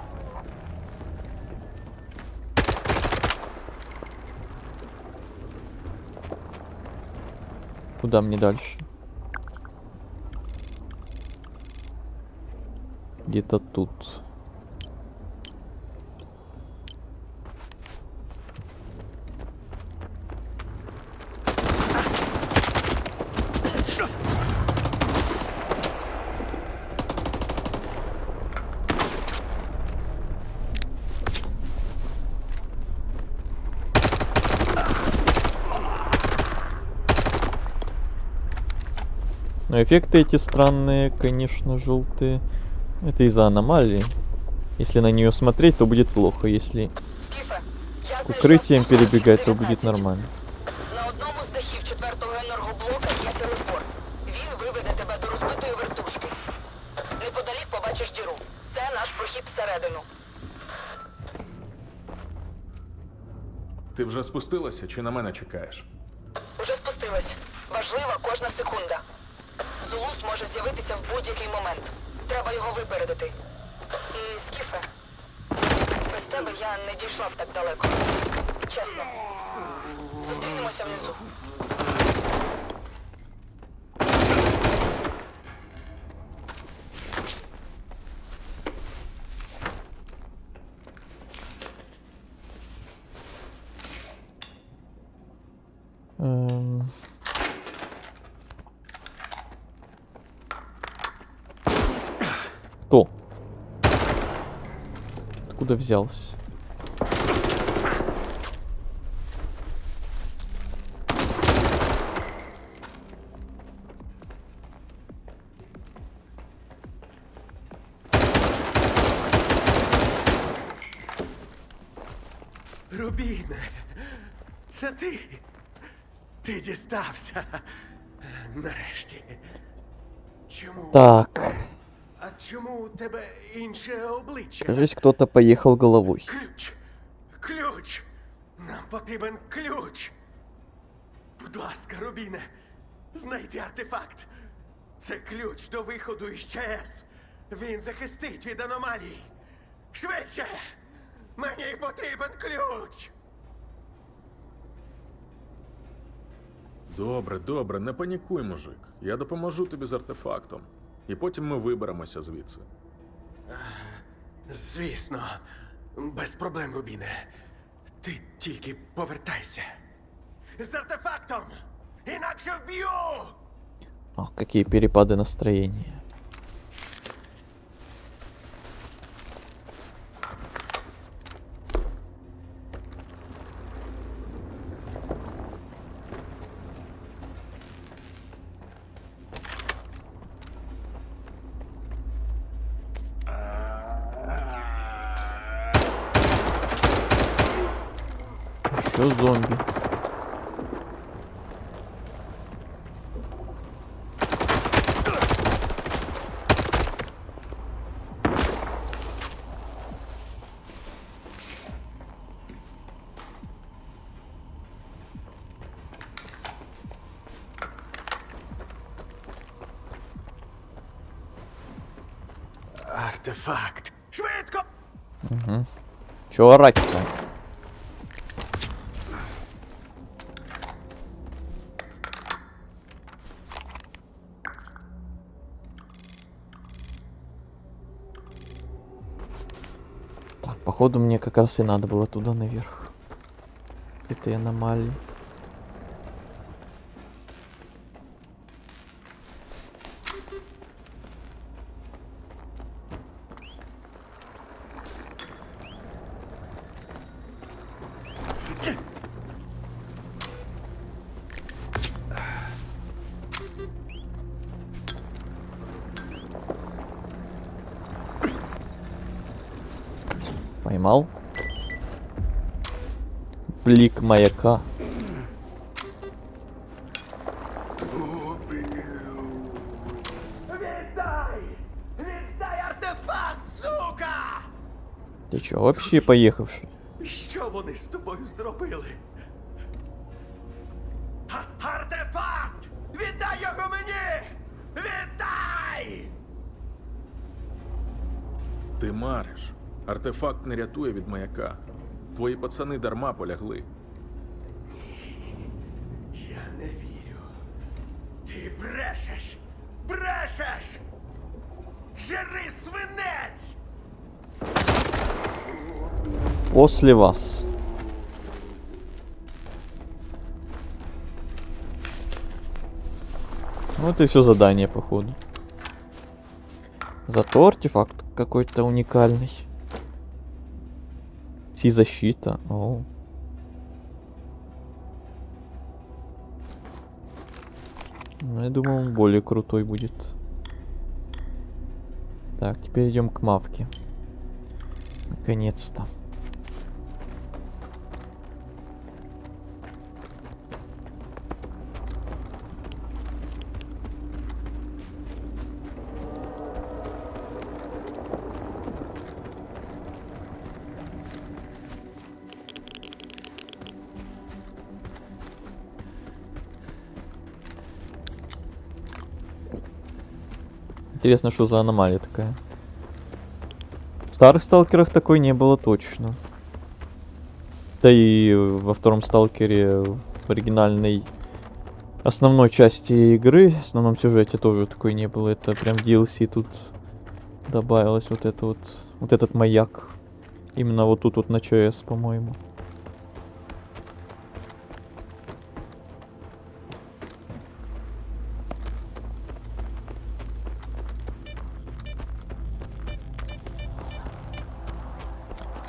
Куда мне дальше? Где-то тут. Но эффекты эти странные, конечно, желтые. Это из-за аномалии. Если на нее смотреть, то будет плохо. Если к укрытиям перебегать, то будет нормально. На одному з дахів 4-го енергоблока є телепорт. Він виведе тебе до розбитої вертушки. Неподалік побачиш діру. Це наш прохід всередину. Ти вже спустилася чи на мене чекаєш? Уже спустилась. Важлива кожна секунда. Зулус може з'явитися в будь-який момент. Треба його випередити. І, Скіфе, без тебе я не дійшла б так далеко. Чесно. Зустрінемося внизу. откуда взялся. Рубіне, це ти? Ти дістався. Нарешті. Чому? Так. А чому у тебе інше обличчя? Кажись, кто-то поехал головой. Ключ! Ключ! Нам потрібен ключ! Будь ласка, Рубіне, знайди артефакт. Це ключ до виходу із ЧАЕС. Він захистить від аномалій. Швидше! Мені потрібен ключ! Добре, добре, не панікуй, мужик. Я допоможу тобі з артефактом. І потім ми виберемося звідси. Звісно, без проблем, Рубіне. Ти тільки повертайся. З артефактом! Інакше вб'ю! Ох, какие перепады настроения. Еще зомби. Артефакт! Швидко! Угу. Чё орать-то? Так, походу мне как раз и надо было туда наверх. Этой аномалии. Поймал. Блик маяка. Віддай! Віддай артефакт, сука! Ты чё, вообще поехавший? Що вони з тобою зробили? Артефакт! Віддай його мені! Віддай! Ти мариш. Артефакт не рятує від маяка. Твої пацани дарма полягли. Я не вірю. Ти брешеш! Брешеш! Жири свинець! После вас. Вот и все задание, походу. Зато артефакт какой-то уникальный. Пси-защита. О. Ну, я думал, он более крутой будет. Так, теперь идем к мавке. Наконец-то. Интересно, что за аномалия такая. В старых сталкерах такой не было точно. Да и во втором сталкере, в оригинальной основной части игры, в основном сюжете тоже такой не было. Это прям DLC тут добавилось вот это вот этот маяк. Именно вот тут вот на ЧС, по-моему.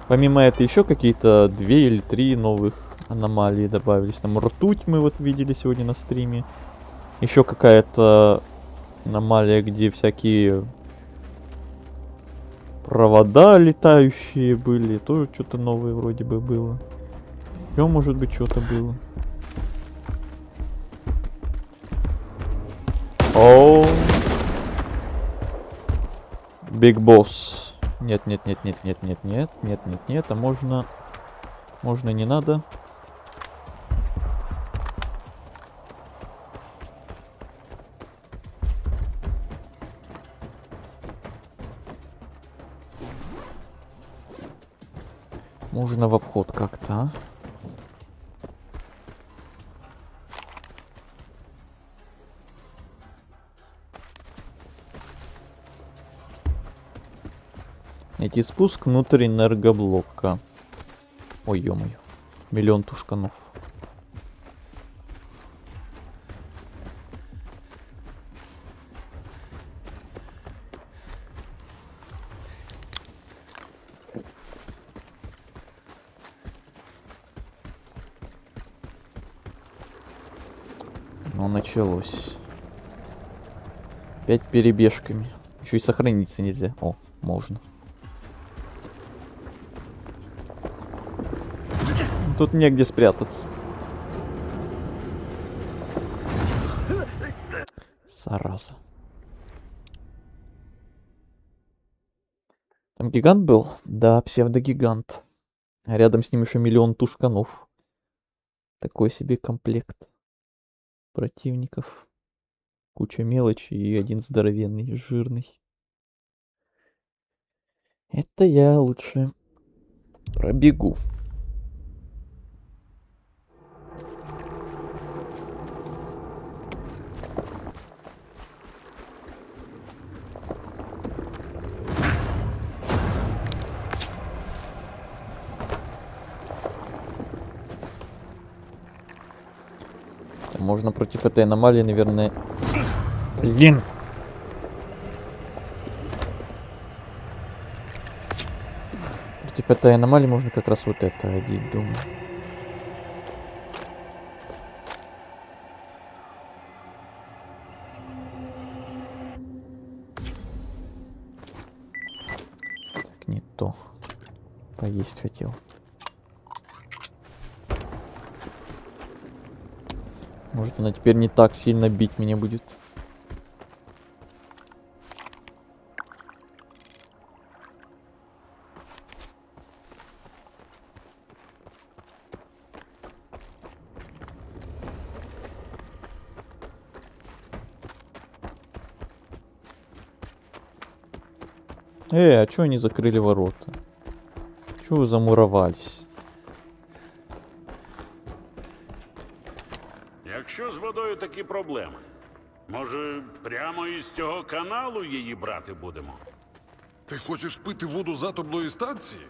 Помимо этого еще какие-то 2 или 3 новых аномалии добавились. Там ртуть мы вот видели сегодня на стриме. Еще какая-то аномалия, где всякие провода летающие были. Тоже что-то новое вроде бы было. Еще может быть что-то было. О, Big Boss. Нет, нет, нет, нет, нет, нет, нет, нет, нет, нет, а можно не надо. Можно в обход как-то, а? Найти спуск внутрь энергоблока. Ой, ё-моё. 1 000 000 тушканов. Ну, началось. Опять перебежками. Еще и сохраниться нельзя. О, можно. Тут негде спрятаться. Зараза. Там гигант был? Да, псевдогигант. А рядом с ним еще 1 000 000 тушканов. Такой себе комплект противников. Куча мелочи и один здоровенный, жирный. Это я лучше пробегу. Можно против этой аномалии, наверное... Блин! Против этой аномалии можно как раз вот это одеть, думаю. Так, не то. Поесть хотел. Может, она теперь не так сильно бить меня будет. А чё они закрыли ворота? Чё вы замуровались? Якщо з водою такі проблеми, може, прямо із цього каналу її брати будемо? Ти хочеш пити воду з атомної станції?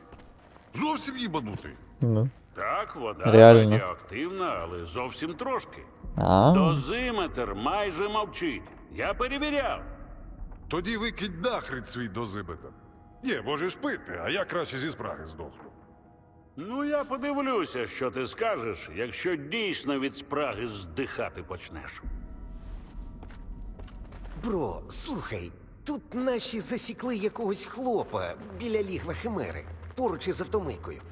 Зовсім їбанутий. Ну. Так, вода Реально. радіоактивна, але зовсім трошки. А. Дозиметр майже мовчить. Я перевіряв. Тоді викинь нахрен свій дозиметр. Ні, можеш пити, а я краще зі спраги здохну. Ну, я подивлюся, що ти скажеш, якщо дійсно від спраги здихати почнеш. Бро, слухай, тут наші засікли якогось хлопа біля лігва Химери, поруч із автомийкою.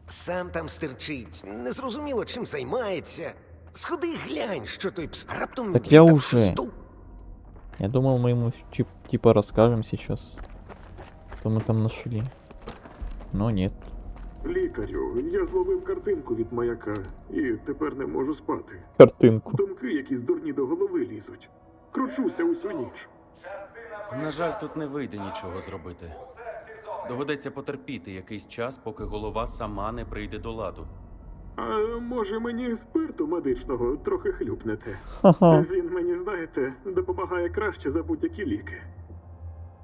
Сам там стерчить, незрозуміло чим займається. Сходи глянь, що той пс. Раптом Так я там уже. щось ту- Я думал, мы ему типа расскажем сейчас, что мы там нашли. Но нет. Лікарю, я зловив картинку від маяка і тепер не можу спати. Картинку. Думки якісь дурні до голови лізуть. Кручуся усю ніч. На жаль, тут не вийде нічого зробити. Доведеться потерпіти якийсь час, поки голова сама не прийде до ладу. А може мені спирту медичного трохи хлюпнете? Ха-ха. Він мені, знаєте, допомагає краще за будь-які ліки.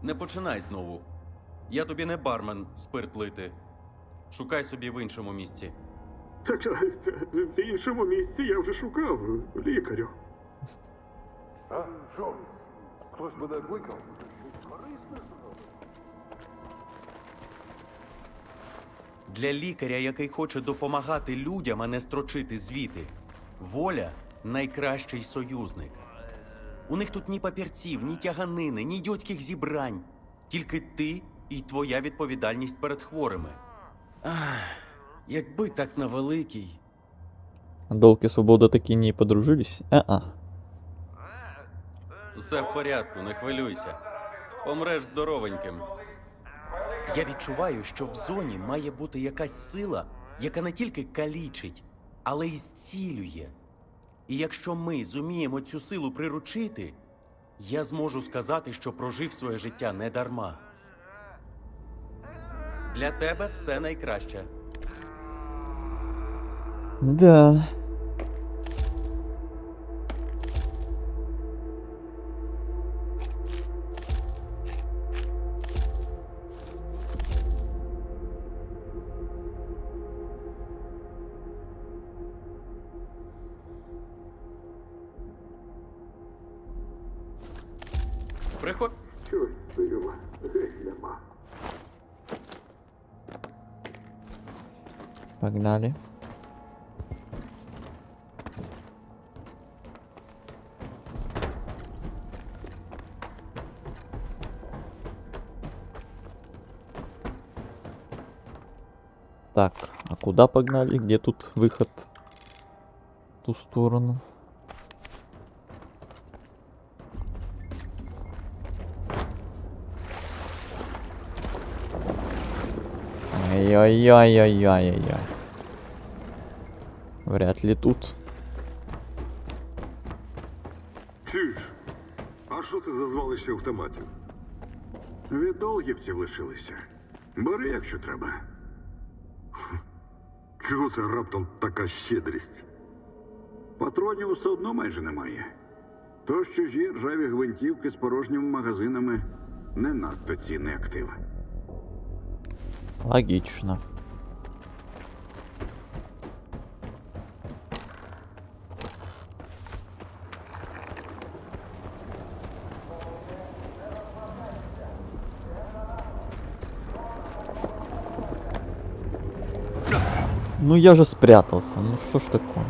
Не починай знову. Я тобі не бармен спирт лити. Шукай собі в іншому місці. Так в іншому місці я вже шукав лікарю. А, що? Хтось мене кликав? Для лікаря, який хоче допомагати людям, а не строчити звіти, воля найкращий союзник. У них тут ні папірців, ні тяганини, ні дьоцьких зібрань. Тільки ти і твоя відповідальність перед хворими. Ах, якби так на великий. Долг и свобода таки не подружились? Все в порядку, не хвилюйся. Помреш здоровеньким. Я відчуваю, що в зоні має бути якась сила, яка не тільки калічить, але й зцілює. І якщо ми зуміємо цю силу приручити, я зможу сказати, що прожив своє життя не дарма. Для тебе все найкраще. Да. Приходь. Щось сил геть нема. Погнали. Так, а куда погнали? Где тут выход? В ту сторону. Ай-яй-яй-яй-яй-яй. Вряд ли тут. Чуєш? А що це за звалище автоматів? Від долгівців лишилися. Бери, якщо треба. Хм. Чого це раптом така щедрість? Патронів все одно майже немає. Тож чужі ржаві гвинтівки з порожніми магазинами не надто цінний актив. Логично. Ну я же спрятался. Ну что ж такое?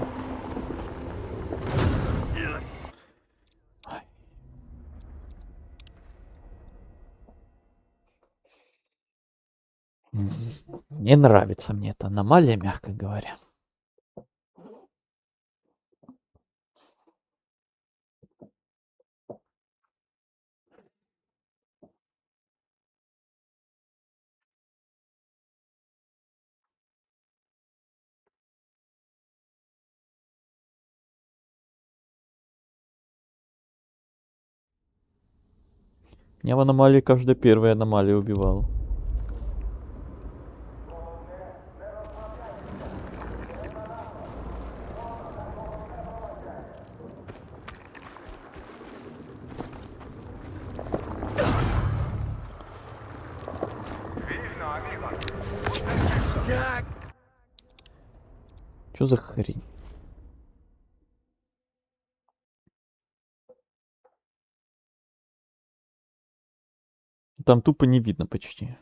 Не нравится мне эта аномалия, мягко говоря. Меня в аномалии каждая первая аномалия убивала. Чё за хрень? Там тупо не видно почти.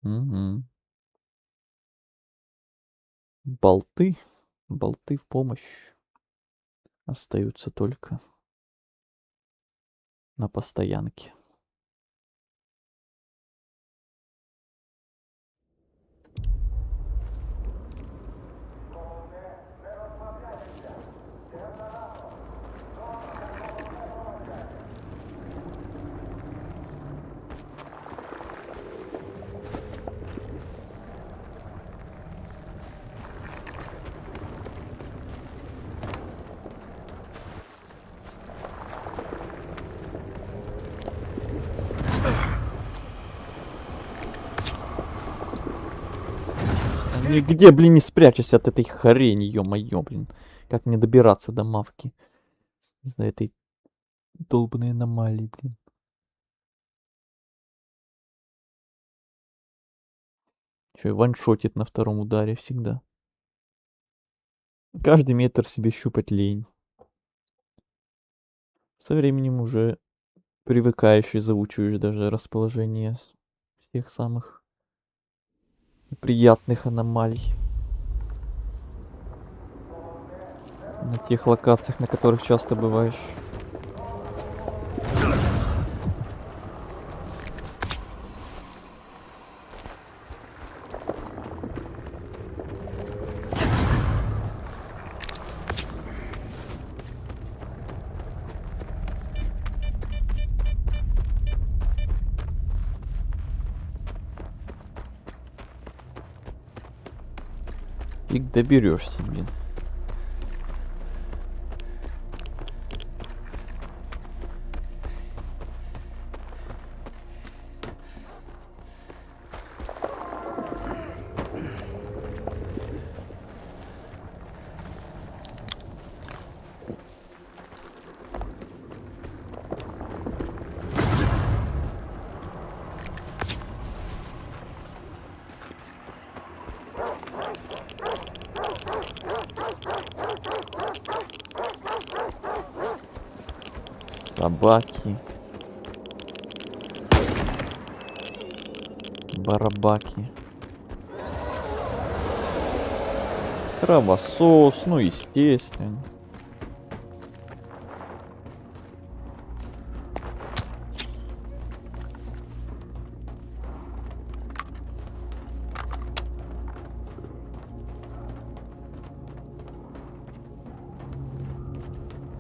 Угу. Болты. Болты в помощь. Остаются только на постоянке. Нигде, блин, не спрячься от этой хрени, ё-моё, блин. Как мне добираться до мавки? Из-за этой долбанной аномалии, блин. Ещё и ваншотит на втором ударе всегда. Каждый метр себе щупать лень. Со временем уже привыкаешь и заучиваешь даже расположение всех самых неприятных аномалий. На тех локациях, на которых часто бываешь. Фиг доберешься, блин. Собаки. Барабаки. Кровосос, ну естественно.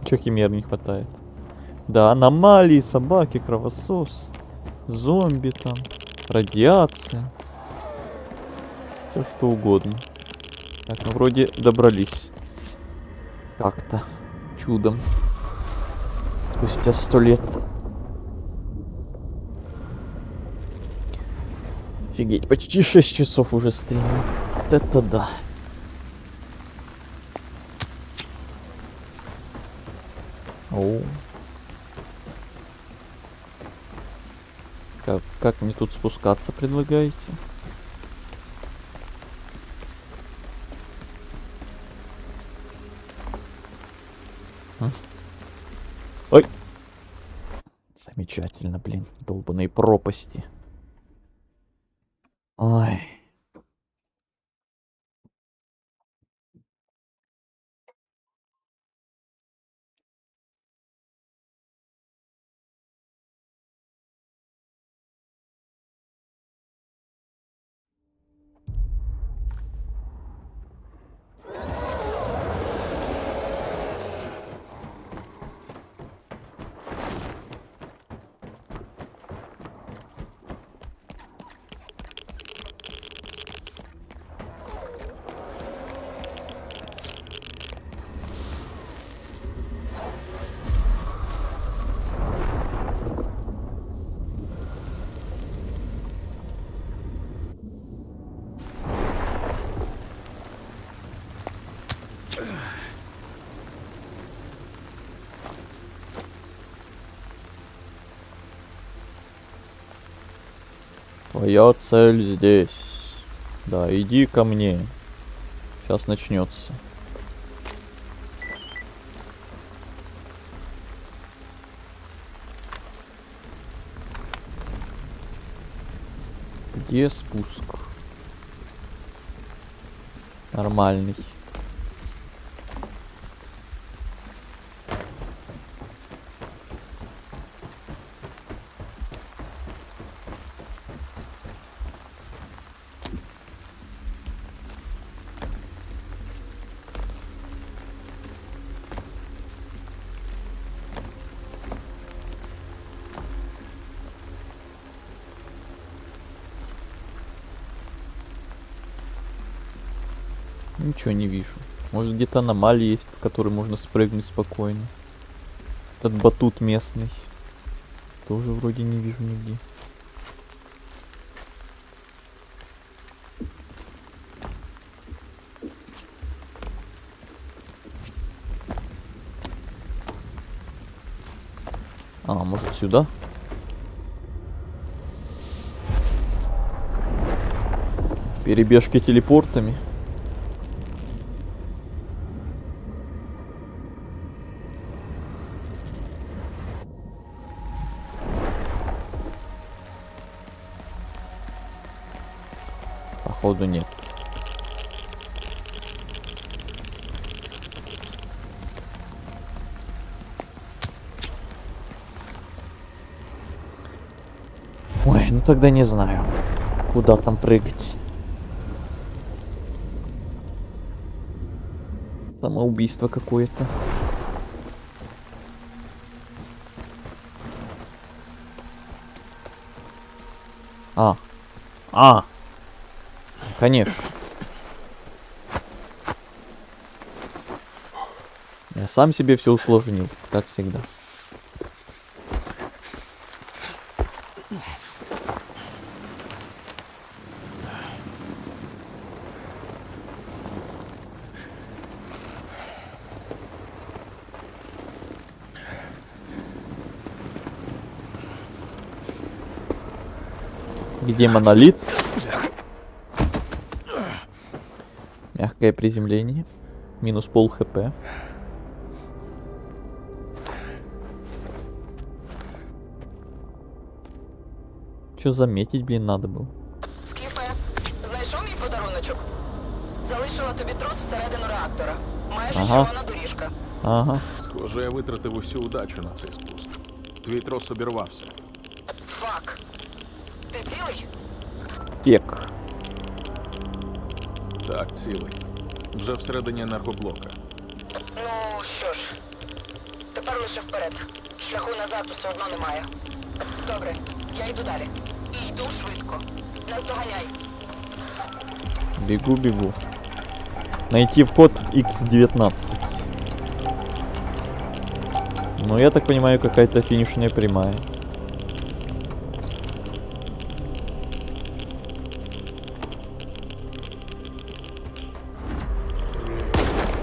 Чё химер не хватает? Да, аномалии, собаки, кровосос, зомби там, радиация. Все что угодно. Так, ну вроде добрались. Как-то. Чудом. Спустя 100 лет. Офигеть, почти 6 часов уже стримим. Вот это да. О. Как мне тут спускаться предлагаете? Ой! Замечательно, блин. Долбаные пропасти. Ой. Твоя цель здесь. Да, иди ко мне. Сейчас начнется. Где спуск? Нормальный. Ничего не вижу. Может где-то аномалии есть, в которые можно спрыгнуть спокойно. Этот батут местный. Тоже вроде не вижу нигде. А, может сюда? Перебежки телепортами. Походу нет. Ой, ну тогда не знаю, куда там прыгать. Самоубийство какое-то. Конечно. Я сам себе все усложнил, как всегда. Где монолит? Мягкое приземление. Минус пол хп. Что заметить, блин, надо было. Скіфе, знайшов мій подаруночок? Залишила тобі трос всередину реактора. Майже червона доріжка. Ага. Схоже, я витратив усю удачу на цей спуск. Твій трос обірвався. Фак. Ти цілий? Пек. Так, цілий. Вже всередині енергоблока. Ну, що ж. Тепер лише вперед. Шляху назад усе одно немає. Добре, я йду далі. І йду швидко. Наздоганяй. Бегу, бегу. Найти вход X19. Ну, я так понимаю, какая-то финишная прямая.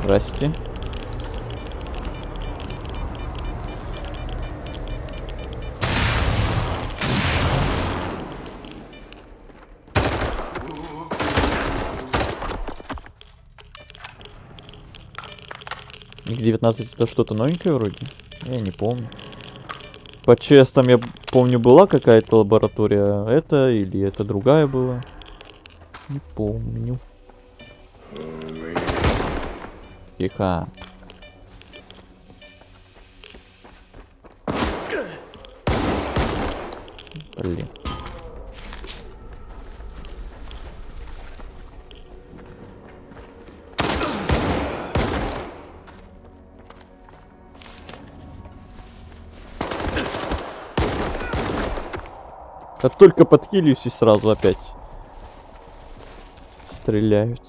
Здрасте. X19 это что-то новенькое вроде? Я не помню. По честам я помню, была какая-то лаборатория. Это или это другая была? Не помню. Тихо. Блин. Как только подкилюсь и сразу опять стреляют.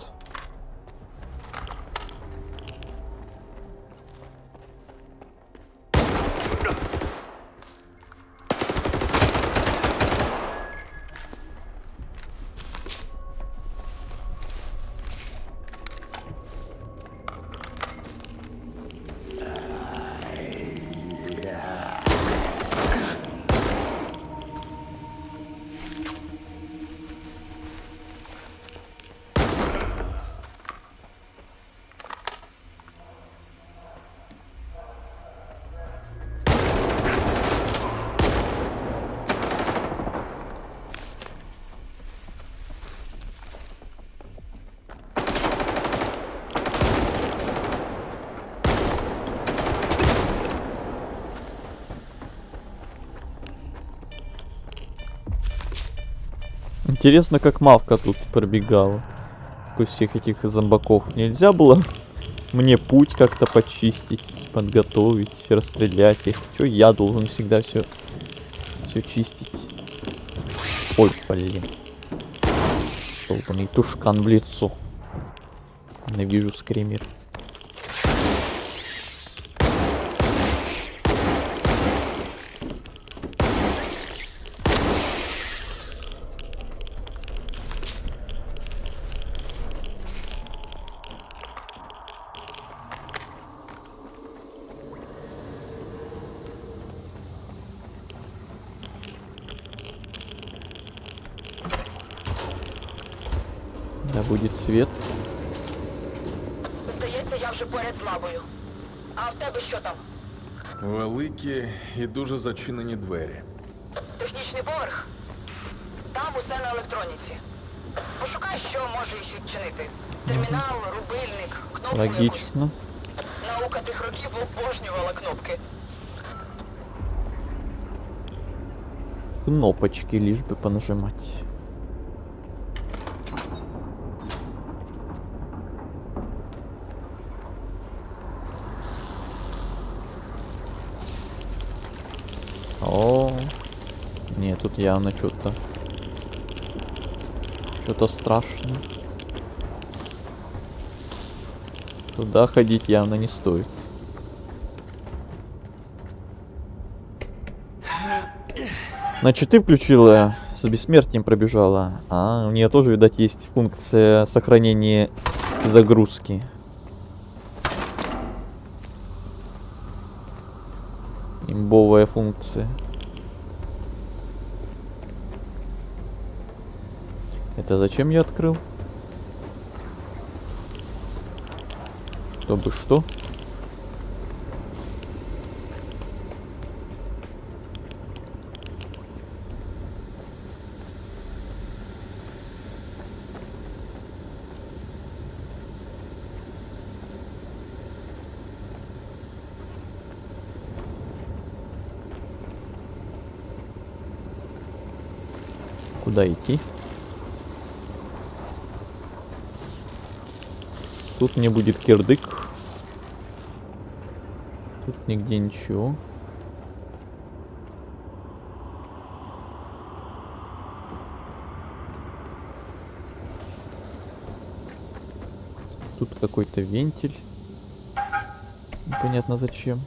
Интересно, как Мавка тут пробегала сквозь всех этих зомбаков. Нельзя было мне путь как-то почистить, подготовить, расстрелять их. Чё я должен всегда все чистить? Ой, блин. Долбаный тушкан в лицо. Ненавижу скример. Да будет свет. Здається, я вже поряд з лавою. А в тебе що там? Великі і дуже зачинені двері. Технічний поверх? Там усе на електроніці. Пошукай, що може їх відчинити. Термінал, рубильник, кнопку якусь. Логично. Наука тих років обожнювала кнопки. Кнопочки, лишь бы понажимать. О, нет, тут явно что-то страшно. Туда ходить явно не стоит. Значит, ты включила, с бессмертием пробежала. А, у нее тоже, видать, есть функция сохранения загрузки. Имбовая функция. Это зачем я открыл? Чтобы что? Куда идти? Тут мне будет кирдык. Тут нигде ничего. Тут какой-то вентиль. Непонятно зачем.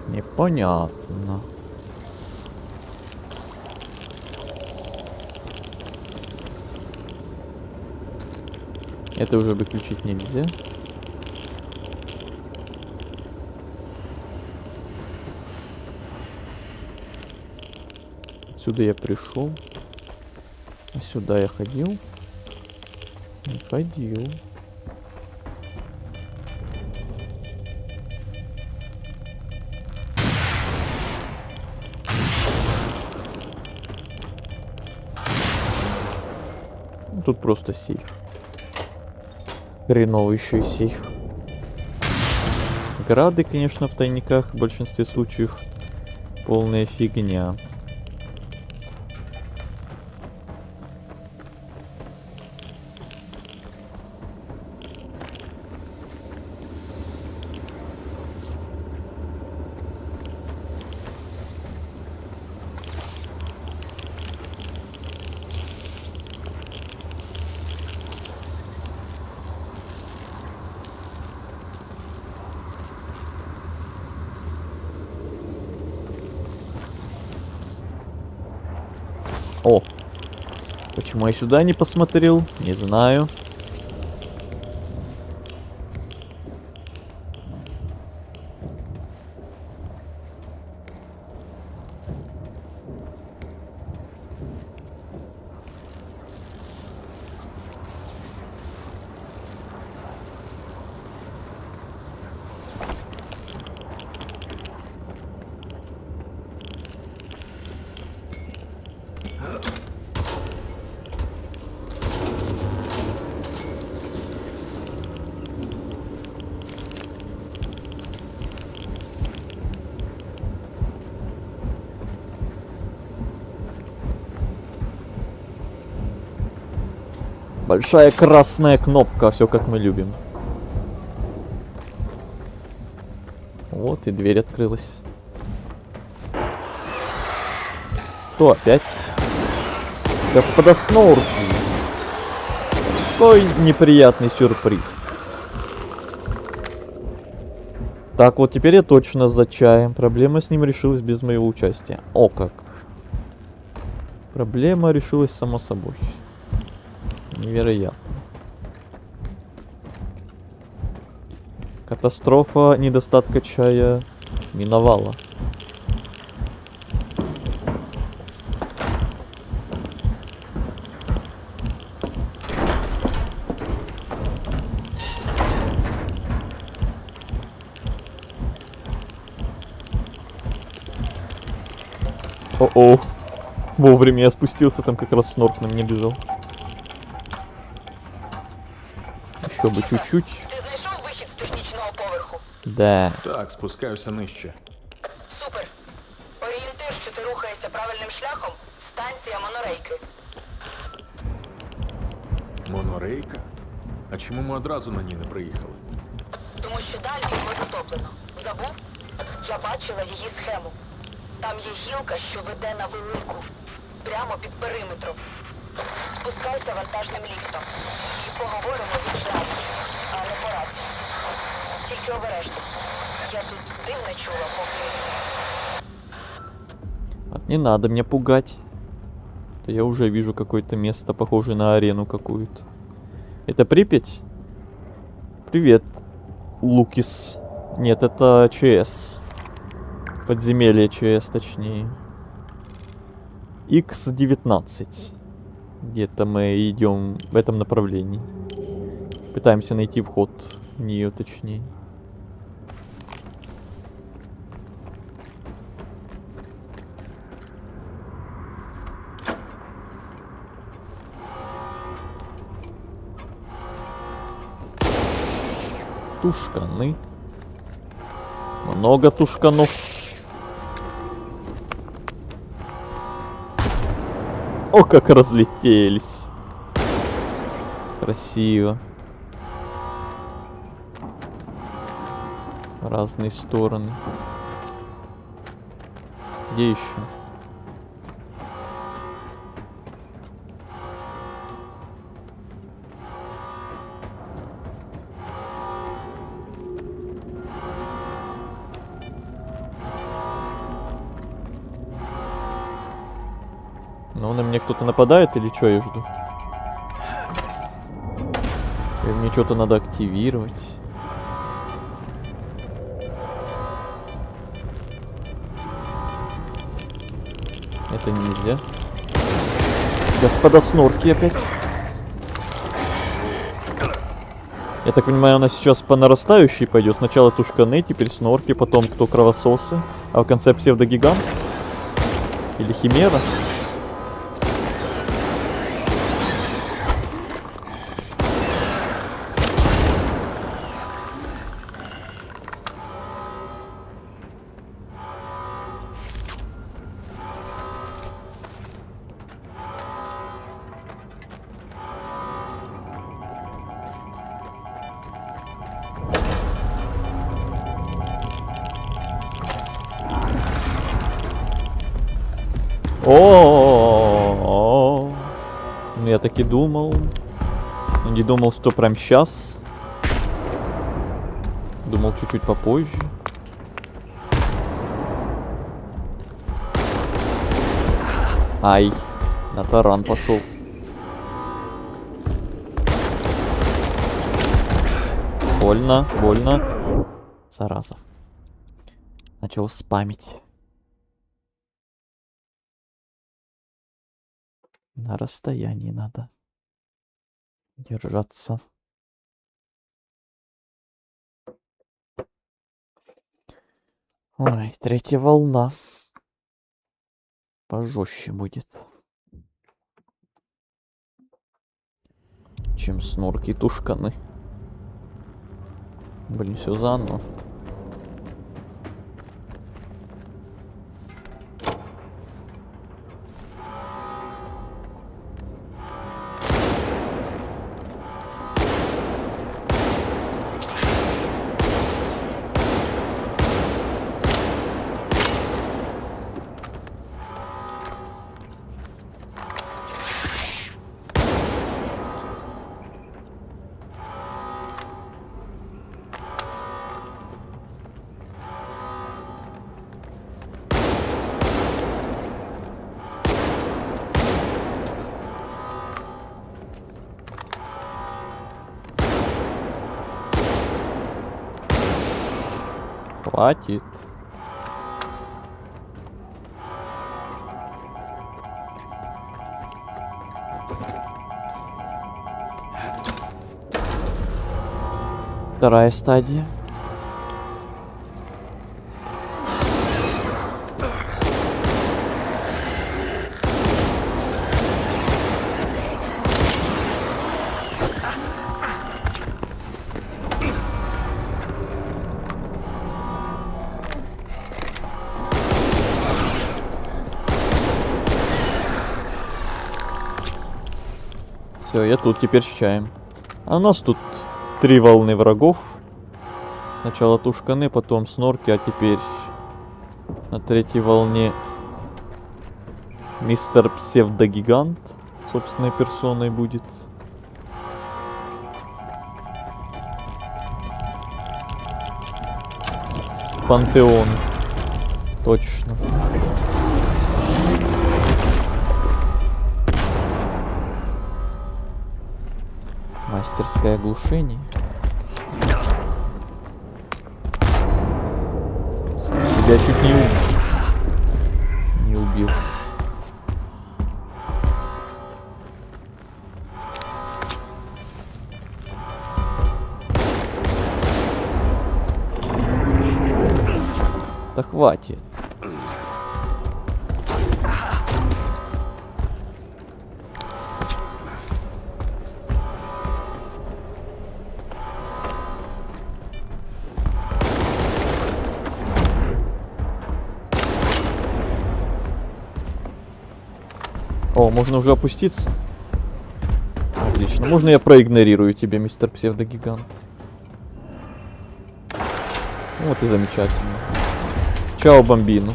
Непонятно. Это уже выключить нельзя. Сюда я пришел. А сюда я ходил? Не ходил. Тут просто сейф. Хреновый еще и сейф. Грады, конечно, в тайниках в большинстве случаев полная фигня. О! Почему я сюда не посмотрел? Не знаю. Большая красная кнопка, все как мы любим. Вот и дверь открылась. Что опять? Господа Сноурки. Какой неприятный сюрприз. Так, вот теперь я точно за чаем. Проблема с ним решилась без моего участия. О как. Проблема решилась само собой. Невероятно. Катастрофа недостатка чая миновала. О-о. Вовремя я спустился, там как раз снорк на меня бежал. Еще бы чуть-чуть. Ти знайшов вихід з технічного поверху? Да. Так, спускаюся нижче. Супер. Орієнтир, що ти рухаєшся правильним шляхом – станція монорейки. Монорейка? А чому ми одразу на ній не приїхали? Тому що далі його затоплено. Забув? Я бачила її схему. Там є гілка, що веде на велику. Прямо під периметром. Спускайся вантажним ліфтом. І поговоримо від жалі, а не по рації. Тільки обережно. Я тут дивне чула, поки... Вот не надо меня пугать. То я уже вижу какое-то место, похожее на арену какую-то. Это Припять? Привет, Лукис. Нет, это ЧС. Подземелье ЧС, точнее. X-19. Где-то мы идем в этом направлении. Пытаемся найти вход в нее, точнее. Тушканы. Много тушканов. О, как разлетелись. Красиво. В разные стороны. Где еще? Ну, на меня кто-то нападает или что я жду? Или мне что-то надо активировать? Это нельзя. Господа снорки опять. Я так понимаю, она сейчас по нарастающей пойдет. Сначала тушканы, теперь снорки, потом кто кровососы. А в конце псевдогигант? Или химера? О, ну я так и думал. Но не думал, что прям сейчас. Думал чуть-чуть попозже. Ай, на таран пошел. Больно, больно. Зараза. Начал спамить. На расстоянии надо держаться. Ой, третья волна. Пожестче будет. Чем снорки и тушканы. Блин, все заново. Хватит. Вторая стадия. Все, я тут теперь с чаем. А у нас тут 3 волны врагов. Сначала тушканы, потом снорки, а теперь на 3-й волне мистер Псевдогигант собственной персоной будет. Пантеон. Точно. Мастерское оглушение. Сам себя чуть не убил. Да хватит. О, можно уже опуститься? Отлично. Можно я проигнорирую тебя, мистер Псевдогигант? Вот и замечательно. Чао, бомбину.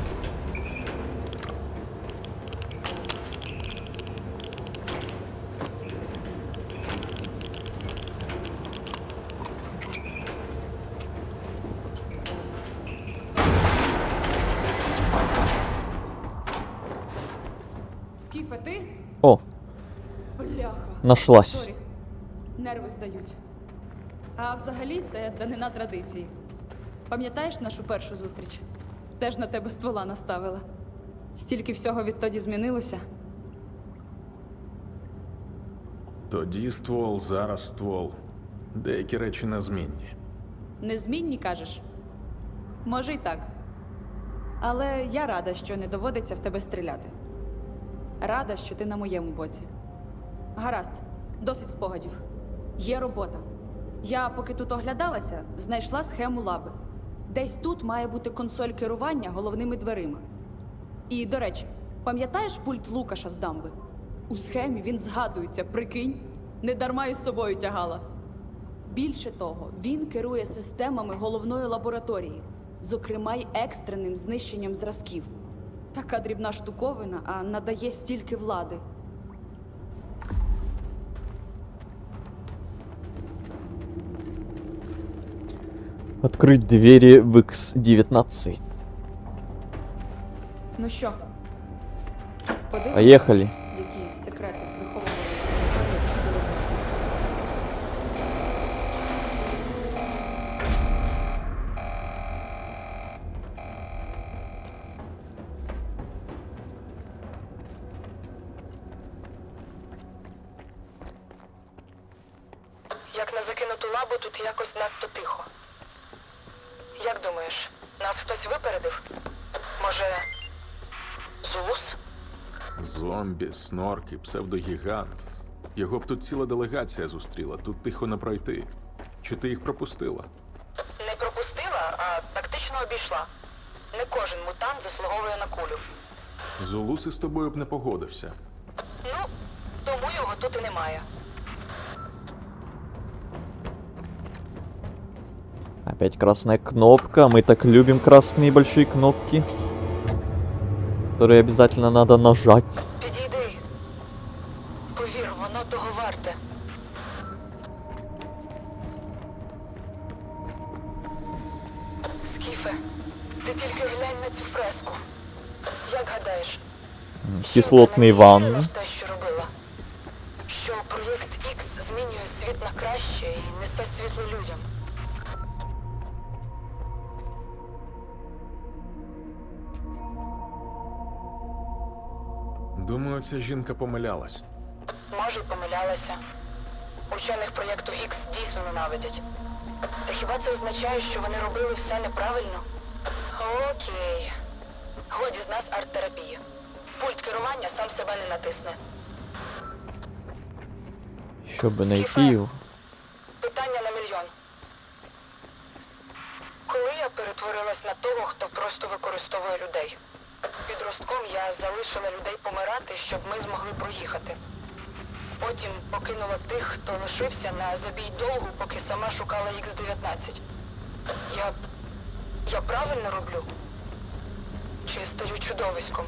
Скіфе, ти? О, Бляха. нашлась. Сорі. Нерви здають. А взагалі це данина традиції. Пам'ятаєш нашу першу зустріч? Теж на тебе ствола наставила. Стільки всього відтоді змінилося. Тоді ствол, зараз ствол. Деякі речі незмінні. Незмінні, кажеш? Може й так. Але я рада, що не доводиться в тебе стріляти. Рада, що ти на моєму боці. Гаразд, досить спогадів. Є робота. Я, поки тут оглядалася, знайшла схему лаби. Десь тут має бути консоль керування головними дверима. І, до речі, пам'ятаєш пульт Лукаша з дамби? У схемі він згадується, прикинь? Не дарма із собою тягала. Більше того, він керує системами головної лабораторії, зокрема й екстреним знищенням зразків. Така дрібна штуковина, а надає стільки влади. Открыть двери в X-19. Ну що? Подивимось, Поехали. які секрети приховані. Як на закинуту лабу, тут якось надто тихо. Як думаєш, нас хтось випередив? Може, Зулус? Зомбі, снорки, псевдогігант. Його б тут ціла делегація зустріла, тут тихо не пройти. Чи ти їх пропустила? Не пропустила, а тактично обійшла. Не кожен мутант заслуговує на кулю. Зулус із тобою б не погодився. Ну, тому його тут і немає. Опять красная кнопка. Мы так любим красные большие кнопки, которые обязательно надо нажать. Підійди. Повір, воно того варте. Скіфе, ти тільки глянь на цю фреску. Як гадаєш, Кислотные ванны. те, що робила? Що проєкт X змінює світ на краще і несе світло людям? Думаю, ця жінка помилялась. Може, й помилялася. Учених проєкту X дійсно ненавидять. Та хіба це означає, що вони робили все неправильно? Окей. Годі з нас арт-терапія. Пульт керування сам себе не натисне. Еще бы найти его. Питання на мільйон. Коли я перетворилась на того, хто просто використовує людей? Підростком я залишила людей помирати, щоб ми змогли проїхати. потім покинула тих, хто лишився на забій долгу, поки сама шукала Х-19. Я правильно роблю? Чи стаю чудовиськом?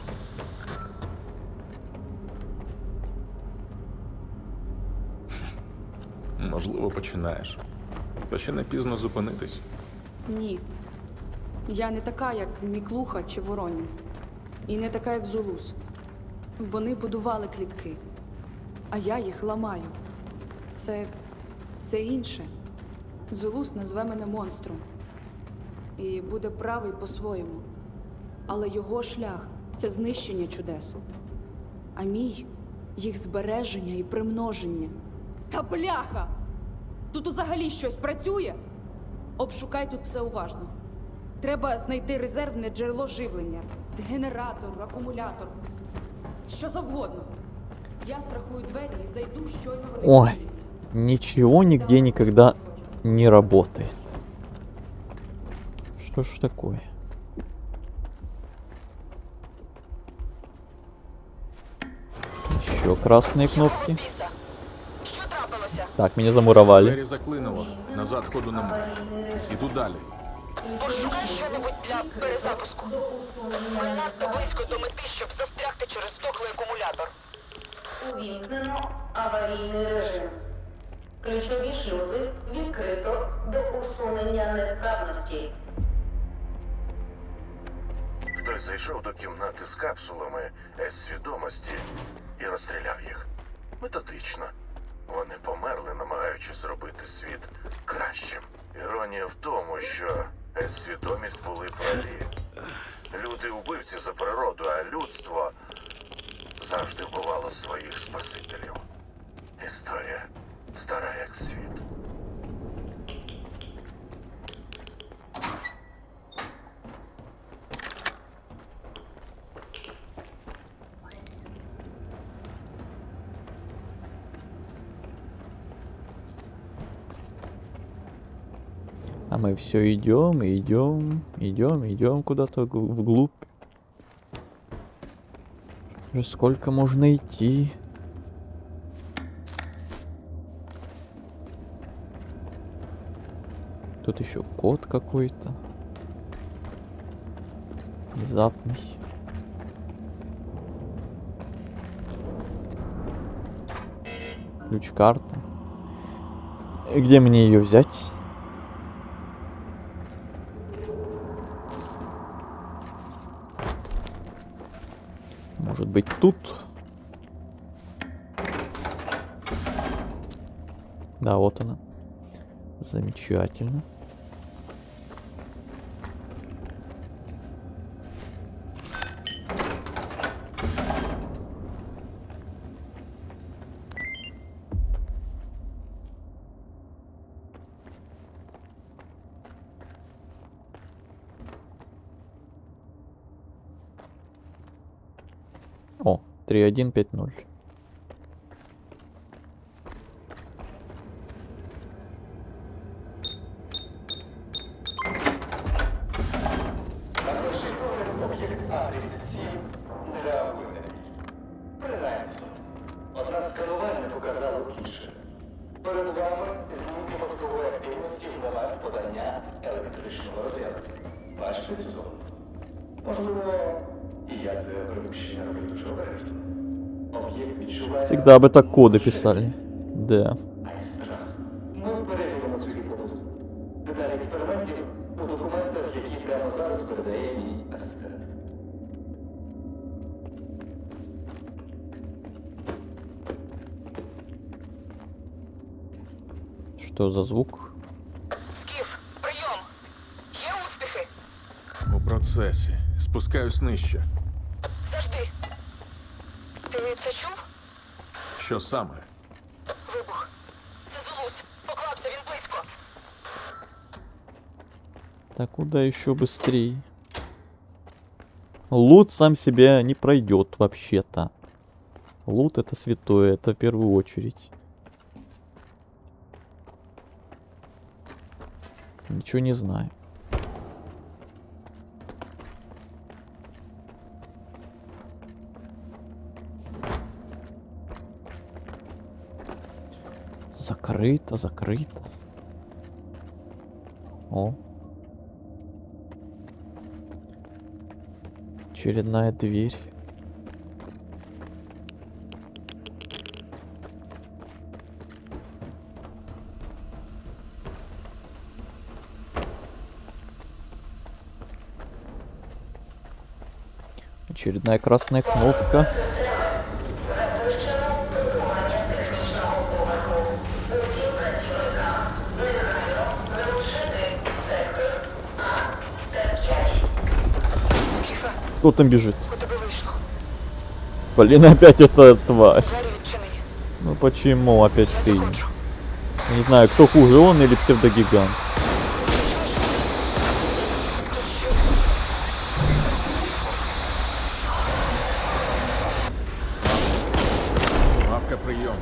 Можливо, починаєш. Та ще не пізно зупинитись. Ні. Я не така, як Міклуха чи Воронін. І не така, як Зулус. Вони будували клітки, а я їх ламаю. Це інше. Зулус назве мене монстром. І буде правий по-своєму. Але його шлях – це знищення чудес. А мій – їх збереження і примноження. Та бляха! Тут взагалі щось працює? Обшукай тут все уважно. Треба знайти резервне джерело живлення. Генератор, акумулятор. Що завгодно. Я страхую двері і зайду, щойно вони... Ой, ничего нигде никогда не работает. Что ж такое? Еще красные кнопки. Так, меня замуровали. Двері заклинуло. Назад ходу немає. Іду далі. Пошукай що-небудь для перезапуску. Ми надто близько до мети, щоб застрягти через здохлий акумулятор. Увімкнено аварійний режим. Ключові шлюзи відкрито до усунення несправності. Хтось зайшов до кімнати з капсулами С-свідомості і розстріляв їх. Методично. Вони померли, намагаючись зробити світ кращим. Іронія в тому, що С-свідомість були праві. Люди вбивці за природу, а людство завжди вбивало своїх спасителів. Історія стара як світ. А мы все идем, идем куда-то вглубь. Уже сколько можно идти? Тут еще код какой-то. Внезапный. Ключ-карта. Где мне ее взять? Может быть тут? Да, вот она. Замечательно. О, 3150. Об'єкт А-37 не реагує на дії. Принаймні. Однак сканування показало інше. Перед вами знімки мозкової активності в момент подання електричного розряду. Бачите цю зону? Можливо, і я це припущення роблю дуже обережно. Об'єкт відчуває... Всегда бы так коды писали. Да. страх. Ми перевіримо цю гіпотезу. Деталі експериментів у документах, які прямо зараз передає мій асистент. Что за звук? Скіф, прийом! Є успіхи? У процесі. Спускаюсь нижче. Завжди. Ти це чув? Що саме? Вибух. Це Зулус. Поквапся, він близько. Так куда еще быстрее? Лут сам себя не пройдет вообще-то. Лут это святое, это в первую очередь. Ничего не знаю. Закрыто, закрыто. О. Очередная дверь. Очередная красная кнопка. Кто там бежит? Блин, опять эта тварь. Ну почему опять ты? Не знаю, кто хуже, он или псевдогигант. Лавка, прием.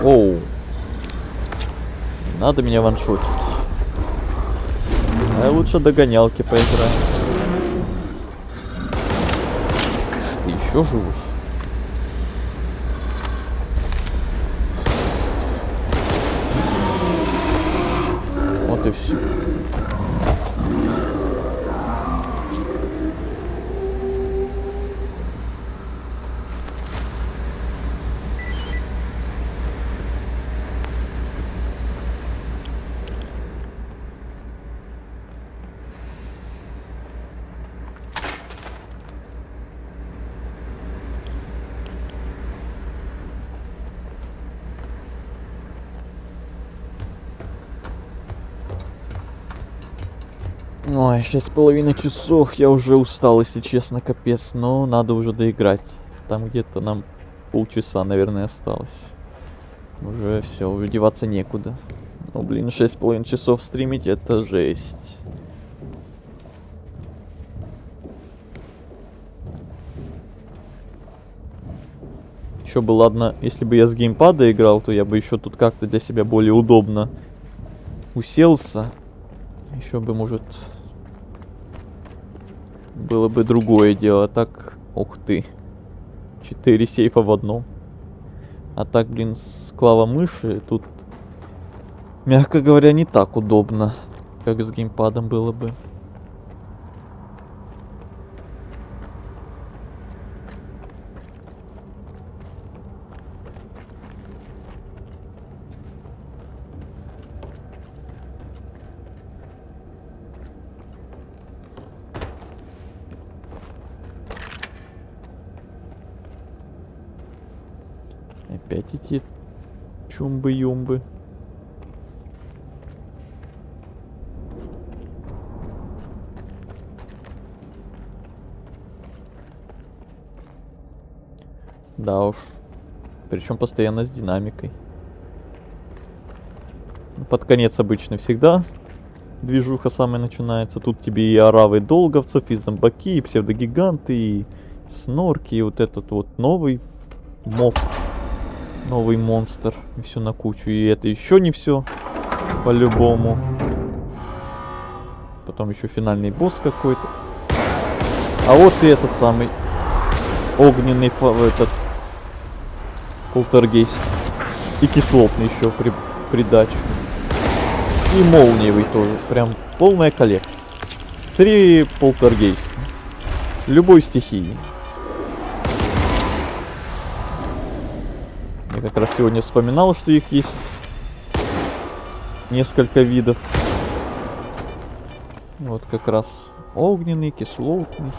Оу. Надо меня ваншотить. А я лучше догонялки поиграю. Ты еще живой? Вот и все. Ой, 6,5 часов, я уже устал, если честно, капец, но надо уже доиграть. Там где-то нам полчаса, наверное, осталось. Уже все, уже деваться некуда. Ну, блин, 6,5 часов стримить, это жесть. Еще бы, ладно, если бы я с геймпада играл, то я бы еще тут как-то для себя более удобно уселся. Еще бы, может, было бы другое дело. Так, ух ты, 4 сейфа в одном. А так, блин, с клавомыши тут, мягко говоря, не так удобно, как с геймпадом было бы. Опять эти чумбы-юмбы. Да уж. Причем постоянно с динамикой. Под конец обычно всегда движуха самая начинается. Тут тебе и оравы долговцев, и зомбаки, и псевдогиганты, и снорки, и вот этот вот новый моб. Новый монстр. И все на кучу. И это еще не все. По-любому. Потом еще финальный босс какой-то. А вот и этот самый огненный этот полтергейст. И кислотный еще придачу. И молниевый тоже. Прям полная коллекция. 3 полтергейста. Любой стихии. Я как раз сегодня вспоминал, что их есть несколько видов. Вот как раз огненный, кислотный.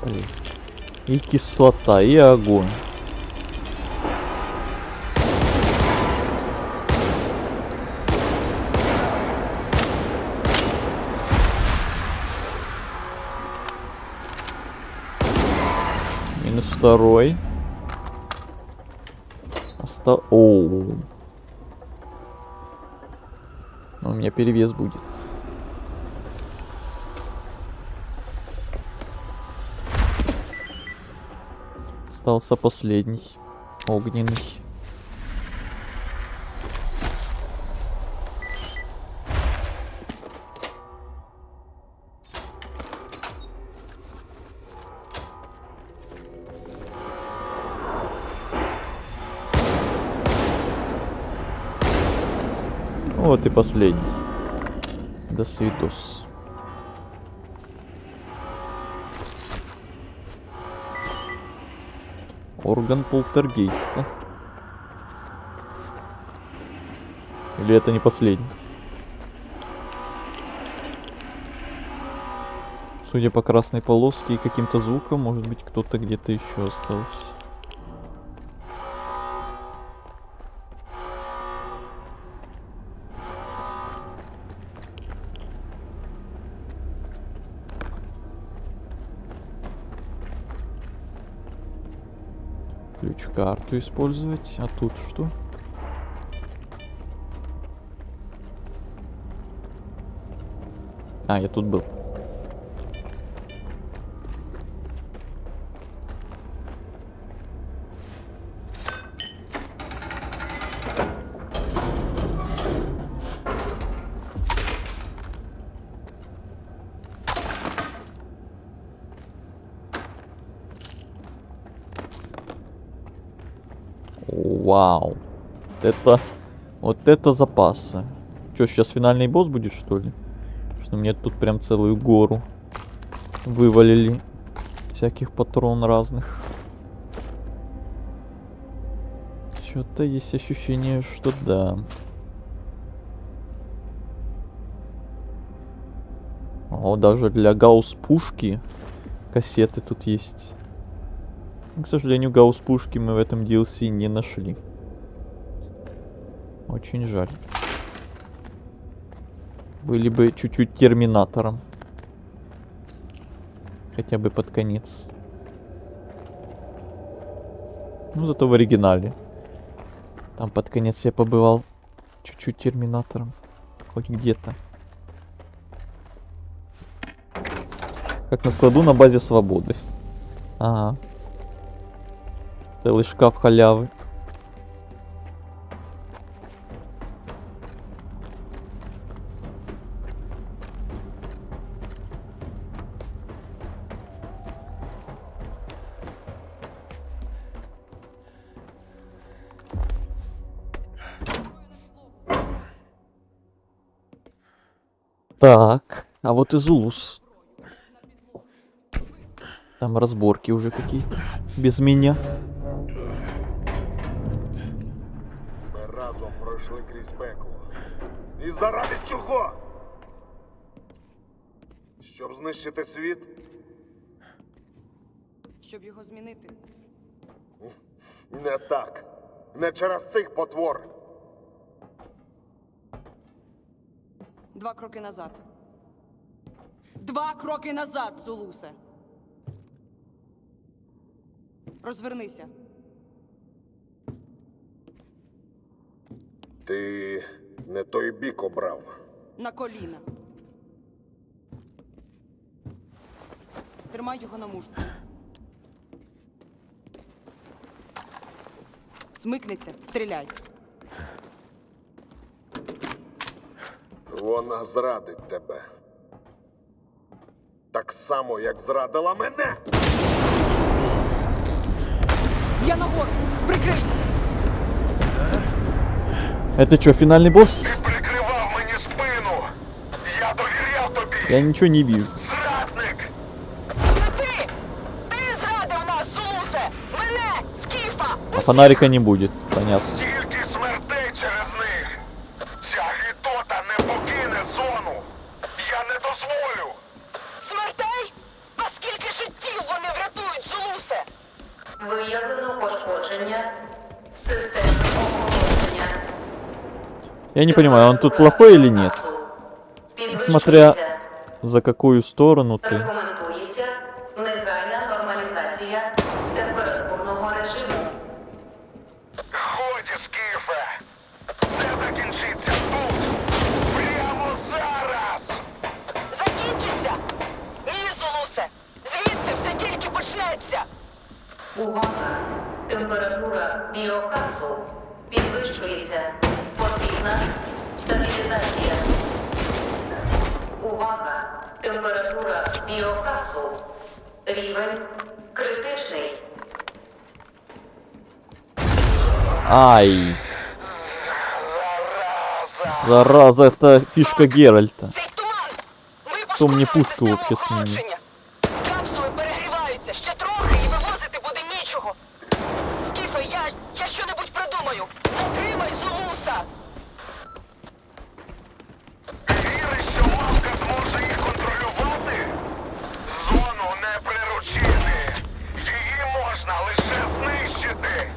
Блин. И кислота, и огонь. Минус второй. Оу. Но у меня перевес будет. Остался последний. Огненный. Вот и последний. До свидос. Орган полтергейста. Или это не последний? Судя по красной полоске и каким-то звукам, может быть, кто-то где-то еще остался. Ключ-карту использовать. А тут что? А, я тут был. Вау. Вот это запасы. Что, сейчас финальный босс будет, что ли? Что мне тут прям целую гору вывалили всяких патрон разных. Что-то есть ощущение, что да. О, даже для гаусс-пушки кассеты тут есть. К сожалению, гаусс-пушки мы в этом DLC не нашли. Очень жаль. Были бы чуть-чуть терминатором. Хотя бы под конец. Ну, зато в оригинале. Там под конец я побывал чуть-чуть терминатором. Хоть где-то. Как на складу на базе Свободы. Ага. Целый шкаф халявы. Так, а вот и Зулус. Там разборки уже какие-то. Без меня. Ми разом пройшли крізь пекло. І заради чого? Щоб знищити світ? Щоб його змінити. Не так. Не через цих потвор. 2 кроки назад. 2 кроки назад, Зулусе. Розвернися. Ти не той бік обрав. На коліна. Тримай його на мушці. Смикнеться, стріляй. Вона зрадить тебе. Так само, як зрадила мене. Я нагору! Прикрий! Это что, финальный босс? Прикривав мені спину. Я довіряв тобі. Я ничего не вижу. Зрадник! Ти! Ти зрадив нас, Зулусе! Мене, Скіфа! А фонарика не будет, понятно. Стільки смертей через них. Ця гідота не покине зону. Я не дозволю. Смертей? А скільки життів вони врятували? Виявлено пошкодження системи охолодження. Я не понимаю, он тут плохой или нет? Смотря за какую сторону ты. Рекомендується негайна нормалізація температурного режиму. Годі, Скіфе! Це закінчиться тут! Прямо зараз! Закінчиться! Ні, Зулусе! Звідси все тільки почнеться! Увага! Температура біокапсул підвищується. Потрібна стабілізація. Увага! Температура біокапсул. Рівень критичний. Ай. Зараза, это фишка Геральта. Кто мне пушку вообще сменил? Капсули перегріваються, ще трохи і вивозити буде нічого. Скіфе, я що-небудь придумаю. Затримай Зулуса! Віриш, що мавка зможе їх контролювати? Зону не приручити! Її можна лише знищити!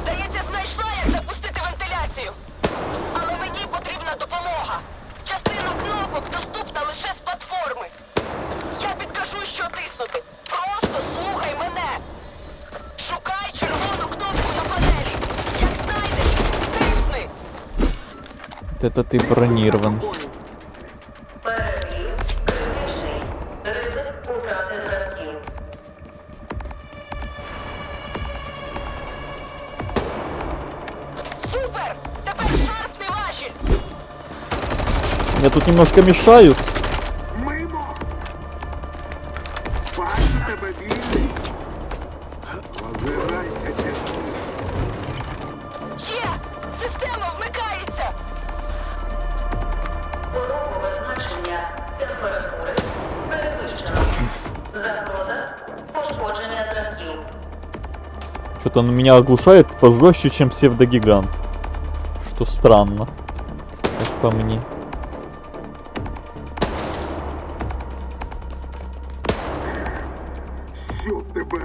Здається, знайшла, як запустити вентиляцію. Але мені потрібна допомога. Частина кнопок доступна лише з платформи. Я підкажу, що тиснути. Просто слухай мене. Шукай червону кнопку на панелі. Як знайдеш, тисни. Вот это ты бронированный. Перегрів критичний. Ризик утрати зразків. Супер! Тепер шарпни важіль. Мне тут немножко мешают. Бачу тебе, вільний. Озирайся, чесно. Є! Система вмикається! Порогове значення температури перевищено. Загроза пошкодження зразків. Что-то он меня оглушает пожестче, чем псевдогигант. Что странно. Как по мне. Щоб тебе.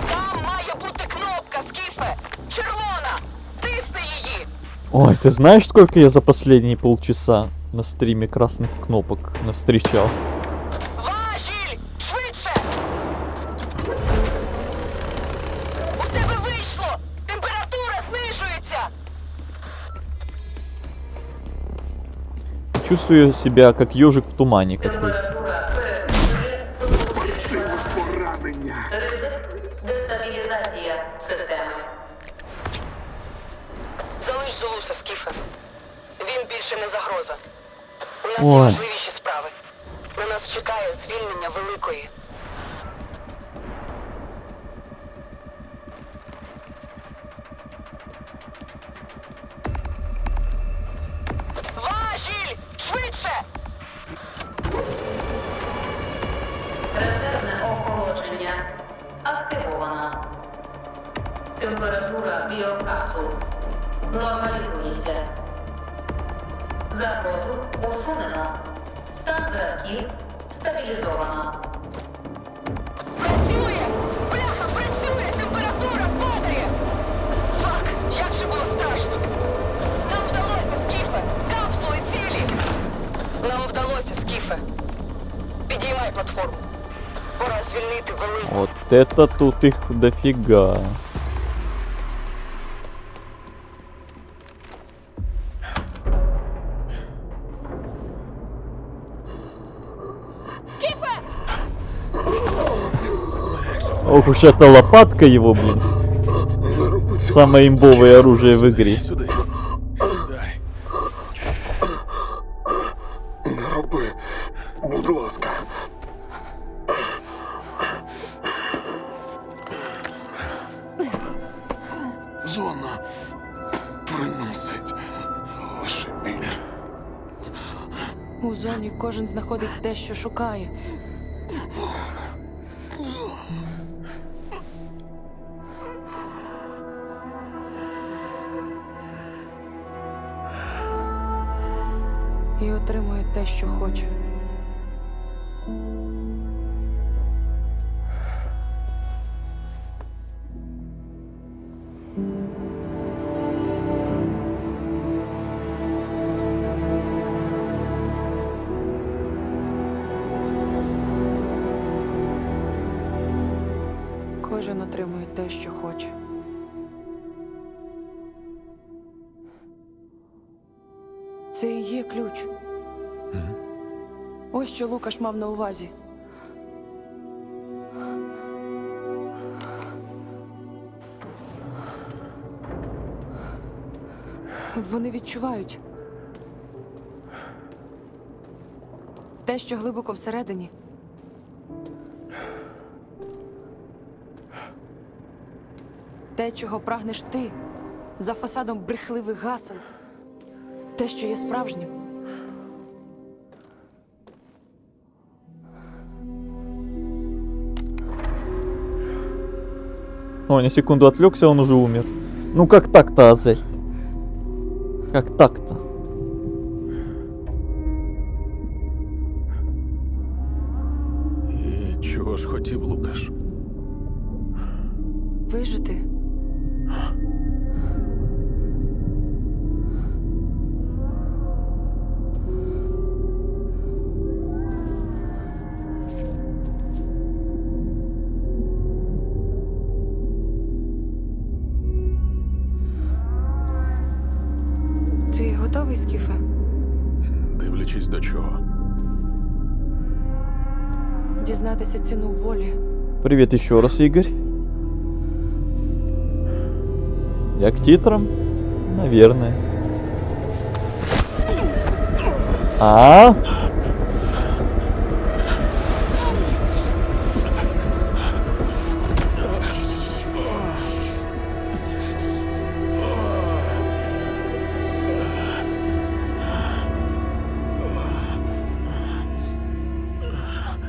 Там має бути кнопка, Скіфе! Червона! Тисни її! Ой, ты знаешь, сколько я за последние полчаса на стриме красных кнопок навстречал? Важіль! Швидше! У тебе вийшло! Температура знижується! Чувствую себя как ежик в тумане какой-то. Температура перевищує допустимі Поранення. Ризик дестабілізація системи. Залиш Зулуса, Скіфе. Він більше не загроза. У нас Ой. є важливіші справи. На нас чекає звільнення Великої. Важіль! Швидше! Резервне охолодження активовано. Температура біокапсул нормалізується. Загрозу усунено. Стан зразків стабілізовано. Працює! Бляха, працює! Температура падає! Фак, як же було страшно! Нам вдалося, Скіфе! Капсули цілі! Нам вдалося, Скіфе! Підіймай платформу. Пора звільнити Велику. Вот это тут их дофига. Скіфе! Ох уж эта лопатка его, блин. Самое имбовое оружие в игре. Не роби, будь ласка. Зона приносить лише біль. У зоні кожен знаходить те, що шукає. що хоче. Кожен отримує те, що хоче. Це і є ключ. Ось що Лукаш мав на увазі. Вони відчувають те, що глибоко всередині. Те, чого прагнеш ти, за фасадом брехливих гасел. Те, що є справжнім. Ой, на секунду отвлекся, он уже умер. Ну как так-то, Азель? Как так-то? І чого ж хотів Лукаш? Вижити. Ти готовий, Скіфе? Дивлячись до чого. Дізнатися ціну волі. Привет еще раз, Игорь. Я к титрам? Наверное. А?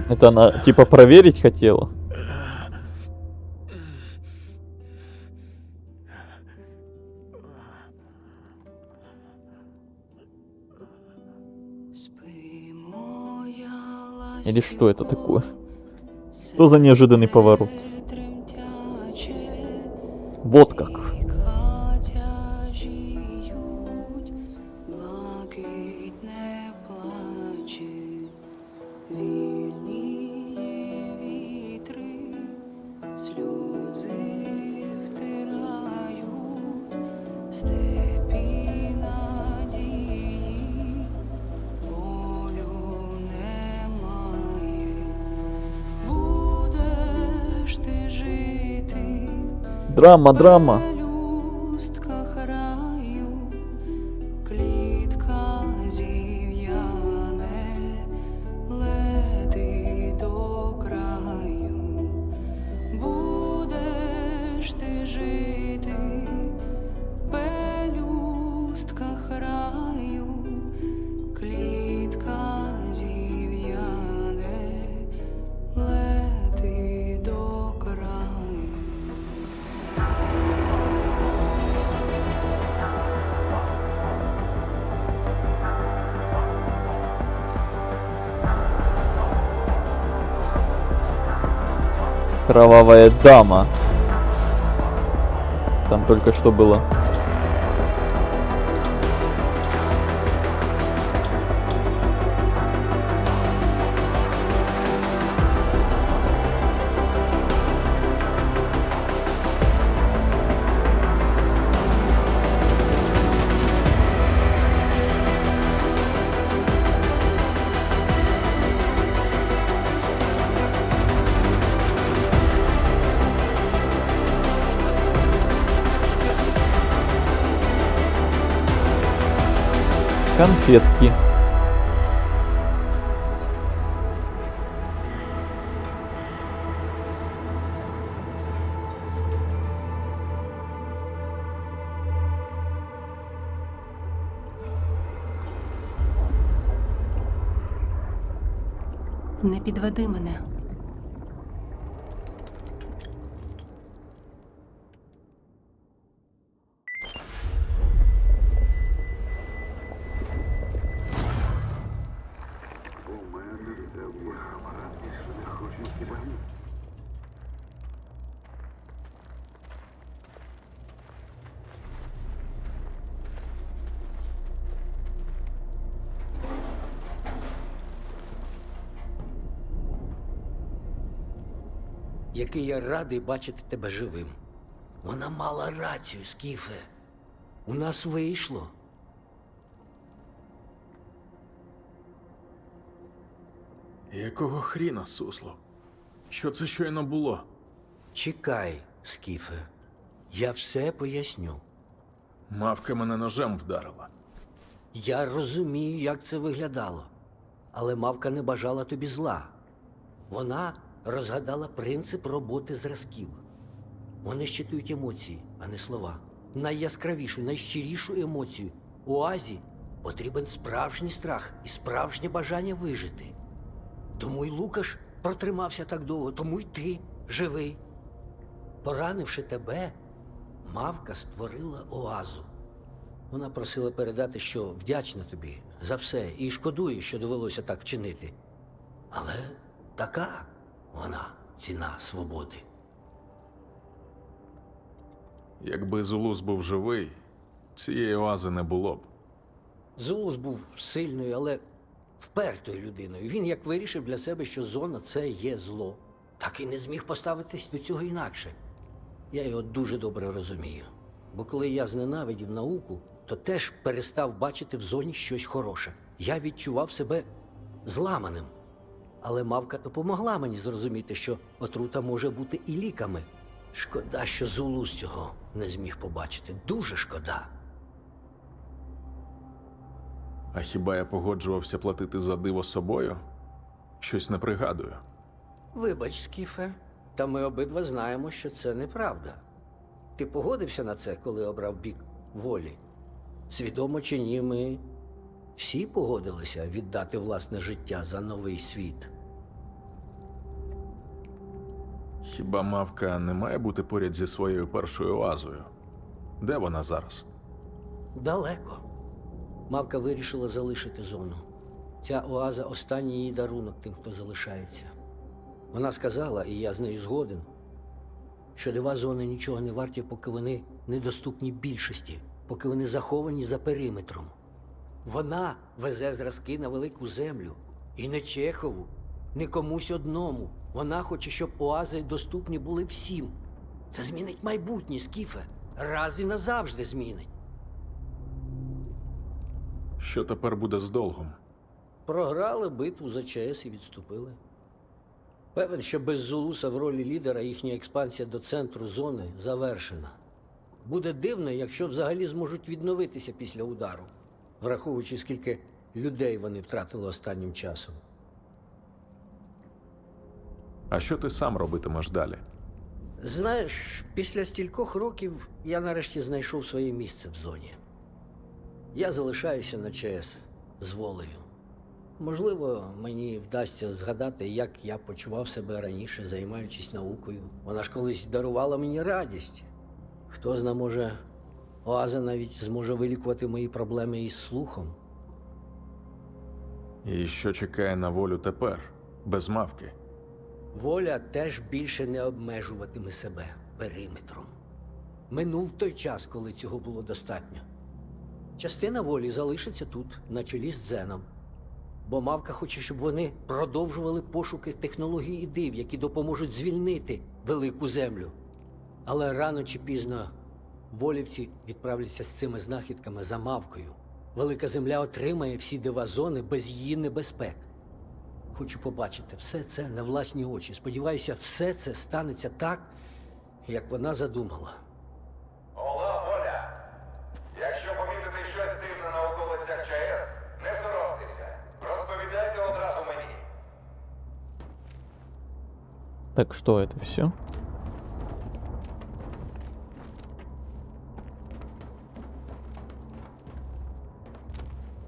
Это она типа проверить хотела? Или что это такое? Что за неожиданный поворот? Вот как. Драма, драма. Клітка зів'яне, лети до краю. Будеш ти жити в пелюстках раю. Клітка зів'яне, лети до краю. Кровавая дама. Там только что было. Конфетки. Не підведи мене. Ну хіба ні? Який я радий бачити тебе живим. Вона мала рацію, Скіфе. У нас вийшло. Якого хріна, сусло? Що це щойно було? Чекай, Скіфе. Я все поясню. Мавка мене ножем вдарила. Я розумію, як це виглядало. Але мавка не бажала тобі зла. Вона розгадала принцип роботи зразків. Вони щитують емоції, а не слова. Найяскравішу, найщирішу емоцію. Оазі потрібен справжній страх і справжнє бажання вижити. Тому й Лукаш протримався так довго, тому й ти живий. Поранивши тебе, мавка створила оазу. Вона просила передати, що вдячна тобі за все і шкодує, що довелося так вчинити. Але така вона ціна свободи. Якби Зулус був живий, цієї оази не було б. Зулус був сильною, але впертою людиною. Він як вирішив для себе, що зона – це є зло, так і не зміг поставитись до цього інакше. Я його дуже добре розумію. Бо коли я зненавидів науку, то теж перестав бачити в зоні щось хороше. Я відчував себе зламаним. Але мавка допомогла мені зрозуміти, що отрута може бути і ліками. Шкода, що Зулус цього не зміг побачити. Дуже шкода. А хіба я погоджувався платити за диво собою? Щось не пригадую. Вибач, Скіфе, та ми обидва знаємо, що це неправда. Ти погодився на це, коли обрав бік волі? Свідомо чи ні, ми всі погодилися віддати власне життя за новий світ. Хіба мавка не має бути поряд зі своєю першою оазою? Де вона зараз? Далеко. Мавка вирішила залишити зону. Ця оаза – останній її дарунок тим, хто залишається. Вона сказала, і я з нею згоден, що дива зони нічого не варті, поки вони недоступні більшості, поки вони заховані за периметром. Вона везе зразки на велику землю. І не Чехову, не комусь одному. Вона хоче, щоб оази доступні були всім. Це змінить майбутнє, Скіфе. Раз і назавжди змінить. Що тепер буде з долгом? Програли битву за ЧАЕС і відступили. Певен, що без Зулуса в ролі лідера їхня експансія до центру зони завершена. Буде дивно, якщо взагалі зможуть відновитися після удару, враховуючи, скільки людей вони втратили останнім часом. А що ти сам робитимеш далі? Знаєш, після стількох років я нарешті знайшов своє місце в зоні. Я залишаюся на ЧАЕС з волею. Можливо, мені вдасться згадати, як я почував себе раніше, займаючись наукою. Вона ж колись дарувала мені радість. Хто зна, може, оаза навіть зможе вилікувати мої проблеми із слухом. І що чекає на волю тепер, без мавки? Воля теж більше не обмежуватиме себе периметром. Минув той час, коли цього було достатньо. Частина волі залишиться тут, на чолі з Дзеном. Бо мавка хоче, щоб вони продовжували пошуки технологій і див, які допоможуть звільнити велику землю. Але рано чи пізно волівці відправляться з цими знахідками за мавкою. Велика земля отримає всі дива зони без її небезпек. Хочу побачити все це на власні очі. Сподіваюся, все це станеться так, як вона задумала. Ола, Воля! Якщо помітите щось дивне на околицях ЧАЕС, не соромтеся. Розповідайте одразу мені. Так что, это все?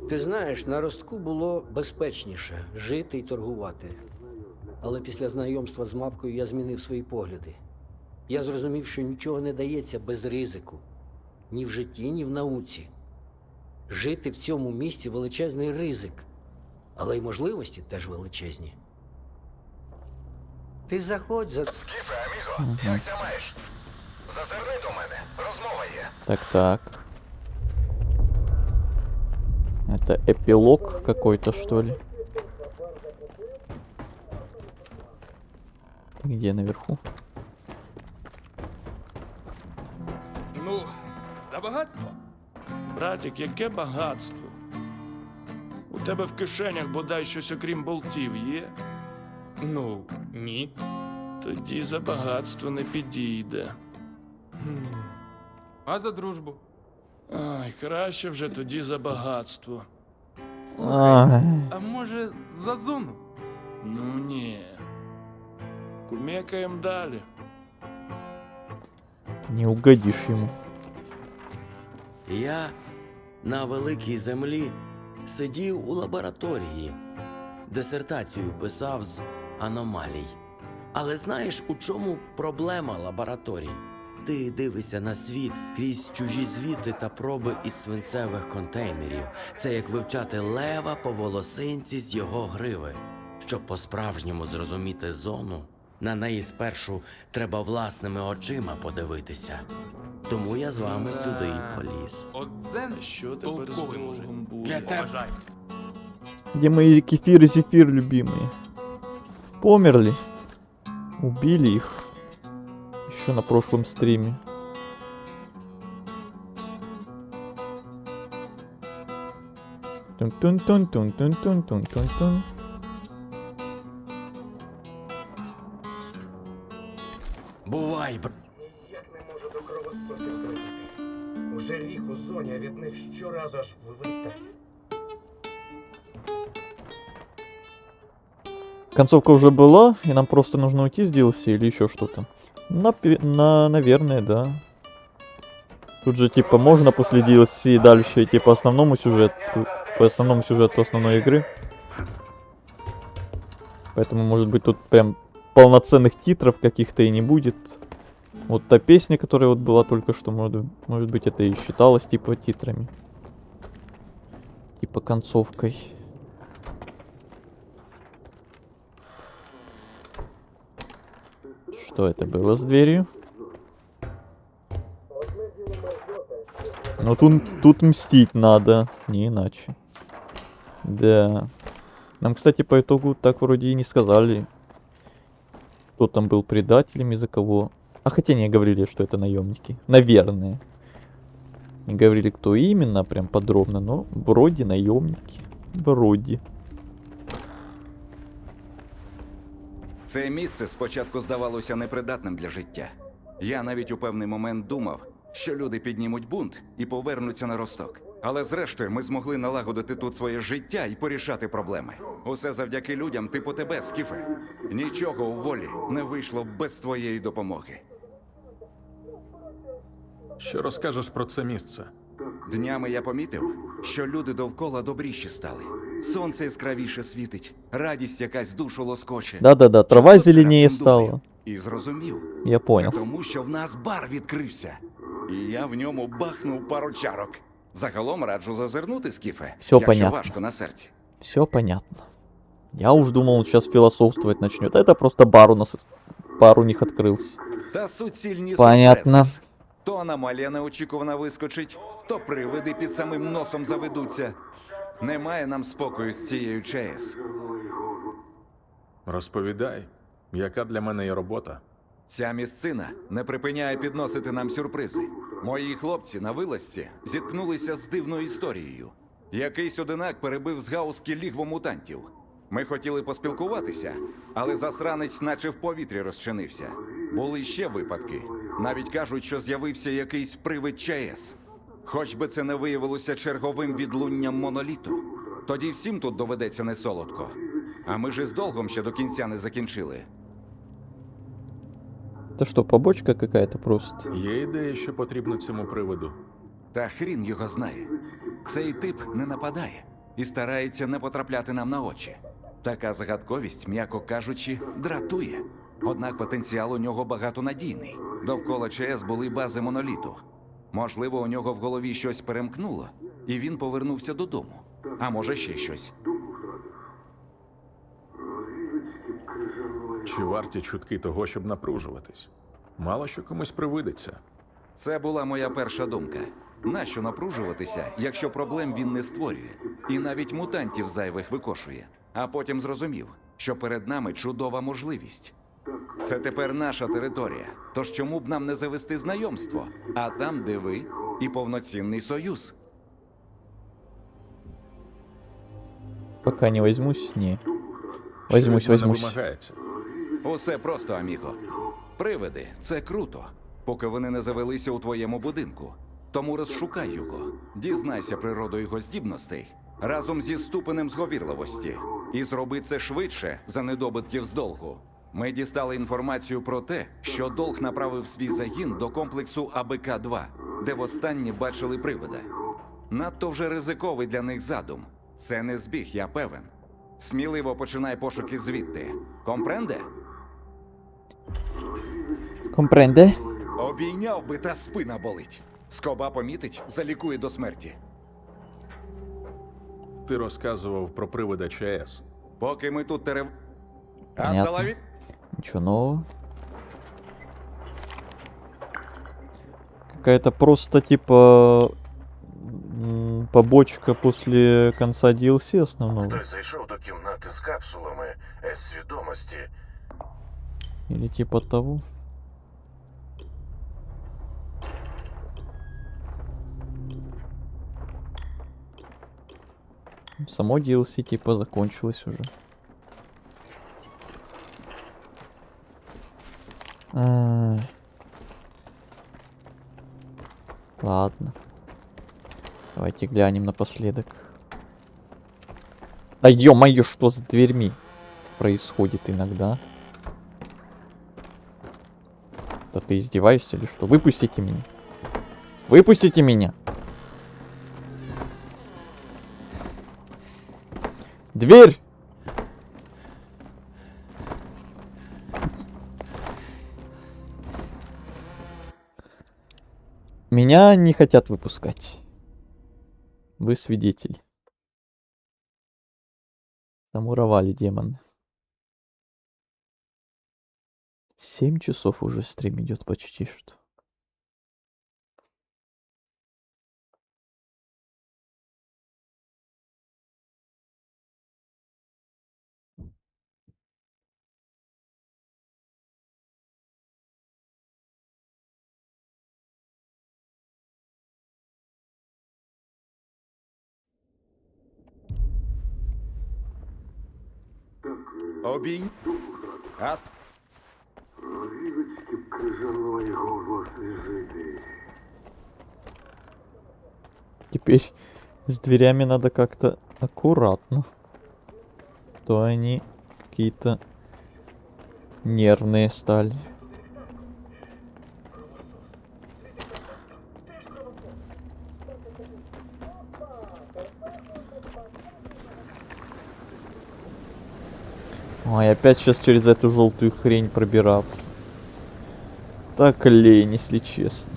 Ти знаєш, на Ростку було безпечніше жити і торгувати. Але після знайомства з мавкою я змінив свої погляди. Я зрозумів, що нічого не дається без ризику. Ні в житті, ні в науці. Жити в цьому місті – величезний ризик. Але й можливості теж величезні. Ти заходь за. Скіфе, аміго, якся маєш? Зазирни до мене, розмова є. Так. Это эпилог какой-то, что ли? Где наверху? Ну, за багатство. Братик, яке багатство? У тебе в кишенях бодай щось окрім болтів є? Ну, ні. Тоді за багатство не підійде. А за дружбу? Ай, краще вже тоді за багатство. А може, за зону? Ну ні. Кумекаєм далі. Не угодишь ему. Я на великій землі сидів у лабораторії, дисертацію писав з аномалій. Але знаєш, у чому проблема лабораторій? Ти дивишся на світ крізь чужі звіти та проби із свинцевих контейнерів. Це як вивчати лева по волосинці з його гриви. Щоб по-справжньому зрозуміти зону, на неї спершу треба власними очима подивитися. Тому я з вами сюди і поліз. Оце Що тепер з довгом буде? для тебе. Где мои кефир и зефир, любимые? Померли. Убили их. Еще на прошлом стриме. Тун-тун-тун-тун-тун-тун-тун-тун. Бувай, Як не можу до кровососів зробити. Уже рік у зоні, а від них щоразу аж вилітає. Концовка уже была, и нам просто нужно уйти с DLC или еще что-то. Наверное, да. Тут же типа можно после DLC дальше идти по основному сюжету основной игры. Поэтому, может быть, тут прям полноценных титров каких-то и не будет. Вот та песня, которая вот была только что, может быть, это и считалось типа титрами. Типа концовкой. Что это было с дверью? Ну тут мстить надо, не иначе. Да. Нам, кстати, по итогу так вроде и не сказали, кто там был предателем и за кого. А хотя не говорили, что это наемники. Наверное. Не говорили, кто именно, прям подробно, но вроде наемники. Вроде. Це місце спочатку здавалося непридатним для життя. Я навіть у певний момент думав, що люди піднімуть бунт і повернуться на Росток. Але зрештою ми змогли налагодити тут своє життя і порішати проблеми. Усе завдяки людям типу тебе, Скіфе. Нічого у волі не вийшло без твоєї допомоги. Що розкажеш про це місце? Днями я помітив, що люди довкола добріші стали. Сонце яскравіше світить, радість якась душу лоскоче. Да-да-да, трава зеленее стала. І зрозумів. Я понял. Це тому, що в нас бар відкрився. І я в ньому бахнув пару чарок. Загалом раджу зазирнути, Скіфе, Всё якщо понятно. важко на серці. Все понятно. Я уж думал, он сейчас философствовать начнет. Это просто бар у них открылся. Та суцільні Понятно. сюрпризи. То аномалія неочікувана вискочить, то привиди під самим носом заведуться. Немає нам спокою з цією ЧАЕС. Розповідай, яка для мене є робота? Ця місцина не припиняє підносити нам сюрпризи. Мої хлопці на вилазці зіткнулися з дивною історією. Якийсь одинак перебив з гаузки лігво мутантів. Ми хотіли поспілкуватися, але засранець наче в повітрі розчинився. Були ще випадки. Навіть кажуть, що з'явився якийсь привид ЧАЕС. Хоч би це не виявилося черговим відлунням моноліту. Тоді всім тут доведеться несолодко. А ми ж із долгом ще до кінця не закінчили. Это что, побочка какая-то просто? Є ідея, що потрібно цьому приводу? Та хрін його знає. Цей тип не нападає і старається не потрапляти нам на очі. Така загадковість, м'яко кажучи, дратує. Однак потенціал у нього багатонадійний. Довкола ЧАЕС були бази моноліту. Можливо, у нього в голові щось перемкнуло, і він повернувся додому. А може ще щось. Чи варті чутки того, щоб напружуватись? Мало що комусь привидеться. Це була моя перша думка. Нащо напружуватися, якщо проблем він не створює, і навіть мутантів зайвих викошує. А потім зрозумів, що перед нами чудова можливість. Це тепер наша територія. Тож чому б нам не завести знайомство? А там, де ви, і повноцінний союз. Пока не возьмусь, не. Возьмусь, Що від мене возьмусь. вимагається? Усе просто, аміго. Привиди – це круто, поки вони не завелися у твоєму будинку. Тому розшукай його, дізнайся природу його здібностей разом зі ступенем зговірливості. І зроби це швидше за недобитків з долгу. Ми дістали інформацію про те, що долг направив свій загін до комплексу АБК-2, де востаннє бачили привида. Надто вже ризиковий для них задум. Це не збіг, я певен. Сміливо починай пошуки звідти. Компренде? Компренде? Обійняв би, та спина болить. Скоба помітить, залікує до смерті. Ти розказував про привида ЧАЕС. Поки ми тут Понятно. Ничего нового. Какая-то просто типа побочка после конца DLC основного. Хтось зайшов до кімнати з капсулами С-свідомості. Или типа того. Само DLC типа закончилось уже. Ладно. Давайте глянем напоследок. Да ё-моё, что с дверьми происходит иногда? Да ты издеваешься или что? Выпустите меня. Выпустите меня. Дверь! Меня не хотят выпускать. Вы свидетель. Замуровали демоны. 7 часов уже стрим идет почти что. Обінь. Аст. Рівочки б крижанула його освіжити. Теперь с дверями надо как-то аккуратно. То они какие-то нервные стали. Ой, опять сейчас через эту желтую хрень пробираться. Так лень, если честно.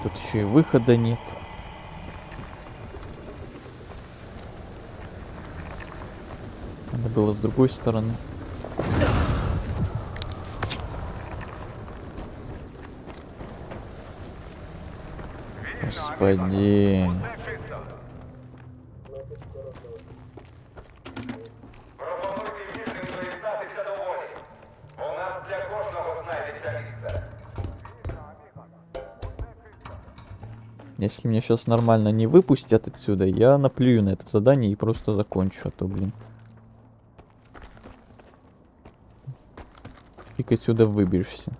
Тут еще и выхода нет. Надо было с другой стороны. Господи. У нас для кожного знайдеться місце. Если меня сейчас нормально не выпустят отсюда, я наплюю на это задание и просто закончу, а то, блин. Фиг отсюда выберешься.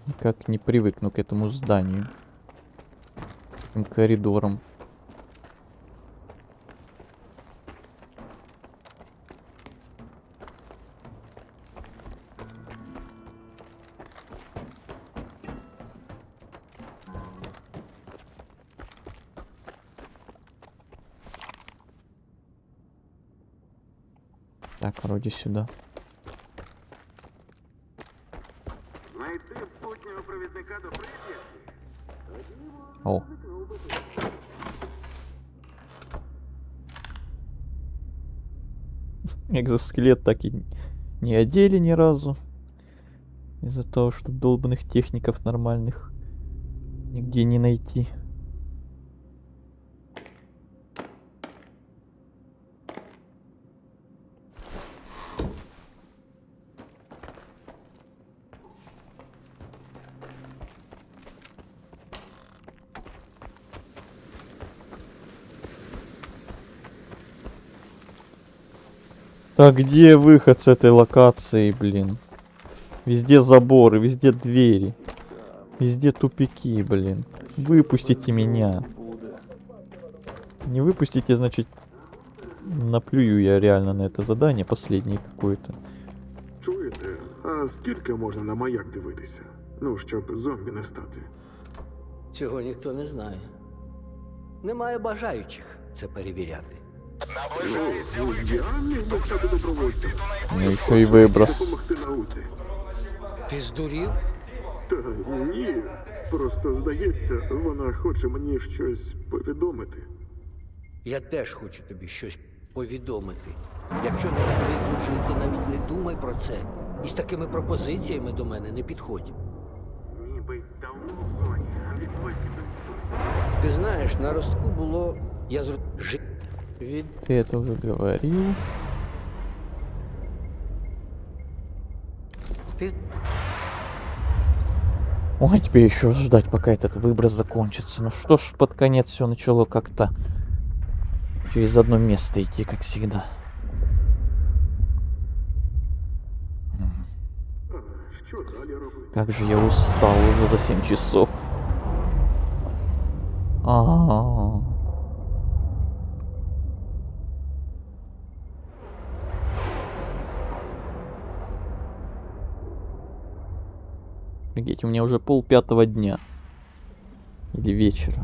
Никак не привыкну к этому зданию. К этим коридорам. Так, вроде сюда. Знайти путнього провідника до Прип'яті? О. Экзоскелет так и не одели ни разу. Из-за того, что долбанных техников нормальных нигде не найти. Так, где выход с этой локации, блин? Везде заборы, везде двери. Везде тупики, блин. Выпустите меня. Не выпустите, значит, наплюю я реально на это задание последнее какое-то. Чуєте? А скільки можна на маяк дивитися? Ну, щоб зомбі не стати. Цього ніхто не знає. Немає бажаючих це перевіряти. Ну, я міг би стати добровольцем. Ну еще и выброс. Допомогти науці. Ти здурів? Та ні. Просто, здається, вона хоче мені щось повідомити. Я теж хочу тобі щось повідомити. Якщо не потрібно жити, навіть не думай про це. І з такими пропозиціями до мене не підходь. Ніби давно в зоні, а відходь Ти знаєш, на ростку було... від... Ты это уже говорил. Ты... Ой, теперь еще ждать, пока этот выброс закончится. Ну что ж, под конец все начало как-то через одно место идти, как всегда. Що далі робити? Как же я устал уже за 7 часов. А-а-а. Офигеть, у меня уже 4:30 дня. Или вечера.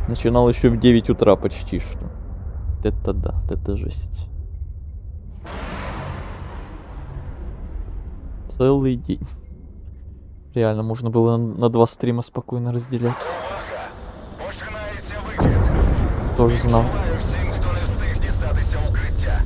Начинал еще в 9 утра почти что. Это да, это жесть. Целый день. Реально, можно было на 2 стрима спокойно разделять. Тоже знал. Всім, хто не встиг дістатися укриття.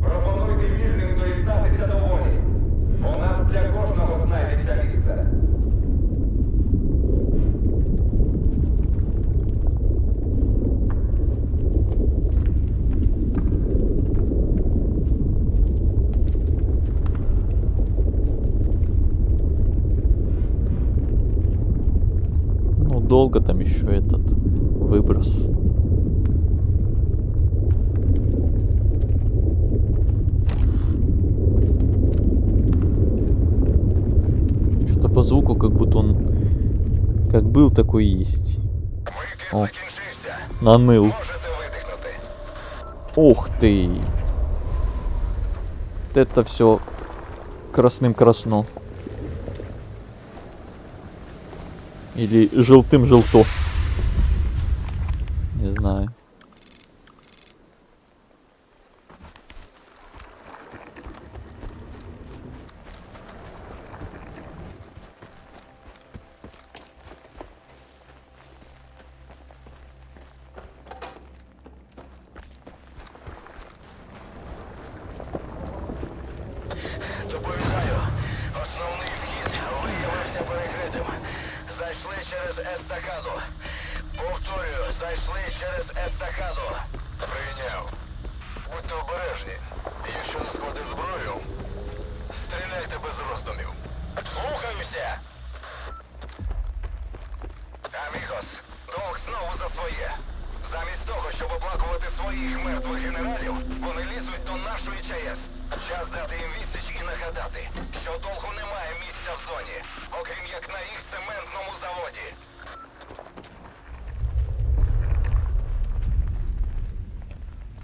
Пропонуйте вільним доєднатися до волі. У нас для кожного знайдеться місце. Ну, долго там еще этот выброс. Что-то по звуку, как будто он как был, такой и есть. О, наныл. Ух ты! Вот это все красным красно. Или желтым желто. Не знаю. Доповідаю, основний вхід виявився перекритим. Зайшли через естакаду. Повторюю, зайшли через естакаду. Прийняв. Будьте обережні. Якщо не схвати зброю, стріляйте без роздумів. Слухаюся! Амігос, долг знову за своє. Замість того, щоб оплакувати своїх мертвих генералів, вони лізуть до нашої ЧАЕС. Час дати їм відсіч і нагадати, що довго немає місця в зоні, окрім як на їх цементному заводі.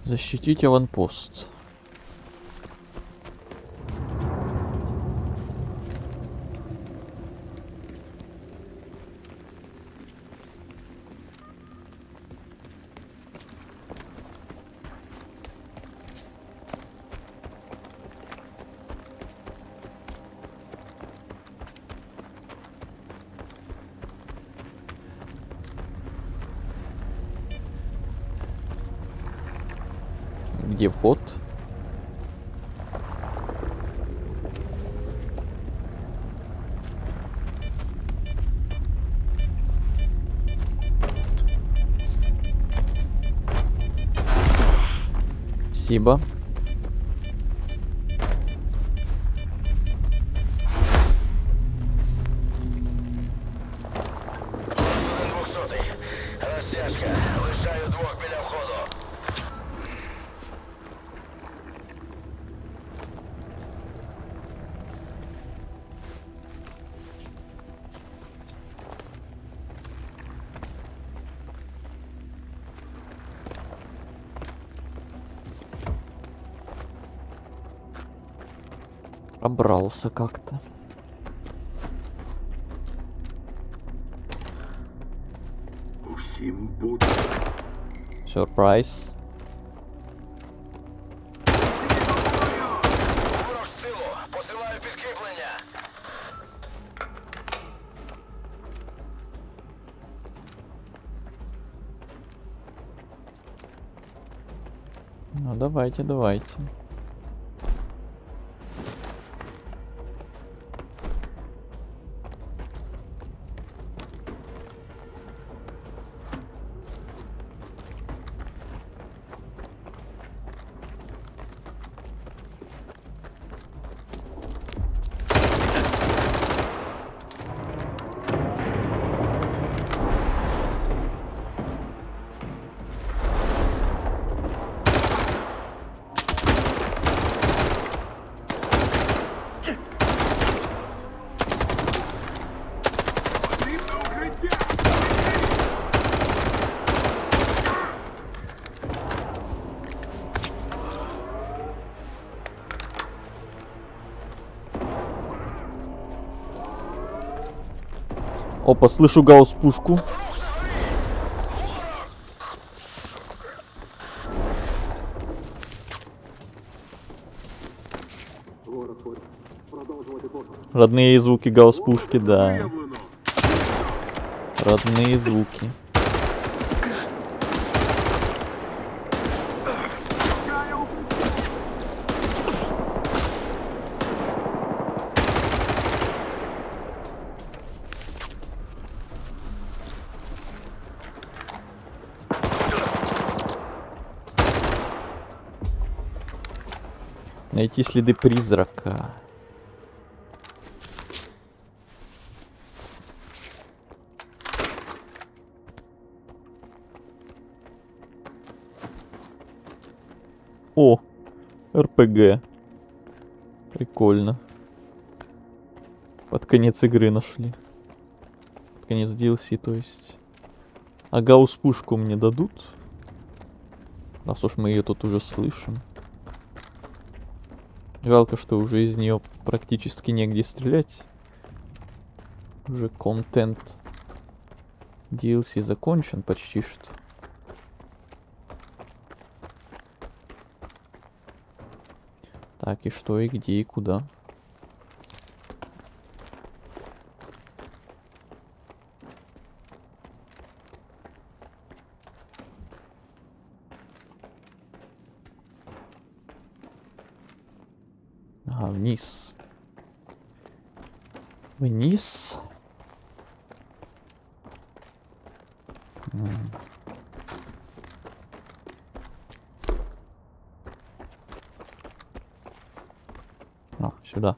Защитить аванпост. Где вход? Спасибо. Розтяжка. Лишаю двох біля входу. Обрался как-то. Усім буде. Сюрприз. Ворог з силу. Посилаю підкріплення. Ну давайте, давайте. Опа, слышу гаусс-пушку. Родные звуки гаусс-пушки, да. Родные звуки. Найти следы призрака. О, РПГ. Прикольно. Под конец игры нашли. Под конец DLC, то есть. А гаусс-пушку мне дадут? Раз уж мы ее тут уже слышим. Жалко, что уже из нее практически негде стрелять. Уже контент DLC закончен почти что. Так, и что, и где, и куда? Ага, вниз. Вниз. А, сюда.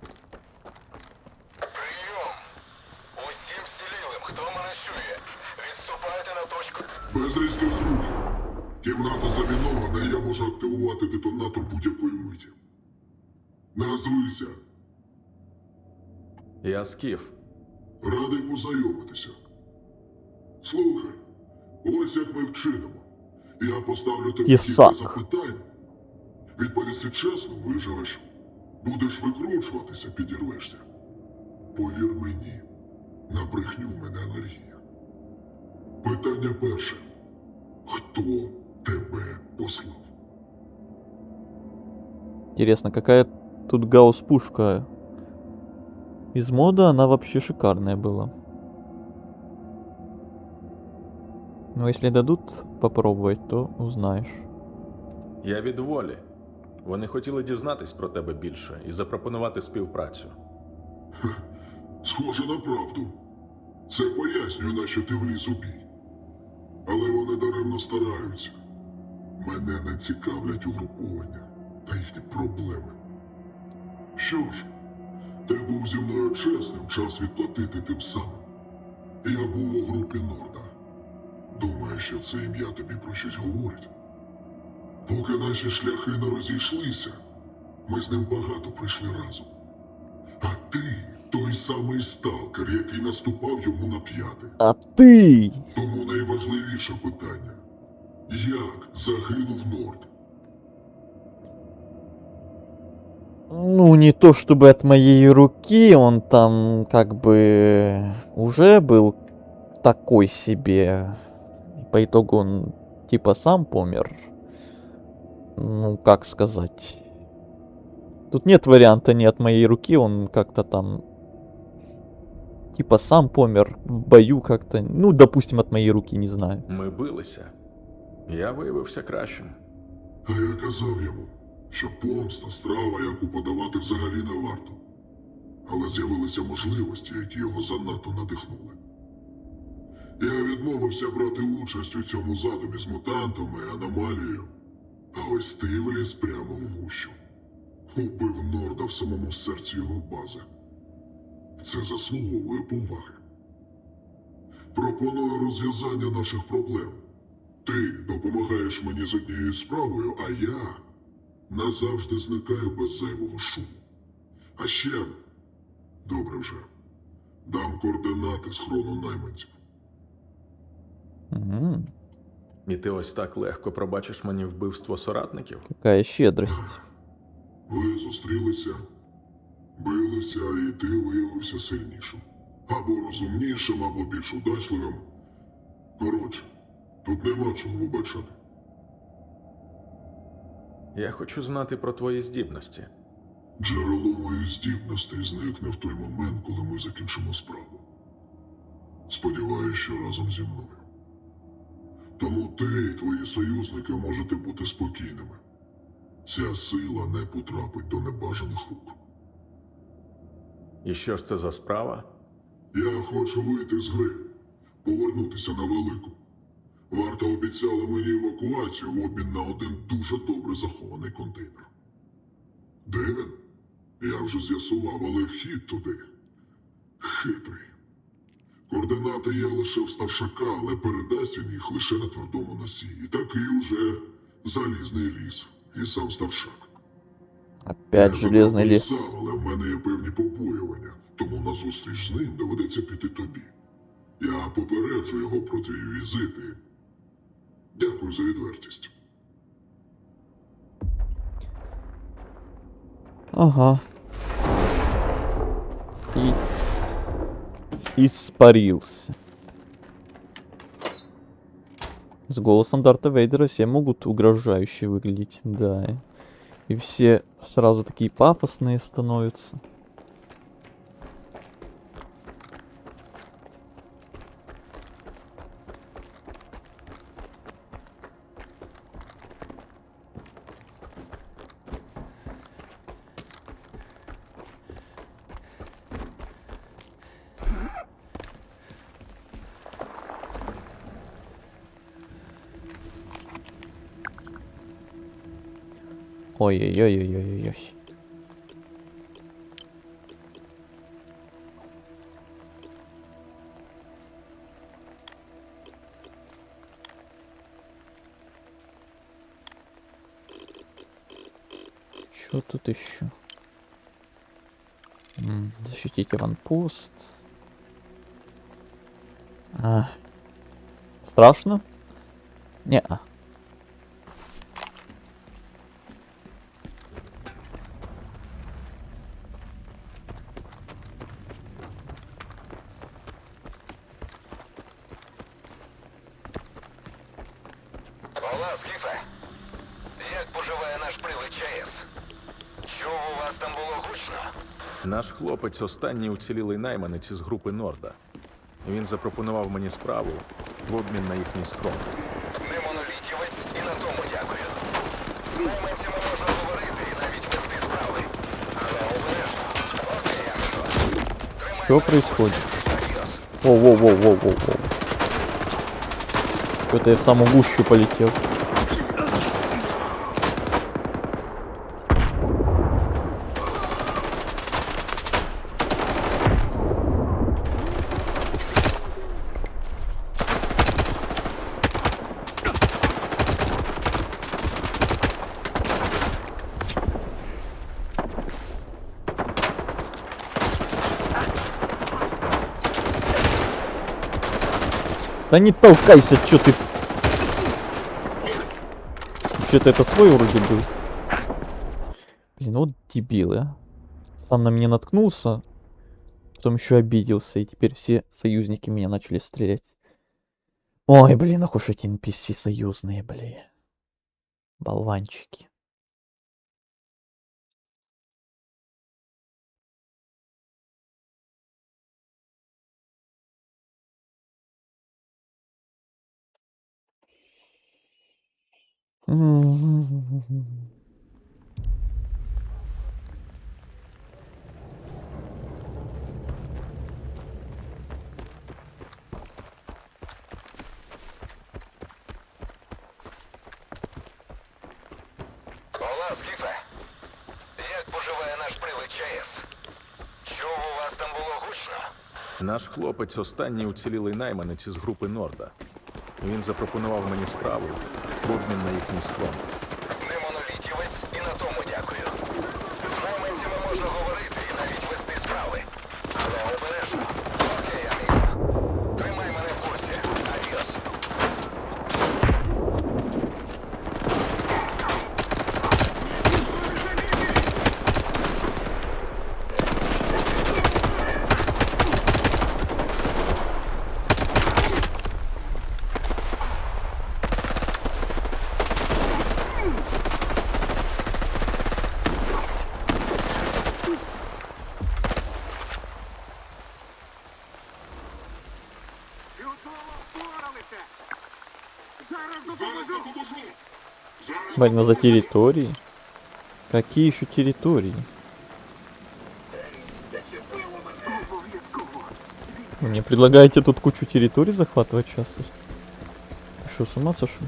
Прийом. Усім вцілілим, хто мене чує, відступайте на точку. Без різких звуків. Кімната замінована, і я можу активувати детонатор будь-якої миті. Назвися. Я Скіф. Радий познайомитися. Слухай, ось як ми вчинимо. Я поставлю тобі Тісак. кілька запитань. Відповісти чесно, виживеш. Будеш викручуватися, підірвешся. Повір мені, на брехню в мене алергія. Питання перше. Хто тебе послав? Интересно, какая тут гаусс-пушка? Из мода она вообще шикарная была. Но если дадут попробовать, то узнаешь. Я від волі. Вони хотіли дізнатись про тебе більше і запропонувати співпрацю. Схоже на правду. Це пояснює, на що ти вліз у бій. Але вони даремно стараються. Мене не цікавлять угруповання та їхні проблеми. Що ж, ти був зі мною чесним, час відплатити тим самим. Я був у групі Норда. Думаю, що це ім'я тобі про щось говорить. Поки наші шляхи не розійшлися, ми з ним багато пройшли разом. А ти той самий сталкер, який наступав йому на п'яти. А ты? Тому найважливіше питання. Як загинув Норд? Ну, не то чтобы от моей руки, он там как бы уже был такой себе. По итогу он типа сам помер. Ну, как сказать. Тут нет варианта не от моей руки, он как-то там типа сам помер в бою как-то. Ну, допустим, от моей руки, не знаю. Ми билися. Я виявився кращим. А я казав йому, що помста, страва, яку подавати взагалі не варто. Але з'явилися можливості, які його занадто надихнули. Я відмовився брати участь у цьому задумі з мутантами і аномалією. А ось ти вліз прямо в гущу. Убив Норда в самому серці його бази. Це заслуговує поваги. Пропоную розв'язання наших проблем. Ти допомагаєш мені з однією справою, а я назавжди зникаю без зайвого шуму. А ще, добре вже, дам координати схрону найманців. І ти ось так легко пробачиш мені вбивство соратників? Какая щедрость. Ви зустрілися, билися, і ти виявився сильнішим. Або розумнішим, або більш удачливим. Коротше, тут нема чого вибачати. Я хочу знати про твої здібності. Джерело моїх здібностей зникне в той момент, коли ми закінчимо справу. Сподіваюсь, що разом зі мною. Тому ти і твої союзники можете бути спокійними. Ця сила не потрапить до небажаних рук. І що ж це за справа? Я хочу вийти з гри, повернутися на велику. Варта обіцяла мені евакуацію в обмін на один дуже добре захований контейнер. Де він? Я вже з'ясував, але вхід туди хитрий. Координати є лише в старшака, але передасть він їх лише на твердому носі. І такий уже залізний ліс. І сам старшак. Опять железный лес. Сам, але в мене є певні побоювання, тому на зустріч з ним доведеться піти тобі. Я попереджу його про твій візит і дякую за відвертість. Ага. И испарился. С голосом Дарта Вейдера все могут угрожающе выглядеть, да. И все сразу такие пафосные становятся. Ой-ой-ой-ой-ой-ой. Что тут еще? Защитить аванпост. Страшно? Не-а. Ола, Скіфе. Як поживає наш привид ЧАЕС? Чув, у вас там було гучно? Наш хлопець останній уцілілий найманець із групи Норда. Він запропонував мені справу в обмін на їхній схрон. Не монолітівець і на тому дякую. З найманцями можна говорити і навіть вести справи. Але обережно. Окей, Ангело. Что происходит? Воу-воу-воу-воу-воу. Что-то я в самую гущу полетел. Да не толкайся, чё ты? Вообще-то это свой вроде был. Блин, вот дебилы, а. Сам на меня наткнулся, потом еще обиделся, и теперь все союзники меня начали стрелять. Ой, блин, ох уж эти NPC союзные, блин. Болванчики. Ола, Скіфе. Як поживає наш привид ЧАЕС? Чув, у вас там було гучно? Наш хлопець останній уцілілий найманець із групи Норда. Він запропонував мені справу в обмін на їхній схрон. Не монолітівець і на тому дякую. З найманцями можна говорити і навіть вести справи. Але обережно. Окей, Аміго. Тримай мене в курсі. Адіос. Блин, за территории? Какие еще территории? Вы мне предлагаете тут кучу территорий захватывать сейчас? Ты что, с ума сошел?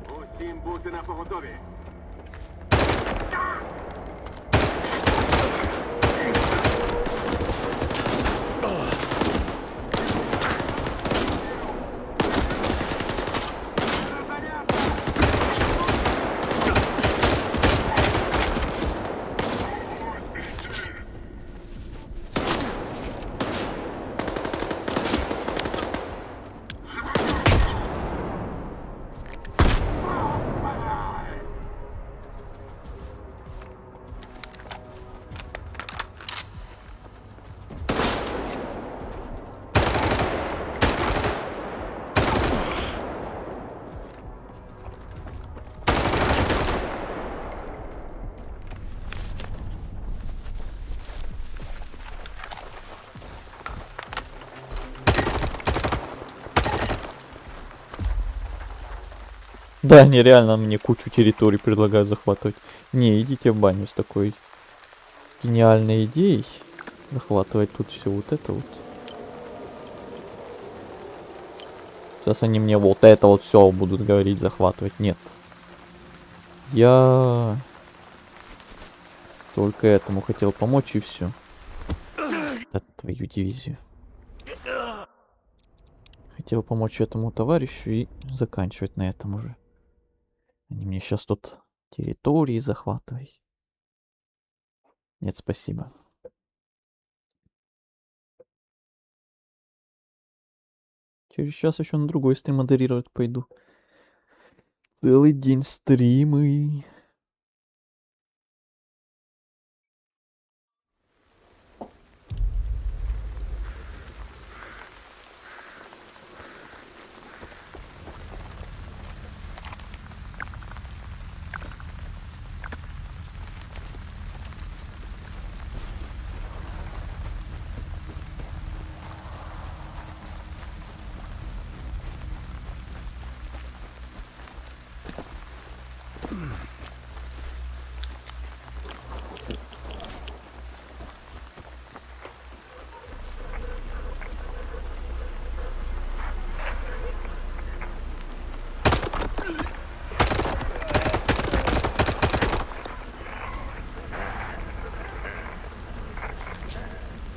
Усім бути на поготові. Да, они реально мне кучу территорий предлагают захватывать. Не, идите в баню с такой гениальной идеей. Захватывать тут все вот это вот. Сейчас они мне вот это вот все будут говорить захватывать. Нет. Я только этому хотел помочь и все. Твою дивизию. хотел помочь этому товарищу и заканчивать на этом уже. Они мне сейчас тут территории захватывай. Нет, спасибо. Через час еще на другой стрим модерировать пойду. Целый день стримы.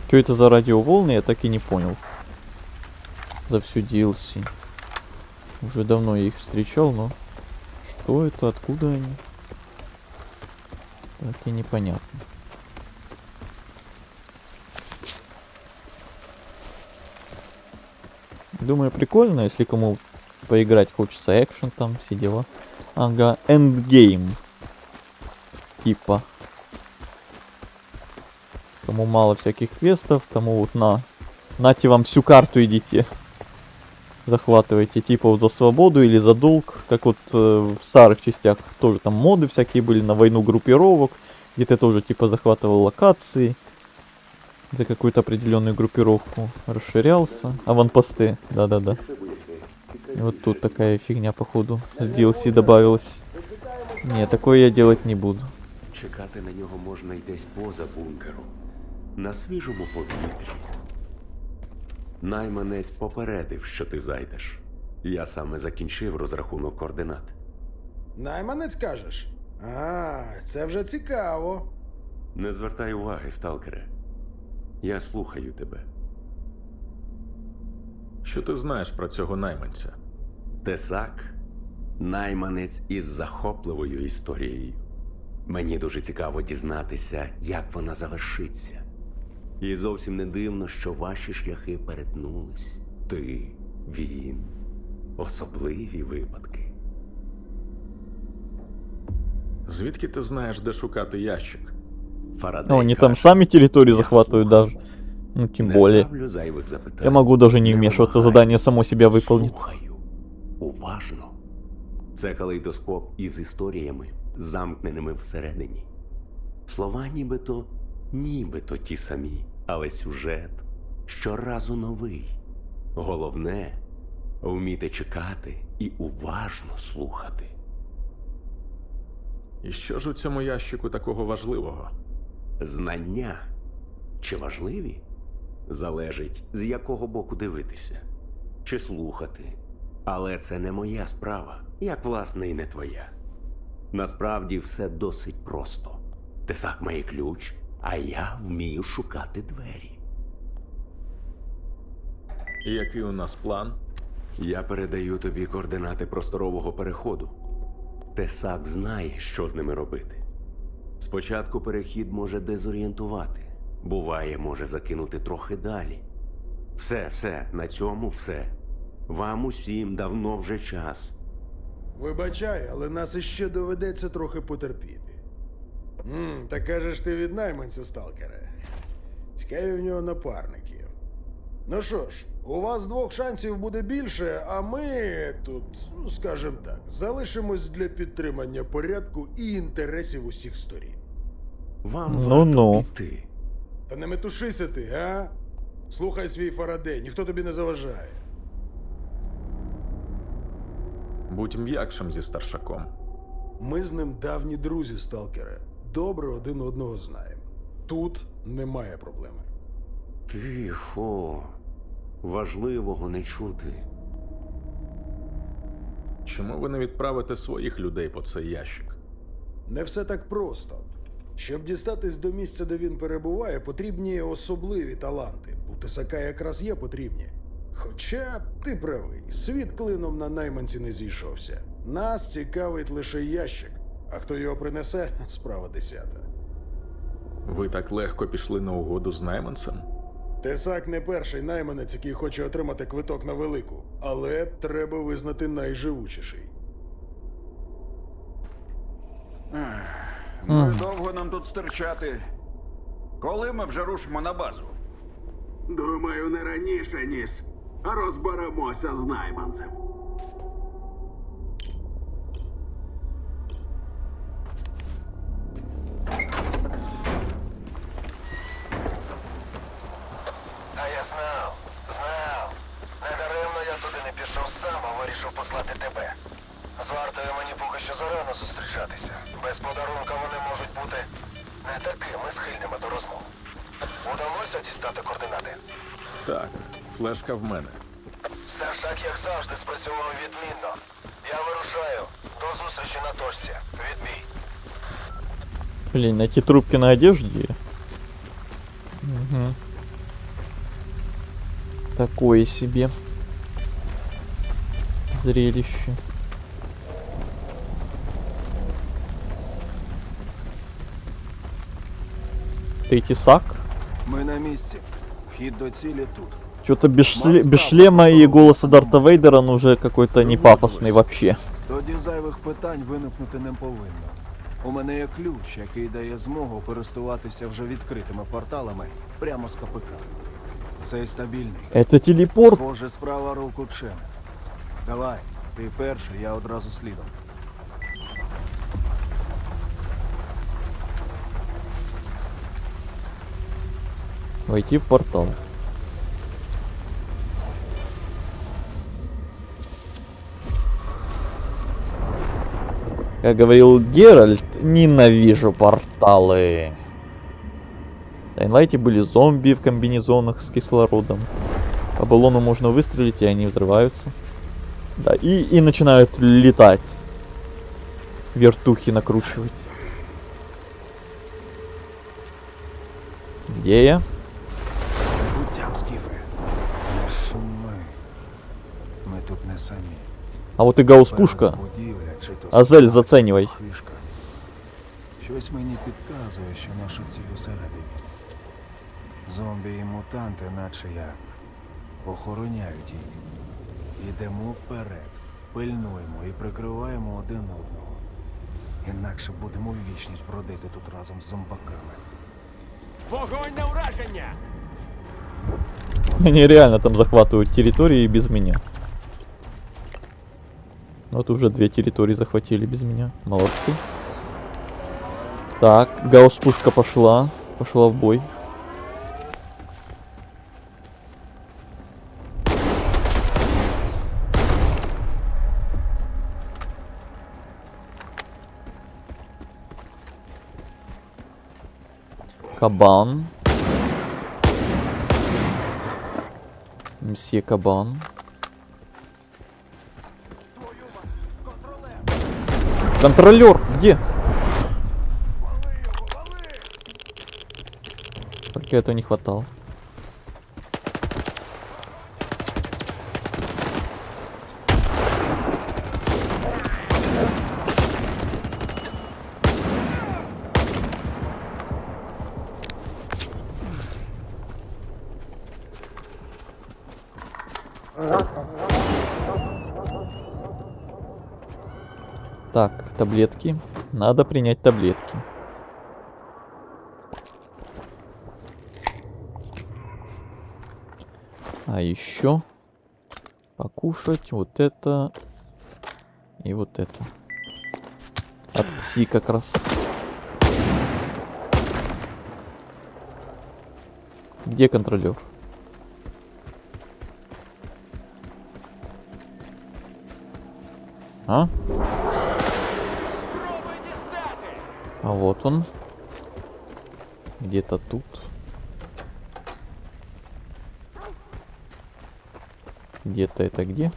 Что это за радиоволны, я так и не понял. За всю DLC. Уже давно я их встречал, но что это, откуда они? Так и непонятно. Думаю, прикольно, если кому поиграть хочется, экшен там, все дела. Ага, эндгейм. Типа. Кому мало всяких квестов, тому вот нате вам всю карту, идите. Захватывайте, типа вот за свободу или за долг. Как вот в старых частях тоже там моды всякие были на войну группировок. Где ты тоже типа захватывал локации. За какую-то определенную группировку расширялся. Аванпосты, да-да-да. И вот тут такая фигня, походу, с DLC добавилась. Не, такое я делать не буду. Чекати на нього можна й десь поза бункером, на свіжому повітрі. Найманець попередив, що ти зайдеш. Я саме закінчив розрахунок координат. Найманець кажеш? А, це вже цікаво. Не звертай уваги, сталкере. Я слухаю тебе. Що ти знаєш про цього найманця? Тесак – найманець із захопливою історією. Мені дуже цікаво дізнатися, як вона завершиться. І зовсім не дивно, що ваші шляхи перетнулись. Ти, він. Особливі випадки. Звідки ти знаєш, де шукати ящик? Ну, они там сами территории захватывают даже. Ну, тем более. Я могу даже не вмешиваться, задание само себя выполнит. Слухаю. Уважно. Це калейдоскоп із історіями, замкненими всередині. Слова нібито ті самі, але сюжет щоразу новий. Головне – вміти чекати і уважно слухати. І що ж у цьому ящику такого важливого? Знання. Чи важливі? Залежить, з якого боку дивитися. Чи слухати. Але це не моя справа, як власне і не твоя. Насправді все досить просто. Тесак має ключ, а я вмію шукати двері. І який у нас план? Я передаю тобі координати просторового переходу. Тесак знає, що з ними робити. Спочатку перехід може дезорієнтувати. Буває, може закинути трохи далі. Все, на цьому все. Вам усім давно вже час. Вибачай, але нас іще доведеться трохи потерпіти. Та кажеш, ти від найманця, сталкере. Цікаві в нього напарники. Ну що ж, у вас двох шансів буде більше, а ми тут, скажімо так, залишимось для підтримання порядку і інтересів усіх сторін. Вам варто піти. Та не метушися ти, а? Слухай свій Фарадей, ніхто тобі не заважає. Будь м'якшим зі старшаком. Ми з ним давні друзі, сталкери. Добре один одного знаємо. Тут немає проблеми. Тихо. Важливого не чути. Чому ви не відправите своїх людей по цей ящик? Не все так просто. Щоб дістатись до місця, де він перебуває, потрібні особливі таланти. У Тесака якраз є потрібні. Хоча ти правий, світ клином на найманці не зійшовся. Нас цікавить лише ящик, а хто його принесе, справа 10. Ви так легко пішли на угоду з найманцем? Тесак не перший найманець, який хоче отримати квиток на велику, але треба визнати найживучіший. Ну, довго нам тут стирчати. Коли ми вже рушимо на базу? Думаю, не раніше, ніж розберемося з найманцем. А я знав. Недаремно я туди не пішов сам, а вирішив послати тебе. З вартою мені поки що зарано зустрічатися. Без подарунка вони можуть бути не такими схильними до розмов. Удалося дістати координати? Так, флешка в мене. Старшак, як завжди, спрацював відмінно. Я вирушаю. До зустрічі на точці. Відбій. Блин, найти трубки на одежде. Угу. Такое себе зрелище. Ты тесак? Ми на місці. Вхід до цілі тут. Что-то без шлема и голоса Дарта Вейдера, он уже какой-то не пафосный вообще. Тоді зайвих питань виникнути не повинно. У мене є ключ, який дає змогу користуватися вже відкритими порталами прямо з КПК. Цей стабільний. Это телепорт? Боже, справа рук учених. Давай, ти перший, я одразу слідом. Войти в портал. Как говорил Геральт, ненавижу порталы. В Дайнлайте были зомби в комбинезонах с кислородом. По баллону можно выстрелить, и они взрываются. Да, и начинают летать. Вертухи накручивать. Где я? Будьям, скіфи. Не шуми. Ми тут не самі. А вот и гаусс-пушка. Будівля, чи то Азель, склад, заценивай. фішка. Щось мені підказує, що наша ціль усередині. Зомбі і мутанти, наче як, охороняють її. Йдемо вперед, пильнуємо і прикриваємо один одного. Інакше будемо в вічність бродити тут разом з зомбаками. Вогонь на ураження! Они реально там захватывают территории без меня. Вот уже 2 территории захватили без меня. Молодцы. Так, гаусс-пушка пошла. Пошла в бой. Кабан. Мсье Кабан. Контролер, где? Только этого не хватало. Так, таблетки. Надо принять таблетки. А еще покушать вот это и вот это. От пси как раз. Где контролер? А? А вот он. Где-то тут. Где-то это где?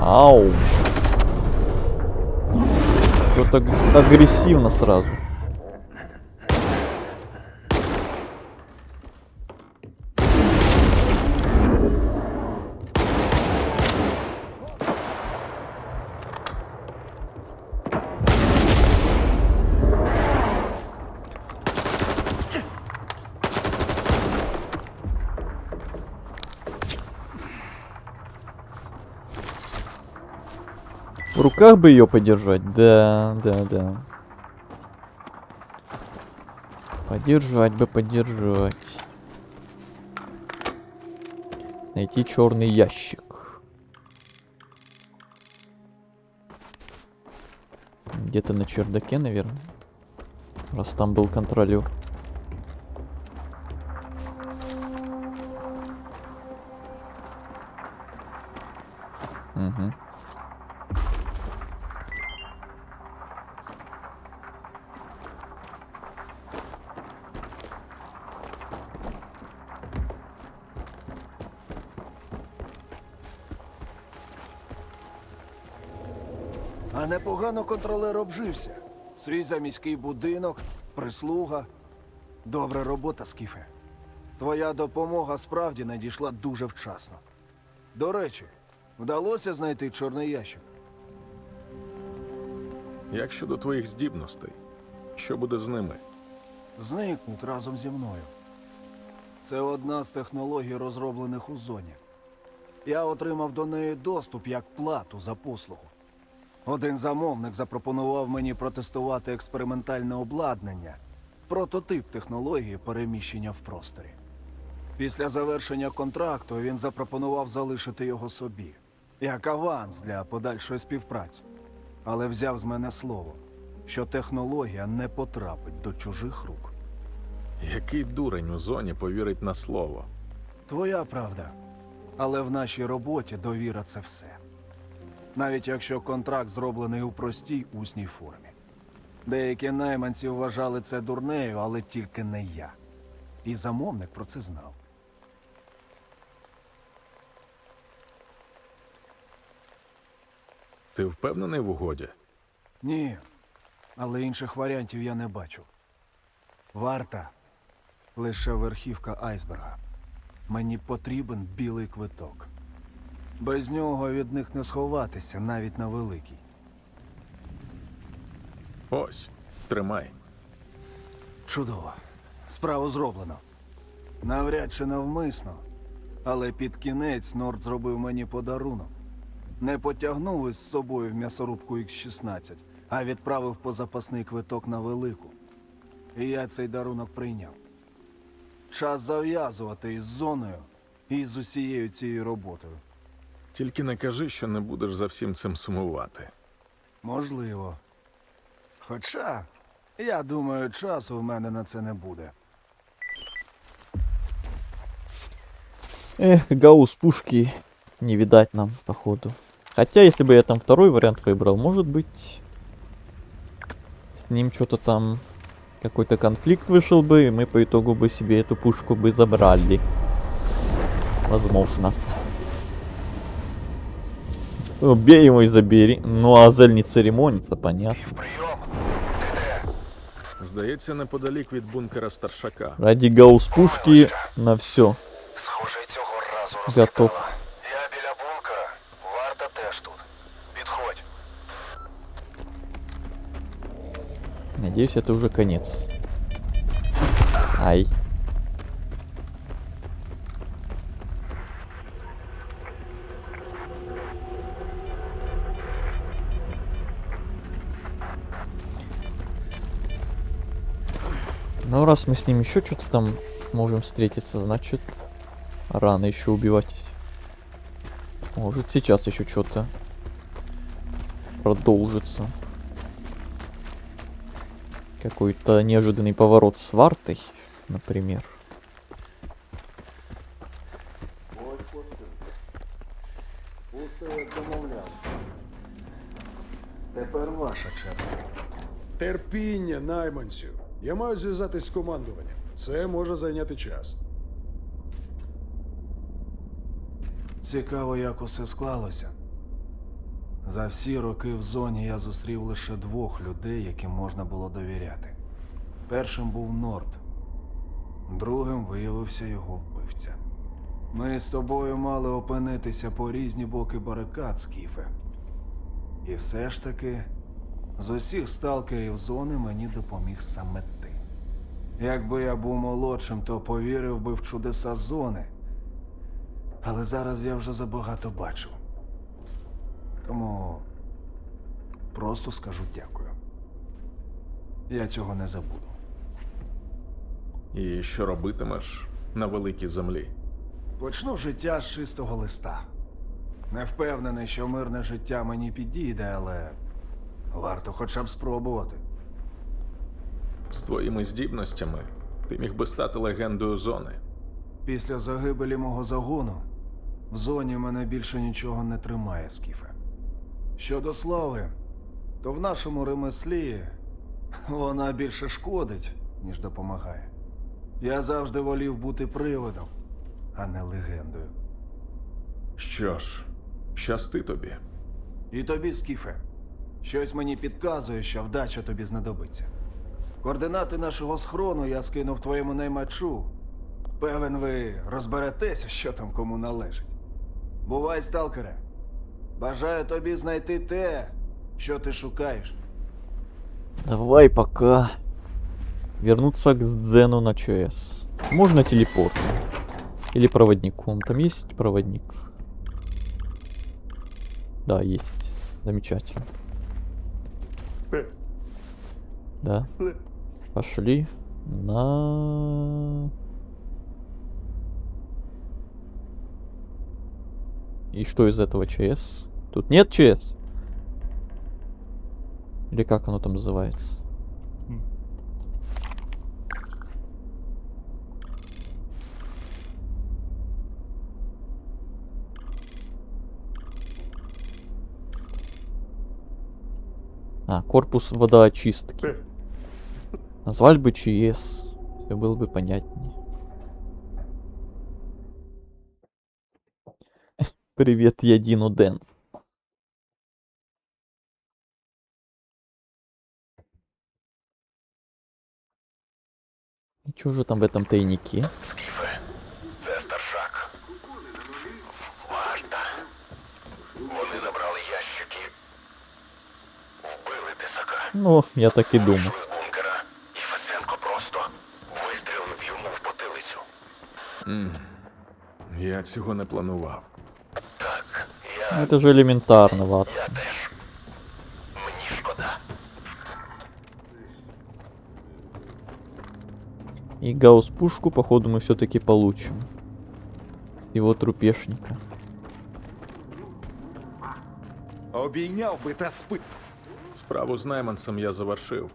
Ау. Что так агрессивно сразу. В руках бы ее подержать. Да. Подержать бы, подержать. Найти черный ящик. Где-то на чердаке, наверное. Раз там был контролер. Угу. А непогано контролер обжився. Свій заміський будинок, прислуга. Добра робота, Скіфе. Твоя допомога справді надійшла дуже вчасно. До речі, вдалося знайти чорний ящик? Як щодо твоїх здібностей, що буде з ними? Зникнуть разом зі мною. Це одна з технологій, розроблених у зоні. Я отримав до неї доступ як плату за послугу. Один замовник запропонував мені протестувати експериментальне обладнання, прототип технології переміщення в просторі. Після завершення контракту він запропонував залишити його собі, як аванс для подальшої співпраці. Але взяв з мене слово, що технологія не потрапить до чужих рук. Який дурень у зоні повірить на слово? Твоя правда. Але в нашій роботі довіра – це все. Навіть якщо контракт зроблений у простій усній формі. Деякі найманці вважали це дурнею, але тільки не я. І замовник про це знав. Ти впевнений в угоді? Ні, але інших варіантів я не бачу. Варта – лише верхівка айсберга. Мені потрібен білий квиток. Без нього від них не сховатися, навіть на великій. Ось, тримай. Чудово. Справу зроблено. Навряд чи навмисно. Але під кінець Норд зробив мені подарунок. Не потягнув із собою в м'ясорубку Х-16, а відправив по запасний квиток на велику. І я цей дарунок прийняв. Час зав'язувати із зоною і з усією цією роботою. Тільки не кажи, що не будеш за всім цим сумувати. Можливо. Хоча, я думаю, часу в мене на це не буде. Эх, гаусс пушки не видать нам, походу. Хотя, если бы я там второй вариант выбрал, может быть, с ним что-то там, какой-то конфликт вышел бы, и мы по итогу бы себе эту пушку бы забрали. Возможно. Убей его и забери. Ну, а Азель не церемонится, понятно. Здається, неподалік від бункера старшака. Ради гаусс пушки на все. Готов. Я біля бункера. Варта теж тут. Підходь. Надеюсь, это уже конец. Ай. Ну, раз мы с ним еще что-то там можем встретиться, значит, рано еще убивать. Может, сейчас еще что-то продолжится. Какой-то неожиданный поворот с Вартой, например. Тепер ваша черга. Терпіння, найманцю. Я маю зв'язатись з командуванням. Це може зайняти час. Цікаво, як усе склалося. За всі роки в зоні я зустрів лише 2 людей, яким можна було довіряти. Першим був Норд, другим виявився його вбивця. Ми з тобою мали опинитися по різні боки барикад, Скіфе. І все ж таки, з усіх сталкерів зони мені допоміг саме ти. Якби я був молодшим, то повірив би в чудеса зони. Але зараз я вже забагато бачив. Тому просто скажу дякую. Я цього не забуду. І що робитимеш на великій землі? Почну життя з чистого листа. Не впевнений, що мирне життя мені підійде, але варто хоча б спробувати. З твоїми здібностями ти міг би стати легендою зони. Після загибелі мого загону в зоні мене більше нічого не тримає, Скіфе. Щодо слави, то в нашому ремеслі вона більше шкодить, ніж допомагає. Я завжди волів бути приводом, а не легендою. Що ж, щасти тобі. І тобі, Скіфе. Щось мені підказує, що вдача тобі знадобиться. Координати нашого схрону я скинув твоєму наймачу. Певен, ви розберетеся, що там кому належить. Бувай, сталкере. Бажаю тобі знайти те, що ти шукаєш. Давай пока вернуться к Дзену на ЧС. Можно телепорт. Или проводником. Там есть проводник? Да, есть. Замечательно. Да. Пошли на... И что из этого ЧС? Тут нет ЧС? Или как оно там называется? А, корпус водоочистки. Назвали бы ЧС. Все было бы понятнее. Привет, я Дино Дэнс. И чё же там в этом тайнике? Скіфе, це старшак. Варта. Вони забрали ящики. Вбили тисака. Ну, я так и думал. Вийшли з бункера, і Фесенко просто вистрілив йому в потилицю. Я цього не планував. Так, Ну, это же элементарно, Ватсон. мені шкода. И гаусс-пушку, походу, мы все-таки получим. С его трупешника. Обійняв би та спи. Справу з найманцем я завершив.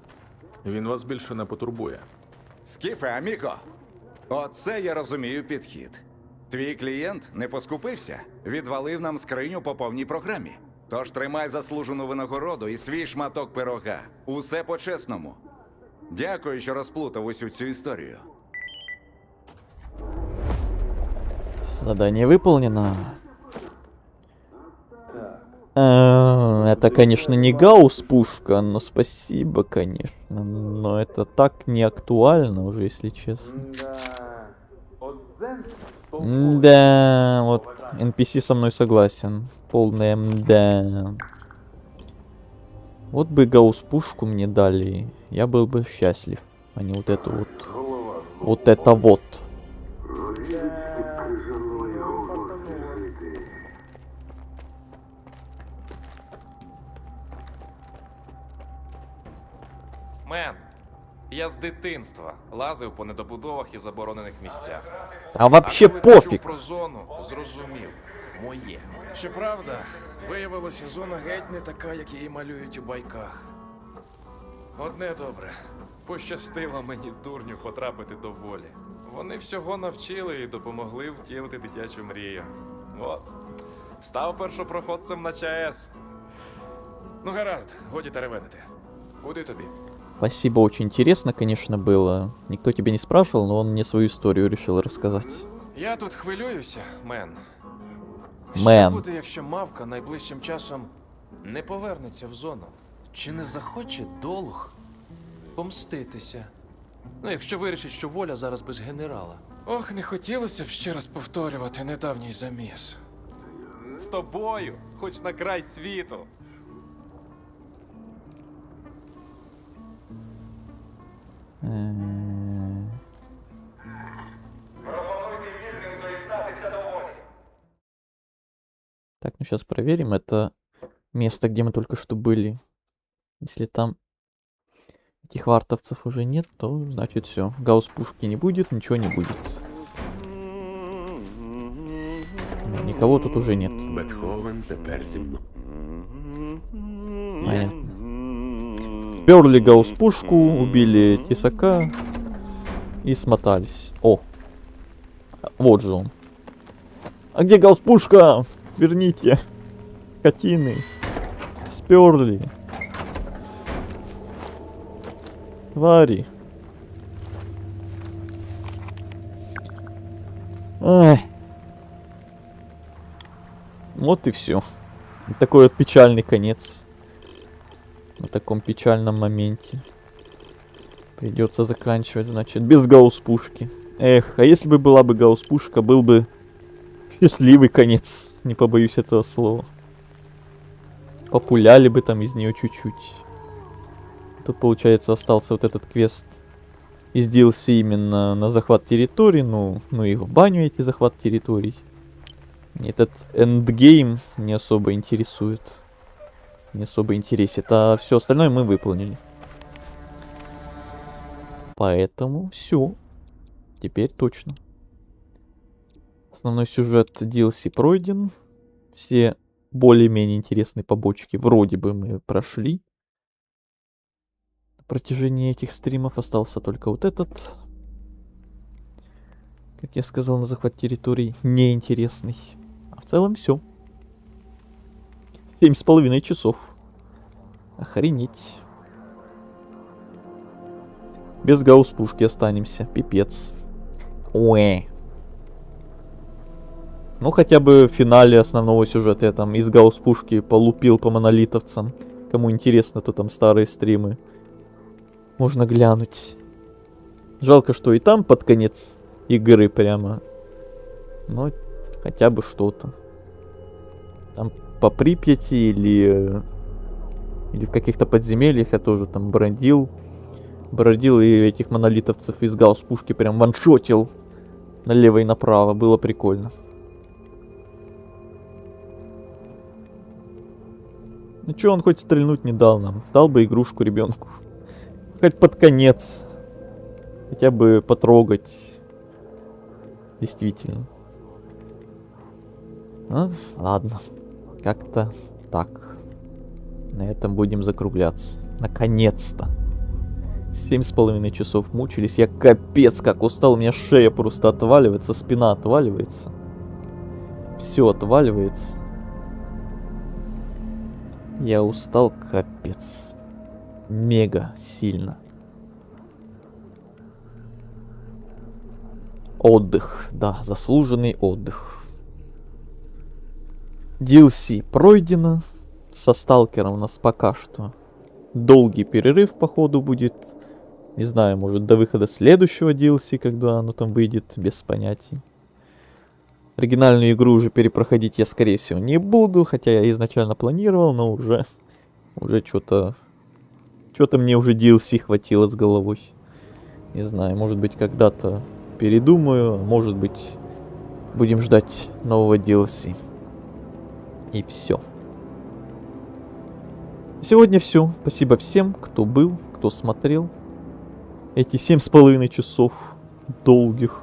Він вас більше не потурбує. Скіфе, аміго. Оце я розумію підхід. Твій клієнт не поскупився, відвалив нам скриню по повній програмі. Тож тримай заслужену винагороду і свій шматок пирога. Усе по-чесному. Дякую, що розплутав усю цю історію. Задание выполнено. Это, конечно, не гаусс-пушка, но спасибо, конечно. Но это так не актуально уже, если честно. Да, вот NPC со мной согласен. Полное мда. Вот бы гаусс-пушку мне дали, я был бы счастлив, а не вот эту вот. Вот это вот. Мен, я з дитинства лазив по недобудовах і заборонених місцях. А вообще коли почув пофіг. про зону, зрозумів. Моє. Щоправда, виявилося, зона геть не така, як її малюють у байках. Одне добре. Пощастило мені, дурню, потрапити до волі. Вони всього навчили і допомогли втілити дитячу мрію. От. Став першопроходцем на ЧАЕС. Ну гаразд, годі теревенити. Куди тобі? Спасибо, очень интересно, конечно, было. Никто тебя не спрашивал, но он мне свою историю решил рассказать. Я тут хвилююся, Мен. Мен. Що буде, якщо мавка найближчим часом не повернеться в зону? Чи не захоче долг помститися? Ну, якщо вирішить, що воля зараз без генерала. Ох, не хотілося б ще раз повторювати недавній заміс. З тобою, хоч на край світу. Так, ну сейчас проверим. Это место, где мы только что были. Если там этих вартовцев уже нет, то значит все. Гаусс-пушки не будет, ничего не будет. Никого тут уже нет. Бетховен тепер зі мною. Понятно. Сперли гаусс-пушку, убили тесака и смотались. О! Вот же он. А где гаусс-пушка? Верните. Скотины. Сперли. Твари. Ай. Вот и все. Такой вот печальный конец. На таком печальном моменте. Придется заканчивать, значит, без гаусс-пушки. Эх, а если бы была бы гаусс-пушка, был бы счастливый конец. Не побоюсь этого слова. Популяли бы там из нее чуть-чуть. Тут, получается, остался вот этот квест из DLC именно на захват территорий. Ну и в баню эти захват территорий. Этот эндгейм не особо интересует. Не особо интересит. А все остальное мы выполнили. Поэтому все. Теперь точно. Основной сюжет DLC пройден. Все более-менее интересные побочки вроде бы мы прошли. На протяжении этих стримов остался только вот этот. Как я сказал, на захват территорий неинтересный. А в целом все. 7,5 часов. Охренеть. Без гаусс-пушки останемся. Пипец. Уэ. Ну, хотя бы в финале основного сюжета я там из гаусс-пушки полупил по монолитовцам. Кому интересно, то там старые стримы. Можно глянуть. Жалко, что и там под конец игры прямо. Но хотя бы что-то. Там по Припяти или в каких-то подземельях я тоже там бродил. Бродил и этих монолитовцев из гаусс-пушки прям ваншотил налево и направо. Было прикольно. Ну чё, он хоть стрельнуть не дал нам. Дал бы игрушку ребенку. Хоть под конец. Хотя бы потрогать. Действительно. Ну, ладно. Как-то так. На этом будем закругляться. Наконец-то. 7,5 часов мучились. Я капец как устал. У меня шея просто отваливается. Спина отваливается. Все отваливается. Я устал капец. Мега сильно. Отдых. Да, заслуженный отдых. DLC пройдено. Со сталкером у нас пока что долгий перерыв, походу, будет. Не знаю, может, до выхода следующего DLC, когда оно там выйдет, без понятий. Оригинальную игру уже перепроходить я, скорее всего, не буду, хотя я изначально планировал, но уже что-то мне уже DLC хватило с головой. Не знаю, может быть, когда-то передумаю, может быть, будем ждать нового DLC. И все. Сегодня все. Спасибо всем, кто был, кто смотрел. Эти 7,5 часов долгих.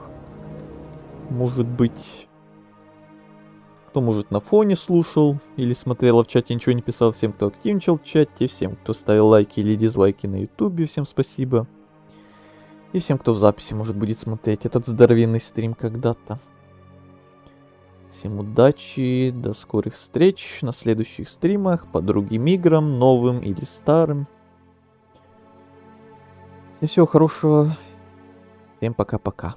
Может быть... Кто, может, на фоне слушал или смотрел, а в чате ничего не писал. Всем, кто активничал в чате. Всем, кто ставил лайки или дизлайки на ютубе. Всем спасибо. И всем, кто в записи, может, будет смотреть этот здоровенный стрим когда-то. Всем удачи, до скорых встреч на следующих стримах по другим играм, новым или старым. Всем всего хорошего. Всем пока-пока.